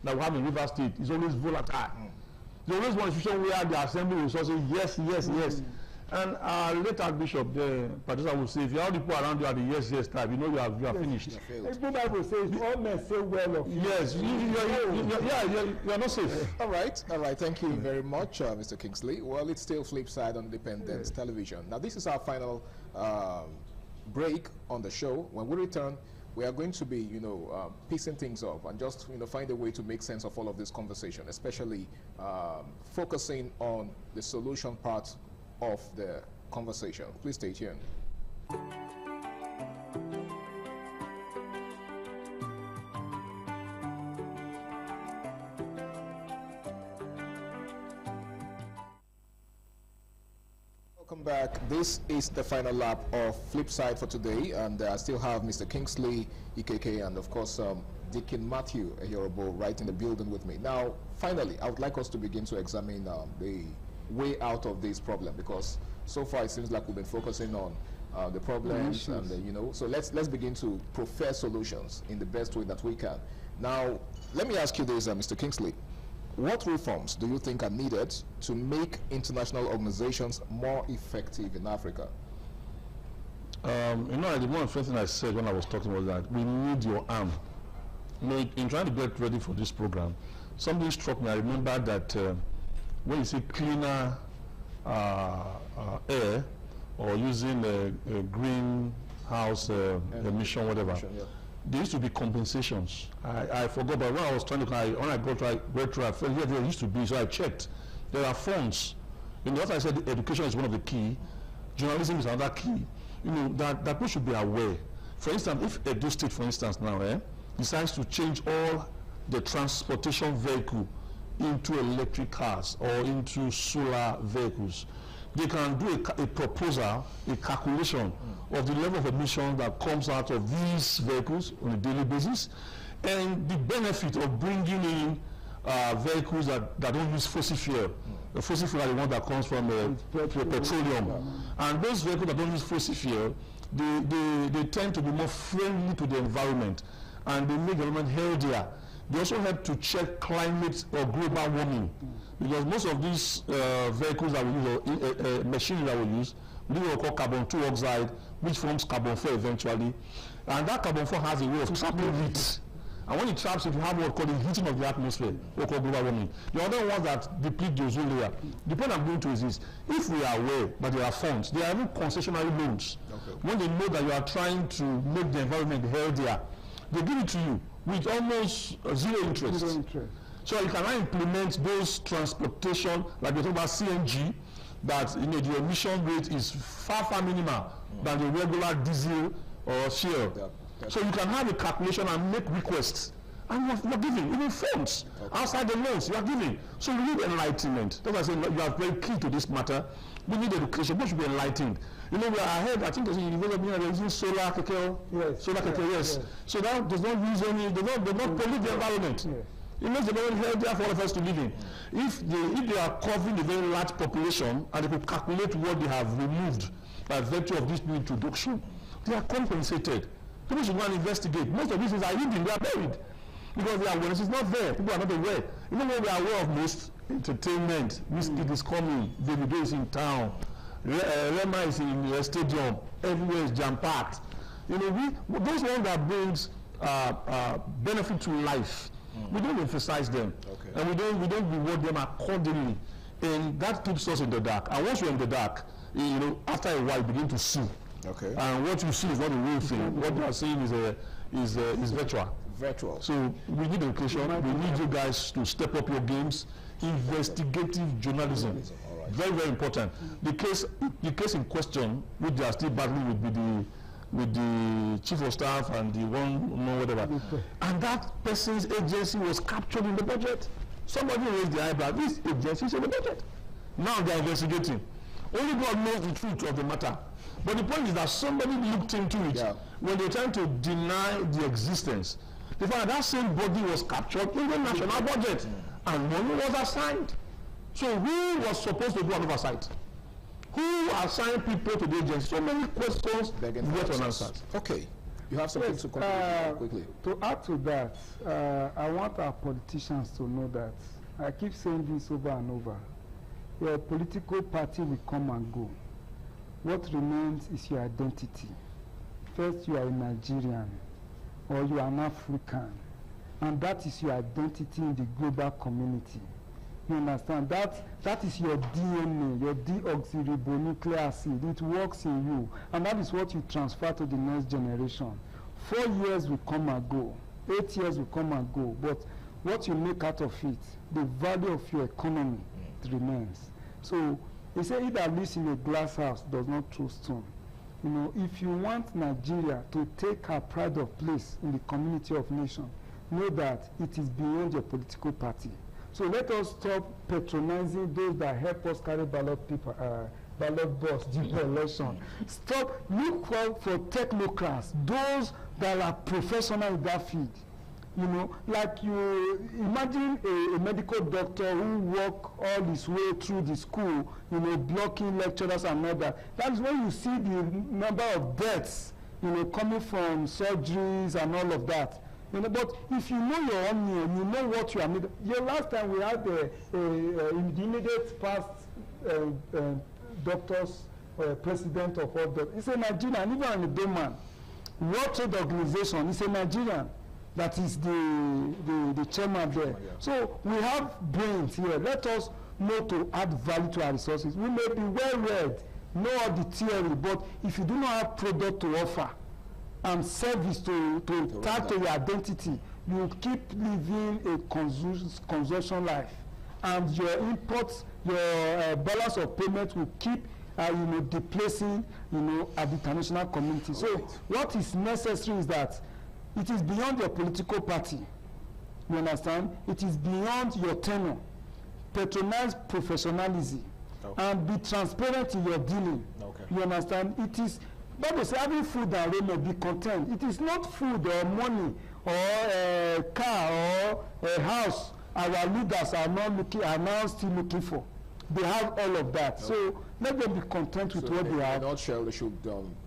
Speaker 14: that we have in River State, it's always volatile. There's always one institution where the assembly will say yes. And our late Archbishop, the Patricia, will say, if you have the people around you at the yes type, you know you are finished.
Speaker 11: The Bible says, all men say well of you.
Speaker 14: Yes, you are not safe.
Speaker 16: All right. Thank you very much, Mr. Kingsley. Well, it's still Flipside on Independent Television. Now, this is our final break on the show. When we return, we are going to be, piecing things up and just, find a way to make sense of all of this conversation, especially focusing on the solution part of the conversation. Please stay tuned. Welcome back. This is the final lap of Flipside for today, and I still have Mr. Kingsley Ikeke and of course Deacon Matthew Ehorobo right in the building with me. Now, finally, I would like us to begin to examine the way out of this problem, because so far it seems like we've been focusing on the problems and so let's begin to profess solutions in the best way that we can. Now, let me ask you this, Mr. Kingsley. What reforms do you think are needed to make international organizations more effective in Africa?
Speaker 14: The one first thing I said when I was talking was that we need your arm. In trying to get ready for this program, something struck me. I remember that when you say cleaner air or using a greenhouse emission, whatever, there used to be compensations. I forgot, but when I was trying to, when I got through, I felt there used to be, so I checked. There are funds. What I said, education is one of the key. Journalism is another key. That people should be aware. For instance, if Edo State, for instance, now decides to change all the transportation vehicle into electric cars or into solar vehicles, they can do a proposal, a calculation of the level of emission that comes out of these vehicles on a daily basis, and the benefit of bringing in vehicles that don't use fossil fuel. The fossil fuel are the one that comes from petroleum. And those vehicles that don't use fossil fuel, they tend to be more friendly to the environment, and they make the environment healthier. They also help to check climate or global warming, because most of these vehicles that we use, or machinery that we use, we do what we call carbon 2 oxide, which forms carbon 4 eventually. And that carbon 4 has a way of trapping heat. And when it traps it, you have what we call the heating of the atmosphere, what we call global warming. The other ones that deplete the ozone layer. The point I'm going to is this: if we are aware that there are funds, there are even concessionary loans. When they know that you are trying to make the environment healthier, they give it to you with almost zero interest. So you cannot implement those transportation, like we talk about CNG, that the emission rate is far minimal than the regular diesel or fuel. So you can have a calculation and make requests, and you are giving even funds outside the loans. You are giving. So we need enlightenment. That's why I say you are very key to this matter. We need education. We should be enlightened. We are ahead. I think there's a university that is using solar cacao. Yes. Solar cacao, yes. So that does not use any. Does not pollute the environment. Yes. It makes the environment healthier for all of us to live in. If they are covering a very large population and they could calculate what they have removed by virtue of this new introduction, they are compensated. People should go and investigate. Most of these things are hidden. They are buried because the awareness is not there. People are not aware. Even when we are aware of most entertainment, Wizkid is coming, Davido is in town, Rema is in the stadium, everywhere is jam-packed. Those ones that brings benefit to life, we don't emphasize them, and we don't reward them accordingly, and that keeps us in the dark. And once we're in the dark, after a while, we begin to see. And what you see is not the real thing. What you are seeing is virtual. So we need education. We need you guys to step up your games. Investigative journalism, very, very important. The case in question, which they are still battling with the chief of staff and the one whatever, and that person's agency was captured in the budget. Somebody raised the eyebrow. This agency is in the budget. Now they are investigating. Only God knows the truth of the matter. But the point is that somebody looked into it when they were trying to deny the existence. They found that same body was captured in the national budget and money was assigned. So who was supposed to do an oversight? Who assigned people to the agency? So many questions get unanswered.
Speaker 16: Okay. You have something to conclude quickly.
Speaker 11: To add to that, I want our politicians to know that, I keep saying this over and over, your political party will come and go. What remains is your identity. First, you are a Nigerian or you are an African, and that is your identity in the global community. You understand? That is your DNA, your deoxyribonucleic acid. It works in you, and that is what you transfer to the next generation. 4 years will come and go, 8 years will come and go, but what you make out of it, the value of your economy, it remains. So they say he that lives in a glass house does not throw stone. If you want Nigeria to take her pride of place in the community of nations, know that it is beyond your political party. So let us stop patronizing those that help us carry ballot paper, ballot box during the election. Stop, look for technocrats, those that are professional in that field. You know, like you imagine a medical doctor who walk all his way through the school, you know, blocking lecturers and all that. That's when you see the number of deaths, you know, coming from surgeries and all of that. You know, but if you know your onion, you know what you are made. The last time we had in the immediate past doctors, president of all that, he's a Nigerian, even a Dayman. World Trade Organization is a Nigerian. That is the chairman there. Yeah. So we have brains here. Let us know to add value to our resources. We may be well read, know all the theory, but if you do not have product to offer and service to tag to your identity, you keep living a consumption life, and your imports, your balance of payment will keep displacing at the international community. So what is necessary is that it is beyond your political party. You understand? It is beyond your tenure. Patronize professionalism and be transparent in your dealing. You understand? It is, Bible says, having food and raiment, be content. It is not food or money or a car or a house our leaders are now still looking for. They have all of that. So let them be content with what they have.
Speaker 16: In a nutshell, they should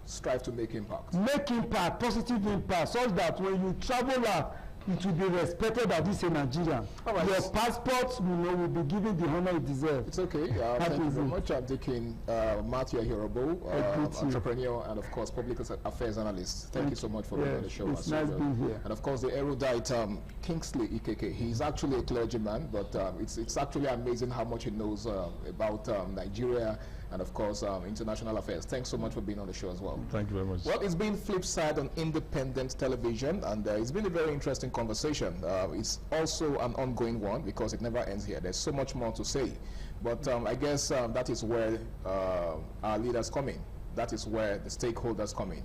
Speaker 16: strive to make impact.
Speaker 11: Make impact, positive impact, such that when you travel out, it will be respected that this is a Nigerian. Right. Your passport, will be given the honor it deserves.
Speaker 16: It's okay. Thank you very much. I'm taking Matthew Ahirabo, entrepreneur and, of course, public affairs analyst. Thank you so much for being on the show.
Speaker 11: It's nice being here.
Speaker 16: And, of course, the erudite Kingsley Ikeke. He's actually a clergyman, but it's actually amazing how much he knows about Nigeria and, of course, international affairs. Thanks so much for being on the show as well.
Speaker 14: Thank you very much.
Speaker 16: Well, it's been Flipside on independent television, and it's been a very interesting conversation. It's also an ongoing one because it never ends here. There's so much more to say. But I guess that is where our leaders come in. That is where the stakeholders come in.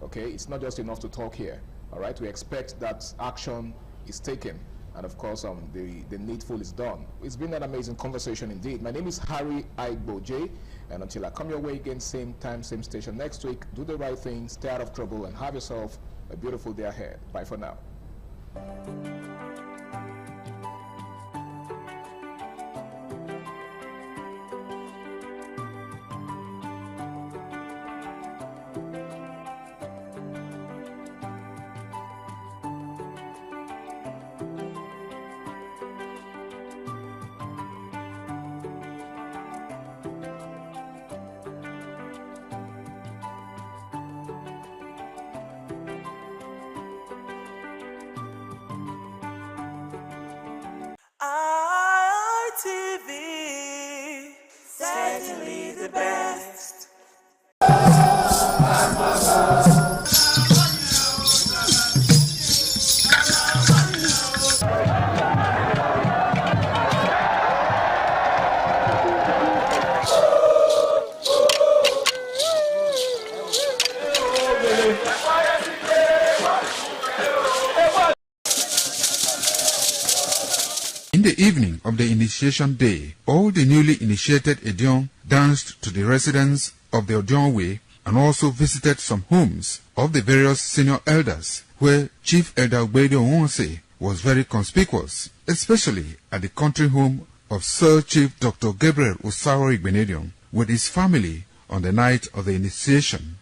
Speaker 16: Okay? It's not just enough to talk here. All right? We expect that action is taken. And of course, the needful is done. It's been an amazing conversation indeed. My name is Harry Aigboje, and until I come your way again, same time, same station next week, do the right thing, stay out of trouble, and have yourself a beautiful day ahead. Bye for now.
Speaker 9: ITV, certainly the best.
Speaker 7: In the evening of the initiation day, all the newly initiated Edion danced to the residents of the Odion Way and also visited some homes of the various senior elders, where Chief Elder Ogbede Onwonse was very conspicuous, especially at the country home of Sir Chief Dr. Gabriel Osaro Igbenedion with his family on the night of the initiation.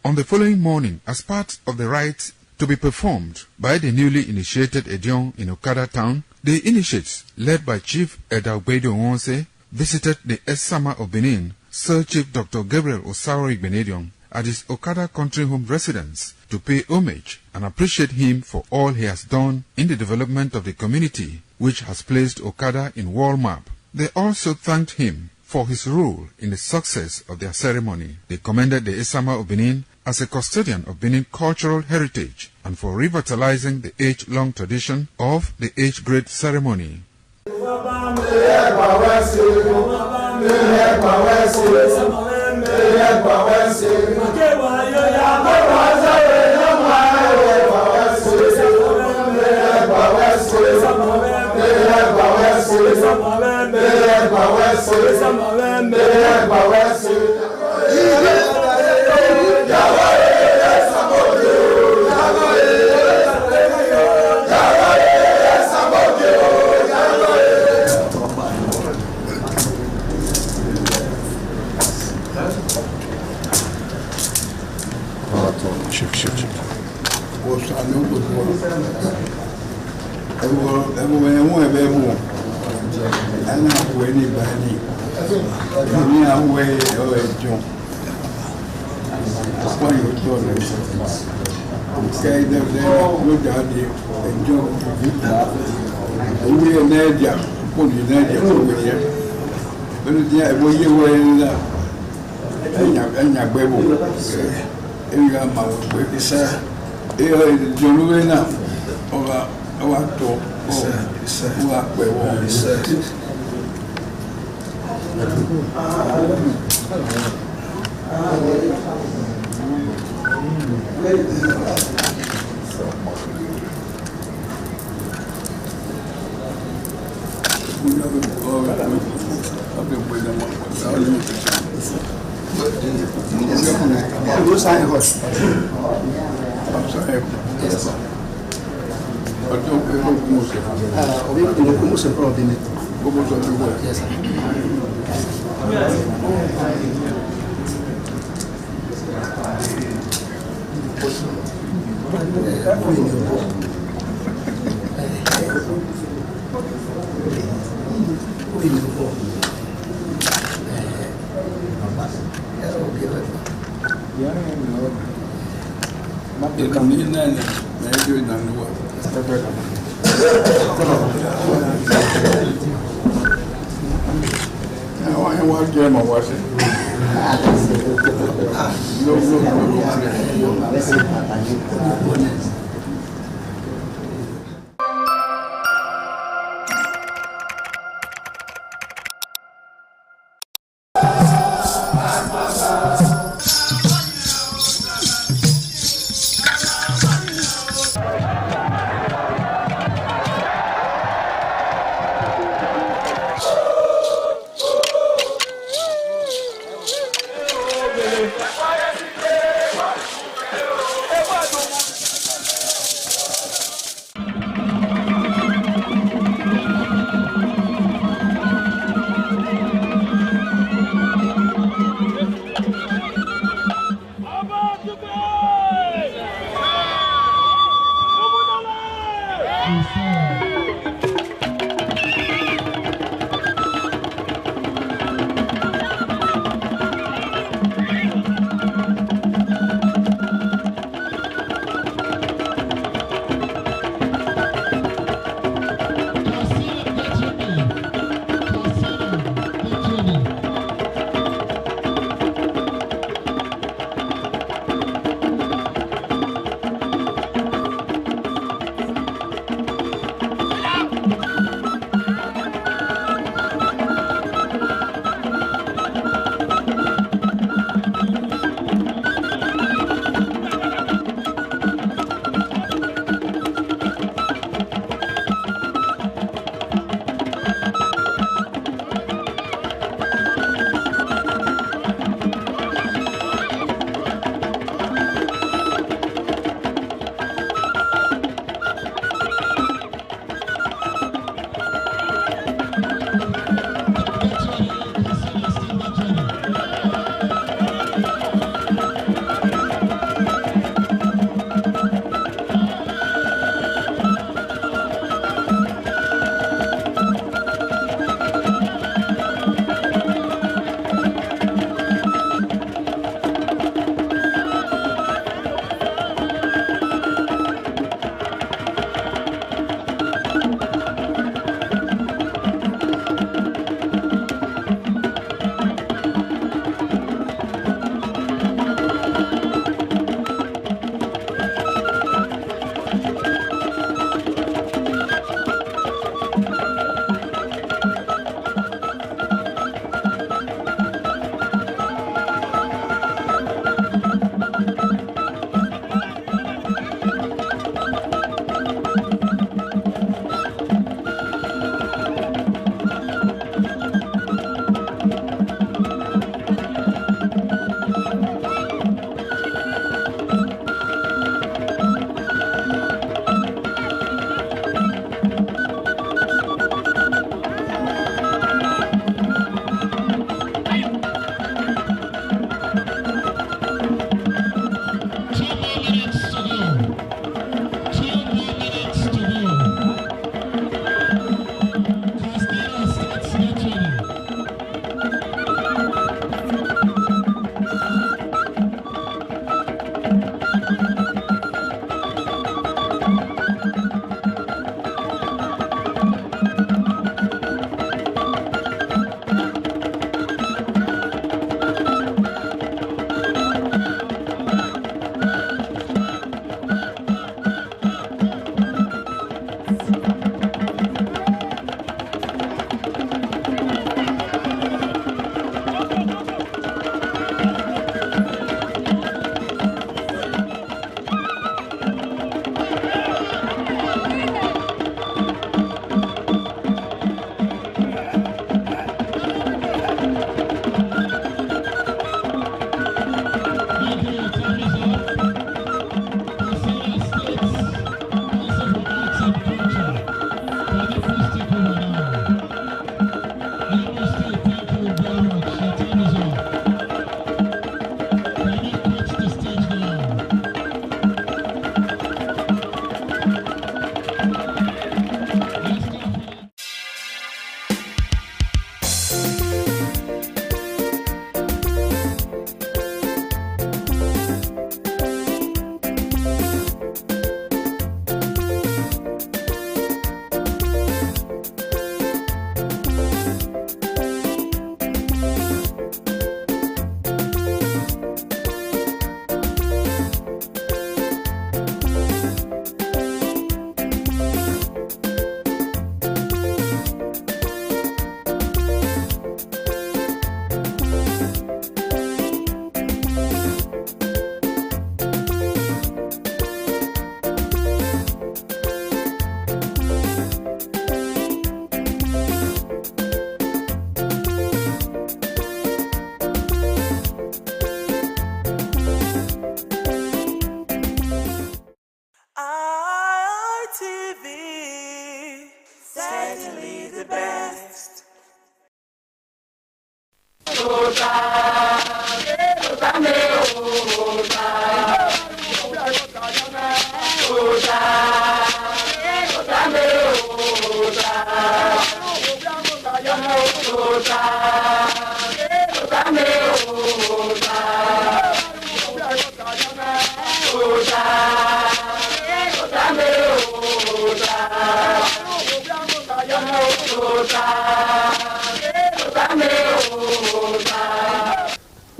Speaker 7: On the following morning, as part of the rite to be performed by the newly initiated Edion in Okada town, the initiates, led by Chief Elder Ogbede Onwonse, visited the Esama of Benin, Sir Chief Dr. Gabriel Osaro Igbenedion, at his Okada country home residence to pay homage and appreciate him for all he has done in the development of the community, which has placed Okada in world map. They also thanked him for his role in the success of their ceremony. They commended the Esama of Benin as a custodian of Benin cultural heritage and for revitalizing the age-long tradition of the age-grade ceremony.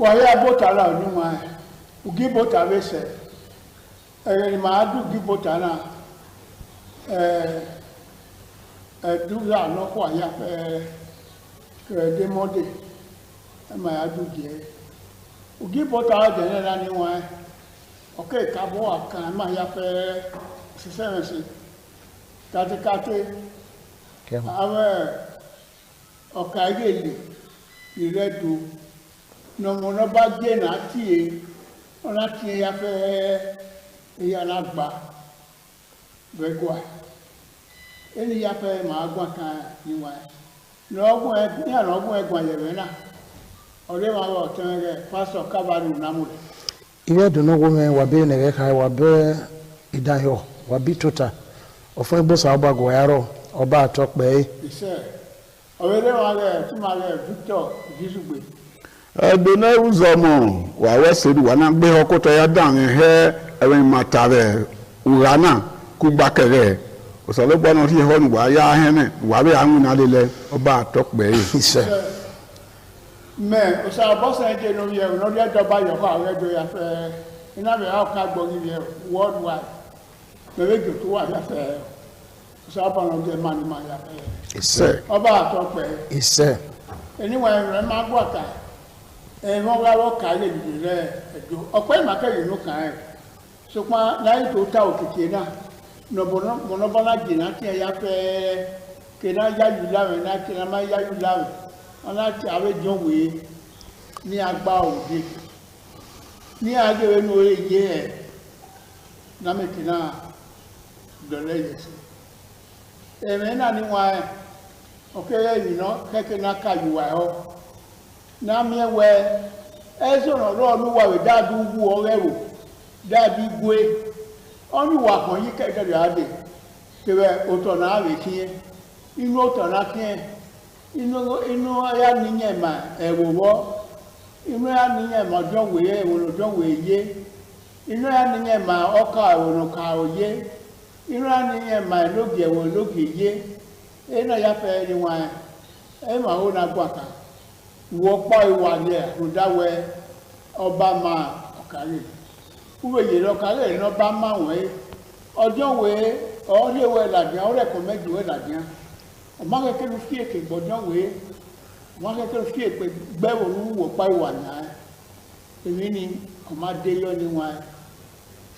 Speaker 17: Waya bota la nyuma ugi bota vese ni maadu ugi bota na duza no kwa ya demode ma adu die ugi bota je na ni wa okay ka bo aka ma ya fe sisense kate awe okaigeli iredu no mono ba gbe na tie ona tie ya fe ya na gba begwa eni ya fe ma gwa kan ni wa no ogun ni ara ogun egwa yebe na ore ma wo tan re pastor kabaru namure
Speaker 18: ile dono wo me wa be ne re kai wa be idayo wa bi tota ofo egbo sa ogba go yaro oba atokpe
Speaker 17: ise ore wa re ti ma re Victor Gisugbe
Speaker 19: Dona uzomo wa weseru wa na gbe okoto ya dan he ewen matare urana kugbakere osolo gbonu ti honu wa ya hene wa be anwu na lele oba atokpe ise
Speaker 17: me o sa boss en je no ye no le do ba yo ko awe do ya fe ina be ha ka gbo ni ye worldwide bẹ́ẹ̀ jò tó wà yàfẹ́ sábà náà jẹ́ máa ní máa yàfẹ́
Speaker 18: ìṣẹ́
Speaker 17: ọba àtọ́pẹ́
Speaker 18: ìṣẹ́
Speaker 17: ẹniwọ̀n ẹ̀rọ máa gbọ́ ta ẹ̀rọ wáwọ́ ká lè dìde rẹ̀ ẹ̀dọ́ ọ̀pẹ́ ìmàkẹ́yìn ló kàn ẹ̀ ṣùgbọ́n láyé tó ta òkìkí náà nọ̀bọ̀nà jìnnà tí ẹ̀ yàfẹ́ kìnnà yáyù láwẹ̀ náà kìnnà máa yáyù láwẹ̀ wọn láti àwẹjọ wèé ní agbá òde ní agbèrè ní orí yé ẹ lámìkì náà dọ̀lẹ́ yẹ sí ẹ̀mẹ́ náà ní wọn ẹ ọ̀kẹ́rẹ́ ìrìnà kẹ́kẹ́ náà ká yùwà ẹ̀ ọ́ náà miẹ́wẹ́ ẹ sọ̀rọ̀ lọ́ọ̀lù wàwẹ̀ dáàbí wú ọ̀rẹ́ wò dáàbí gbé ọ̀nùwà kan yí kẹ́kẹ́ rẹ̀ á dé kẹwẹ́ òtọ̀ náà rè kí yẹn inú òtọ̀ náà kí yẹn inú ya níyẹn mà ẹ̀wò wọ́ inú ya níyẹn mà ọjọ́wèé ẹ̀wòlòjọ́wèé yé inú ya níyẹn mà ọkà ẹ̀wòlòkà òye inú ya níyẹn mà ẹ̀lógì ẹ̀wòlógì yé ẹ̀nà ya fẹ́ ẹni wọn ẹ̀ mà ó na gbàkà ìwọ pọ̀ ìwà ni ẹ̀ rúdáwẹ́ ọba mà ọ̀kàlẹ̀ wúwèyè lọ́kàlẹ̀ iná bá mà wọ́n ọjọ́wèé ọ̀ọ́lẹ́wẹ̀ làdìyàn ọ̀rẹ́kọ̀ mẹ́jọ làdìyàn ọmọ akẹ́kẹ́ ló fi èké gbọ́dọ̀ wé ọmọ akẹ́kẹ́ ló fi èké gbẹ́wò wúwo pa ìwà náà èmi ni ọmọ adéyọ ni wọn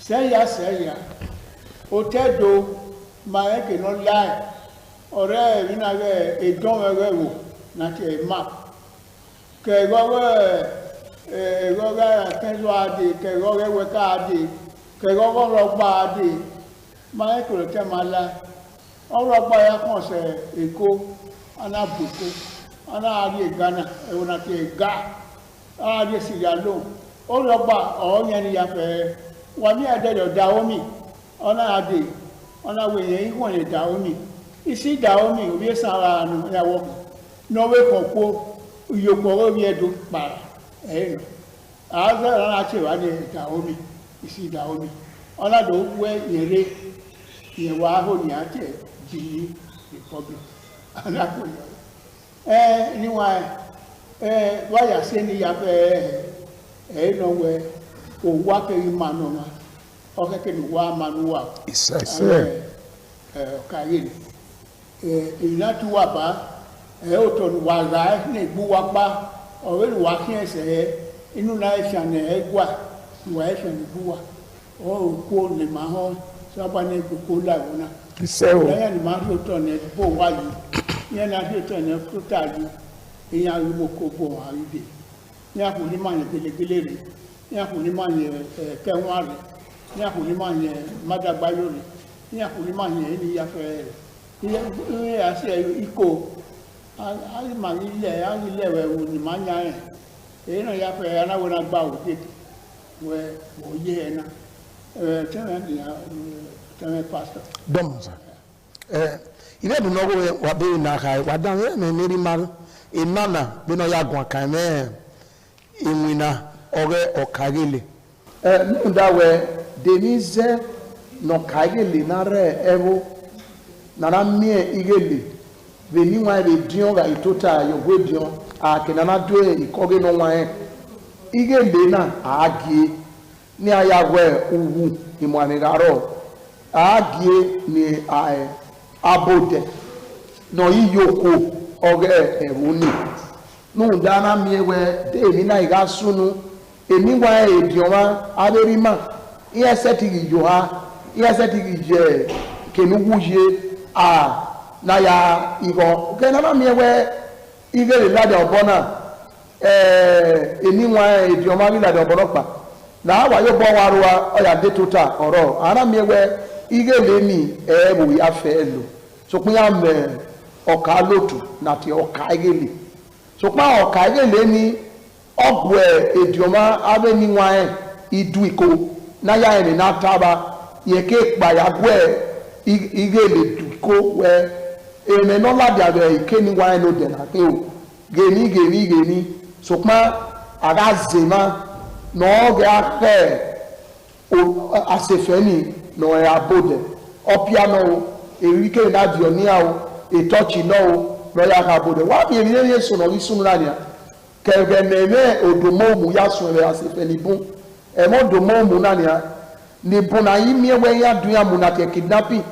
Speaker 17: sẹ́yà òtẹ́dọ̀ máa ẹ̀kẹ́ náà láì ọ̀rẹ́ ẹ̀rí náà rẹ̀ èdán rẹ̀ wò láti ẹ̀ má kẹ̀rọ̀rẹ́ àtẹ́sọ́ adé kẹ̀rọ̀rẹ́ wẹ́ká adé kẹ̀rọ̀rẹ́ rọgbà adé máa ẹ̀kẹ́ ló tẹ́ máa láì ọ̀rọ̀ ọgbà ya kàn ṣe èkó anábòkó anáàrí Ghana ẹ̀wọ̀n àti ẹ̀gá anáàrí Sierra Leone ọ̀rọ̀ ọgbà ọ̀ọ́yẹn ni yàfẹ́ wà ní ẹ̀dẹ̀dọ̀ Dahomey ọ̀nàdè ọ̀nàwẹ̀yẹ ìwọ̀n ní Dahomey ìsí Dahomey òbí sára àánú ẹ̀wọ̀ nọ́wé kan kó ìyókò orí ẹ̀dùn pààrà ẹ̀yìn àázọ́ ìrànlá àti ìwádìí Dahomey ìsí Dahomey ọ̀nàdò wẹ́ ìrẹ́ ìyẹ̀wò ahóni àti ẹ̀ Guinea Republic alákòóyọ níwọ̀n wáyà sí ní yàfẹ́ ẹ̀ẹ́nàwó òwú akẹ́rì mànú wa ọ̀kẹ́kẹ́ ní wà mànú wa ọ̀kàrí ni ìrìnà tí wà bá òtò wà rà ní ìgbú wa pa ọ̀rẹ́ ìwà kí ẹsẹ̀ inú náà ẹ̀ṣẹ̀ ní ẹgbà ìwà ẹ̀ṣẹ̀ ní ìgbú wa ọ̀rọ̀ kó lè máa hàn sábà ní gbogbo láìwọ́n náà lẹ́yìn ni máa ń tó ní bó wáyé yẹn náà tó ní tó tààjú èyàn arúgbó kó bó wọn àrídè ní àkùnrin máa yẹn gẹlẹgẹlẹ rẹ ní àkùnrin máa yẹn kẹwọn rẹ ní àkùnrin máa yẹn mádàgbáyò rẹ ní àkùnrin máa yẹn ní yàfẹ rẹ ní àṣẹ ikó àrímàlílẹ rẹ wò ní máa yá yẹn èyí náà yàfẹ aláwọ náà gbà wò dé wẹ wò yé ẹ náà
Speaker 18: Dɔmza ile bi nɔgɔ wa be na ka wa dan ye me meri mar inana bi no ya gwa kan me inwina ore okagele nu da we denize no kagele na re evo na na mie igele be ni wa be dion ga itota yo gwe dion a kenana do ikoge no wa igele na agie ni ayagwe uwu imwanigaro agie ni abode no yiyoko oge eruni nu dana miewe de mi na iga sunu emi wa edioma aberima iyeseti gijoha iyeseti gije kenuguje na ya igo ke na miewe igere lade obona emi wa edioma bi lade obolopa na wa yo bo waruwa oya de tota oro ara miewe igele mi ebu ya felo so pin ya me oka lotu na ti oka igele so pa oka igele ni ogwe edioma abe ni wa idu iko na ya ni na taba ye ke pa ya gwe igele duko we eme no la dia be ike ni wa no de na ke o geni so pa aga zema n'oge ake asefeni no abode opiano erike na dionia o etochi no no ya ka abode wa bi eri yesu no isun la nia kege neme odomomu ya sun re asefeni bun e mo domomu na nia ni bona yi mie we ya duya munate kidnapping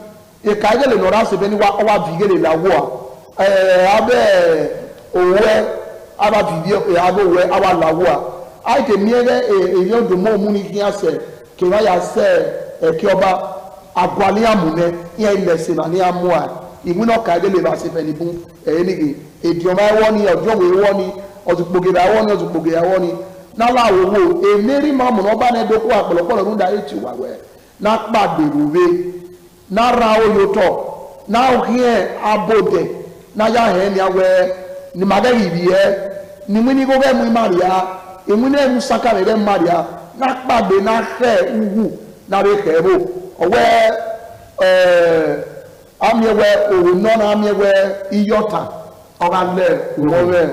Speaker 18: e ka gele no ra se be ni wa vigele la wo abe owe aba video abo we aba la wo ai te mie e yo do mo mu ni kian se ke wa ya se ke oba agwali amune ya ile se na ni amua imu no ka gele ba se be ni bu ni idioma wo ni ojo we wo ni otupoge da wo ni otupoge ya wo ni na la wo emeri ma mo no ba na doku apolopolo nu da eti wa we na pagbe ruwe na ra oyoto na ohie abode na ya he ni awe ni magari biye ni muni go be mu maria emu na mu saka le maria na pagbe na he ugu na re kebo owe amiewe o no na amiewe iyota ọ̀rànlẹ̀ ìwọ̀rẹ̀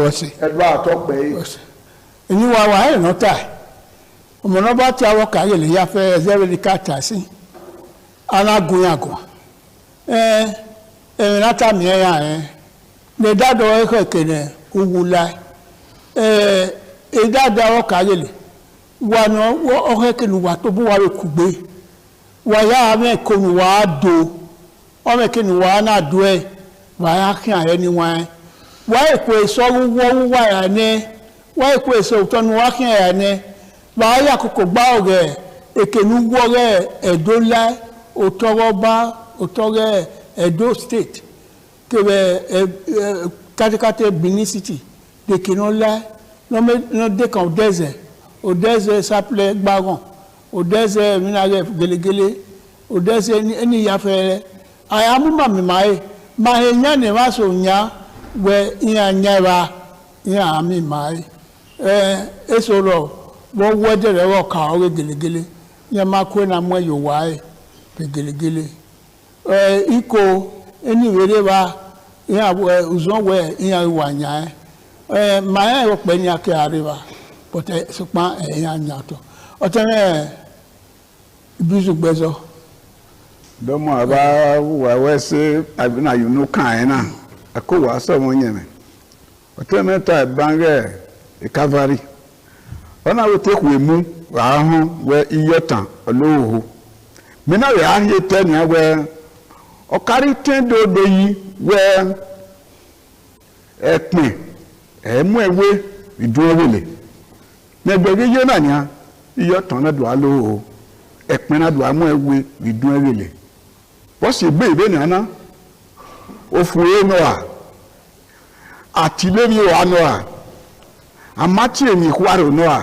Speaker 18: òsì ẹ̀dùn àtọ́pẹ́
Speaker 17: ẹni wa ẹ̀ nọ́tà ọmọdé bá tí awọ kàyè lè yá fẹ́ ẹ̀zẹ́rẹ́ ní káàtà sí alágúnyàgùn ẹ̀rìn látàmì ẹ̀yà ẹ̀ lè dádọ̀ ẹ̀kọ́ ìkẹ̀lẹ̀ òwúlá ẹ̀dádọ̀ awọ kàyè lè wà ní ọ̀hẹ́ kẹ̀lú wà tó bú wà rẹ̀ kùgbé wà yá amẹ́kọ̀ọ́ wà á do ọmọkẹ̀lú wà á náà do ẹ̀ wàá kí ààrẹ ni wọn wàá èkó èso wọ́wọ́ wáyà ní wàá èkó èso òtọ́nu wàá kí ààrẹ ní wàá yà kókò gbá ọ̀rẹ́ èkénu wọ́rẹ́ ẹ̀dó lá òtọ́rẹ́ ẹ̀dó state kẹrẹ kátikátẹ Benin City dèkénu lá lọ́mọdékan òdẹ́zẹ̀ sápẹ́lẹ́ gbáràn òdẹ́zẹ̀ mìíràn gẹ́lẹ́gẹ́lẹ́ òdẹ́zẹ̀ ẹni ìyàfẹ́ àyàmúmàmì máa mahenya ne maso nya we nya nyaba nya ami mai esoro wo wojere wo ka o gelegele nya makwe na mo yo wai gelegele iko eni were ba nya uzon we nya wanya mai wo pe nya ke ariba but supa nya nyato otene bizu gbezo
Speaker 19: dɔmɔ a b'a wa wɛsɛ a bɛna yunu kan na a ko wa sɔn mo ɲɛmɛ o tɛ ne ta bangɛ kavari ɔna o tɛ kue mu wa hɔn wɛ iyɔ tan olowo mina wɛ ahi tɛ nia wɛ ɔkari tɛ do yi wɛ ɛkpɛ ɛmu ewe idun ewele nɛgbɛgi yɛ na nia iyɔ tan na do alowo ɛkpɛ na do amu ewe idun ewele. Wọ́n sì gbé ìbéèrè àná òfurufú náà àtìlẹ́yìn wa náà àmàtí èmi ìkwárò náà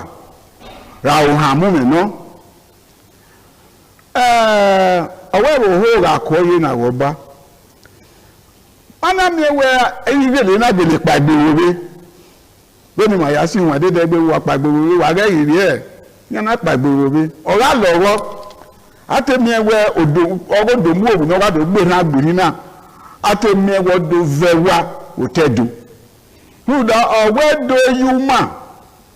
Speaker 19: ra òhun àmúmi náà ọwọ́ ìròhó rà kọ́ yé náà wọ́n bá ọ́nà mi wẹ́ ẹyin gbèlè náà gbèlè pàgbèrè lónìí màá sí wọn dédégbé wà pàgbèrè wà rẹ́yìn rí ẹ̀ yẹn náà pàgbèrè ọ̀rá lọ́rọ́ atemiɛwɛ ɔgɔdomu owu na ɔgado gbe na agbiri na atemiɛwɛ do vɛwa otɛdo nuda ɔwɛ do yiwuma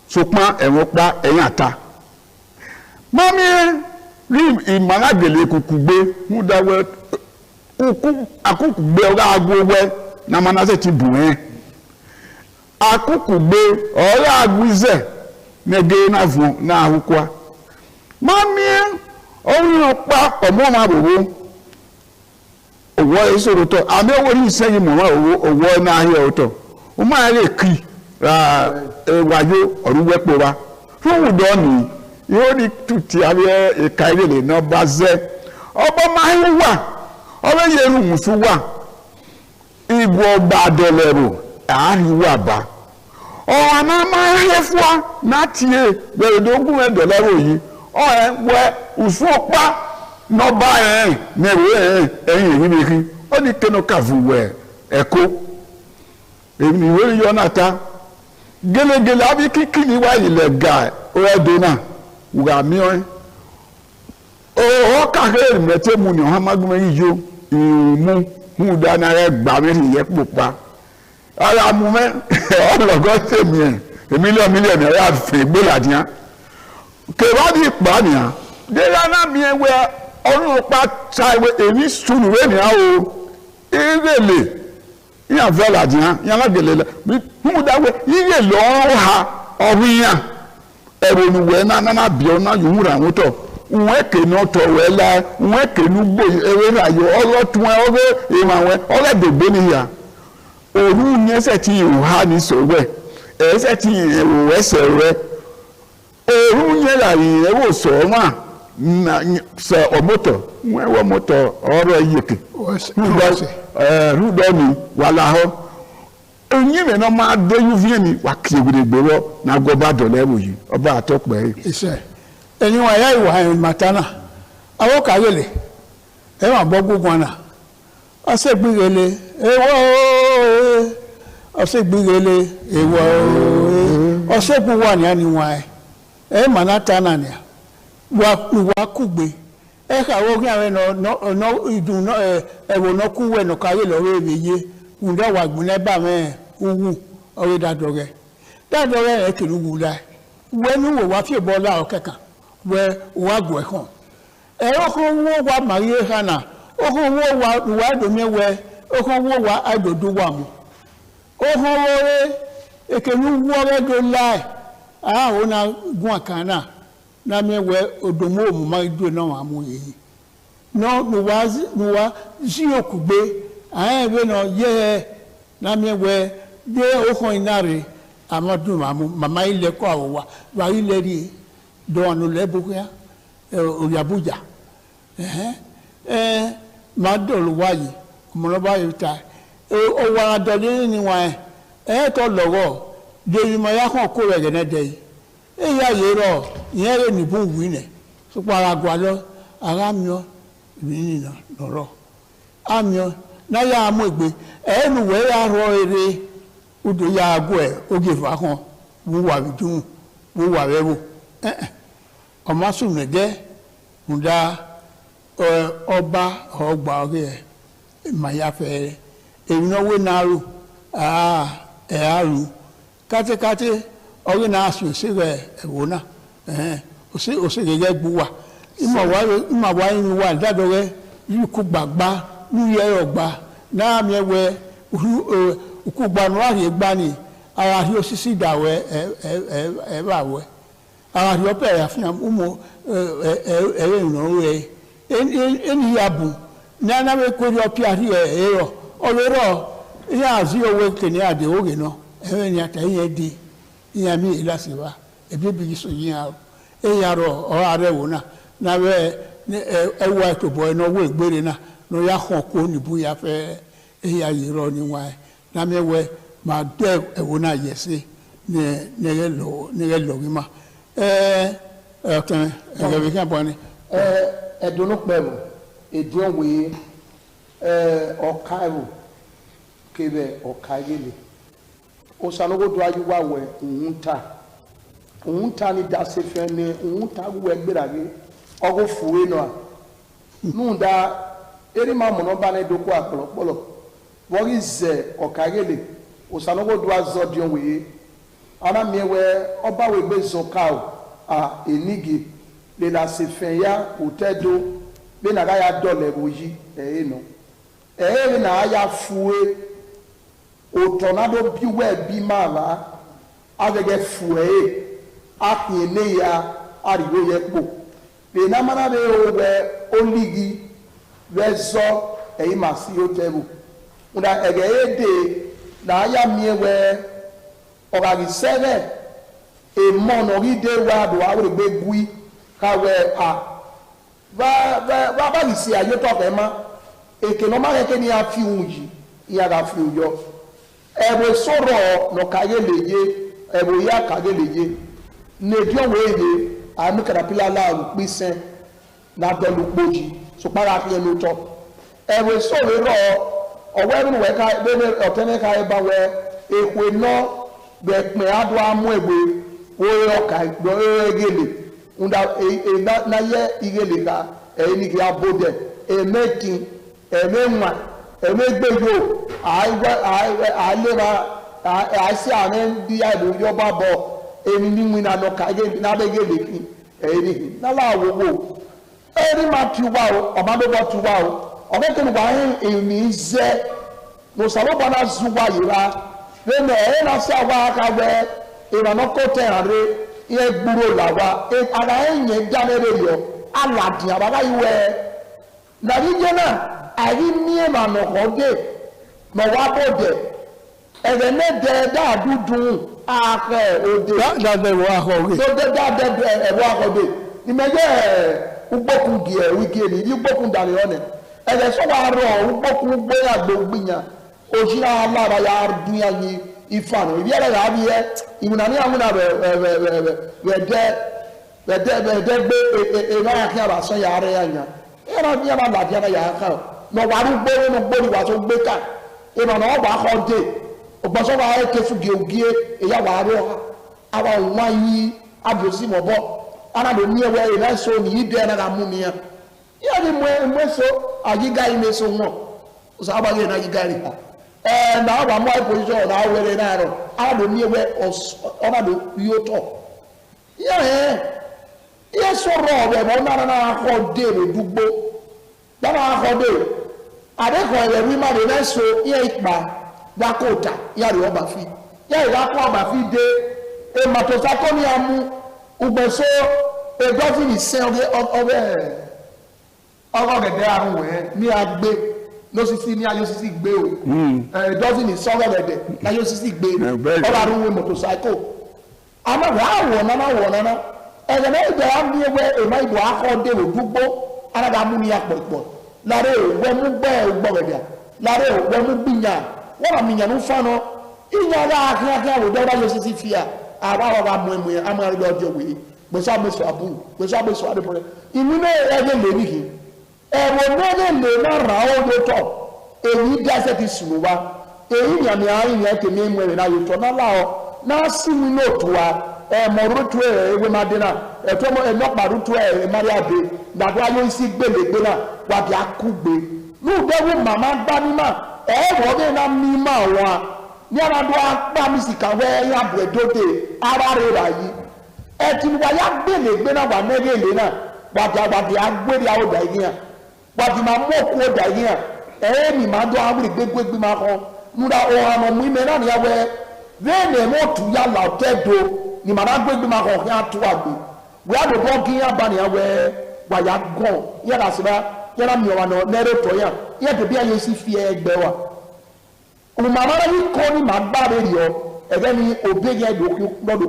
Speaker 19: sokpa ɛwɔkpa ɛyata mami ri imanagele kukugbe nuda wɛ akukugbe ɔga agbo na manase ti bu ɛ akukugbe ɔga agwizɛ nege na vun na ahukwa mami. Only ọ̀pá ọmọ ma bòbò òwò ìṣòro tọ àmì owó ní ìsẹ́yìn mọ̀mọ́ òwò náà ayé ọ̀tọ̀ ó máa lè kí ra wáyé ọ̀rúwẹ́pọ̀ wa fún ìdọ́ ni yóò ní tùtì abẹ́ ìka ìrèlè náà bá zẹ́ ọbọ̀ máa ń wà ọbẹ̀ yẹn ń mùsùn wà ìbò ọba àdẹ̀lẹ̀rò àárín wà bá ọ̀hún àmà máa ń yẹ fún wa láti ẹ̀ gbẹ̀rẹ̀dógún ẹ̀dọ̀lẹ́rò yìí ọ̀rẹ́ wẹ ùfọ́pá nọba mẹ́wẹ́ ẹ̀yìn ìwé mi ó ní kẹ́nu kàfù wẹ̀ ẹ̀kọ́ èmi ìwé yọ náà ta gẹ́lẹ́gẹ́lẹ́ àbí kíkì ní wáyé ilẹ̀ ga ọ̀ẹ́dọ̀ náà wùgà mìíràn ọ̀ kàkẹ́ mẹ́tẹ́ mu ni ọ̀hán mágbọ́n yìí yó ìmú mú dáná rẹ̀ gbà mí yẹ kó pa ara mu mẹ́ ọlọ́gọ́ tèmi ẹ̀ mílíọ̀nù ẹ̀rọ àfẹ́ gbọ́ládìá kèwádìí ìpànìyàn délá náà mi ẹwẹ́ ọdún pa ta ẹwẹ́ èmi sùn ìwé nìyà o ìrèlè ìyàn fẹ́ làdìyà ìyàn lágèlè lẹ mímú dáwẹ́ ìrèlè ọ̀hún ha ọ̀hún yàn ẹ̀rọ ònùwẹ̀ náà bíọ́ náà yòówù rà wọ́n tọ̀ nweke no to wela nweke nu gbo ewe na yo oro tun oro e ma we oro de gbe ni ya oru nye se ti u ha ni so we e se ti e we se re oru nye la yi e wo so ma na so omoto nwe wo moto oro yeke rudo mi wala ho onye me no ma do yu vie mi wa kiegure gbewo na goba do lewo yi oba atokpe
Speaker 17: ise ẹ̀yin wa ya ìwà matana awo kayele e ma gbogbo gwana ose gbigele ewo ose gbigele ewo ose ku wa ni ani wa e manata na ni wa kugbe e ka wo gyan no idun no e wo no ku we no kayele o we ye ndo wa gbun le ba me uwu o we dadore e kirugu la we nu wo wa fi bola o kekan we wa gwe kon e o ko wo wa marie hana o ko wo wa do mi we o ko wo wa adodo wa mu o ko wo re e ke nu wo re do lai o na gun kana na mi we odomo mu ma do na wa mu yi no nu wa ji okugbe we no ye na mi we de o ko inare amadu mama ile ko awo wa ile ri do anu lebuku ya Oyabuja ma do lu wayi mo lo ba yuta o wa do ni wa to lowo de ma ya kan ko re ne de ya ye ro yen re ni bu wi ne so para gwa lo ara mi o ni na loro amio na ya mo egbe nu we ya ro ere udo ya agwo oge fa kan wo wa bidun wo wa rewo ọmọsùnmẹ̀gẹ́ ǹda ọba ọgbà ọ̀rẹ́ mayafẹ́ èyínnáwó náírù ẹ̀hárù kátíkátí ọ̀rẹ́ náà sùn sí rẹ̀ ẹ̀wò náà òsèrègẹ́ gbúwà ìmọ̀wá inú wà dádọ́rẹ́ yìí kú gbàgbá lúyẹ ọgbà náà mẹ́wẹ́ òkú gbanú àrẹ gbani ara rí osisi ìdàwẹ́ ẹ̀bàwẹ́ ara rí ọpẹ́ ẹ̀yà fún ọmọ ẹ̀rẹ́ ìrànwọ́ rẹ̀ ẹni yàbù ní anáwẹ́ kórí ọpẹ́ àrí ẹ̀rọ ọlọ́rọ̀ ìyá àzí owó kìíní àdé ògè náà ẹ̀rẹ́ ni àtẹ̀yìn ẹ̀dí ìyá mi ìlàsìwá ẹ̀bí bí sọ yín àrò ẹ̀yìn àrò ọ̀rọ̀ àrẹ̀wò náà náwẹ́ ẹ̀wọ̀ ẹ̀tọ̀bọ̀ ẹ̀nà owó ìgbére náà ní ọ̀yà hàn kó nìbú ya fẹ́ ẹ̀yà yìírọ̀ níwá ẹ̀ námẹ́wẹ́ máa dẹ́ ẹ̀wọ̀ náà yẹ̀ sí nẹ́rẹ́ lọ́rí máa ọ̀tún ẹ̀rẹ́ bí kí n bọ́ ni.
Speaker 18: ẹ̀dùnú pẹ̀lú èdèwé ọ̀ka ẹ̀rù kébẹ̀ ọ̀ka ẹ̀gẹ́lẹ̀ òsànógódó ayúwàwẹ̀ òun ta ni dasefẹ́ ni òun ta wẹ̀ gbéraге ọgọ́ fúwé náà nùdá erima mọ̀nà bá ní dókó àpọ̀lọpọ̀lọ wọ́n rí zẹ̀ ọ̀ka ẹ̀gẹ́lẹ̀ òsànógódó azọ́díọ̀wé anamiẹwẹ ọbawẹ gbé zọkàw a enigi le la se fẹn ya òtẹdo bí nàgá ya dọlẹ òyì ẹyẹ nọ ẹyẹ nà ya fúwe òtọ̀nàdó bí wẹ́ bí máa bá agẹgẹ fúwe akpìyẹ ní ya àríwó yẹ kpò lè nàmánà bẹ wẹ oligi wẹ zọ ẹyí mà sí òtẹbù nga ẹgẹ yẹ dé nà ya miẹwẹ ọ̀gágisẹ́rẹ̀ èmọ̀nà orílẹ̀ wa do àwọn ìgbé gui káwẹ́ a bá yìí sí ayé tọ́pẹ́ má èkè náà má kẹ́kẹ́ ní a fi hùn yìí ìyára fi hùn yọ ẹ̀rọ sọ̀rọ̀ nọ̀káyé lè yé ẹ̀rọ yá káyé lè yé nèdí ọ̀wọ́ èyí àmì kàdàpílà láàrú pínsẹ́ ládọ́lù kpojì sùpárà fi ẹnu tọ́ ẹ̀rọ sọ̀rọ̀ rọ̀ ọ̀wọ́ ẹ̀rọ wẹ̀ ká ọ̀tẹ́nẹ́ká ẹ̀ bá wẹ̀ èkó náà gbẹ̀pẹ̀ adó amú ẹ̀gbẹ́ wọ́n ọkà ìgbọ̀nrẹ́ igele náyẹ igele ká ẹ̀yìn ní kí a bó dẹ̀ ẹ̀mẹ́kin ẹ̀mẹ́wà ẹ̀mẹ́gbẹ́yò àìlera àìsí àmẹ́ bí àìlórí ọba bọ̀ ẹni níwìn náà lọ́ka nábẹ́gẹ́lẹ̀ kí ẹ̀yìn ní nálà àwòwò ẹni máa tu wá o ọ̀mádọ́gbọ́ tu wá o ọ̀mẹ́kẹ́ni wà ń èmi zẹ́ mùsàlùbọ̀ náà zu wá yìí rà lẹ́nu ẹ̀yẹ́ náà sí àwọn akawẹ́ ìrànà kó tẹ̀ àrẹ ìyẹn gbúrò làwà ara ẹ̀yìn dánẹ́rẹ́ yọ aladi abaga iwe na rijena ari nie ma no hode no wa bode ebe ne de da dudun ake ode da de wa hode so de da de e wa hode ni meje ugboku die wiki ni ugboku dare one ebe so wa ro ugboku gbo ya gbogbiyan ojira alara ya dunya ni ifano ibi ara ya bi e imunani amuna be de gbe e na ya ba so ya re anya era bi ama la dia ya ka no waru gbo no gbo ni wa so gbe ka e ma no ba hode ogbo so wa e ke fu ge ogie e ya wa ro awa nwa yi abosi mo bo ana do mi ewe e na so ni ide na ga mu mi ya ni mo so agiga ime so won so abage na agiga ri na aba mo position na were na ro ana do mi ewe ona do yoto ye so ro be mo na ko de le dugbo da na ko de ade ko le wi ma de na so ye ipa da kota ya ri oba fi ya ri ko oba fi de e ma to sa ko ni amu ugbo so e do fi ni se oge gede arun we ni agbe no sisi ni ayo sisi gbe o e do fi ni so gede na yo sisi gbe o la run we motorcycle ama wa na ege na ide am ni ewe e mai do akode odugbo ara ga mu ni apopo lare we mu gbe ugbo gede lare we mu gbinya wona minya no fa no inya ga aka wo do ba yo sisi fia ara wa mu ama ri do we gbe sa me so abu gbe sa me so ade pore inu ne ege le ni ki e wo ne le na ra o do to eyi da se ti sunu wa eyi nya mi ayin ya ke mi mu na yo to na la o na si mi no to wa morutu ewe madina etomo enokparutu maria be na do ayo isi gbelegbe na wa bi akugbe nu dewu mama gba mi ma wo be na mi ma wa ni ara do apa mi sika we ya bredote ara re ra yi ti wa ya gbelegbe na wa negele na wa bi agberi awo da yin wa bi ma mo ko da yin mi ma do awuri gbegbe ma ko nu da o amo mu me na ni ya we ne mo tu ya la tedo ni mara gbegbe ma ko ya tu agbe we a do bo kin ya ba ni we wa ya gon ya da se ba ya na mi wa no nere to ya de bi aye si fi egbe wa o ma mara ni ko ni ma gba re yo e be ni obe ye do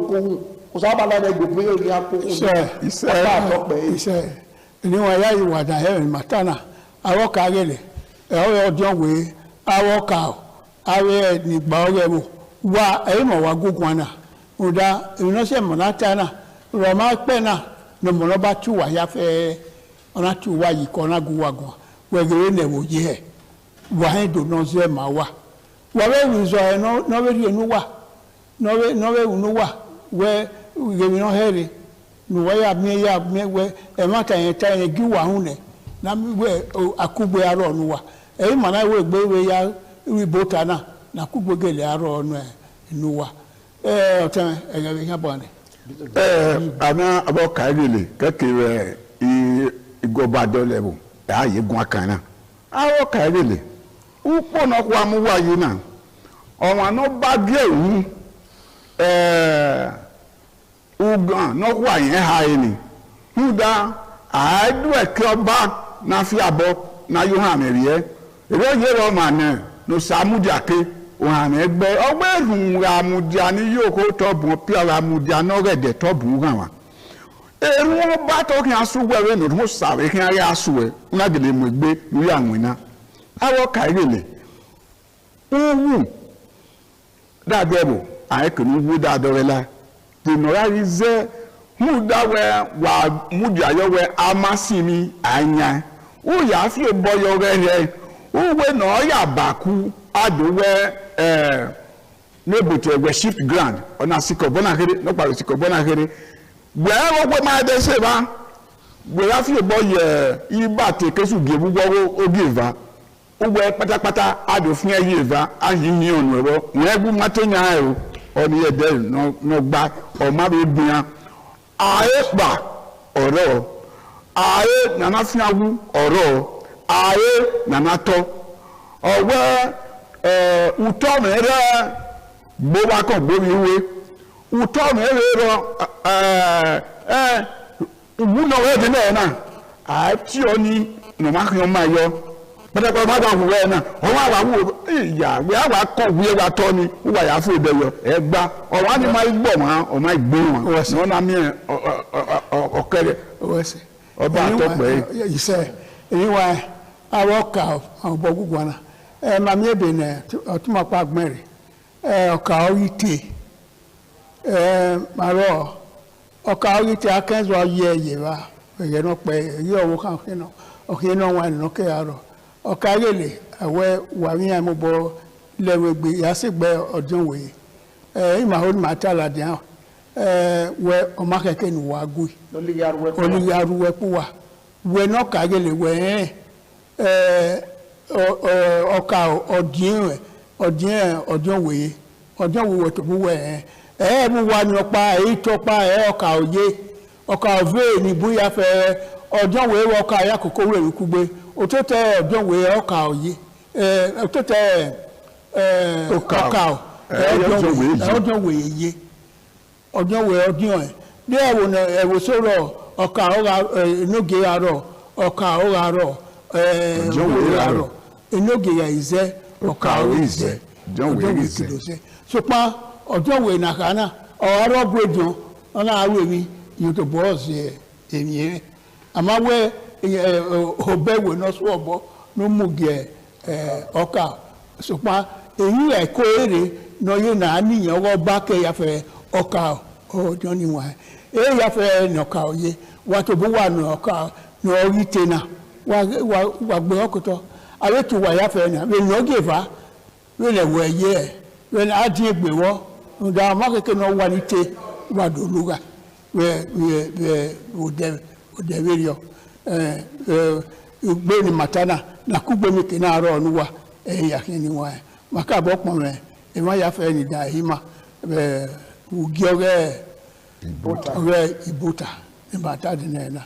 Speaker 18: ko hun o sa ba la le gbegbe yo ya ko hun ise ni wa ya yi wa da he matana awo ka gele e o ojo we awo ka awe ni gba o mo wa e mo wa gugun ana uda inose monata na roma pe na no mo ba tu wa ya fe ona tu wa yi ko na guwa go we gere ne wo ye wa he do no se ma wa we wi zo no we ri nu wa no we unu wa we ge mi no here nu wa ya me we e ma ta yen gi wa hu ne na we akugbe aro nu wa e ma na we gbe we ya wi bota na kugbe gele aro nu wa ọtẹmẹ ẹyẹ bi yẹn bọ ni. ana abọ kaayele kẹkẹrẹ igọba dọlẹbù ayé gun akana awọ kaayele ukpọ n'ọkụ amụwa yi na ọnwa n'ọba bịa ewu ugan n'ọkụ anyị ha yi ni huda àádú ẹkẹ ọba n'afi abọ na yohan mẹrìẹ èrè yẹrẹ ọmọ náà n'osamudìake ohun ẹgbẹ́ ọgbẹ́ ìrùn àmùdíà ní yóò kó tọ́bùn píọ̀rọ̀ àmùdíà náà rẹ̀dẹ̀ tọ́bùn hàn wá. èrò wọn bá tó kí n asúwẹ̀ rẹ̀ nù tó sàrẹ̀ kí n rí asúwẹ̀ ńlá gèlè mọ̀ gbé lórí àwọn iná. awọ kàírèlè wúwú dáadọ́ ẹ̀bù àyẹ̀kùnú wú dáadọ́ rẹ̀ la tèmọ̀rá rí zẹ́ mú dáwẹ́ wà múdìà yọwẹ́ amásìmí àyà ó yà á fi bọ́yọ rẹ̀ wúwẹ́ náà yà bàkú adowe n'ebutu egwe shift ground ona sikobona here no paro sikobona here gbe ogwe ma de se ba gbe afi ebo ye iba te kesu ge bugbo ogiva ogwe patapata adofin eyiva ayin ni onu ero won egbu matonya o oni ede no gba o ma be bian aye pa oro aye nana fiawu oro aye nana to owe utọ mere gbowa kan gbomi iwe utọ mere ro umu no we de na
Speaker 19: àti oni no ma kan ma yo bada ko ma ba hu we na o wa wa hu ya we wa ko we wa to ni wa ya fu de yo e gba o wa ni ma gbo ma o ma gbo won no na mi o kere o se o ba to pe
Speaker 17: you say anyway I walk out on Bogugwana ma mi ebe na otuma pa agbere oka orite maro oka orite akenzo ye wa ye no pe ye owo kan kino oke no wa no ke aro oka yele awe wa mi am bo lewe gbe ya se gbe odun we ima hold matala dia we o ma keke ni wa gui oli yaru we pu wa we no ka yele we ọka ọdún wèé tó bú wẹ̀ mú wa ní ọpa èyí tó pa ọka òye ọka òvé ní búyá fẹ́ ọdún wèé ọka ayákòókò rẹ̀ wíkú gbé òtótẹ́ ọdún wèé ọka òye òtótẹ́ ọka ọdún wèé yé ọdún wèé ọdún ẹ̀ ní ẹ̀wò sọ̀rọ̀ ọka inóge arọ̀ ọka ọ̀rọ̀ aro enoge ya ize okawo ize jonwe ize sopa ojonwe na kana oro brojo ona awe mi yoto boss emi amawe obewe no so obo no muge oka sopa eyi e ko ere no ye na aniyan wo ba ke ya fe oka ojo ni wa ya fe no ka oye wa to bo wa no oka no ori tena wa gbe okoto awe tu wa ya fe na we no geva we le we ye we na adi egbe wo nda ma keke no wa ni te wa do luga we ode we yo gbe ni matana na kugbe mi ke na ro nu wa ya kini wa maka bo pon me e ma ya fe ni da hima ugi oge ibota ni bata di na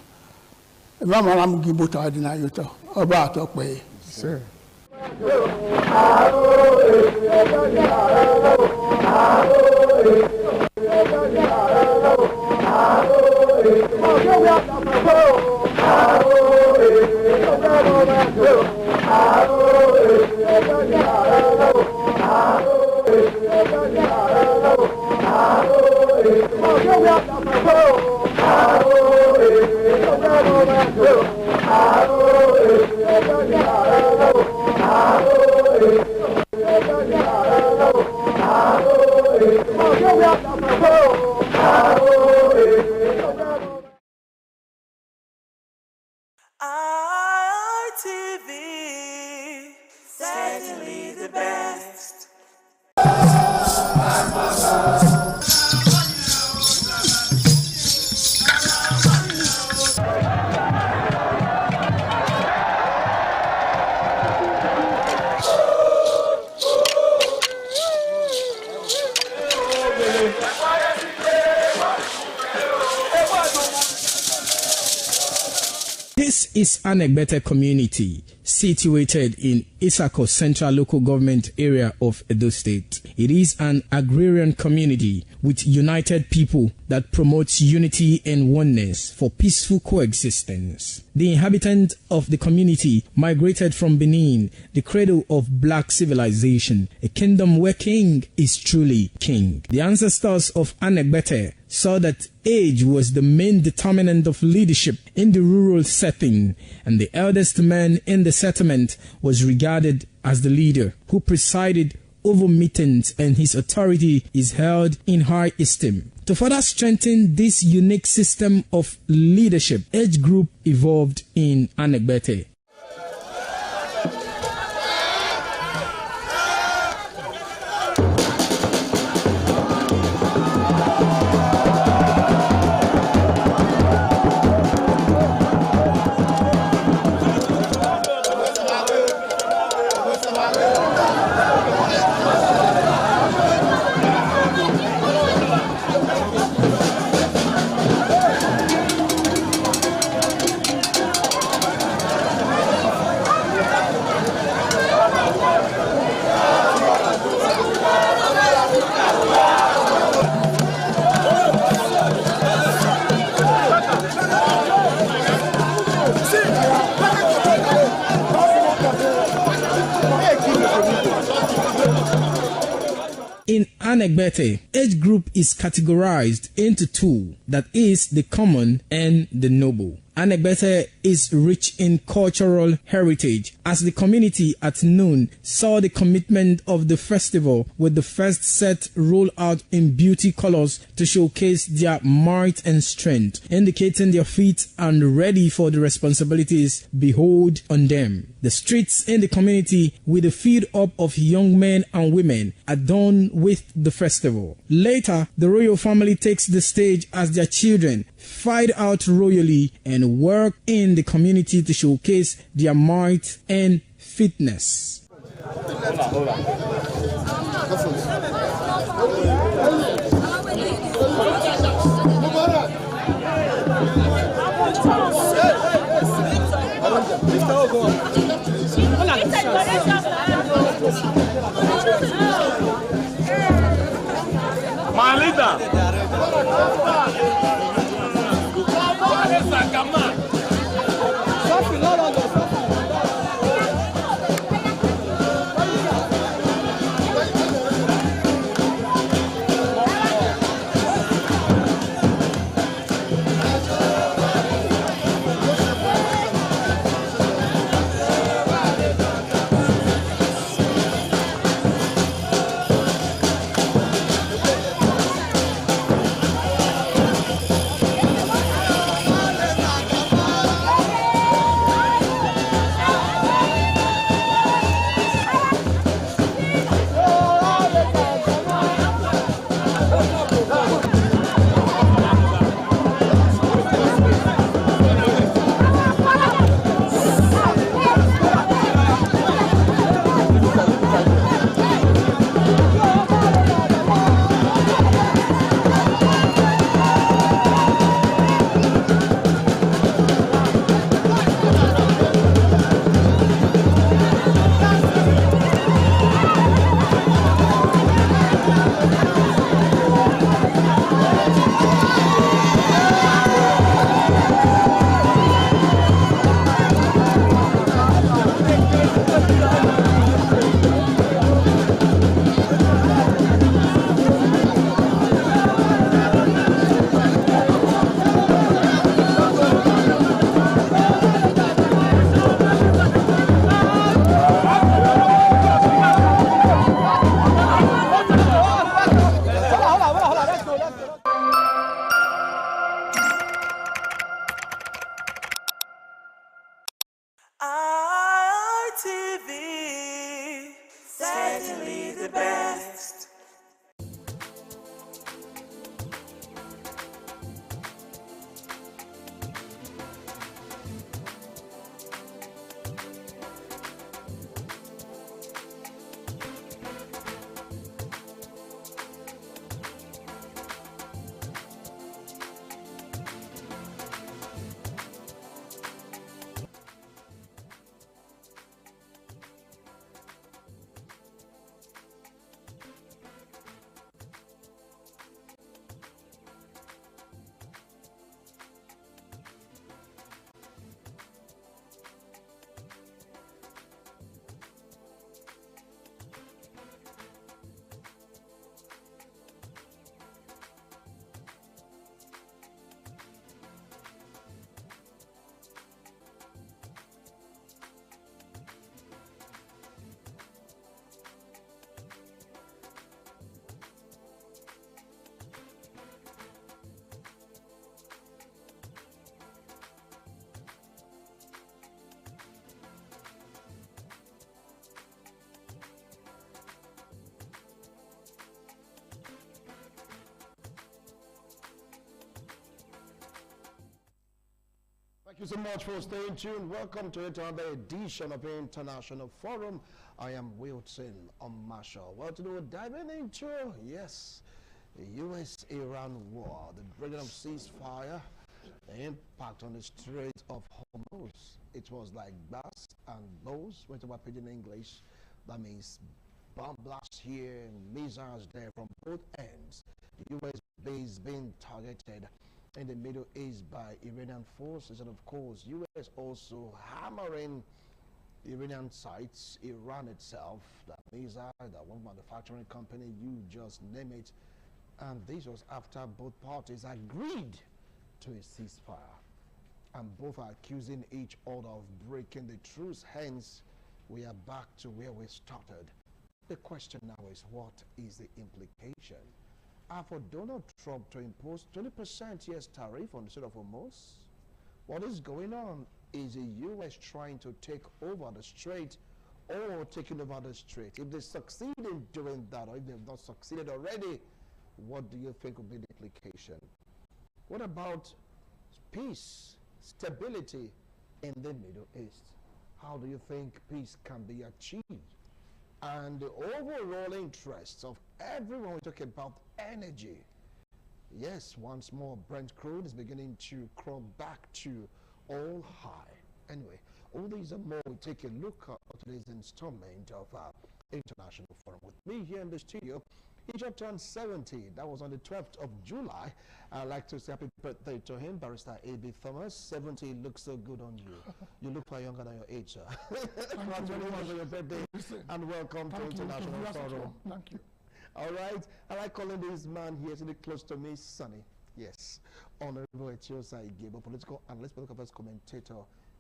Speaker 17: Mama am gibo to adina yoto oba atope sir
Speaker 9: ITV, certainly the best.
Speaker 1: This is Anegbete community situated in Isako Central Local Government Area of Edo State. It is an agrarian community with united people that promotes unity and oneness for peaceful coexistence. The inhabitants of the community migrated from Benin, the cradle of black civilization, a kingdom where king is truly king. The ancestors of Anegbete saw that age was the main determinant of leadership in the rural setting, and the eldest man in the settlement was regarded as the leader who presided over meetings, and his authority is held in high esteem. To further strengthen this unique system of leadership, age group evolved in Anegbete. Anegbete, age group is categorized into two, that is, the common and the noble. Anegbete is rich in cultural heritage, as the community at noon saw the commitment of the festival with the first set rolled out in beauty colors to showcase their might and strength, indicating their feet and ready for the responsibilities behold on them. The streets in the community with a feed up of young men and women adorned with the festival. Later, the royal family takes the stage as their children fight out royally and work in the community to showcase their might and fitness.
Speaker 22: My leader.
Speaker 9: ITV, certainly the best.
Speaker 13: Thank you so much for staying tuned. Welcome to another edition of International Forum. I am Wilson Marshall. Well, today we're diving into, yes, the U.S.-Iran war, the breaking of ceasefire, the impact on the Strait of Hormuz. It was like bats and blows, went over pidgin English. That means bomb blasts here and missiles there from both ends. The U.S. base being targeted in the Middle East by Iranian forces, and of course, U.S. also hammering Iranian sites, Iran itself, the missile, the one manufacturing company, you just name it. And this was after both parties agreed to a ceasefire. And both are accusing each other of breaking the truce. Hence, we are back to where we started. The question now is, what is the implication? For Donald Trump to impose 20% yes tariff on the Strait of Hormuz? What is going on? Is the U.S. trying to take over the strait or taking over the strait? If they succeed in doing that, or if they've not succeeded already, what do you think will be the implication? What about peace, stability in the Middle East? How do you think peace can be achieved? And the overall interests of everyone we talk about energy. Yes, once more, Brent crude is beginning to crawl back to all high. Anyway, all these and more, we take a look at today's installment of our International Forum. With me here in the studio, he just turned 70. That was on the 12th of July. I'd like to say happy birthday to him, Barrister A.B. Thomas. 70 looks so good on you. You look far younger than your age, sir. Congratulations on your birthday and welcome to International Forum.
Speaker 18: Thank you.
Speaker 13: All right. I like calling this man here sitting close to me, Sonny. Yes. Honorable Etiosa Igebo, political analyst, political affairs commentator,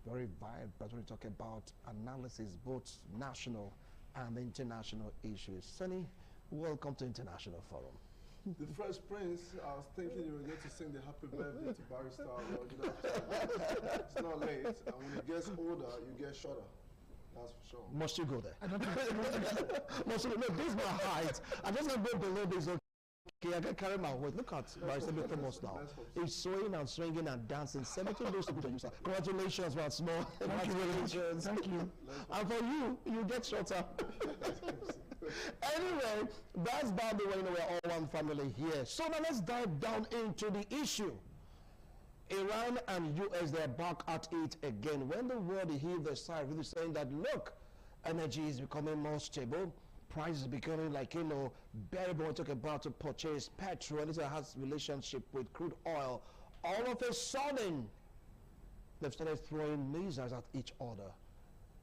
Speaker 13: very vibrant when we talk about analysis, both national and international issues. Sonny, welcome to International Forum.
Speaker 5: The Fresh Prince, I was thinking you were going to sing the happy birthday to Barrister. Well, you know, it's not late, and when you get older, you get shorter. That's for sure.
Speaker 13: Must you go there? I don't think Must you go? No, this is my height. I just want to go below this. Okay, I can carry my weight. Look at Barrister A.B. Thomas now. He's swaying and swinging and dancing. 17 days to put on you, sir. Congratulations once more. Congratulations. Thank you. And for you, you get shorter. Anyway, that's by the way, we're all one family here. So now let's dive down into the issue. Iran and US, they're back at it again. When the world heaved their sigh, really saying that, look, energy is becoming more stable, prices becoming like, you know, bearable. Talk about to purchase petrol, and this has relationship with crude oil. All of a sudden, they've started throwing missiles at each other.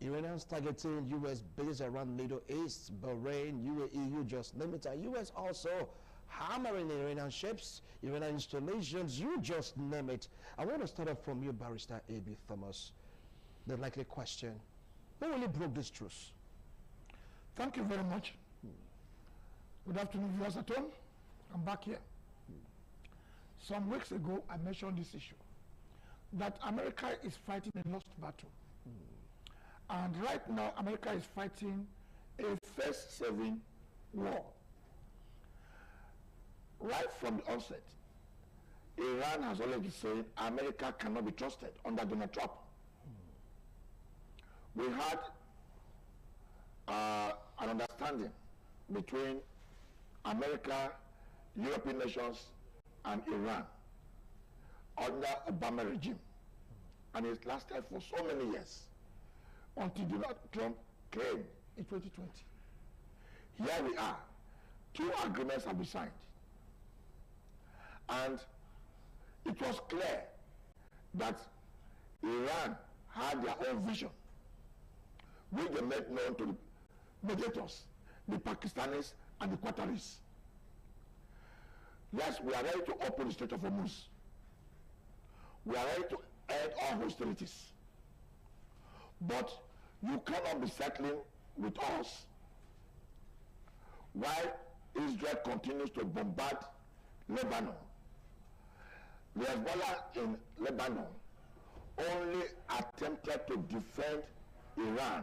Speaker 13: Iranians targeting U.S. bases around Middle East, Bahrain, UAE, you just name it. And U.S. also hammering Iranian ships, Iranian installations, you just name it. I want to start off from you, Barrister A.B. Thomas. The likely question, who really broke this truce?
Speaker 18: Thank you very much. Good afternoon, viewers at home. I'm back here. Some weeks ago, I mentioned this issue, that America is fighting a lost battle. And right now, America is fighting a face-saving war. Right from the onset, Iran has already said America cannot be trusted under Donald Trump. We had an understanding between America, European nations, and Iran under Obama regime. And it lasted for so many years until Donald Trump came in 2020. Here we are. 2 agreements have been signed. And it was clear that Iran had their own vision, which they made known to the mediators, the Pakistanis and the Qataris. Yes, we are ready to open the Strait of Hormuz. We are ready to end all hostilities. But you cannot be settling with us while Israel continues to bombard Lebanon. The Hezbollah in Lebanon only attempted to defend Iran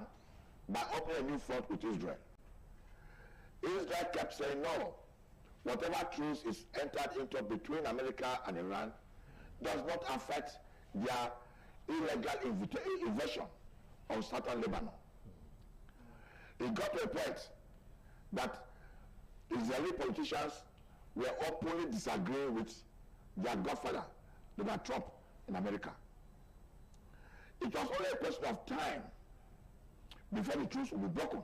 Speaker 18: by opening a new front with Israel. Israel kept saying, no, whatever truce is entered into between America and Iran does not affect their illegal invasion of southern Lebanon. It got to a point that Israeli politicians were openly disagreeing with their godfather, Donald Trump, in America. It was only a question of time before the truce would be broken,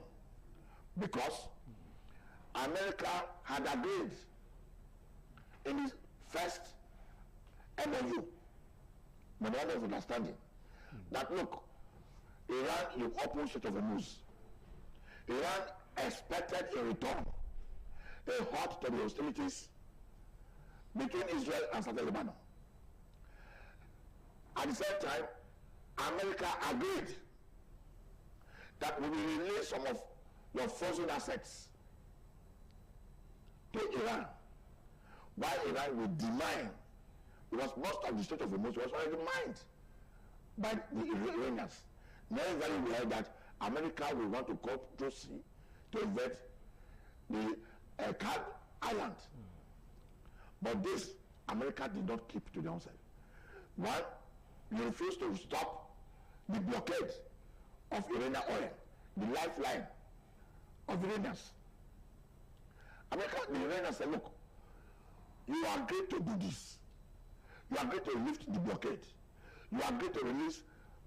Speaker 18: because America had agreed in its first MOU, memorandum of understanding, that look,
Speaker 4: Iran, you open Strait of Hormuz. Iran expected a return, a halt to the hostilities between Israel and Southern Lebanon. At the same time, America agreed that we will release some of your frozen assets to Iran, while Iran will deny, because most of the Strait of Hormuz was already mined by the Iranians. Knowing very well that America will want to go through sea to invade the Kurd island. But this, America did not keep to themselves. One, you refuse to stop the blockade of Iranian oil, the lifeline of Iranians. America, the Iranians said, look, you agreed to do this. You agreed to lift the blockade. You agreed to release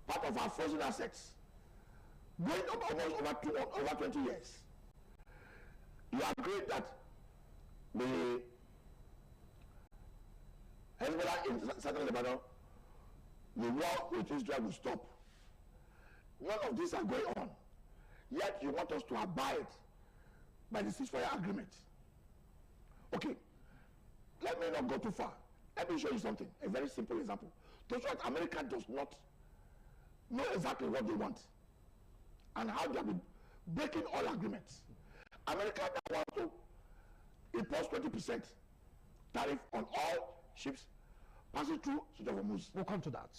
Speaker 4: part of our frozen assets. Going on almost over 20 years. You agreed that the Hezbollah in southern Lebanon, the war with Israel will stop. None of these are going on. Yet you want us to abide by the ceasefire agreement. Okay, let me not go too far. Let me show you something, a very simple example. To show that America does not know exactly what they want and how they have been breaking all agreements. America now wants to impose 20% tariff on all ships passing through Strait of Hormuz.
Speaker 13: We'll come to that.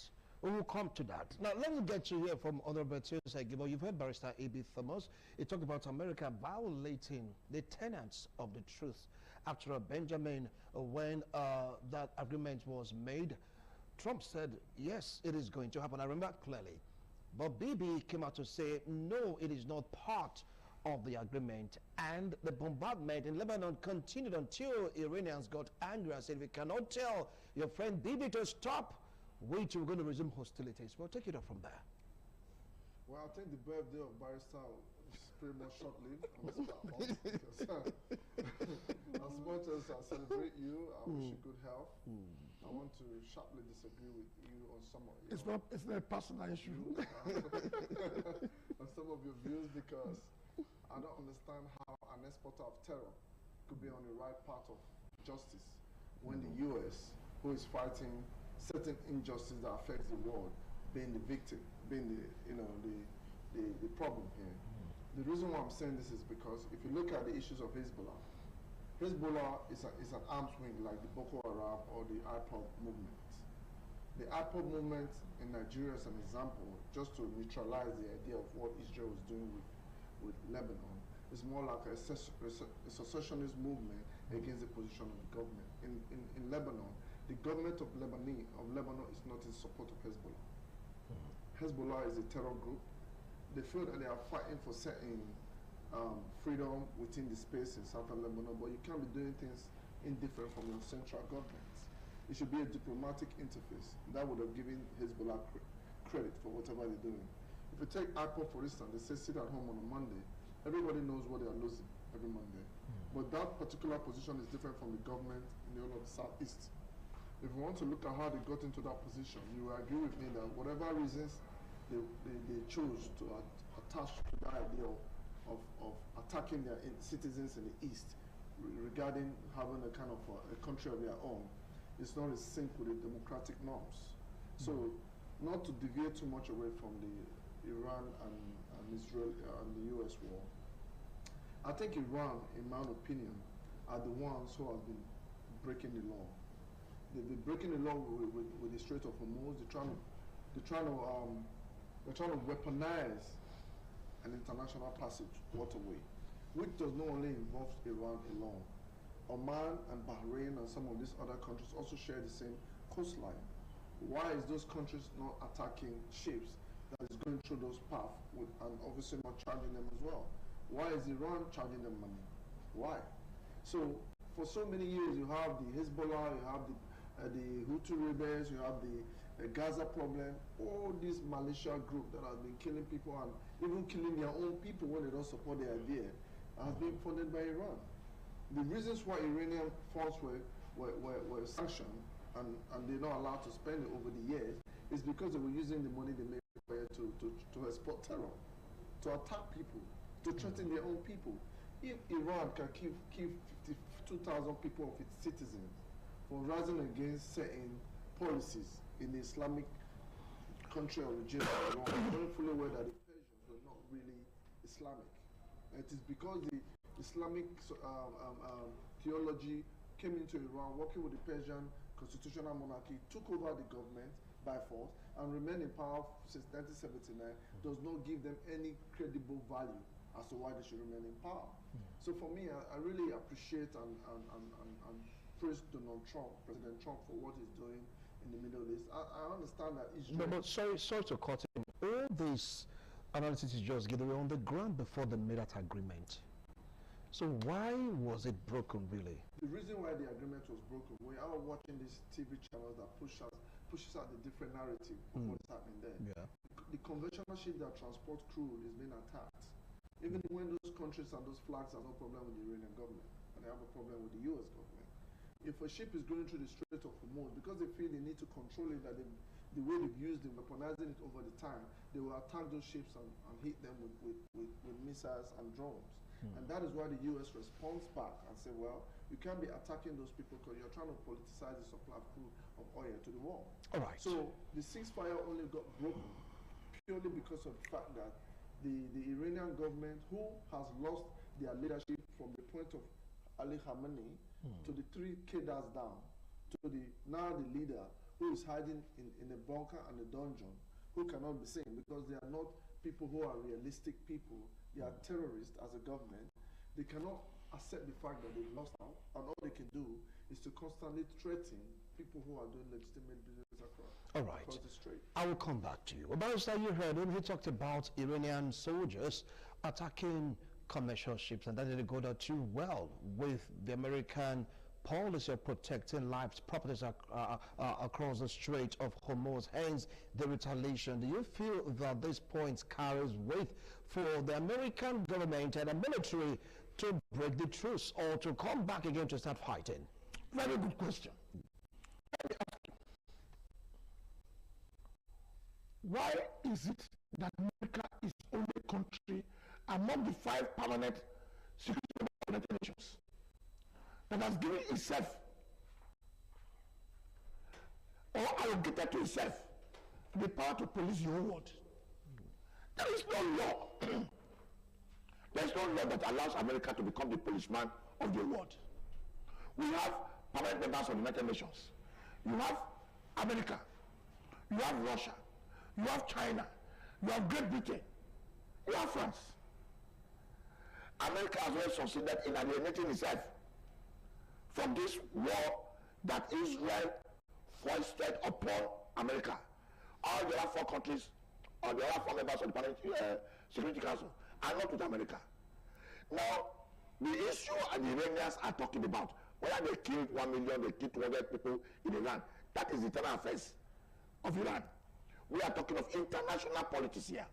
Speaker 13: We will come to that. Now, let me get you here from Honorable Teosai Gibo. You've heard Barrister A.B. Thomas. He talked about America violating the tenets of the truth. After Benjamin, when that agreement was made, Trump said, yes, it is going to happen. I remember clearly. But Bibi came out to say, no, it is not part of the agreement. And the bombardment in Lebanon continued until Iranians got angry and said, if you cannot tell your friend Bibi to stop, wait, we're going to resume hostilities. We'll take it up from there.
Speaker 5: Well, I think the birthday of Barrister is pretty much short-lived on this platform. As much as I celebrate you, I wish you good health. I want to sharply disagree with you on some of your...
Speaker 4: It's not a personal issue.
Speaker 5: On some of your views, because I don't understand how an exporter of terror could be on the right path of justice when the U.S., who is fighting certain injustice that affects the world, being the victim, being the problem here. The reason why I'm saying this is because if you look at the issues of Hezbollah, Hezbollah is an arms wing like the Boko Haram or the IPOB movement. The IPOB movement in Nigeria is an example, just to neutralize the idea of what Israel was doing with Lebanon. It's more like a secessionist movement against the position of the government. In Lebanon, the government of Lebanon is not in support of Hezbollah. Hezbollah is a terror group. They feel that they are fighting for certain freedom within the space in southern Lebanon, but you can't be doing things indifferent from your central government. It should be a diplomatic interface. That would have given Hezbollah credit for whatever they're doing. If you take IPOB, for instance, they say sit at home on a Monday. Everybody knows what they are losing every Monday. But that particular position is different from the government in the whole of the Southeast. If you want to look at how they got into that position, you will agree with me that whatever reasons they chose to attach to the idea of attacking their citizens in the East regarding having a kind of a country of their own, it's not in sync with the democratic norms. So not to deviate too much away from the Iran and Israel and the US war, I think Iran, in my opinion, are the ones who have been breaking the law. They've been breaking the law with the Strait of Hormuz. They're trying to weaponize an international passage waterway, which does not only involve Iran alone. Oman and Bahrain and some of these other countries also share the same coastline. Why is those countries not attacking ships that is going through those paths and obviously not charging them as well? Why is Iran charging them money? Why? So for so many years you have the Hezbollah, you have the Hutu rebels, you have the Gaza problem, all these militia group that have been killing people and even killing their own people when they don't support the idea, has been funded by Iran. The reasons why Iranian funds were sanctioned and they're not allowed to spend it over the years is because they were using the money they made to export terror, to attack people, to threaten their own people. If Iran can kill 52,000 people of its citizens for rising against certain policies in the Islamic country or region, I'm very fully aware that the Persians were not really Islamic. It is because the Islamic theology came into Iran, working with the Persian constitutional monarchy, took over the government by force, and remained in power since 1979, does not give them any credible value as to why they should remain in power. So for me, I really appreciate and praise Donald Trump, President Trump, for what he's doing in the Middle East. I understand that Israel...
Speaker 13: No, but sorry to cut in. All this analysis is just given on the ground before the Medat agreement. So why was it broken, really?
Speaker 5: The reason why the agreement was broken, we are watching these TV channels that pushes out the different narrative of what's happening there.
Speaker 13: Yeah.
Speaker 5: The conventional ship that transport crude is being attacked. Even when those countries and those flags have no problem with the Iranian government, and they have a problem with the US government. If a ship is going through the Strait of Hormuz, because they feel they need to control it, that the way they've used it, weaponizing it over the time, they will attack those ships and hit them with missiles and drones. And that is why the US responds back and say, well, you can't be attacking those people because you're trying to politicize the supply of crude of oil to the world.
Speaker 13: All right.
Speaker 5: So the ceasefire only got broken purely because of the fact that the Iranian government, who has lost their leadership from the point of Ali Khamenei to the three cadres down, to now the leader who is hiding in a bunker and a dungeon, who cannot be seen because they are not people who are realistic people. They are terrorists as a government. They cannot accept the fact that they've lost out, and all they can do is to constantly threaten people who are doing legitimate business across the strait.
Speaker 13: I will come back to you. About that, you heard when he talked about Iranian soldiers attacking commercial ships, and that didn't go down too well with the American policy of protecting lives, properties across the Strait of Hormuz, hence the retaliation. Do you feel that this point carries weight for the American government and the military to break the truce or to come back again to start fighting?
Speaker 18: Very good question. Let me ask you, why is it that America is the only country among the 5 permanent security members of the United Nations that has given itself or allocated to itself the power to police your own world? There is no law. There is no law that allows America to become the policeman of the world. We have permanent members of the United Nations. You have America, you have Russia, you have China, you have Great Britain, you have France. America has well succeeded in alienating itself from this war that Israel foisted upon America. All the other 4 countries, or the other 4 members of the Permanent Security Council, are not with America. Now, the issue and the Iranians are talking about, whether they killed 1 million, they killed 200 people in Iran, that is the internal affairs of Iran. We are talking of international politics here.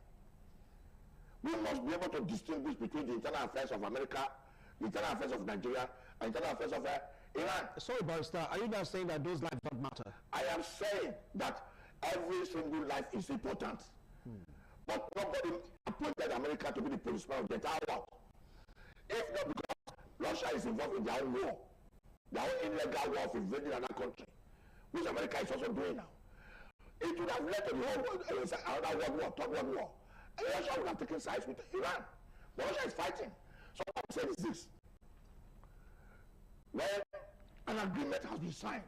Speaker 18: We must be able to distinguish between the internal affairs of America, the internal affairs of Nigeria, and the internal affairs of Iran.
Speaker 13: Sorry, Barrister, are you now saying that those lives don't matter?
Speaker 5: I am saying that every single life is important. But nobody appointed America to be the policeman of the entire world. If not because Russia is involved in their own war, their own illegal war of invading another country, which America is also doing now. It would have led to the whole world, another world war, 3rd World War. And Russia would have taken sides with Iran. But Russia is fighting. So what I'm saying is this. When an agreement has been signed,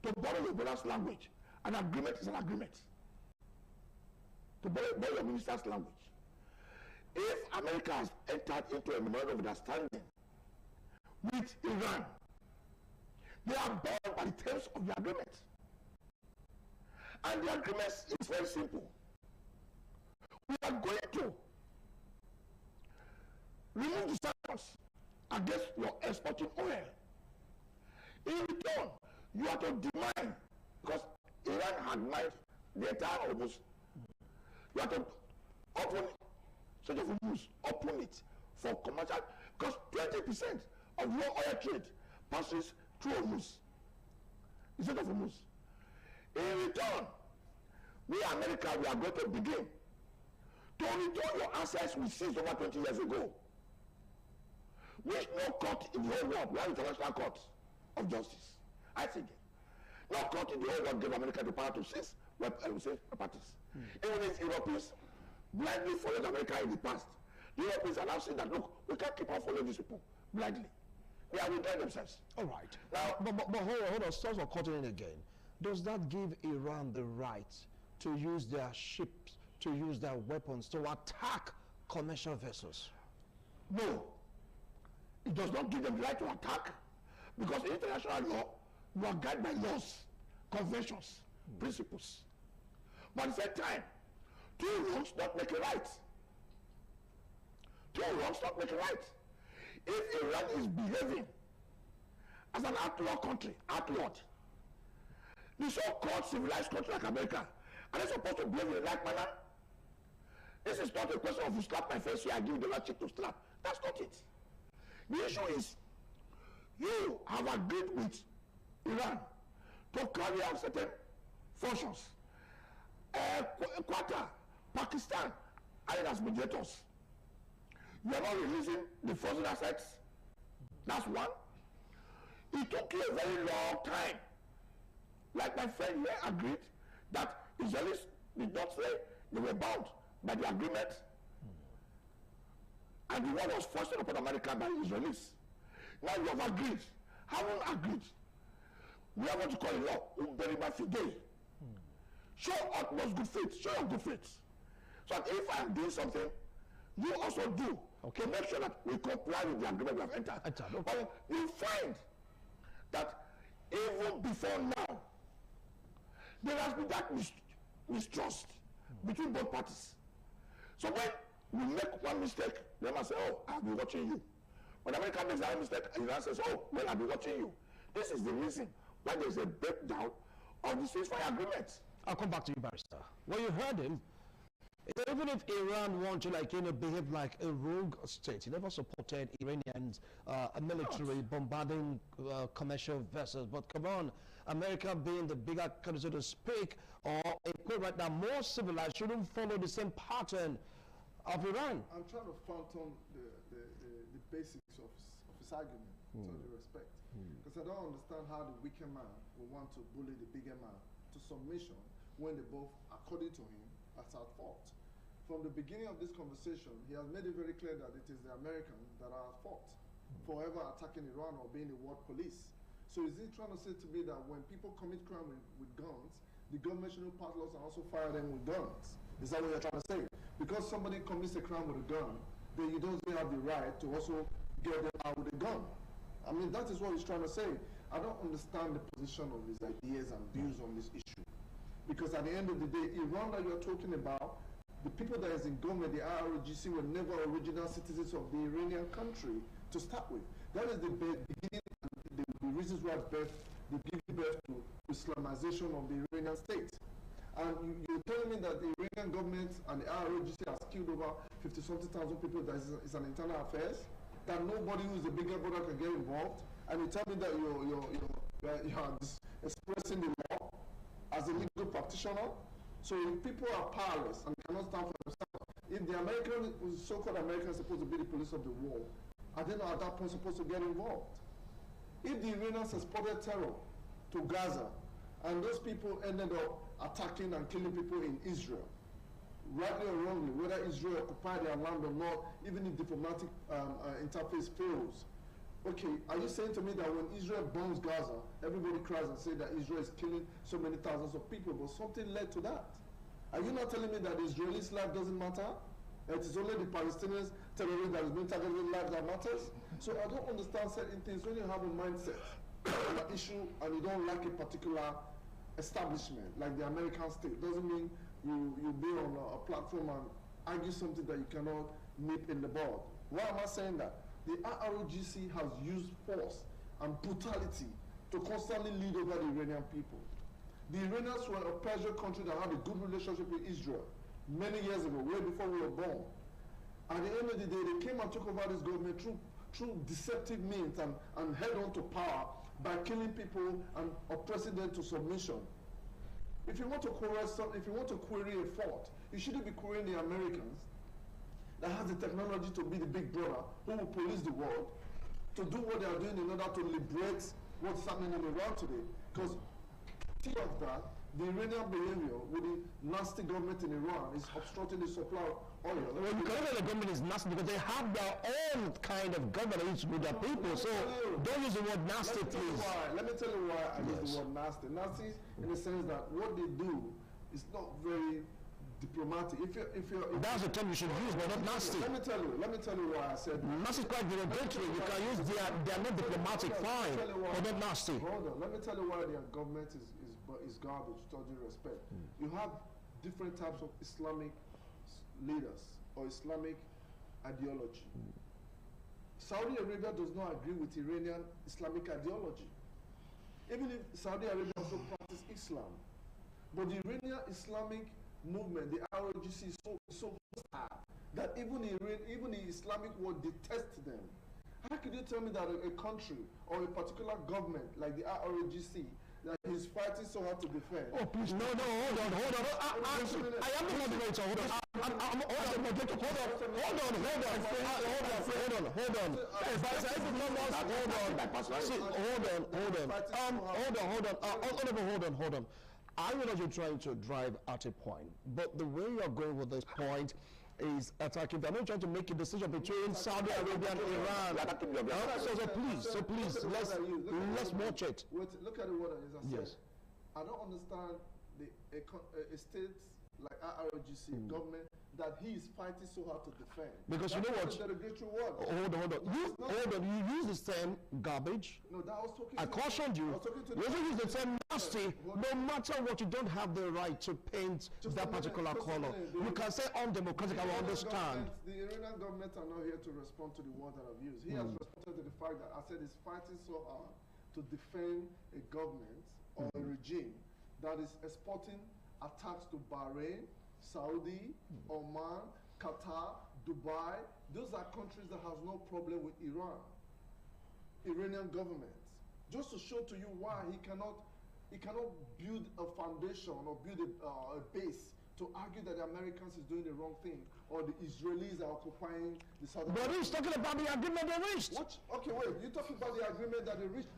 Speaker 5: to borrow your brother's language, an agreement is an agreement. To borrow your minister's language. If America has entered into a memorandum of understanding with Iran, they are bound by the terms of the agreement. And the agreement is very simple. We are going to remove the sanctions against your exporting oil. In return, you are to demand, because Iran had mined the entire Hormuz, you are to open it, so you open it for commercial, because 20% of your oil trade passes through Hormuz, instead of Hormuz. In return,
Speaker 4: we America, we are going to begin to return your assets we seized over 20 years ago. Which no court in the whole world, we have international court of justice. I think no court in the whole world gave America the power to seize properties. Even if Europeans blindly followed America in the past, the Europeans are now saying that, look, we can't keep on following these people blindly. They are withdrawing themselves.
Speaker 13: All right. Now, but hold on, stop for cutting in again. Does that give Iran the right to use their ships, to use their weapons, to attack commercial vessels?
Speaker 4: No. It does not give them the right to attack, because in international law, you are guided by laws, conventions, principles. But at the same time, two wrongs don't make a right. Two wrongs don't make a right. If Iran is behaving as an outlaw country, outlawed, the so-called civilized country like America, are they supposed to behave in the right manner? This is not a question of you slap my face here, I give you the right cheek to slap. That's not it. The issue is, you have agreed with Iran to carry out certain functions. Qatar, Pakistan, and as mediators. You are not releasing the frozen assets. That's one. It took you a very long time. Like my friend here agreed that Israelis did not say they were bound by the agreement. And the one was forced upon America by the Israelis. Now you have agreed. Haven't agreed. We have what you call in law, uberima fidei. Show utmost good faith. Show your good faith. So that if I am doing something, you also do. Okay. To make sure that we comply with the agreement we have entered. But you find that even before now, there has been that mistrust between both parties. So when you make one mistake, they must say, oh, I've been watching you. When America makes that mistake, Iran says, oh, well, I've been watching you. This is the reason why there's a breakdown of the ceasefire agreement.
Speaker 13: I'll come back to you, Barrister. Well, you heard him. Even if Iran want to, behave like a rogue state, he never supported Iranians military bombarding commercial vessels. But come on, America being the bigger country, so to speak, or a quote right now, more civilized, shouldn't follow the same pattern of Iran.
Speaker 5: I'm trying to phantom the basics of his argument, with all due respect. Because I don't understand how the weaker man will want to bully the bigger man to submission when they both, according to him, are at fault. From the beginning of this conversation, he has made it very clear that it is the Americans that are at fault for ever attacking Iran or being the world police. So is he trying to say to me that when people commit crime with guns, the government should pass laws and also fire them with guns? Is that what you're trying to say? Because somebody commits a crime with a gun, then you don't have the right to also get them out with a gun. I mean, that is what he's trying to say. I don't understand the position of his ideas and views on this issue. Because at the end of the day, Iran that you're talking about, the people that is in government, the IRGC, were never original citizens of the Iranian country to start with. That is the beginning and the reasons why they give birth to Islamization of the Iranian state. And you're telling me that the Iranian government and the IRGC has killed over 50-something thousand people, that is an internal affairs, that nobody who is a bigger brother can get involved, and you tell me that you're expressing the law as a legal practitioner. So if people are powerless and cannot stand for themselves, if the American, so-called Americans, supposed to be the police of the world, are they not at that point supposed to get involved? If the Iranians exported terror to Gaza, and those people ended up attacking and killing people in Israel, rightly or wrongly, whether Israel occupied their land or not, even if diplomatic interface fails, okay, are you saying to me that when Israel bombs Gaza, everybody cries and says that Israel is killing so many thousands of people, but something led to that? Are you not telling me that the Israelis' life doesn't matter? It is only the Palestinians terrorists that is being targeted life that matters? So I don't understand certain things. When you have a mindset on an issue and you don't like a particular establishment, like the American state, doesn't mean you be on a platform and argue something that you cannot nip in the bud. Why am I saying that? The IRGC has used force and brutality to constantly lead over the Iranian people. The Iranians were a Persian country that had a good relationship with Israel many years ago, way before we were born. At the end of the day, they came and took over this government through deceptive means and held on to power by killing people and oppressing them to submission. If you want to query a fault, you shouldn't be querying the Americans that has the technology to be the big brother who will police the world, to do what they are doing in order to liberate what's happening in Iran today. Because of that, the Iranian behavior with the nasty government in Iran is obstructing the supply of oil.
Speaker 13: Well, you can say the government is nasty because they have their own kind of governance with their people. So don't use the word nasty, please.
Speaker 5: Let me tell you why I use the word nasty. Nasty in the sense that what they do is not very diplomatic. If
Speaker 13: that's the term you should use, but not nasty.
Speaker 5: Let me tell you why I said
Speaker 13: nasty is quite derogatory. You can use they are not diplomatic, fine, but not nasty.
Speaker 5: Hold on. Let me tell you why their government is garbage, with all due respect. You have different types of Islamic leaders or Islamic ideology. Saudi Arabia does not agree with Iranian Islamic ideology. Even if Saudi Arabia also practices Islam, but the Iranian Islamic movement, the ROGC, is so hard that even the Islamic world detests them. How could you tell me that a country or a particular government like the ROGC that is fighting so hard to defend?
Speaker 13: Oh, please. No, hold on. I am the moderator. Hold on. I know that you're trying to drive at a point, but the way you're going with this point is attacking. They're not trying to make a decision between Saudi Arabia and Iran. So please, let's watch it.
Speaker 5: Look at the word as I said. I don't understand a state like ROGC government that he is fighting so hard to defend.
Speaker 13: Because you know what? Hold on. You use the same garbage.
Speaker 5: No, that was talking.
Speaker 13: I cautioned you. You also use the same nasty. No matter what, you don't have the right to paint that particular color. You can say undemocratic. I will understand.
Speaker 5: The Iranian government are not here to respond to the word that I've used. He has responded to the fact that I said he's fighting so hard to defend a government or a regime that is exporting attacks to Bahrain, Saudi, Oman, Qatar, Dubai. Those are countries that has no problem with Iran. Iranian government. Just to show to you why he cannot build a foundation or build a base to argue that the Americans is doing the wrong thing or the Israelis are occupying the southern.
Speaker 13: But he's talking about the agreement they reached.
Speaker 5: What? Okay, wait. You're talking about the agreement that they reached.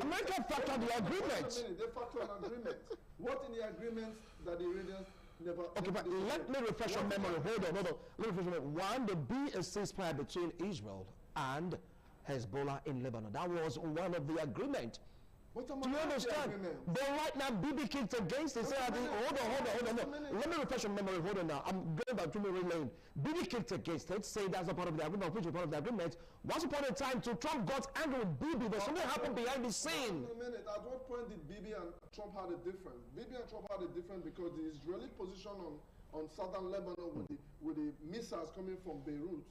Speaker 13: America factored the agreement.
Speaker 5: They factored an agreement. What in the agreement that the Iranians never...
Speaker 13: Okay, but let me refresh your memory. Hold on. Let me refresh your memory. One, there be a ceasefire between Israel and Hezbollah in Lebanon. That was one of the agreement. Do you understand? But right now, BB kicked against it. Hold on. Let me refresh your memory. Hold on now. I'm going back to Memory Lane. BB kicked against it, say that's a part of the agreement, which is part of the agreement. Once upon a time, Trump got angry with BB, but something happened behind the scene.
Speaker 5: Wait a minute. At what point did BB and Trump have a difference? BB and Trump had a difference because the Israeli position on southern Lebanon with the missiles coming from Beirut,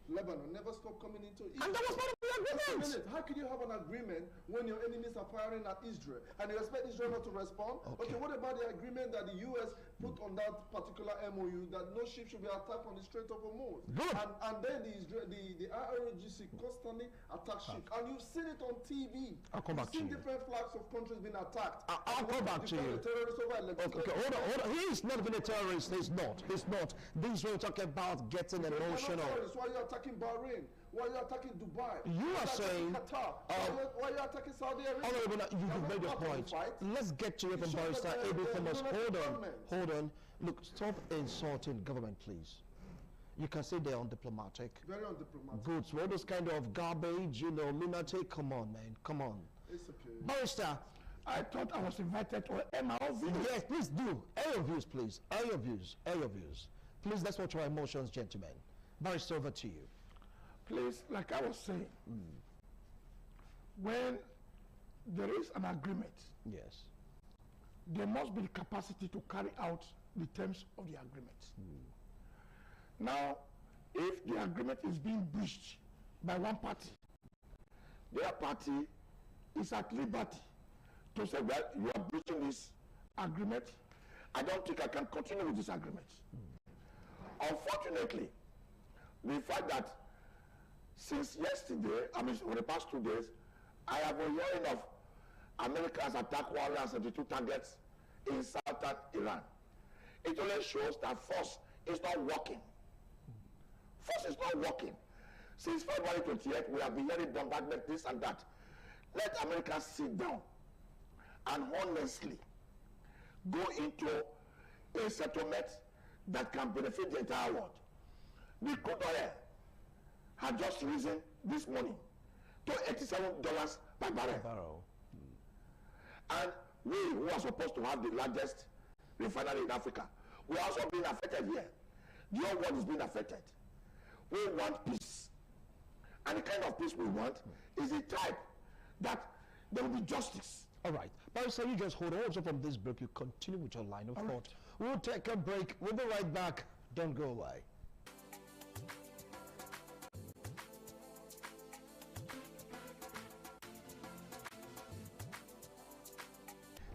Speaker 5: Lebanon never stopped coming into Israel.
Speaker 13: And that was part of the agreement.
Speaker 5: How can you have an agreement when your enemies are firing at Israel and you expect Israel not to respond? Okay, what about the agreement that the U.S. put on that particular MOU that no ship should be attacked on the Strait of Hormuz? And then the ROGC constantly attack ships. And you've seen it on TV.
Speaker 13: I'll come back to you.
Speaker 5: You've seen different flags of countries being attacked.
Speaker 13: I'll come back to you. Okay, hold on. He is not even a terrorist. He's not. This we're talking about getting emotional.
Speaker 5: Why are you attacking Bahrain? Why are you attacking Dubai?
Speaker 13: You are saying
Speaker 5: Qatar. Why are you attacking Saudi Arabia?
Speaker 13: You've made your point. Let's get to it from Barrister Abel Thomas. Hold on. Look, stop insulting government, please. You can say they're undiplomatic.
Speaker 5: Very undiplomatic.
Speaker 13: Good. So all those kind of garbage, Minate, come on, man. Come on.
Speaker 5: It's okay.
Speaker 13: Barrister,
Speaker 22: I thought I was invited to air my own views.
Speaker 13: Yes, please do. Air your views, please. Air your views. Please, let's watch our emotions, gentlemen. Barrister, over to you.
Speaker 22: Please, like I was saying, when there is an agreement,
Speaker 13: yes,
Speaker 22: there must be the capacity to carry out the terms of the agreement. Now, if the agreement is being breached by one party, the other party is at liberty to say, well, you are breaching this agreement. I don't think I can continue with this agreement. Unfortunately, the fact that since yesterday, for the past 2 days, I have been hearing of America's attack 172 targets
Speaker 4: in southern Iran. It only shows that force is not working. Force is not working. Since February 28th, we have been hearing bombardment, this and that. Let America sit down and honestly go into a settlement that can benefit the entire world. The crude oil had just risen this morning to $87 per barrel. And we who are supposed to have the largest refinery in Africa, we are also being affected here. The whole world is being affected. We want peace. And the kind of peace we want is the type that there will be justice.
Speaker 13: All right. Barrister, you just hold on. Also from this break, you continue with your line of thought. Right. We'll take a break. We'll be right back. Don't go away.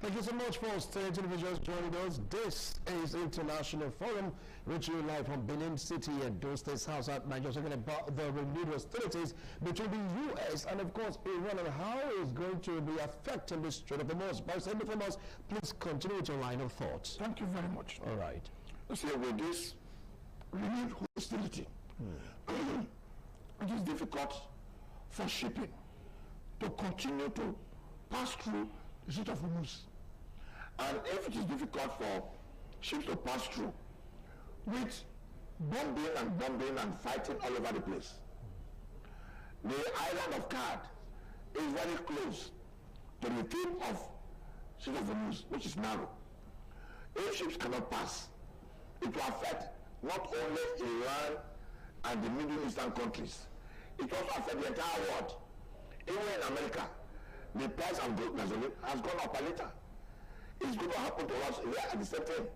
Speaker 13: Thank you so much for staying television joining us. This is International Forum, reaching you live from Benin City and those states house at Nigeria, talking about the renewed hostilities between the U.S. and of course Iran and how it's going to be affecting the Strait of Hormuz. But send from us, please continue with your line of thoughts.
Speaker 4: Thank you very much.
Speaker 13: All right.
Speaker 4: See, with this renewed hostility, it is difficult for shipping to continue to pass through the Strait of Hormuz. And if it is difficult for ships to pass through with bombing and fighting all over the place, the island of Cad is very close to the tip of Strait of Hormuz, which is narrow. If ships cannot pass, it will affect not only Iran and the Middle Eastern countries, it will also affect the entire world. Even in America, the price of gasoline has gone up a little. It's going to happen to us here at the same time.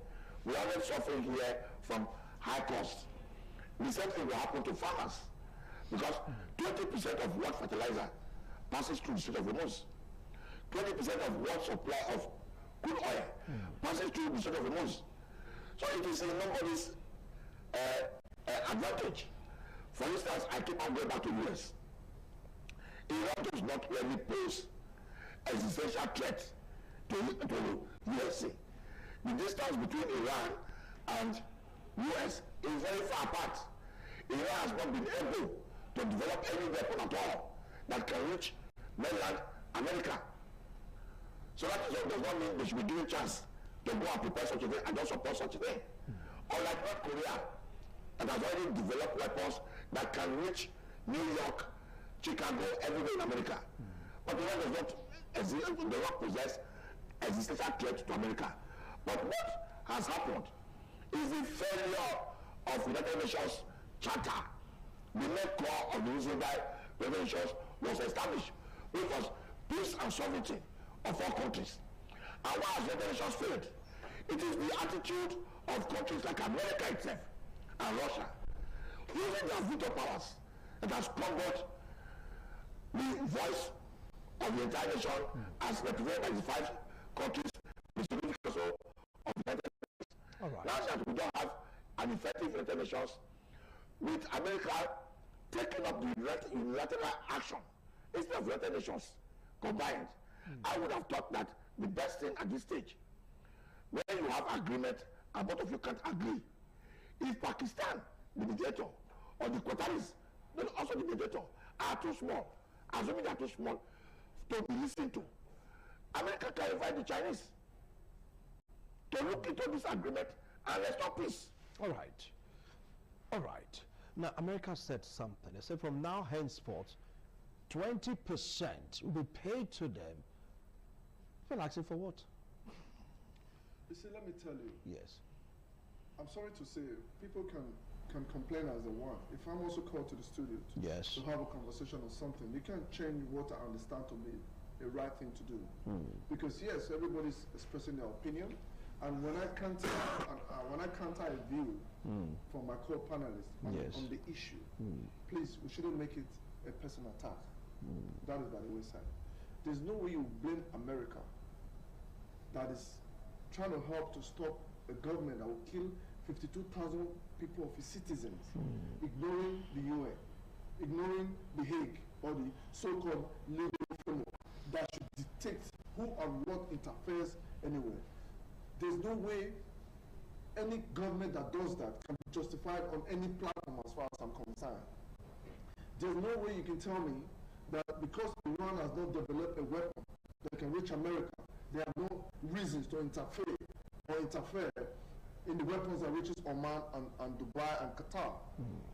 Speaker 4: We are not suffering here from high costs. The same thing will happen to farmers because 20% of what fertilizer passes through the Strait of Hormuz. 20% of what supply of crude oil passes through the Strait of Hormuz. So it is in nobody's advantage. For instance, I keep on going back to the US. Iran does not really pose existential threat to USA. The distance between Iran and US is very far apart. Iran has not been able to develop any weapon at all that can reach mainland America. So that does not mean they should be given a chance to go and prepare such a thing and don't support such a thing. Unlike North Korea, that has already developed weapons that can reach New York, Chicago, everywhere in America. But Iran does not possess existential threat to America. But what has happened is the failure of United Nations Charter. The main core of the reason why United Nations was established, which was peace and sovereignty of all countries. And why has United Nations failed? It is the attitude of countries like America itself and Russia, using their veto powers, that has crumbled the voice of the entire nation as represented by the 5 countries, the Security Council of the United States. Right. Now that we don't have an effective United Nations, with America taking up the unilateral action instead of United Nations combined, I would have thought that the best thing at this stage, when you have agreement and both of you can't agree, if Pakistan, the mediator, or the Qataris, also the mediator, are too small, assuming they are too small to be listened to, America can invite the Chinese to look into this agreement and restore peace.
Speaker 13: All right. All right. Now, America said something. They said from now henceforth, 20% will be paid to them. You're asking for what?
Speaker 5: You see, let me tell you.
Speaker 13: Yes.
Speaker 5: I'm sorry to say, people can complain as they want. If I'm also called to the studio to have a conversation on something, you can't change what I understand to be a right thing to do. Because yes, everybody's expressing their opinion, and when I counter a view from my co-panelists on the issue, please, we shouldn't make it a personal attack. That is by the wayside. There's no way you blame America that is trying to help to stop a government that will kill 52,000 people of its citizens, ignoring the UN, ignoring the Hague, or the so-called legal framework that should dictate who and what interferes anywhere. There's no way any government that does that can be justified on any platform as far as I'm concerned. There's no way you can tell me that because Iran has not developed a weapon that can reach America, there are no reasons to interfere in the weapons that reaches Oman and Dubai and Qatar.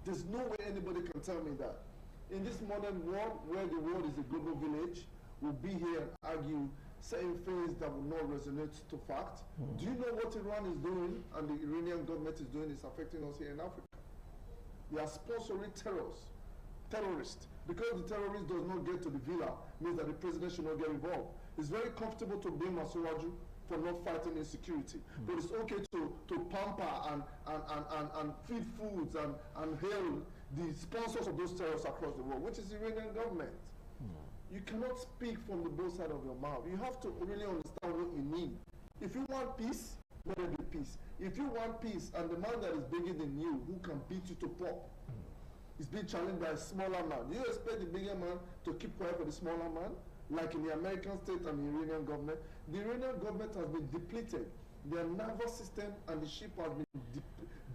Speaker 5: There's no way anybody can tell me that. In this modern world, where the world is a global village, we'll be here and argue certain things that will not resonate to fact. Do you know what Iran is doing and the Iranian government is doing is affecting us here in Africa? They are sponsoring terrorists. Because the terrorist does not get to the villa means that the president should not get involved. It's very comfortable to blame Asuraju for not fighting insecurity. But it's okay to pamper and feed foods and hail the sponsors of those terrorists across the world, which is the Iranian government. You cannot speak from the both sides of your mouth. You have to really understand what you need. If you want peace, let it be peace. If you want peace and the man that is bigger than you, who can beat you to pulp, is being challenged by a smaller man, do you expect the bigger man to keep quiet for the smaller man? Like in the American state and the Iranian government, the Iranian government has been depleted. Their naval system and the ship has been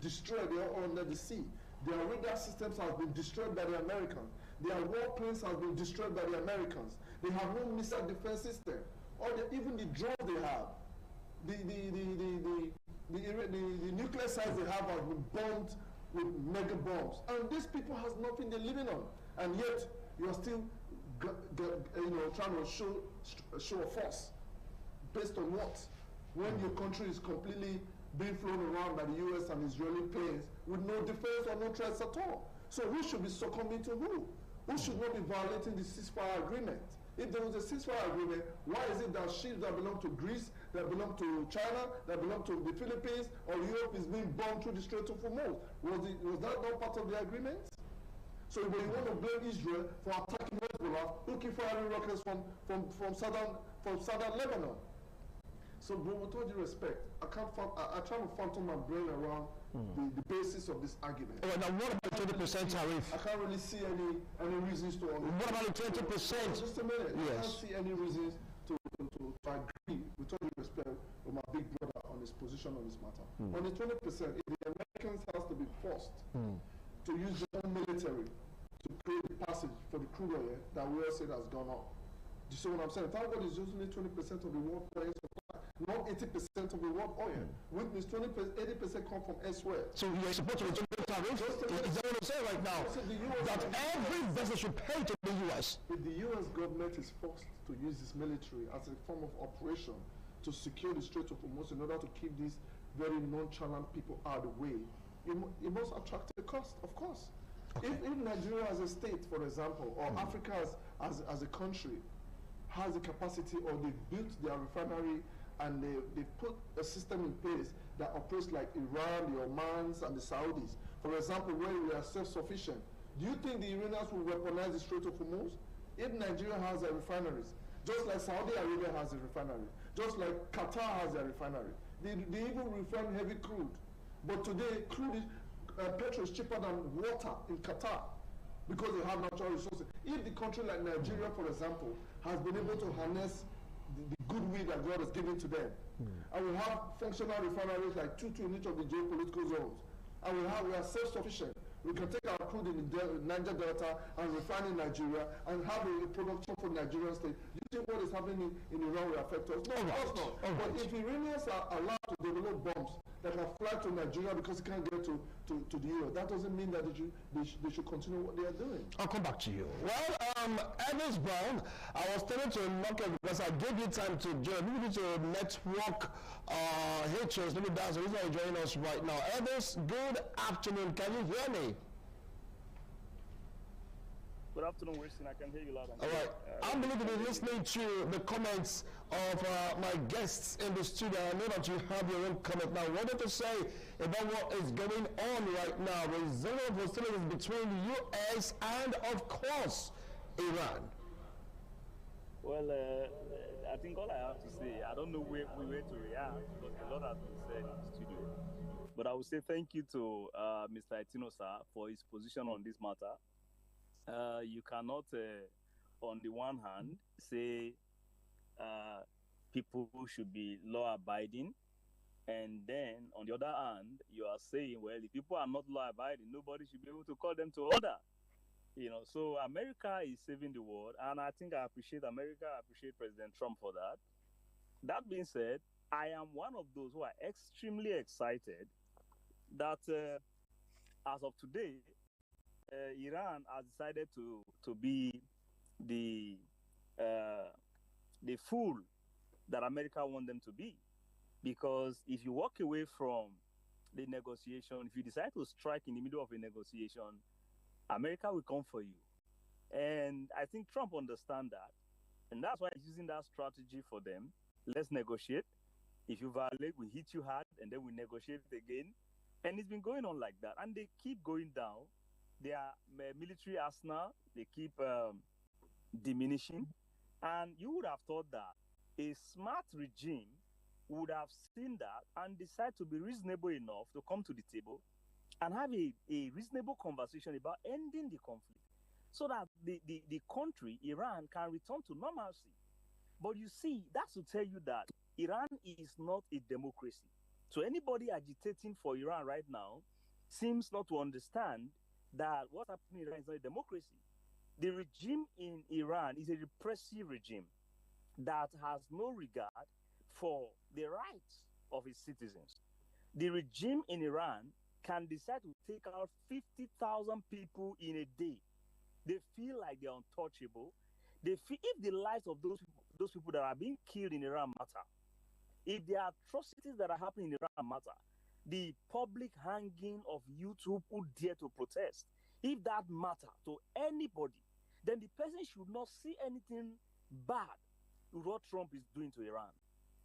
Speaker 5: destroyed. They are all under the sea. Their radar systems have been destroyed by the Americans. Their warplanes have been destroyed by the Americans. They have no missile defense system. Even the drones they have, the nuclear sites they have been bombed with mega bombs. And these people has nothing they're living on. And yet you are still trying to show a force. Based on what? When your country is completely being flown around by the US and Israeli planes with no defense or no threats at all. So who should be succumbing to who? Who should not be violating the ceasefire agreement? If there was a ceasefire agreement, why is it that ships that belong to Greece, that belong to China, that belong to the Philippines or Europe is being bombed through the Strait of Hormuz? Was that not part of the agreement? So when you want to blame Israel for attacking Hezbollah, who keep firing rockets from southern Lebanon? So, bro, with all due respect, I try to phantom my brain around the basis of this argument.
Speaker 13: Oh, now what about 20% tariff?
Speaker 5: I can't really see any reasons to.
Speaker 13: What about the 20%?
Speaker 5: Just a minute.
Speaker 13: Yes.
Speaker 5: I can't see any reasons to agree, with all due respect, with my big brother on his position on this matter. On the 20%, if the Americans has to be forced to use their own military to create the passage for the crude oil that we all said has gone up. Do you see what I'm saying? Thank God is only 20% of the world oil supply, not 80% of the world oil. Which means 80% come from elsewhere.
Speaker 13: So you are supporting the tariff? Is that what I'm saying right now? That every vessel should pay to the US.
Speaker 5: If the US government is forced to use its military as a form of operation to secure the Strait of Hormuz in order to keep these very nonchalant people out of the way, it must attract a cost, of course. Okay. If Nigeria as a state, for example, or Africa as a country, has the capacity, or they've built their refinery and they've put a system in place that operates like Iran, the Omans, and the Saudis. For example, where we are self-sufficient, do you think the Iranians will weaponize the Strait of Hormuz? If Nigeria has their refineries, just like Saudi Arabia has a refinery, just like Qatar has a refinery, they even refine heavy crude. But today, petrol is cheaper than water in Qatar, because they have natural resources. If the country like Nigeria, for example, has been able to harness the goodwill that God has given to them, and we have functional refineries like two in each of the geopolitical zones, and we are self-sufficient, we can take our crude in the Niger Delta and refine in Nigeria and have a production for Nigerian state. Do you think what is happening in Iran will affect us? No, of course not. But if Iranians are allowed to develop bombs that can fly to Nigeria because it can't get to the Europe, that doesn't mean that they should continue what they are doing.
Speaker 13: I'll come back to you. Well, Evans Brown, I was telling to knock it because I gave you time to join. We need to network HOs. Maybe that's the reason you're joining us right now. Evans, good afternoon. Can you hear me?
Speaker 6: Good afternoon, Winston. I can hear you loud and clear.
Speaker 13: All right. I'm believing listening to the comments of my guests in the studio. I know that you have your own comment now. What do you say about what is going on right now? The zone of hostilities between the U.S. and, of course, Iran.
Speaker 6: Well, I think all I have to say, I don't know where to react because a lot has been said in the studio. But I would say thank you to Mr. Itino, sir, for his position on this matter. You cannot, on the one hand, say people should be law-abiding And then, on the other hand, you are saying, well, if people are not law-abiding, nobody should be able to call them to order. So America is saving the world, and I think I appreciate America. I appreciate President Trump for that. That being said, I am one of those who are extremely excited that as of today, Iran has decided to be the fool that America wants them to be. Because if you walk away from the negotiation, if you decide to strike in the middle of a negotiation, America will come for you. And I think Trump understands that. And that's why he's using that strategy for them. Let's negotiate. If you violate, we hit you hard, and then we negotiate again. And it's been going on like that. And they keep going down. Their military arsenal, they keep diminishing. And you would have thought that a smart regime would have seen that and decide to be reasonable enough to come to the table and have a reasonable conversation about ending the conflict so that the country, Iran, can return to normalcy. But you see, that's to tell you that Iran is not a democracy. So anybody agitating for Iran right now seems not to understand that what's happening in Iran is not a democracy. The regime in Iran is a repressive regime that has no regard for the rights of its citizens. The regime in Iran can decide to take out 50,000 people in a day. They feel like they're untouchable. They feel if the lives of those people that are being killed in Iran matter, if the atrocities that are happening in Iran matter, the public hanging of youth who dare to protest, if that matter to anybody, then the person should not see anything bad with what Trump is doing to Iran.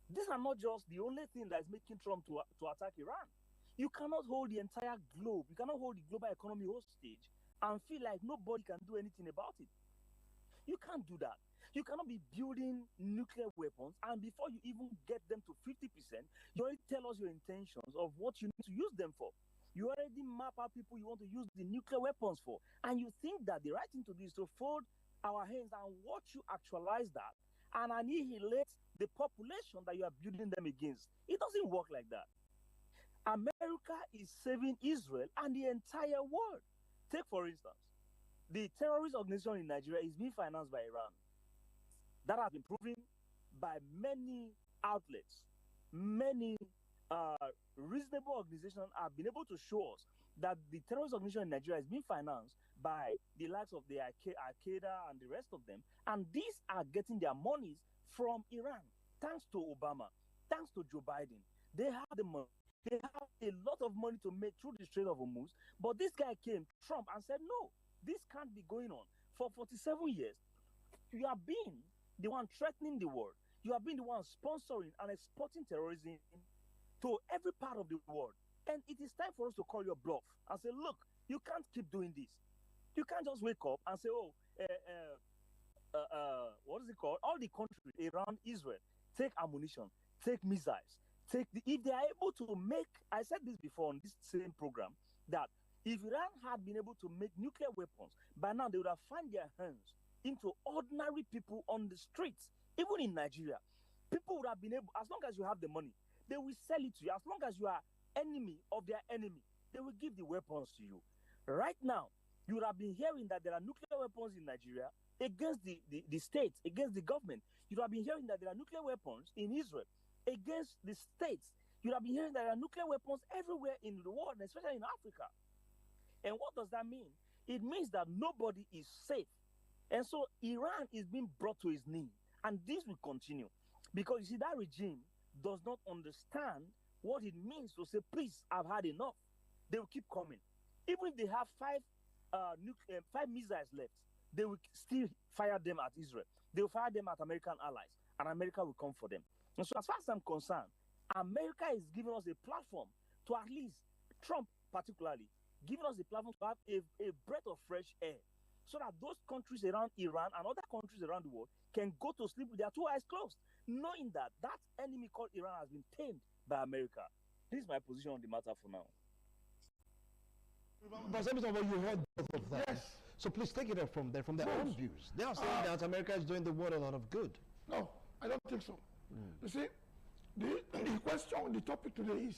Speaker 6: These are not just the only thing that is making Trump to attack Iran. You cannot hold the entire globe, you cannot hold the global economy hostage and feel like nobody can do anything about it. You can't do that. You cannot be building nuclear weapons, and before you even get them to 50%, you already tell us your intentions of what you need to use them for. You already map out people you want to use the nuclear weapons for, and you think that the right thing to do is to fold our hands and watch you actualize that and annihilate the population that you are building them against. It doesn't work like that. America is saving Israel and the entire world. Take, for instance, the terrorist organization in Nigeria is being financed by Iran. That has been proven by many outlets. Many reasonable organizations have been able to show us that the terrorist organization in Nigeria is being financed by the likes of the Al-Qaeda and the rest of them. And these are getting their monies from Iran, thanks to Obama, thanks to Joe Biden. They have the money. They have a lot of money to make through the Strait of Hormuz. But this guy came, Trump, and said, no, this can't be going on. For 47 years, you have been the one threatening the world. You have been the one sponsoring and exporting terrorism to every part of the world. And it is time for us to call your bluff and say, look, you can't keep doing this. You can't just wake up and say, oh, what is it called? All the countries around Israel take ammunition, take missiles, if they are able to make, I said this before on this same program, that if Iran had been able to make nuclear weapons, by now they would have found their hands into ordinary people on the streets, even in Nigeria. People would have been able, as long as you have the money, they will sell it to you. As long as you are enemy of their enemy, they will give the weapons to you. Right now, you would have been hearing that there are nuclear weapons in Nigeria against the states, against the government. You would have been hearing that there are nuclear weapons in Israel against the states. You would have been hearing that there are nuclear weapons everywhere in the world, especially in Africa. And what does that mean? It means that nobody is safe. And so Iran is being brought to its knees. And this will continue. Because you see, that regime does not understand what it means to say, please, I've had enough. They will keep coming. Even if they have five missiles left, they will still fire them at Israel. They will fire them at American allies. And America will come for them. And so as far as I'm concerned, America is giving us a platform to at least, Trump particularly, giving us a platform to have a breath of fresh air so that those countries around Iran and other countries around the world can go to sleep with their two eyes closed, knowing that that enemy called Iran has been tamed by America. This is my position on the matter for now.
Speaker 13: But you heard both of that. Yes. So please take it from their own views. They are saying that America is doing the world a lot of good.
Speaker 4: No, I don't think so. You see, The question, the topic today is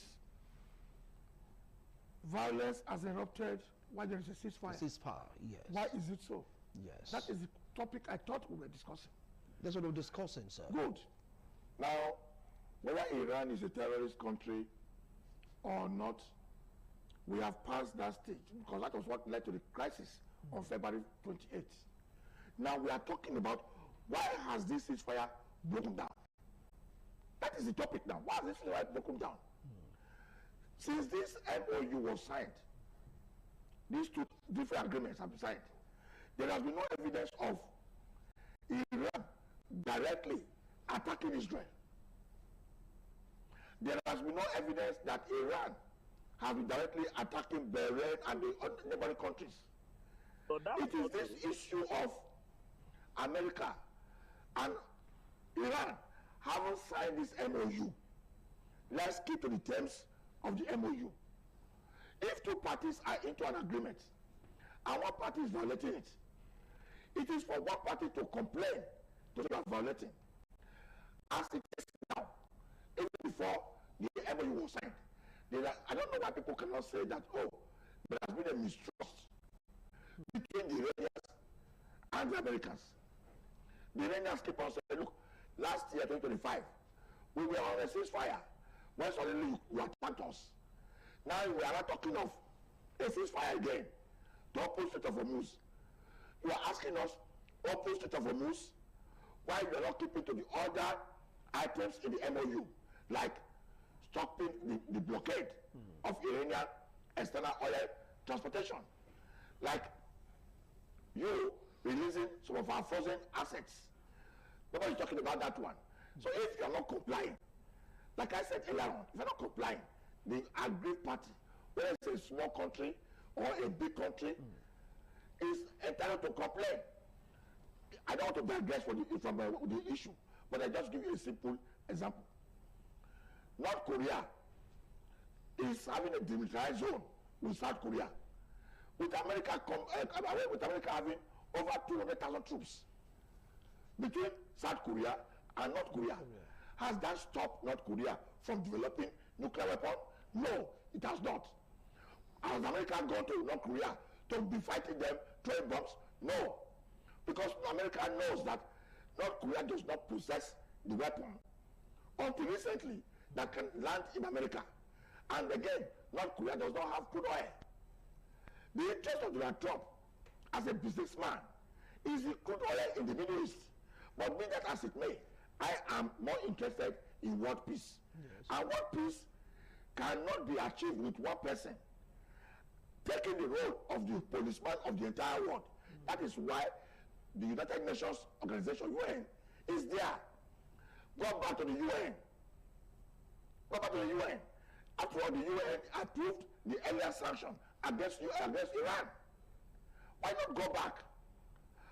Speaker 4: violence has erupted while there is a ceasefire.
Speaker 13: Ceasefire, yes.
Speaker 4: Why is it so?
Speaker 13: Yes.
Speaker 4: That is the topic I thought we were discussing.
Speaker 13: That's what we're discussing, sir.
Speaker 4: Good. Now, whether Iran is a terrorist country or not, we have passed that stage because that was what led to the crisis on February 28th. Now we are talking about why has this ceasefire broken down? That is the topic now. Why has this ceasefire broken down? Since this MOU was signed, these two different agreements have been signed, there has been no evidence of Iran directly attacking Israel. There has been no evidence that Iran has been directly attacking Bahrain and the neighboring countries.
Speaker 6: So
Speaker 4: it is this issue of America and Iran haven't signed this MOU. Let's keep to the terms of the MOU. If two parties are into an agreement and one party is violating it, it is for one party to complain to the violating. As it is now, even before the MOU was signed, I don't know why people cannot say that, oh, there has been a mistrust between the Iranians and the Americans. The Iranians keep on saying, look, last year, 2025, we were on a ceasefire. When suddenly you attacked us. Now we are not talking of a ceasefire again. To open Strait of Hormuz. You are asking us to open Strait of Hormuz while we are not keeping to the other items in the MOU, like stopping the blockade of Iranian external oil transportation, like you releasing some of our frozen assets. Nobody's talking about that one. So if you are not complying, like I said earlier on, if you're not complying, the aggrieved party, whether it's a small country or a big country, is entitled to complain. I don't want to digress from the issue, but I just give you a simple example. North Korea is having a demilitarized zone with South Korea, with America having over 200,000 troops between South Korea and North Korea. Has that stopped North Korea from developing nuclear weapon? No, it has not. Has America gone to North Korea to be fighting them, throwing bombs? No, because America knows that North Korea does not possess the weapon until recently that can land in America. And again, North Korea does not have crude oil. The interest of Donald Trump as a businessman is the crude oil in the Middle East. But be that as it may, I am more interested in world peace. Yes. And world peace cannot be achieved with one person taking the role of the policeman of the entire world. That is why the United Nations Organization, UN, is there. Go back to the UN. Go back to the UN. After all, the UN approved the earlier sanction against Iran. Why not go back?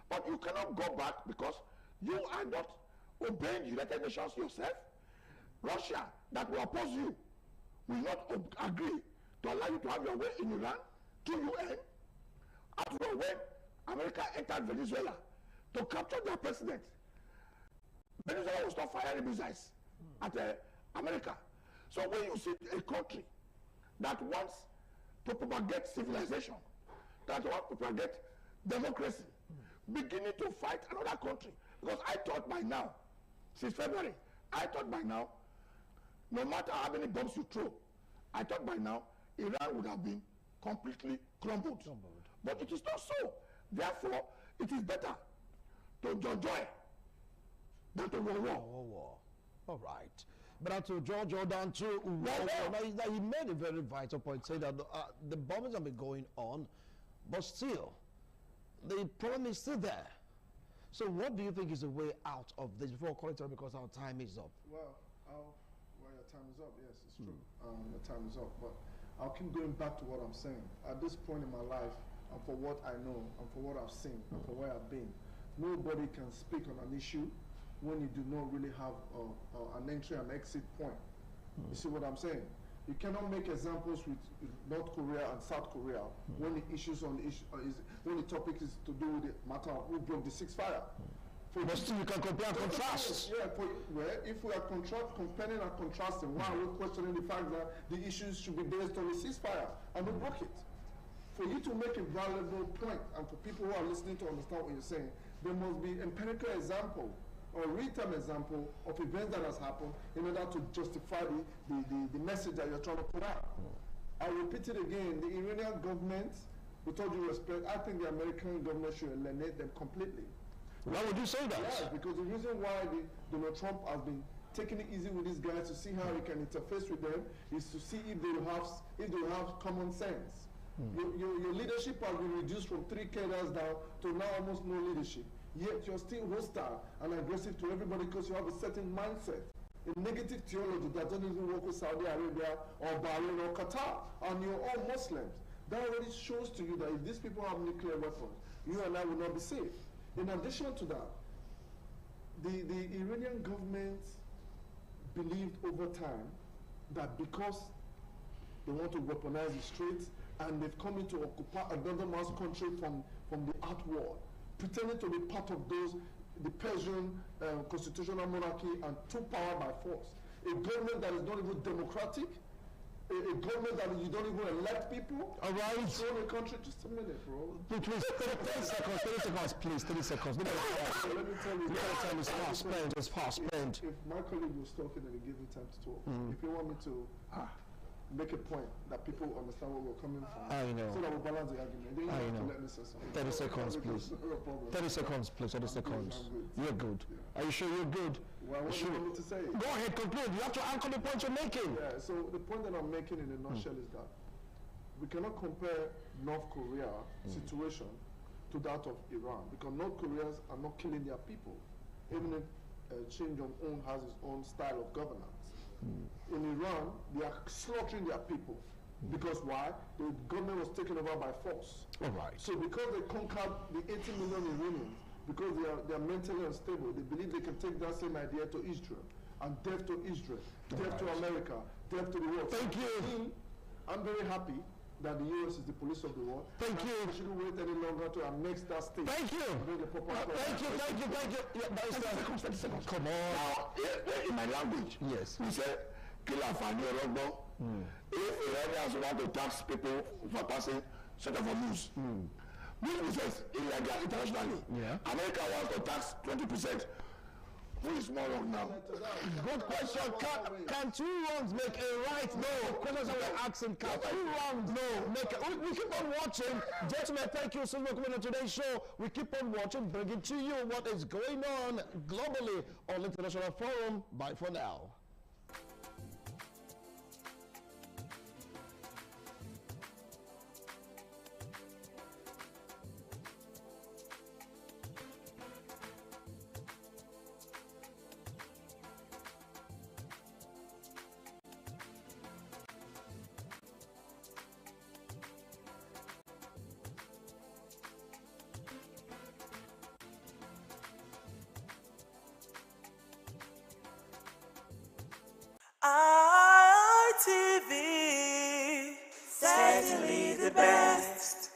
Speaker 4: But you cannot go back because you are not obeying the United Nations yourself. Russia, that will oppose you, will not agree to allow you to have your way in Iran to UN. After all, when America entered Venezuela to capture their president, Venezuela will stop firing missiles at America. So when you see a country that wants to propagate civilization, that wants to propagate democracy, beginning to fight another country, because I thought by now, since February, I thought by now, no matter how many bombs you throw, I thought by now Iran would have been completely crumbled. But it is not so. Therefore, it is better to join than to war.
Speaker 13: All right. But to Jordan too, he made a very vital point, saying that the bombings have been going on, but still, the problem is still there. So what do you think is the way out of this before calling it, because our time is up?
Speaker 5: Well, your time is up. Yes, it's true. Your time is up. But I'll keep going back to what I'm saying. At this point in my life, and for what I know, and for what I've seen, and for where I've been, nobody can speak on an issue when you do not really have an entry and exit point. You see what I'm saying? You cannot make examples with North Korea and South Korea when the issues on the issue when the topic is to do with the matter of who broke the ceasefire.
Speaker 13: But still, you can compare and contrast.
Speaker 5: Yeah, if we are comparing and contrasting, why are we questioning the fact that the issues should be based on a ceasefire and we broke it? For you to make a valuable point, and for people who are listening to understand what you're saying, there must be empirical example or real-time example of events that has happened in order to justify the message that you're trying to put out. I'll repeat it again. The Iranian government, with all due respect, I think the American government should eliminate them completely.
Speaker 13: Why would you say that?
Speaker 5: Yeah, because the reason why Donald Trump has been taking it easy with these guys to see how he can interface with them is to see if they have common sense. Your leadership has been reduced from 3 cadres down to now almost no leadership. Yet you're still hostile and aggressive to everybody because you have a certain mindset, a negative theology that doesn't even work with Saudi Arabia or Bahrain or Qatar, and you're all Muslims. That already shows to you that if these people have nuclear weapons, you and I will not be safe. In addition to that, the Iranian government believed over time that because they want to weaponize the streets and they've come in to occupy another man's country from the outward, pretending to be part of the Persian constitutional monarchy and took power by force. A government that is not even democratic, a government that you don't even elect people.
Speaker 13: All right.
Speaker 5: Control the country. Just a minute, bro.
Speaker 13: Please, 30 seconds, please, 30 seconds. Let me tell you. Time is fast spent. It's fast spent.
Speaker 5: If my colleague was talking and he gave me time to talk, if you want me to make a point that people understand where we're coming from,
Speaker 13: I know.
Speaker 5: so that we balance the argument, then you have to let me say something.
Speaker 13: 30 seconds, please.
Speaker 5: No problem.
Speaker 13: 30 seconds, please. 30 seconds. You're good. Are you sure you're good?
Speaker 5: Well, what do you want me to say?
Speaker 13: Go ahead, conclude. You have to anchor the point you're making.
Speaker 5: Yeah, so the point that I'm making in a nutshell is that we cannot compare North Korea situation to that of Iran, because North Koreans are not killing their people, even if Kim Jong-un has his own style of governance. In Iran, they are slaughtering their people. Because why? The government was taken over by force.
Speaker 13: All right.
Speaker 5: So because they conquered the 80 million Iranians, because they are mentally unstable, they believe they can take that same idea to Israel. And death to Israel, death to America, death to the world.
Speaker 13: Thank you.
Speaker 5: I'm very happy that the US is the police of the world.
Speaker 13: Thank you.
Speaker 5: We shouldn't wait any longer to annex that state.
Speaker 13: Thank you. Thank you. Yeah, 30 seconds. Come on.
Speaker 4: Now, in my language,
Speaker 13: yes,
Speaker 4: we say, kill a family or if Iranians want to tax people for passing sort of a news, which is illegal internationally.
Speaker 13: Yeah.
Speaker 4: America wants to tax 20%. Who is more wrong now?
Speaker 13: Good question. Can 2 wrongs make a right? No. Questions that we're asking. Can 2 wrongs make a... We keep on watching. Gentlemen, thank you so much for coming on today's show. We keep on watching, bringing to you what is going on globally on the International Forum. Bye for now.
Speaker 9: ITV, certainly the best.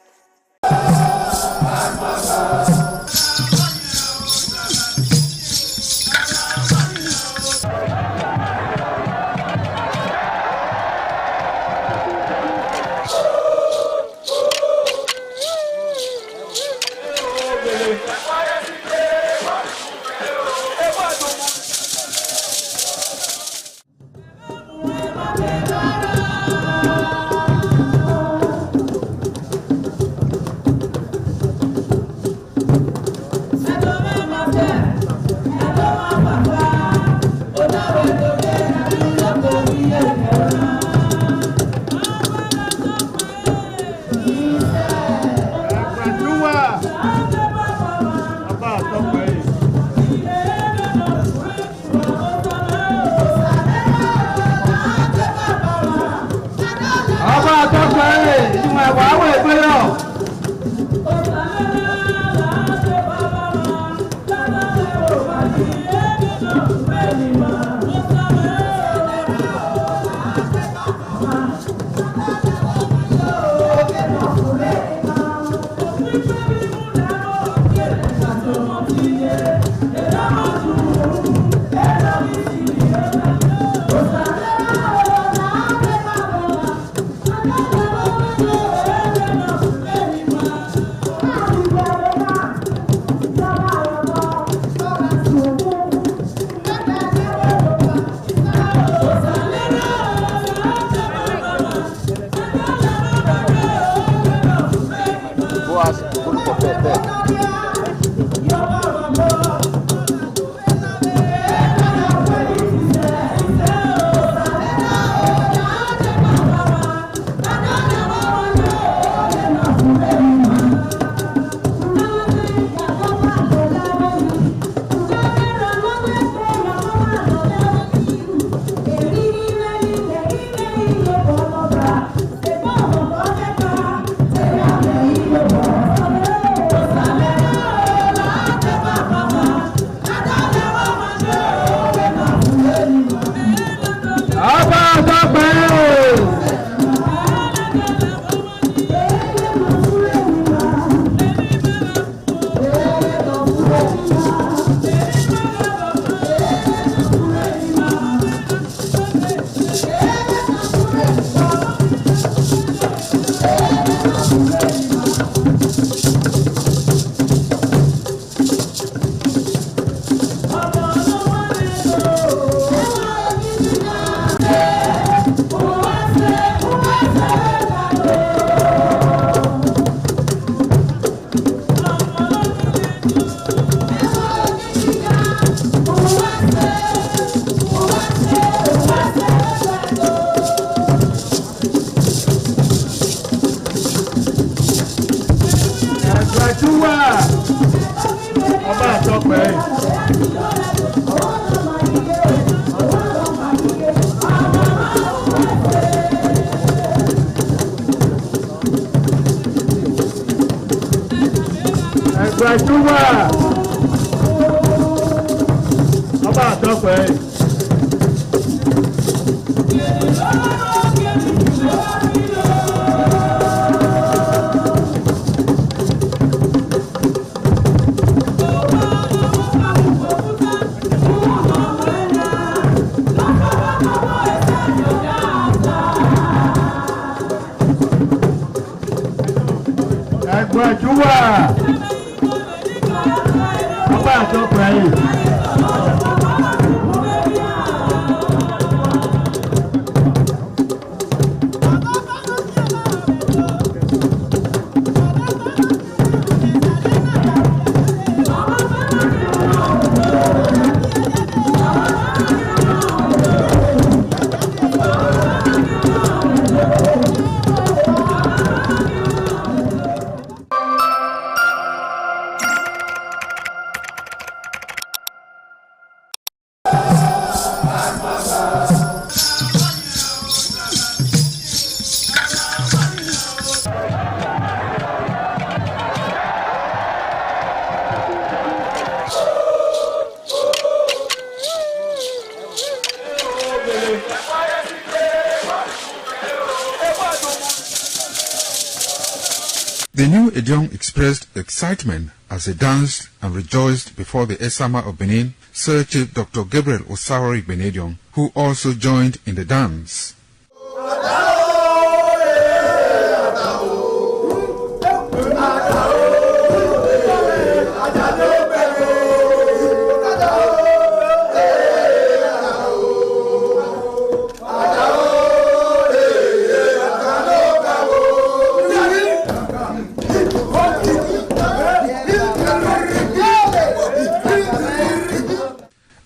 Speaker 7: The new Edion expressed excitement as they danced and rejoiced before the Esama of Benin, Sir Chief Dr. Gabriel Osawori Benedion, who also joined in the dance.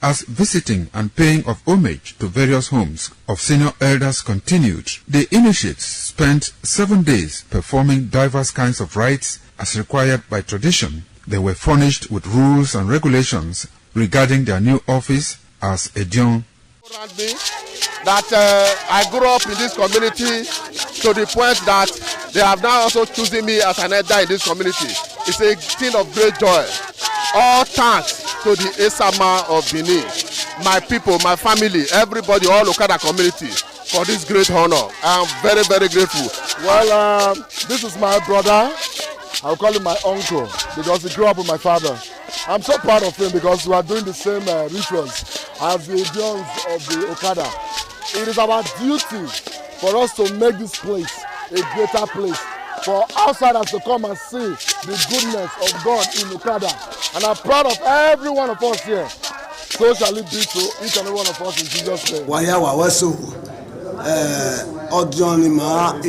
Speaker 7: As visiting and paying of homage to various homes of senior elders continued, the initiates spent 7 days performing diverse kinds of rites as required by tradition. They were furnished with rules and regulations regarding their new office as Edion.
Speaker 15: That I grew up in this community to the point that they have now also chosen me as an elder in this community. It's a thing of great joy. All thanks to the Esama of Benin, my people, my family, everybody, all Okada community for this great honor. I am very, very grateful.
Speaker 5: Well, this is my brother. I'll call him my uncle because he grew up with my father.
Speaker 15: I'm so proud of him because we are doing the same rituals as the Indians of the Okada. It is our duty for us to make this place a greater place, for outsiders to come and see the goodness of God in Okada. And I'm proud of every one of us here. So shall it be to each and every one of us in Jesus' name.
Speaker 10: Ọjọ́ ni màá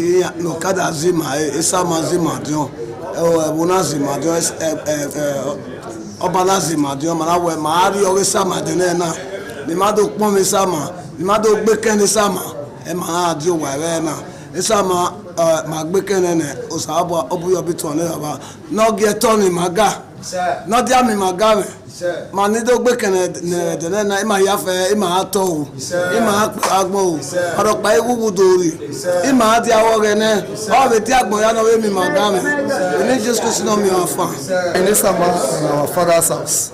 Speaker 10: Okada zima Esama zima dion Ebona zima dion Ọbala zima dion màá rí ọrẹ Sama dion náà ni màá tó pọ́n mi Sama ni màá tó gbé kẹ́ni Sama màá di òwò ẹ̀rẹ́ náà Esama màá gbé kẹ́ni ẹ̀ ọ̀sàbọ̀ ọ̀bùyọ̀bí tó ní ọba n'ọ́gì ẹ̀tọ́ ni màá gà n'ọ́dí àmì màá gà mẹ́. Ma ni do gbe kene de na ima ya fe ima ato o ima agbon o oropa iwuwu dori ima ati awo re ne o be ti agbon ya no we mi magame ni Jesus Christ no mi afa
Speaker 18: in Esama, in our father's house,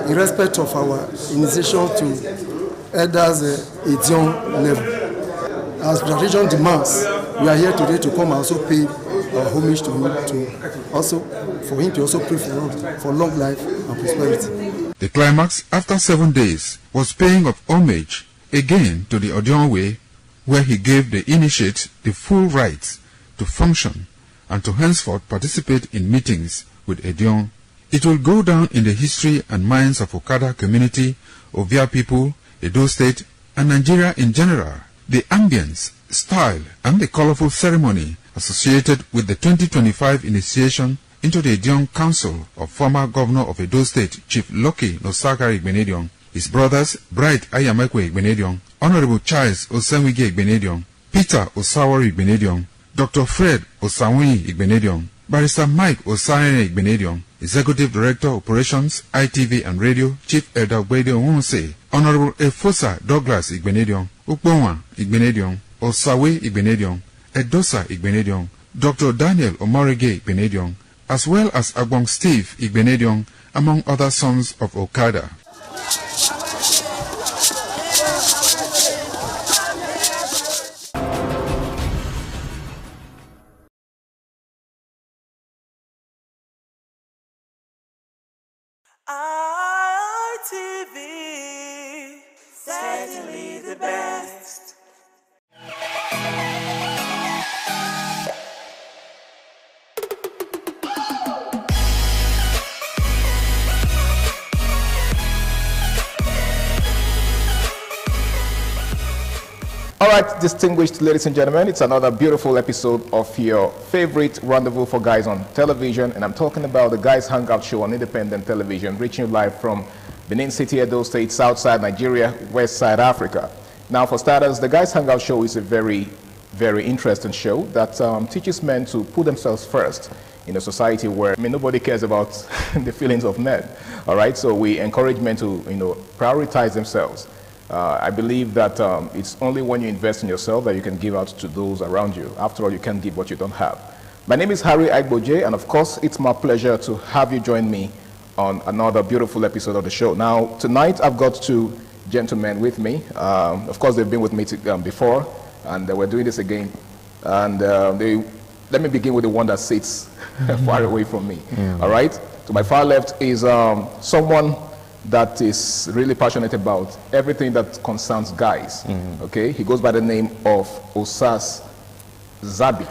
Speaker 18: in respect of our initiation to elders Edion level, as tradition demands, we are here today to come and also pay our homage to him, to also for him to also pray for long life and prosperity.
Speaker 7: The climax after 7 days was paying of homage again to the Odion way, where he gave the initiate the full rights to function and to henceforth participate in meetings with Edion. It will go down in the history and minds of Okada community, Ovia people, Edo State, and Nigeria in general. The ambience, style, and the colorful ceremony associated with the 2025 initiation into the Edion Council of former Governor of Edo State, Chief Lucky Nosakari Igbenedion, his brothers Bright Ayamekwe Igbenedion, Honorable Charles Osenwige Igbenedion, Peter Osawari Igbenedion, Dr. Fred Osawuni Igbenedion, Barrister Mike Osane Igbenedion, Executive Director Operations, ITV and Radio, Chief Elder Gwede Onwunse, Honorable Efosa Douglas Igbenedion, Ukbonwa Igbenedion, Osawe Igbenedion, Edosa Igbenedion, Dr. Daniel Omorige Igbenedion, as well as Agbong Steve Igbenedion, among other sons of Okada.
Speaker 9: ITV, certainly the best.
Speaker 8: All right, distinguished ladies and gentlemen, it's another beautiful episode of your favorite rendezvous for guys on television, and I'm talking about the Guys Hangout Show on independent television, reaching you live from Benin City, Edo State, Southside Nigeria, West Side Africa. Now, for starters, the Guys Hangout Show is a very, very interesting show that teaches men to put themselves first in a society where nobody cares about the feelings of men. All right, so we encourage men to prioritize themselves. I believe that it's only when you invest in yourself that you can give out to those around you. After all, you can't give what you don't have. My name is Harry Agboje, and of course, it's my pleasure to have you join me on another beautiful episode of the show. Now, tonight, I've got two gentlemen with me. Of course, they've been with me before, and we're doing this again. And let me begin with the one that sits far away from me. All right? To my far left is someone that is really passionate about everything that concerns guys. Okay, he goes by the name of Osas Zabi.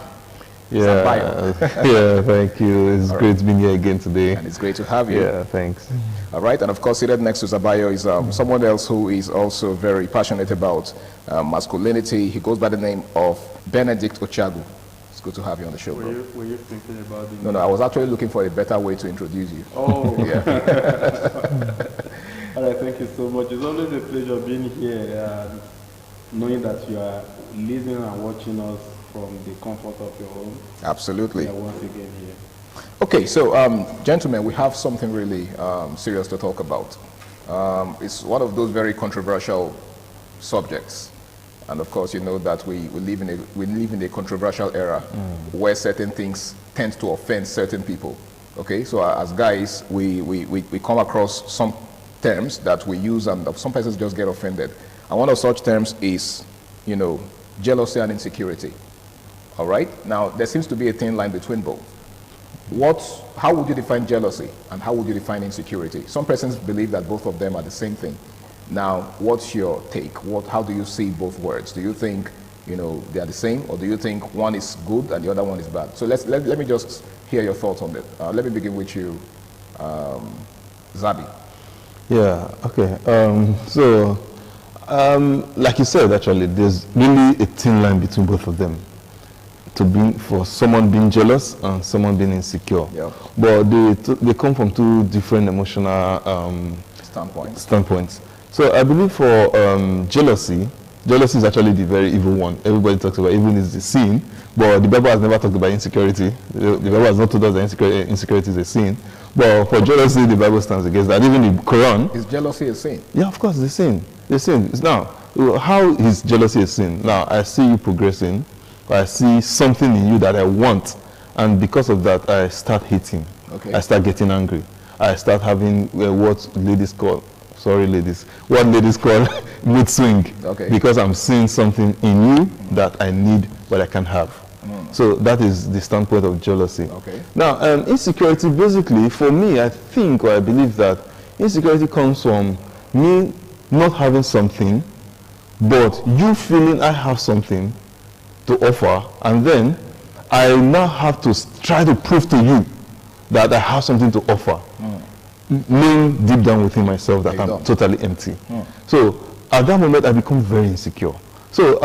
Speaker 20: Yeah, yeah, thank you. It's great being here again today.
Speaker 8: And it's great to have you.
Speaker 20: Yeah, thanks.
Speaker 8: All right, and of course, seated next to Zabayo is someone else who is also very passionate about masculinity. He goes by the name of Benedict Ochagu. It's good to have you on the show, bro.
Speaker 21: Were you thinking about the
Speaker 8: No, I was actually looking for a better way to introduce you.
Speaker 21: Oh,
Speaker 8: yeah.
Speaker 21: All right, thank you so much. It's always a pleasure being here, knowing that you are listening and watching us from the comfort of your home.
Speaker 8: Absolutely.
Speaker 21: Yeah, once again here.
Speaker 8: Okay, so gentlemen, we have something really serious to talk about. It's one of those very controversial subjects. And of course, you know that we live in a controversial era where certain things tend to offend certain people. Okay, so as guys, we come across some terms that we use, and some persons just get offended. And one of such terms is, jealousy and insecurity. All right. Now there seems to be a thin line between both.
Speaker 16: How would you define jealousy and how would you define insecurity? Some persons believe that both of them are the same thing. Now, what's your take? How do you see both words? Do you think, they are the same, or do you think one is good and the other one is bad? So let me just hear your thoughts on that. Let me begin with you, Zabi.
Speaker 20: Yeah, okay. Like you said, actually, there's really a thin line between both of them. For someone being jealous and someone being insecure. Yeah. But they come from two different emotional standpoints. So I believe for jealousy is actually the very evil one. Everybody talks about evil is the sin, but the Bible has never talked about insecurity. The Bible has not told us that insecurity is a sin. But for jealousy, the Bible stands against that. Even the Quran.
Speaker 16: Is jealousy a sin?
Speaker 20: Yeah, of course, it's a sin. It's a sin. Now, how is jealousy a sin? Now, I see you progressing. I see something in you that I want, and because of that, I start hating. Okay. I start getting angry. I start having what ladies call mood swing. Okay. Because I'm seeing something in you that I need, but I can't have. So that is the standpoint of jealousy. Okay. Now, insecurity, basically, for me, I think, or I believe that insecurity comes from me not having something, but you feeling I have something to offer, and then I now have to try to prove to you that I have something to offer, knowing deep down within myself that I'm totally empty. So at that moment, I become very insecure. So,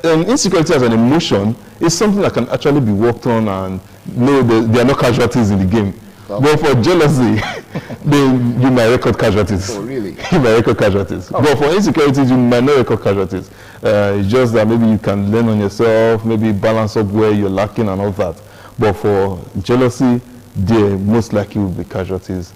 Speaker 20: insecurity as an emotion is something that can actually be worked on, and there are no casualties in the game. But for jealousy, then you might record casualties.
Speaker 16: Oh, really?
Speaker 20: You might record casualties. Oh. But for insecurities, you might not record casualties. It's just that maybe you can learn on yourself, maybe balance up where you're lacking and all that. But for jealousy, there most likely will be casualties.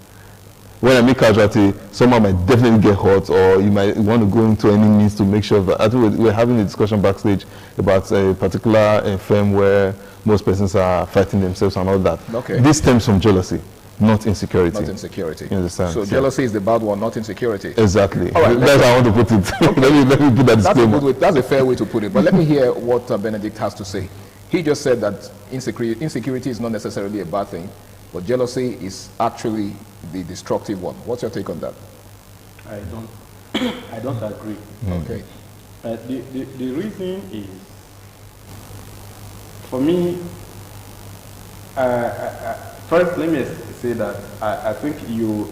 Speaker 20: When I mean casualty, someone might definitely get hurt, or you might want to go into any means to make sure that. I think we're having a discussion backstage about a particular firm where most persons are fighting themselves and all that. Okay. This stems from jealousy, not insecurity.
Speaker 16: Not insecurity.
Speaker 20: You understand?
Speaker 16: So jealousy is the bad one, not insecurity.
Speaker 20: Exactly. All right, that's how I want to put it. Okay. let me put that disclaimer.
Speaker 16: That's a fair way to put it. But let me hear what Benedict has to say. He just said that insecurity is not necessarily a bad thing, but jealousy is actually the destructive one. What's your take on that?
Speaker 21: I don't agree.
Speaker 16: Okay.
Speaker 21: The reason is, for me, first let me say that I think you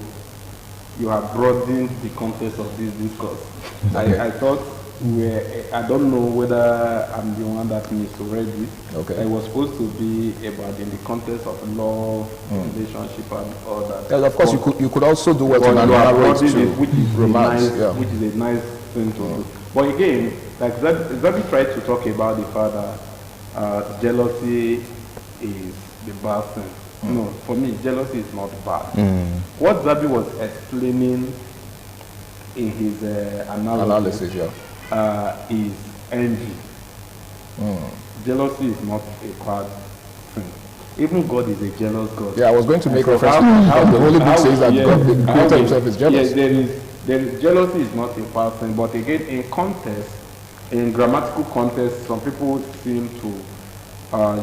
Speaker 21: have broadened the context of this discourse. Okay. I thought I don't know whether I'm the one that misread it. Okay. It was supposed to be about in the context of love, relationship, and all that.
Speaker 16: Yeah, of course, you could also do what you narrate to
Speaker 21: which is romance, which is a nice thing to do. But again, like Zabi tried to talk about the fact that jealousy is the bad thing. No, for me, jealousy is not bad. What Zabi was explaining in his analysis is envy. Jealousy is not a bad thing. Even God is a jealous God.
Speaker 16: Yeah, I was going to make reference to how the Holy Book says that God, the Creator Himself, is jealous.
Speaker 21: Yes, there is jealousy is not a bad thing, but again, in context, in grammatical context, some people seem to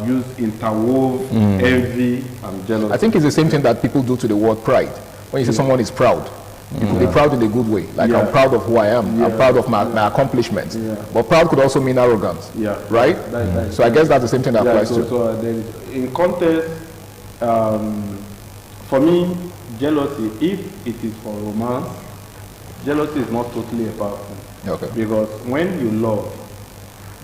Speaker 21: use interwove envy and jealousy.
Speaker 16: I think it's the same thing that people do to the word pride. When you say someone is proud, you could be proud in a good way. Like I'm proud of who I am. I'm proud of my accomplishments. But proud could also mean arrogance. Right? So I guess that's the same thing that applies to.
Speaker 21: So in context, for me, jealousy, if it is for romance, jealousy is not totally a bad thing. Okay. Because when you love,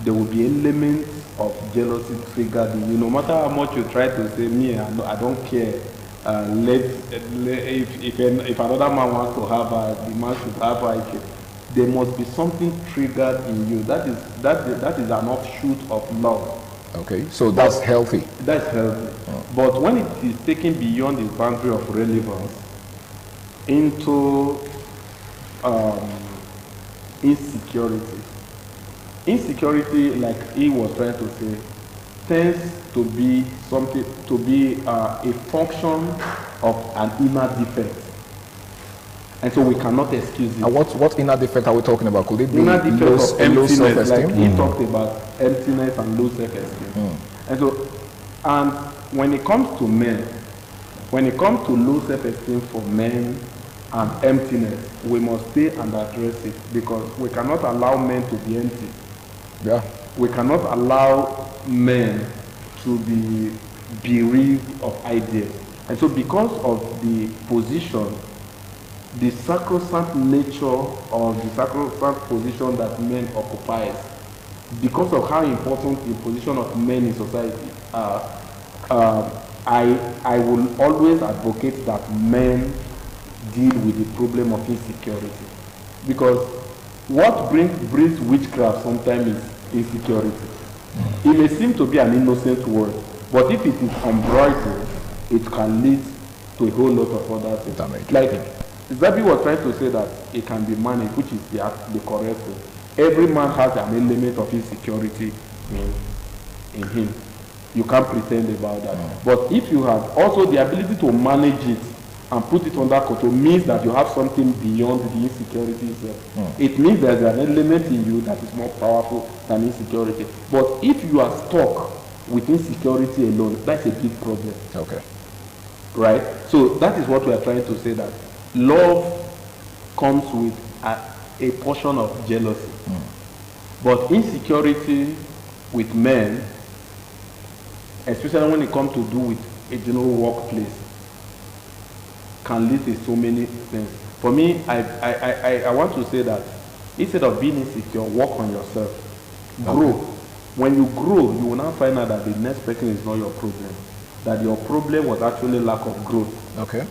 Speaker 21: there will be elements of jealousy triggered in you. No matter how much you try to say, me, I don't care. If another man wants to have her, the man should have her. There must be something triggered in you. That is an offshoot of love.
Speaker 16: Okay, so that's healthy.
Speaker 21: That's healthy. But when it is taken beyond the boundary of relevance into insecurity, like he was trying to say, tends to be something, to be a function of an inner defect, and so we cannot excuse it.
Speaker 16: And what inner defect are we talking about? Could it be
Speaker 21: inner defect of emptiness?
Speaker 16: Like
Speaker 21: he talked about emptiness and low self-esteem, and when it comes to men, when it comes to low self-esteem for men and emptiness, we must stay and address it, because we cannot allow men to be empty.
Speaker 8: Yeah.
Speaker 21: We cannot allow men to be bereaved of ideas. And so because of the position, the sacrosanct nature or the sacrosanct position that men occupies, because of how important the position of men in society are, I will always advocate that men deal with the problem of insecurity. Because what breeds witchcraft sometimes is insecurity. It may seem to be an innocent word, but if it is unbridled, it can lead to a whole lot of other things. Like Zabi was trying to say that it can be managed, which is the correct thing. Every man has an element of insecurity in him. You can't pretend about that. But if you have also the ability to manage it and put it under control, means that you have something beyond the insecurity itself. It means there's an element in you that is more powerful than insecurity. But if you are stuck with insecurity alone, that's a big problem.
Speaker 8: Okay.
Speaker 21: Right? So that is what we are trying to say, that love comes with a portion of jealousy. But insecurity with men, especially when it comes to do with a general workplace, can lead to so many things. For me, I want to say that instead of being insecure, work on yourself. Grow. When you grow, you will now find out that the next person is not your problem. That your problem was actually lack of growth.
Speaker 8: Okay.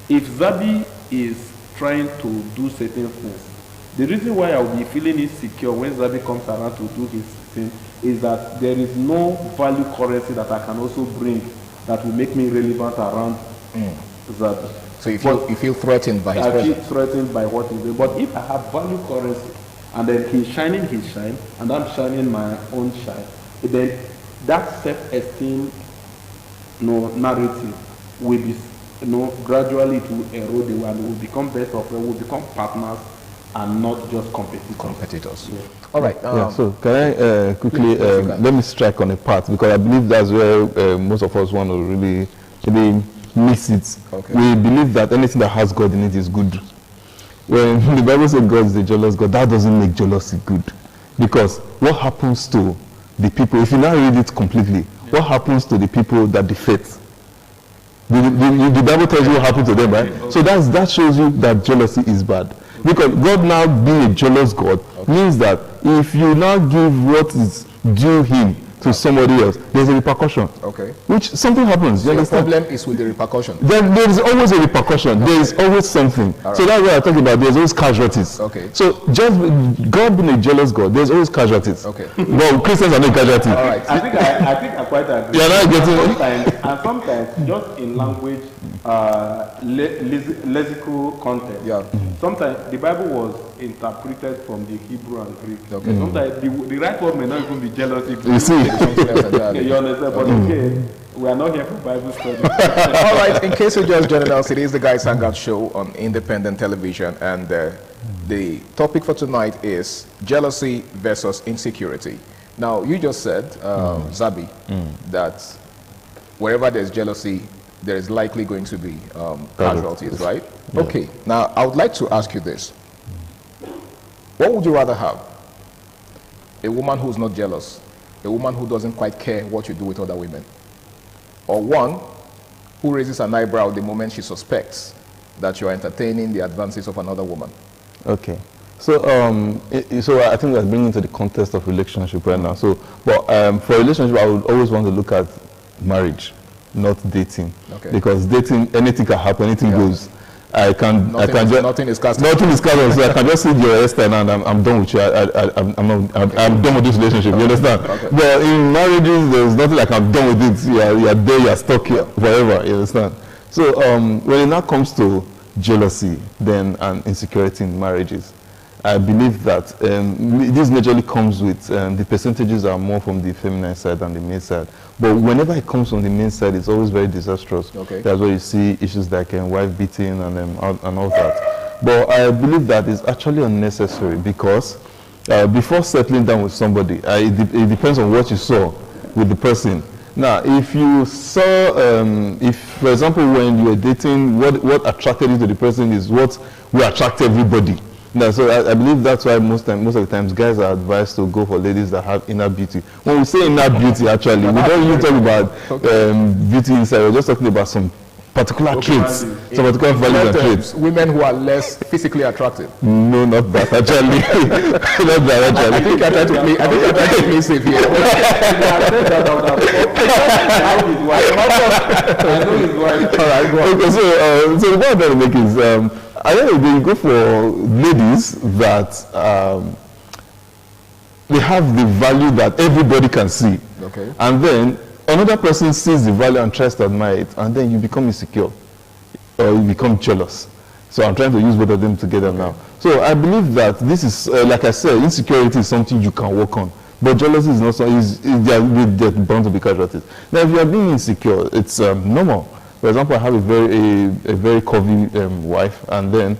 Speaker 21: If Zabi is trying to do certain things, the reason why I will be feeling insecure when Zabi comes around to do his thing is that there is no value currency that I can also bring that will make me relevant around Zabi.
Speaker 8: So you feel threatened by his presence?
Speaker 21: I feel threatened by what he's doing. But if I have value currency, and then he's shining his shine, and I'm shining my own shine, then that self-esteem narrative will be, gradually to erode away, and will become best of friends, will become partners, and not just competitors.
Speaker 8: Yeah. All right.
Speaker 20: So can I quickly let me strike on a part, because I believe that's where most of us want to really miss it.
Speaker 8: Okay.
Speaker 20: We believe that anything that has God in it is good. When the Bible says God is a jealous God, that doesn't make jealousy good. Because what happens to the people, if you now read it completely, what happens to the people that defeat? The Bible tells you what happened to them, right? So that shows you that jealousy is bad. Because God now being a jealous God means that if you now give what is due him to somebody else, there's a repercussion.
Speaker 8: Okay.
Speaker 20: Which something happens.
Speaker 8: So the problem is with the repercussion.
Speaker 20: Then there is always a repercussion. Okay. There is always something.
Speaker 8: Right.
Speaker 20: So that's what I'm talking about. There's always casualties.
Speaker 8: Okay.
Speaker 20: So just God being a jealous God, there's always casualties.
Speaker 8: Okay.
Speaker 20: Well, Christians are not casualties.
Speaker 21: All right. I think I quite agree.
Speaker 20: You're not getting
Speaker 21: sometimes just in language, lexical content.
Speaker 8: Yeah.
Speaker 21: Sometimes the Bible was interpreted from the Hebrew and Greek.
Speaker 8: Okay.
Speaker 21: Sometimes the right word may not even be jealousy.
Speaker 20: You see.
Speaker 21: Okay, you understand? But okay, we are not here for Bible study.
Speaker 8: All right, in case you just joined us, it is the Guys Hangout Show on independent television, and the topic for tonight is jealousy versus insecurity. Now, you just said, Zabi, that wherever there's jealousy, there is likely going to be casualties, right?
Speaker 20: Yeah.
Speaker 8: Okay, now I would like to ask you this. What would you rather have? A woman who's not jealous, a woman who doesn't quite care what you do with other women, or one who raises an eyebrow the moment she suspects that you are entertaining the advances of another woman?
Speaker 20: Okay. So, so I think we're bringing into the context of relationship right now. So, but for a relationship, I would always want to look at marriage, not dating.
Speaker 8: Okay.
Speaker 20: Because dating, anything can happen, anything goes.
Speaker 8: Nothing is cast.
Speaker 20: Nothing is cast. So I can just see your hairstyle and I'm done with you. I'm done with this relationship. You understand?
Speaker 8: Okay.
Speaker 20: But in marriages, there's nothing like I'm done with it. You're there. You're stuck here forever. You understand? So when it now comes to jealousy, then and insecurity in marriages, I believe that this majorly comes with the percentages are more from the feminine side than the male side. But whenever it comes from the male side, it's always very disastrous.
Speaker 8: Okay.
Speaker 20: That's where you see issues like wife beating and all that. But I believe that is actually unnecessary, because before settling down with somebody, it depends on what you saw with the person. Now, if you saw, if, for example, when you were dating, what attracted you to the person is what will attract everybody. Now, so I believe that's why most of the times guys are advised to go for ladies that have inner beauty. When we say inner beauty, actually, we don't even talk about beauty inside. We're just talking about some particular traits, some particular values and traits.
Speaker 16: Women who are less physically attractive.
Speaker 20: No, not that actually. Not that actually.
Speaker 16: I think I tried to play safe here.
Speaker 20: All right, okay, so the point I'm trying to make is, I think they go for ladies that they have the value that everybody can see.
Speaker 16: Okay.
Speaker 20: And then another person sees the value and tries to admire it, and then you become insecure or you become jealous. So I'm trying to use both of them together now. So I believe that this is, like I said, insecurity is something you can work on. But jealousy is not something, they're bound to be casualties. Now, if you are being insecure, it's normal. For example, I have a very curvy wife, and then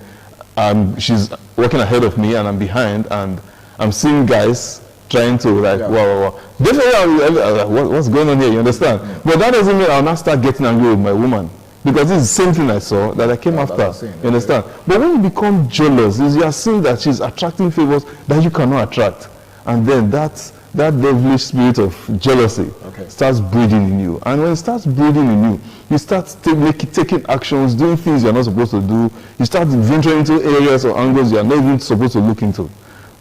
Speaker 20: she's working ahead of me, and I'm behind, and I'm seeing guys trying to wow. Definitely, what's going on here? You understand? But that doesn't mean I'll not start getting angry with my woman, because this is the same thing I saw that I came after. You understand? But when you become jealous, is you are seeing that she's attracting favors that you cannot attract, and then that devilish spirit of jealousy starts breeding in you. And when it starts breeding in you, you start taking actions, doing things you're not supposed to do. You start venturing into areas or angles you're not even supposed to look into.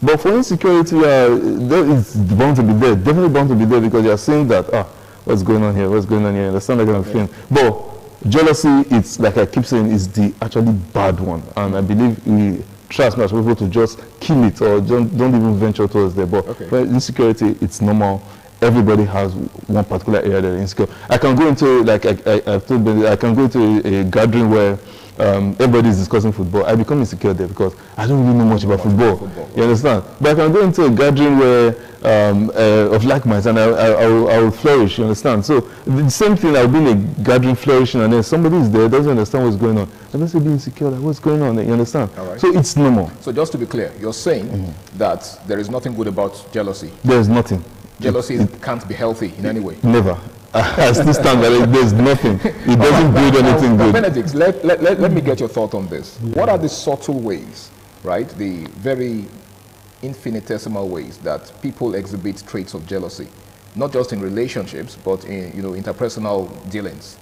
Speaker 20: But for insecurity, it's bound to be there, definitely bound to be there, because you're saying that, what's going on here, what's going on here, understand that kind of thing. But jealousy, it's like I keep saying, is the actually bad one. And I believe we try as much as possible to just kill it, or don't even venture towards there. But for insecurity, it's normal. Everybody has one particular area that is insecure. I can go into, like I've told you, I can go to a gathering where everybody is discussing football. I become insecure there because I don't really know much about football. You understand? But I can go into a gathering where of like minds, and I will flourish. You understand? So the same thing, I'll be in a gathering flourishing, and then somebody is there, doesn't understand what's going on. I just be insecure, like, what's going on? You understand? So it's normal.
Speaker 16: So just to be clear, you're saying that there is nothing good about jealousy.
Speaker 20: There's nothing.
Speaker 16: Jealousy can't be healthy in any way.
Speaker 20: Never. I still stand that there's nothing. It doesn't build anything good.
Speaker 16: Benedict, let me get your thought on this. What are the subtle ways, right? The very infinitesimal ways that people exhibit traits of jealousy, not just in relationships, but in interpersonal dealings.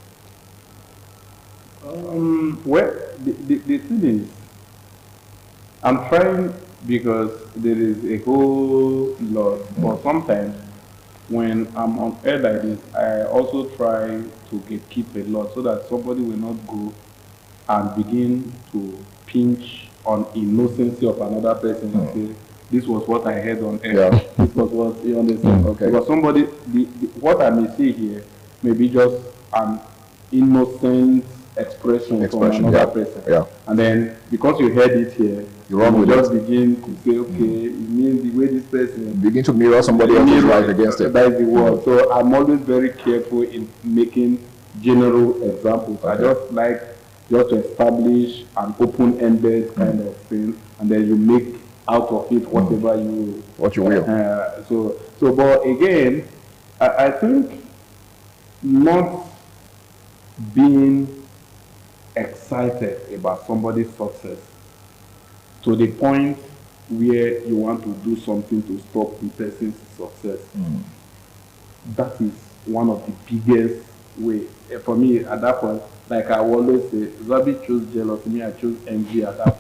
Speaker 21: Well, the thing is, I'm trying, because there is a whole lot, but sometimes when I'm on air like this, I also try to keep a lot so that somebody will not go and begin to pinch on innocency of another person and say, this was what I heard on air. This was what, you understand? Because somebody, what I may say here may be just an innocent expression from another person. And then because you heard it here, you just begin to say, okay, it means the way this person
Speaker 16: begin to mirror somebody else's life against it.
Speaker 21: That is the word. So I'm always very careful in making general examples. I just like just to establish an open-ended kind of thing, and then you make out of it whatever you will. But again, I think not being excited about somebody's success to the point where you want to do something to stop the person's success. That is one of the biggest ways. For me, at that point, like I always say, Zabi chose jealousy, me I chose envy at that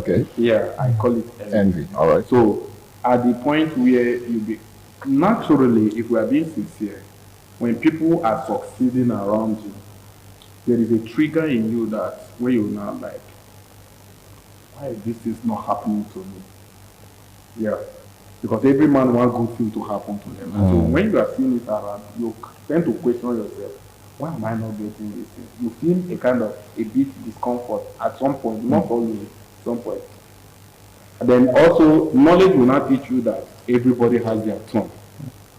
Speaker 21: point. Yeah, I call it envy.
Speaker 16: All right.
Speaker 21: So at the point where you be, naturally, if we are being sincere, when people are succeeding around you, there is a trigger in you that where you're now like, why this is not happening to me? Yeah. Because every man wants good thing to happen to them. So when you are seeing it around, you tend to question yourself, why am I not getting this thing? You feel a kind of a bit discomfort at some point, not always, at some point. And then also, knowledge will not teach you that everybody has their turn.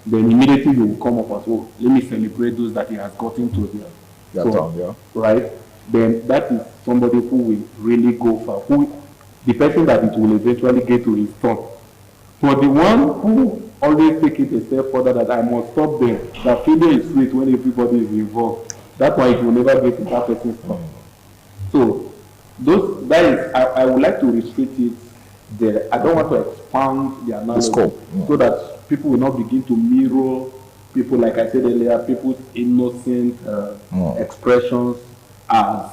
Speaker 21: Then immediately you will come up as, oh, let me celebrate those that he has gotten to their turn. Right? Then that is somebody who will really go far, the person that it will eventually get to his turn. For the one who always take it a step further that I must stop them. That failure is sweet when everybody is involved. That's why it will never get to that person's stop. So that is, I would like to restrict it there. I don't want to expand the analogy so that people will not begin to mirror people, like I said earlier, people's innocent expressions as,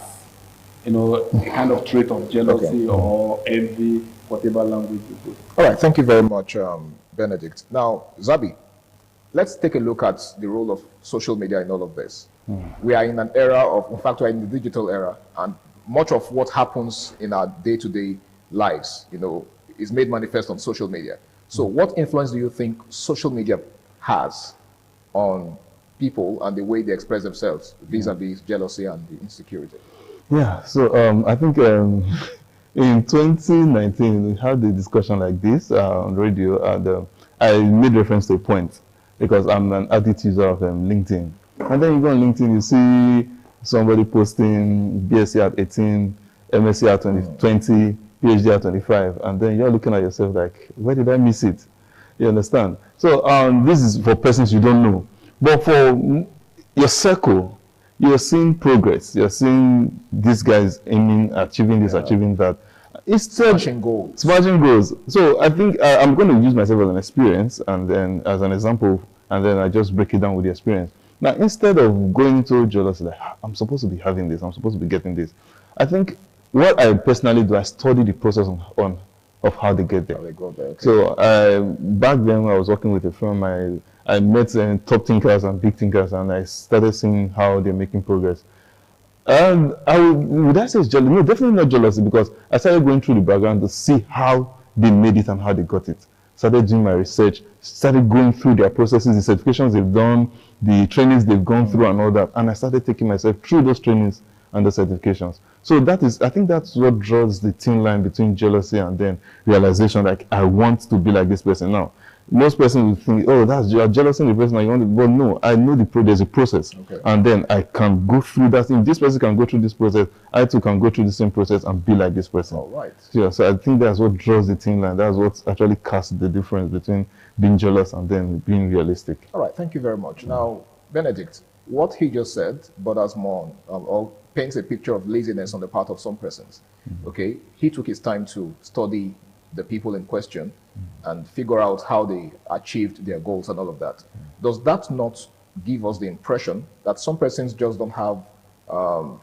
Speaker 21: you know, a kind of trait of jealousy or envy, whatever language you put.
Speaker 8: All right, thank you very much, Benedict. Now, Zabi, let's take a look at the role of social media in all of this. We are in an era of, in fact, we're in the digital era, and much of what happens in our day-to-day lives, you know, is made manifest on social media. So what influence do you think social media has on people and the way they express themselves vis-a-vis jealousy and the insecurity?
Speaker 20: Yeah, so I think in 2019, we had a discussion like this on radio, and I made reference to a point because I'm an added user of LinkedIn. And then you go on LinkedIn, you see somebody posting BSc at 18, MSc at 20, PhD at 25, and then you're looking at yourself like, where did I miss it? You understand? So this is for persons you don't know. But for your circle, you're seeing progress. You're seeing these guys aiming, achieving this, achieving that. It's
Speaker 8: smashing goals.
Speaker 20: Smashing goals. So I think I'm going to use myself as an experience and then as an example, and then I just break it down with the experience. Now, instead of going into jealousy, like, I'm supposed to be having this, I'm supposed to be getting this, I think what I personally do, I study the process of how they get there. So back then when I was working with a firm, I met top thinkers and big thinkers, and I started seeing how they're making progress. And would I say it's jealousy? No, definitely not jealousy, because I started going through the background to see how they made it and how they got it. Started doing my research, started going through their processes, the certifications they've done, the trainings they've gone through and all that. And I started taking myself through those trainings and the certifications. So I think that's what draws the thin line between jealousy and then realization, like, I want to be like this person now. Most persons will think, oh, you're jealous in the person you want to, but no, I know there's a process. And then I can go through that. If this person can go through this process, I too can go through the same process and be like this person.
Speaker 8: All right.
Speaker 20: Yeah, so I think that's what draws the thin line. That's what actually casts the difference between being jealous and then being realistic.
Speaker 8: All right, thank you very much. Now, Benedict, what he just said borders more or paints a picture of laziness on the part of some persons. Okay, he took his time to study the people in question and figure out how they achieved their goals and all of that. Does that not give us the impression that some persons just don't have,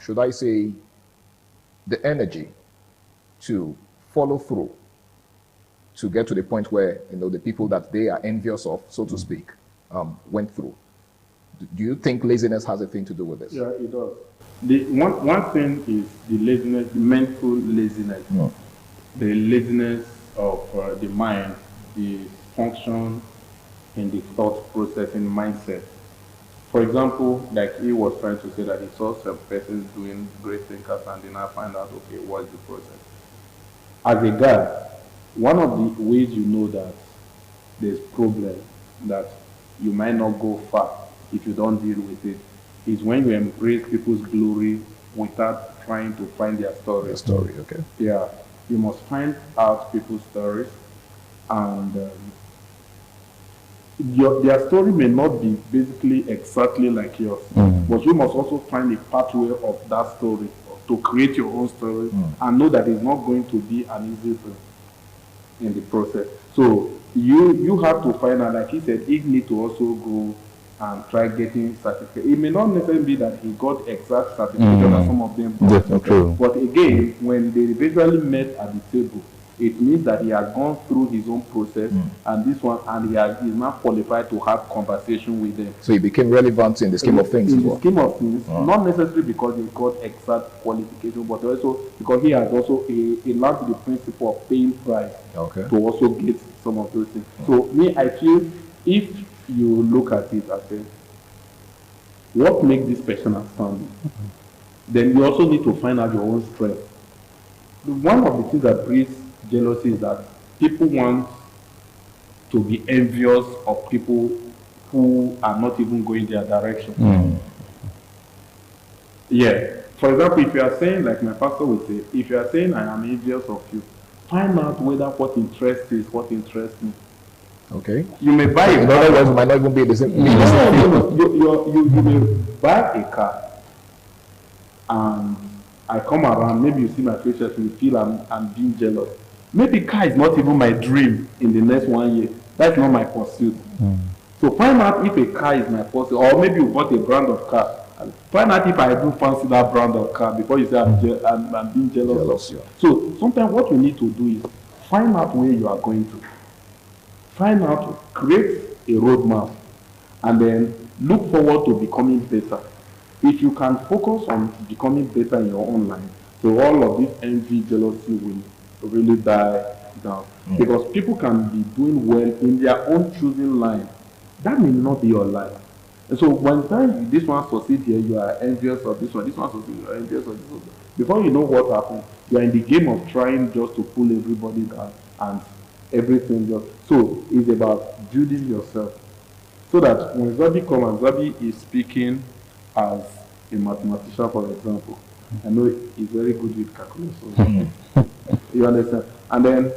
Speaker 8: should I say, the energy to follow through to get to the point where, you know, the people that they are envious of, so to speak, went through? Do you think laziness has a thing to do with this?
Speaker 21: Yeah, it does. The one thing is the laziness, the mental laziness, the laziness of the mind, the function in the thought processing mindset. For example, like he was trying to say that he saw some persons doing great thinkers and then I find out, okay, what's the process? As a guy, one of the ways you know that there's problem, that you might not go far if you don't deal with it, is when you embrace people's glory without trying to find their story.
Speaker 8: Their story, okay.
Speaker 21: Yeah, you must find out people's stories, and their story may not be basically exactly like yours, but you must also find a pathway of that story to create your own story and know that it's not going to be an easy thing in the process. So you have to find out, like he said, he need to also go and try getting certificate. It may not necessarily be that he got exact certification as some of them got. But again, when they eventually met at the table, it means that he has gone through his own process and this one, and he's now qualified to have conversation with them.
Speaker 8: So he became relevant in the scheme of things.
Speaker 21: In the scheme of things, not necessarily because he got exact qualification, but also because he has also learned the principle of paying price to also get some of those things. So me, I feel if you look at it and say, what makes this person outstanding? Then you also need to find out your own strength. One of the things that breeds jealousy is that people want to be envious of people who are not even going their direction. Yeah. For example, if you are saying, like my pastor would say, if you are saying I am envious of you, find out whether what interests you is what interests me.
Speaker 16: Okay. You may buy a car. In other words, it might not even be the same. You may buy a car, and I come around, maybe you see my face, you feel I'm being jealous. Maybe car is not even my dream in the next 1 year. That's not my pursuit. So find out if a car is my pursuit, or maybe you bought a brand of car. Find out if I do fancy that brand of car before you say I'm being jealous. So sometimes what you need to do is find out where you are going to. Find out, create a roadmap, and then look forward to becoming better. If you can focus on becoming better in your own life, so all of this envy, jealousy will really die down. Because people can be doing well in their own choosing line. That may not be your life. And so when this one succeeds here, you are envious of this one succeeds, you are envious of this one. Before you know what happened, you are in the game of trying just to pull everybody down and everything just. So it's about building yourself. So that when Zabi comes and Zabi is speaking as a mathematician, for example, I know he's very good with calculation. You understand? And then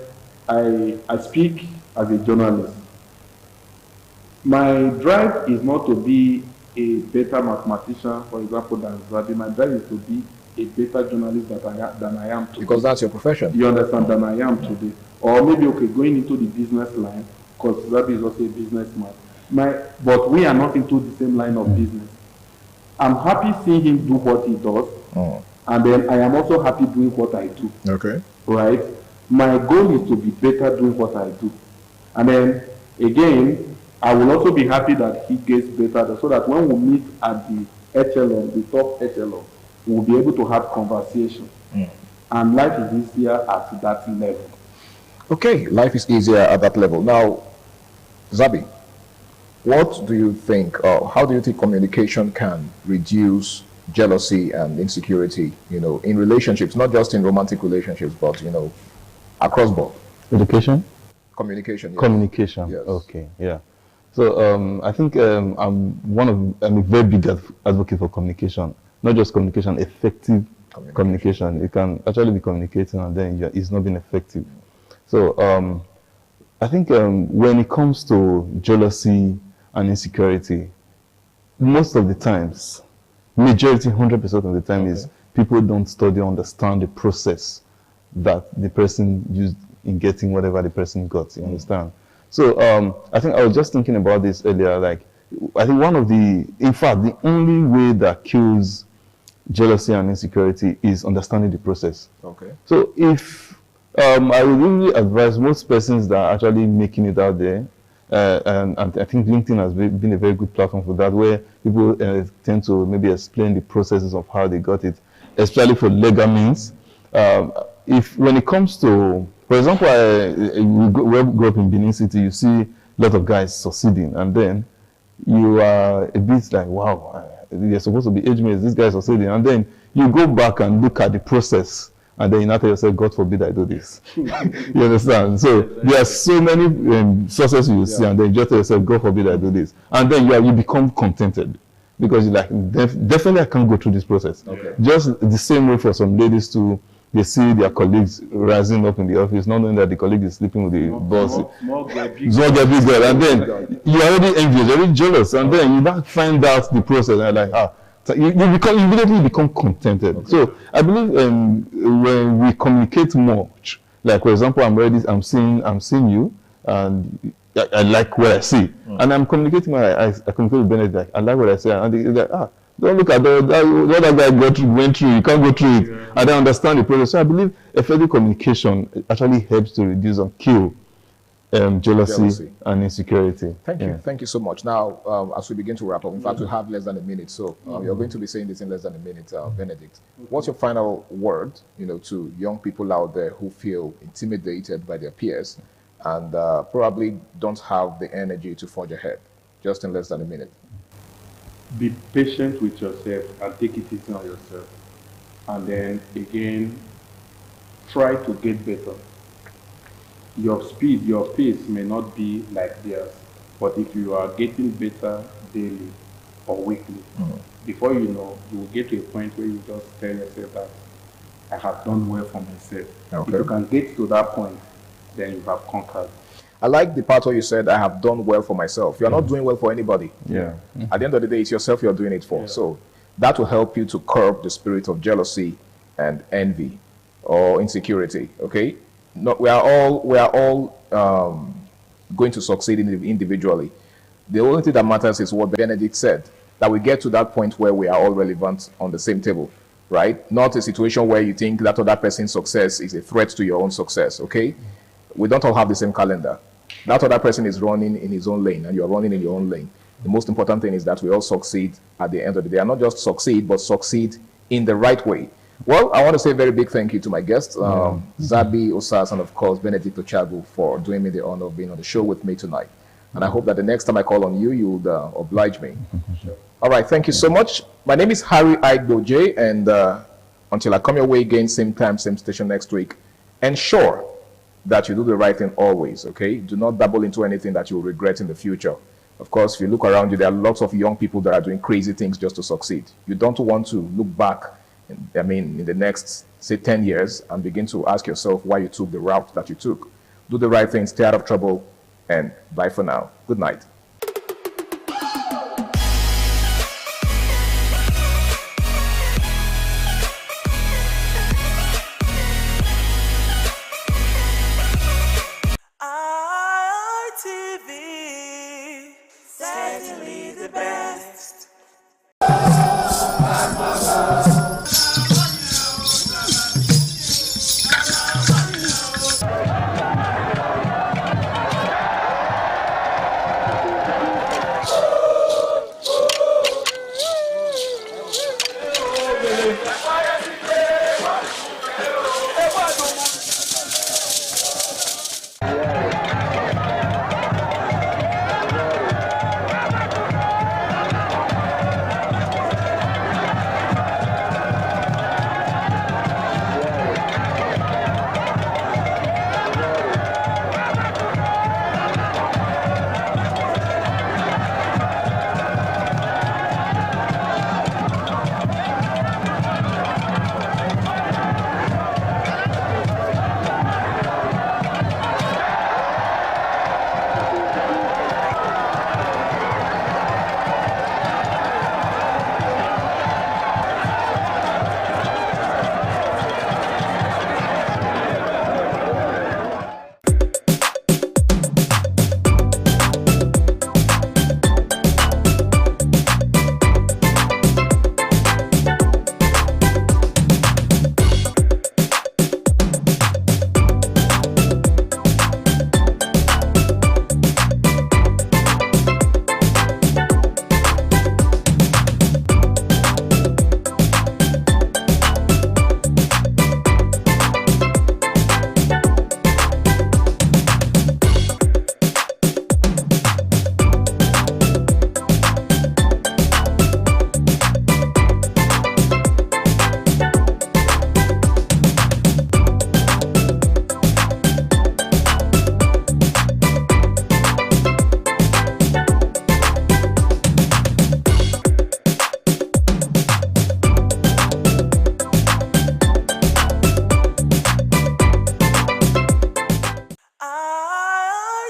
Speaker 16: I speak as a journalist. My drive is not to be a better mathematician, for example, than Zabi. My drive is to be a better journalist than I am today.
Speaker 13: Because that's your profession.
Speaker 16: You understand? Than I am today. Or maybe, okay, going into the business line, because Zabi is also a businessman. But we are not into the same line of business. I'm happy seeing him do what he does, and then I am also happy doing what I do.
Speaker 13: Okay.
Speaker 16: Right? My goal is to be better doing what I do. And then, again, I will also be happy that he gets better, so that when we meet at the echelon, the top echelon, we'll be able to have conversation. And life is easier at that level.
Speaker 13: Okay, life is easier at that level. Now, Zabi, what do you think, or how do you think communication can reduce jealousy and insecurity, in relationships, not just in romantic relationships, but, across board?
Speaker 20: Education?
Speaker 13: Communication. Yes.
Speaker 20: Communication, yes. Okay, yeah. So I think I'm a very big advocate for communication, not just communication, effective communication. You can actually be communicating and then it's not being effective. So I think when it comes to jealousy and insecurity, most of the times, majority, 100% of the time, is people don't study or understand the process that the person used in getting whatever the person got, you understand? So I think I was just thinking about this earlier, like, I think in fact, the only way that kills jealousy and insecurity is understanding the process.
Speaker 13: Okay.
Speaker 20: So if, I would really advise most persons that are actually making it out there, and I think LinkedIn has been a very good platform for that, where people tend to maybe explain the processes of how they got it, especially for legal means. When it comes to, for example, we grew up in Benin City, you see a lot of guys succeeding, and then you are a bit like, wow, you're supposed to be age mates, this guy is succeeding, and then you go back and look at the process, and then you now tell yourself, God forbid I do this. You understand? So there are so many successes you see, and then you just tell yourself, God forbid I do this. And then you become contented, because you're like, definitely I can't go through this process.
Speaker 13: Okay.
Speaker 20: Just the same way for some ladies too. They see their colleagues rising up in the office, not knowing that the colleague is sleeping with the boss. Small big girl. And then you're already envious, you're already jealous. And then you now find out the process, and you're like, so you immediately become contented. Okay. So I believe when we communicate much, like, for example, I'm seeing you, and I like what I see. And I'm communicating, I communicate with Bennett, like, I like what I say. And they're like, don't look at what that guy went through. You can't go through it. I don't understand the process. So I believe effective communication actually helps to reduce and kill jealousy and insecurity.
Speaker 13: Thank you. Thank you so much. Now, as we begin to wrap up, in fact, we have less than a minute. So you're going to be saying this in less than a minute, Benedict. What's your final word, to young people out there who feel intimidated by their peers and probably don't have the energy to forge ahead? Just in less than a minute.
Speaker 16: Be patient with yourself and take it easy on yourself. And then again, try to get better. Your speed, your pace may not be like theirs, but if you are getting better daily or weekly, before you know, you will get to a point where you just tell yourself that I have done well for myself. Okay. If you can get to that point, then you have conquered.
Speaker 2: I like the part where you said, I have done well for myself. You're not doing well for anybody.
Speaker 20: Yeah.
Speaker 2: At the end of the day, it's yourself you're doing it for. So that will help you to curb the spirit of jealousy and envy or insecurity. Okay? No, we are all going to succeed individually. The only thing that matters is what Benedict said, that we get to that point where we are all relevant on the same table, right? Not a situation where you think that other person's success is a threat to your own success, okay? We don't all have the same calendar. That other person is running in his own lane and you're running in your own lane. The most important thing is that we all succeed at the end of the day. And not just succeed, but succeed in the right way. Well, I want to say a very big thank you to my guests, Zabi Osas and of course Benedict Ochagu, for doing me the honor of being on the show with me tonight. And I hope that the next time I call on you, you would oblige me. Sure. All right, thank you so much. My name is Harry Aigboje, and until I come your way again, same time, same station next week, ensure that you do the right thing always, okay? Do not dabble into anything that you will regret in the future. Of course, if you look around you, there are lots of young people that are doing crazy things just to succeed. You don't want to look back, in the next, say, 10 years and begin to ask yourself why you took the route that you took. Do the right thing, stay out of trouble, and bye for now. Good night.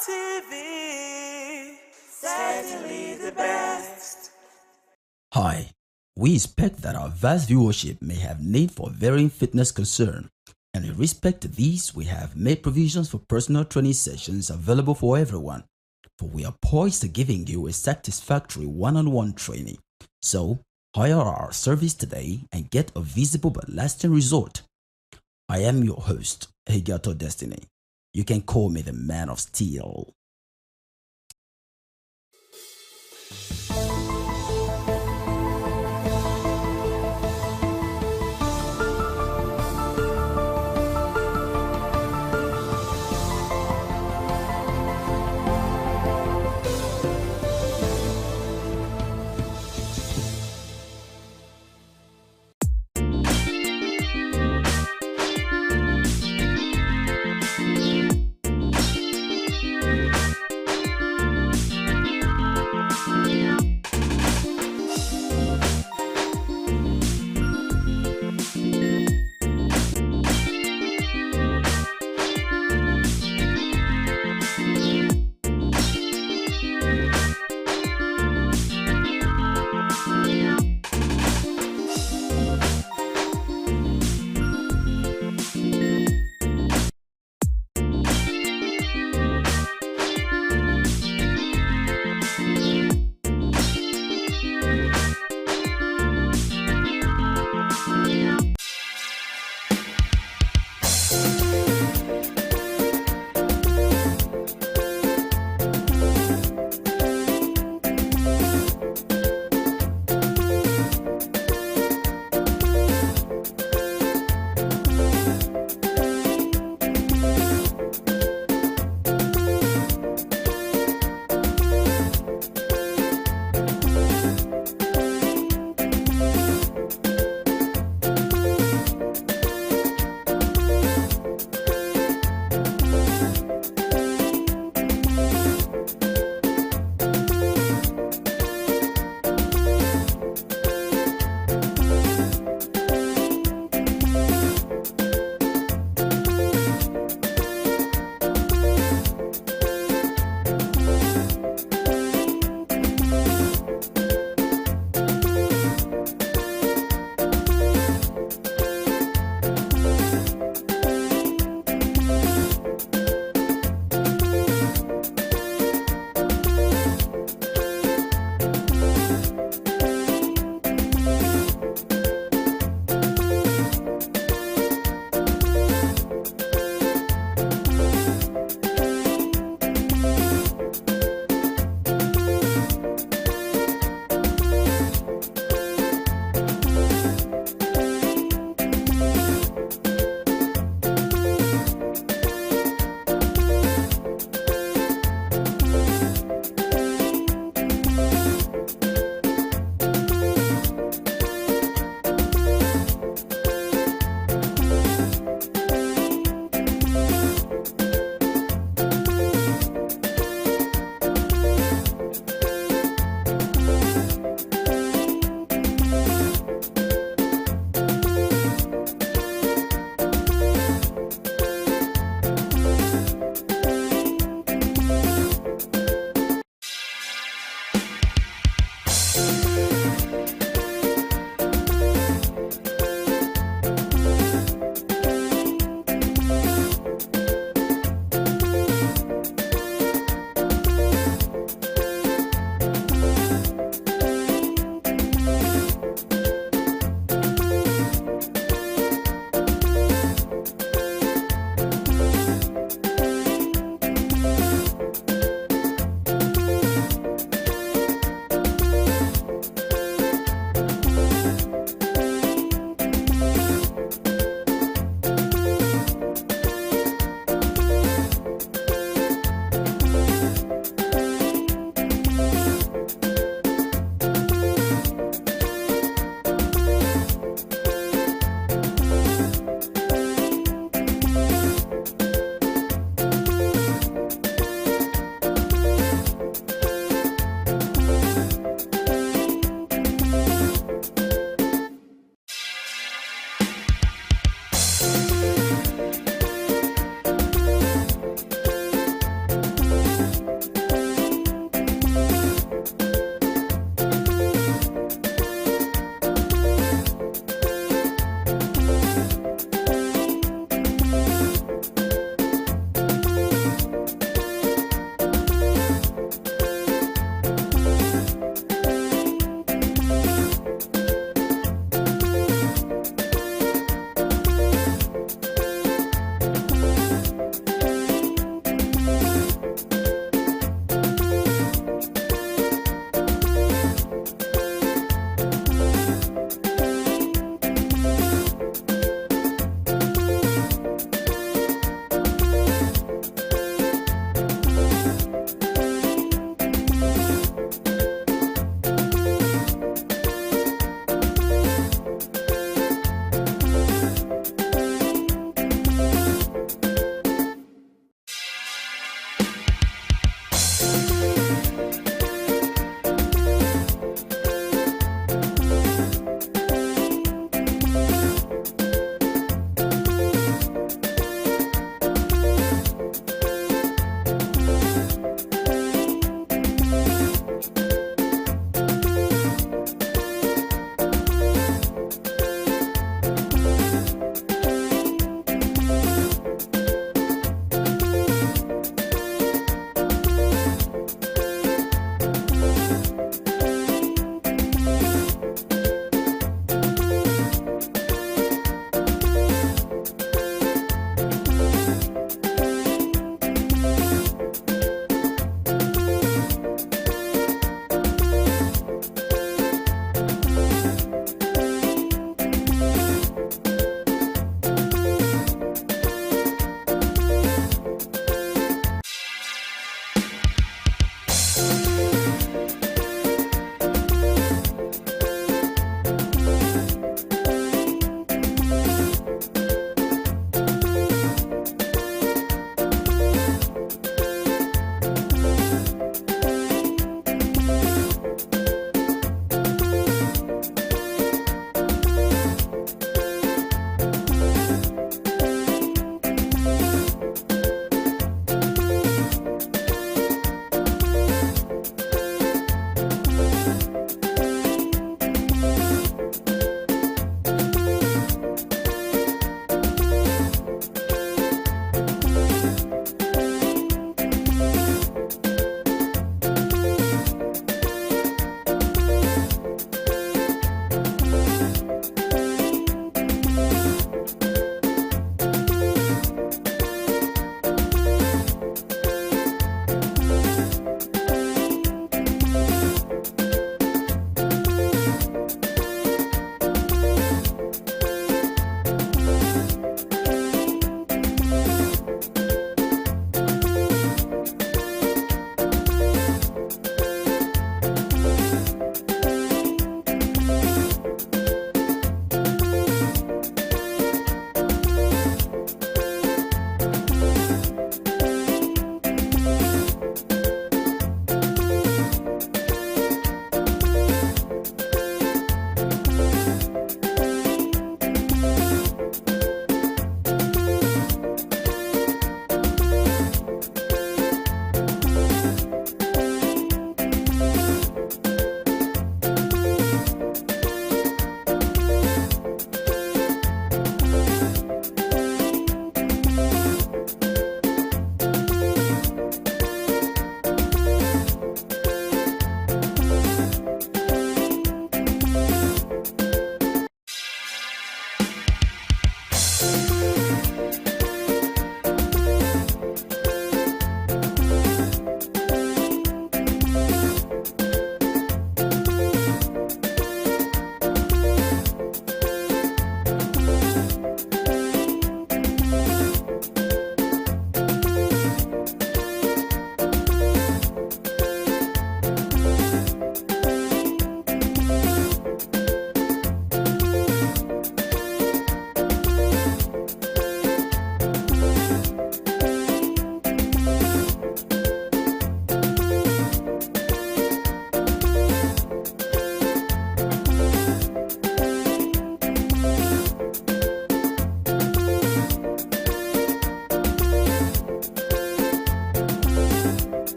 Speaker 9: ITV, certainly the best.
Speaker 12: Hi, we expect that our vast viewership may have need for varying fitness concern, and in respect to these, we have made provisions for personal training sessions available for everyone, for we are poised to giving you a satisfactory one-on-one training. So, hire our service today and get a visible but lasting result. I am your host, Higato Destiny. You can call me the Man of Steel.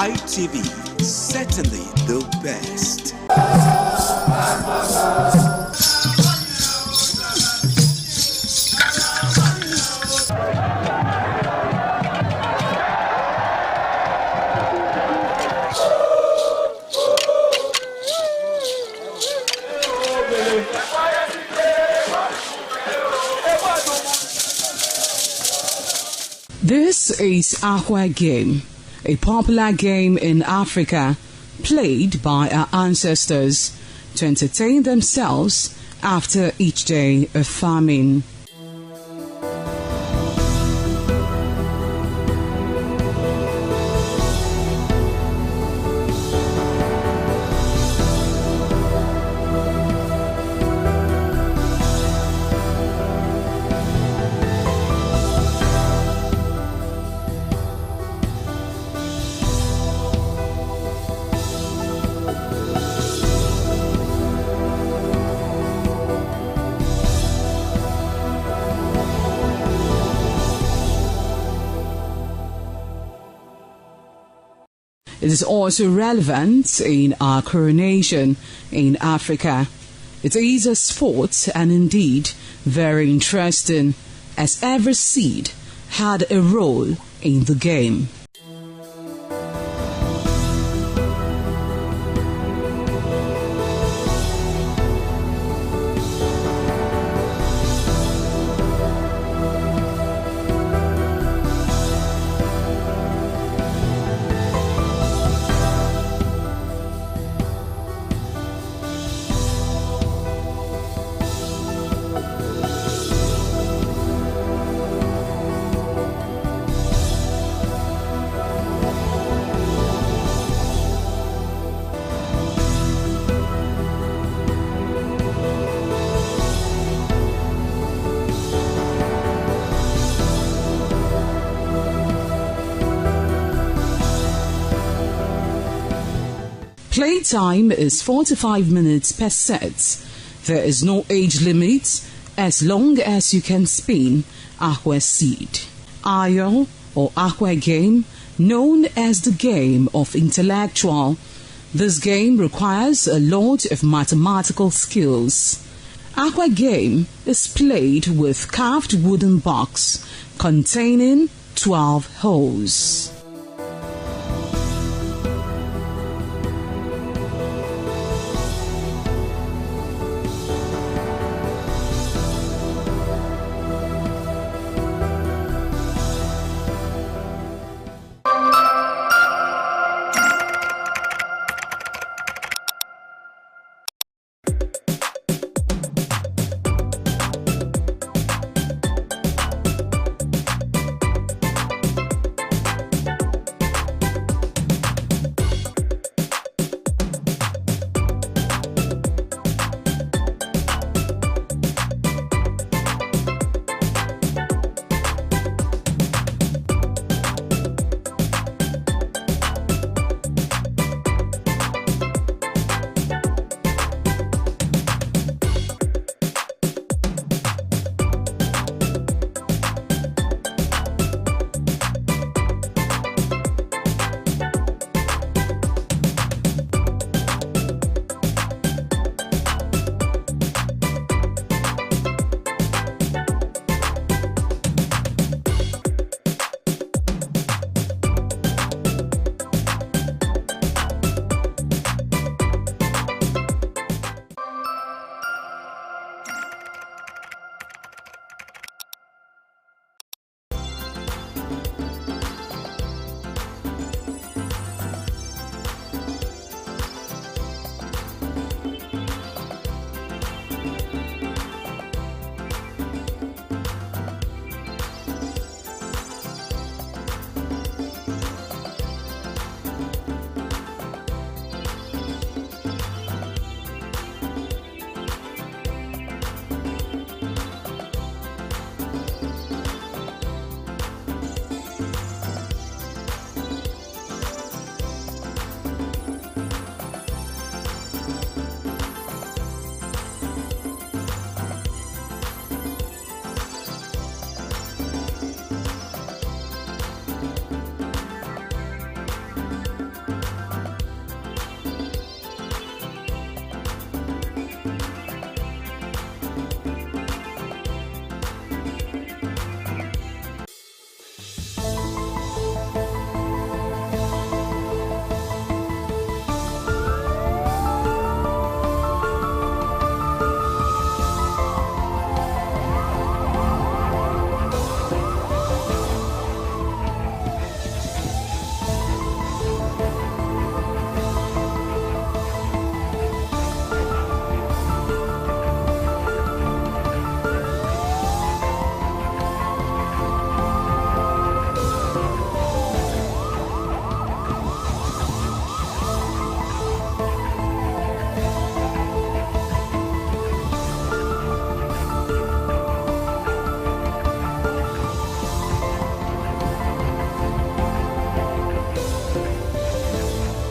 Speaker 9: ITV, certainly the best.
Speaker 3: This is Aqua Game, a popular game in Africa played by our ancestors to entertain themselves after each day of farming. It is also relevant in our coronation in Africa. It is a sport and indeed very interesting, as every seed had a role in the game. Playtime is 45 minutes per set. There is no age limit as long as you can spin Aqua seed. Ayo or Aqua Game, known as the game of intellectual. This game requires a lot of mathematical skills. Aqua Game is played with carved wooden box containing 12 holes.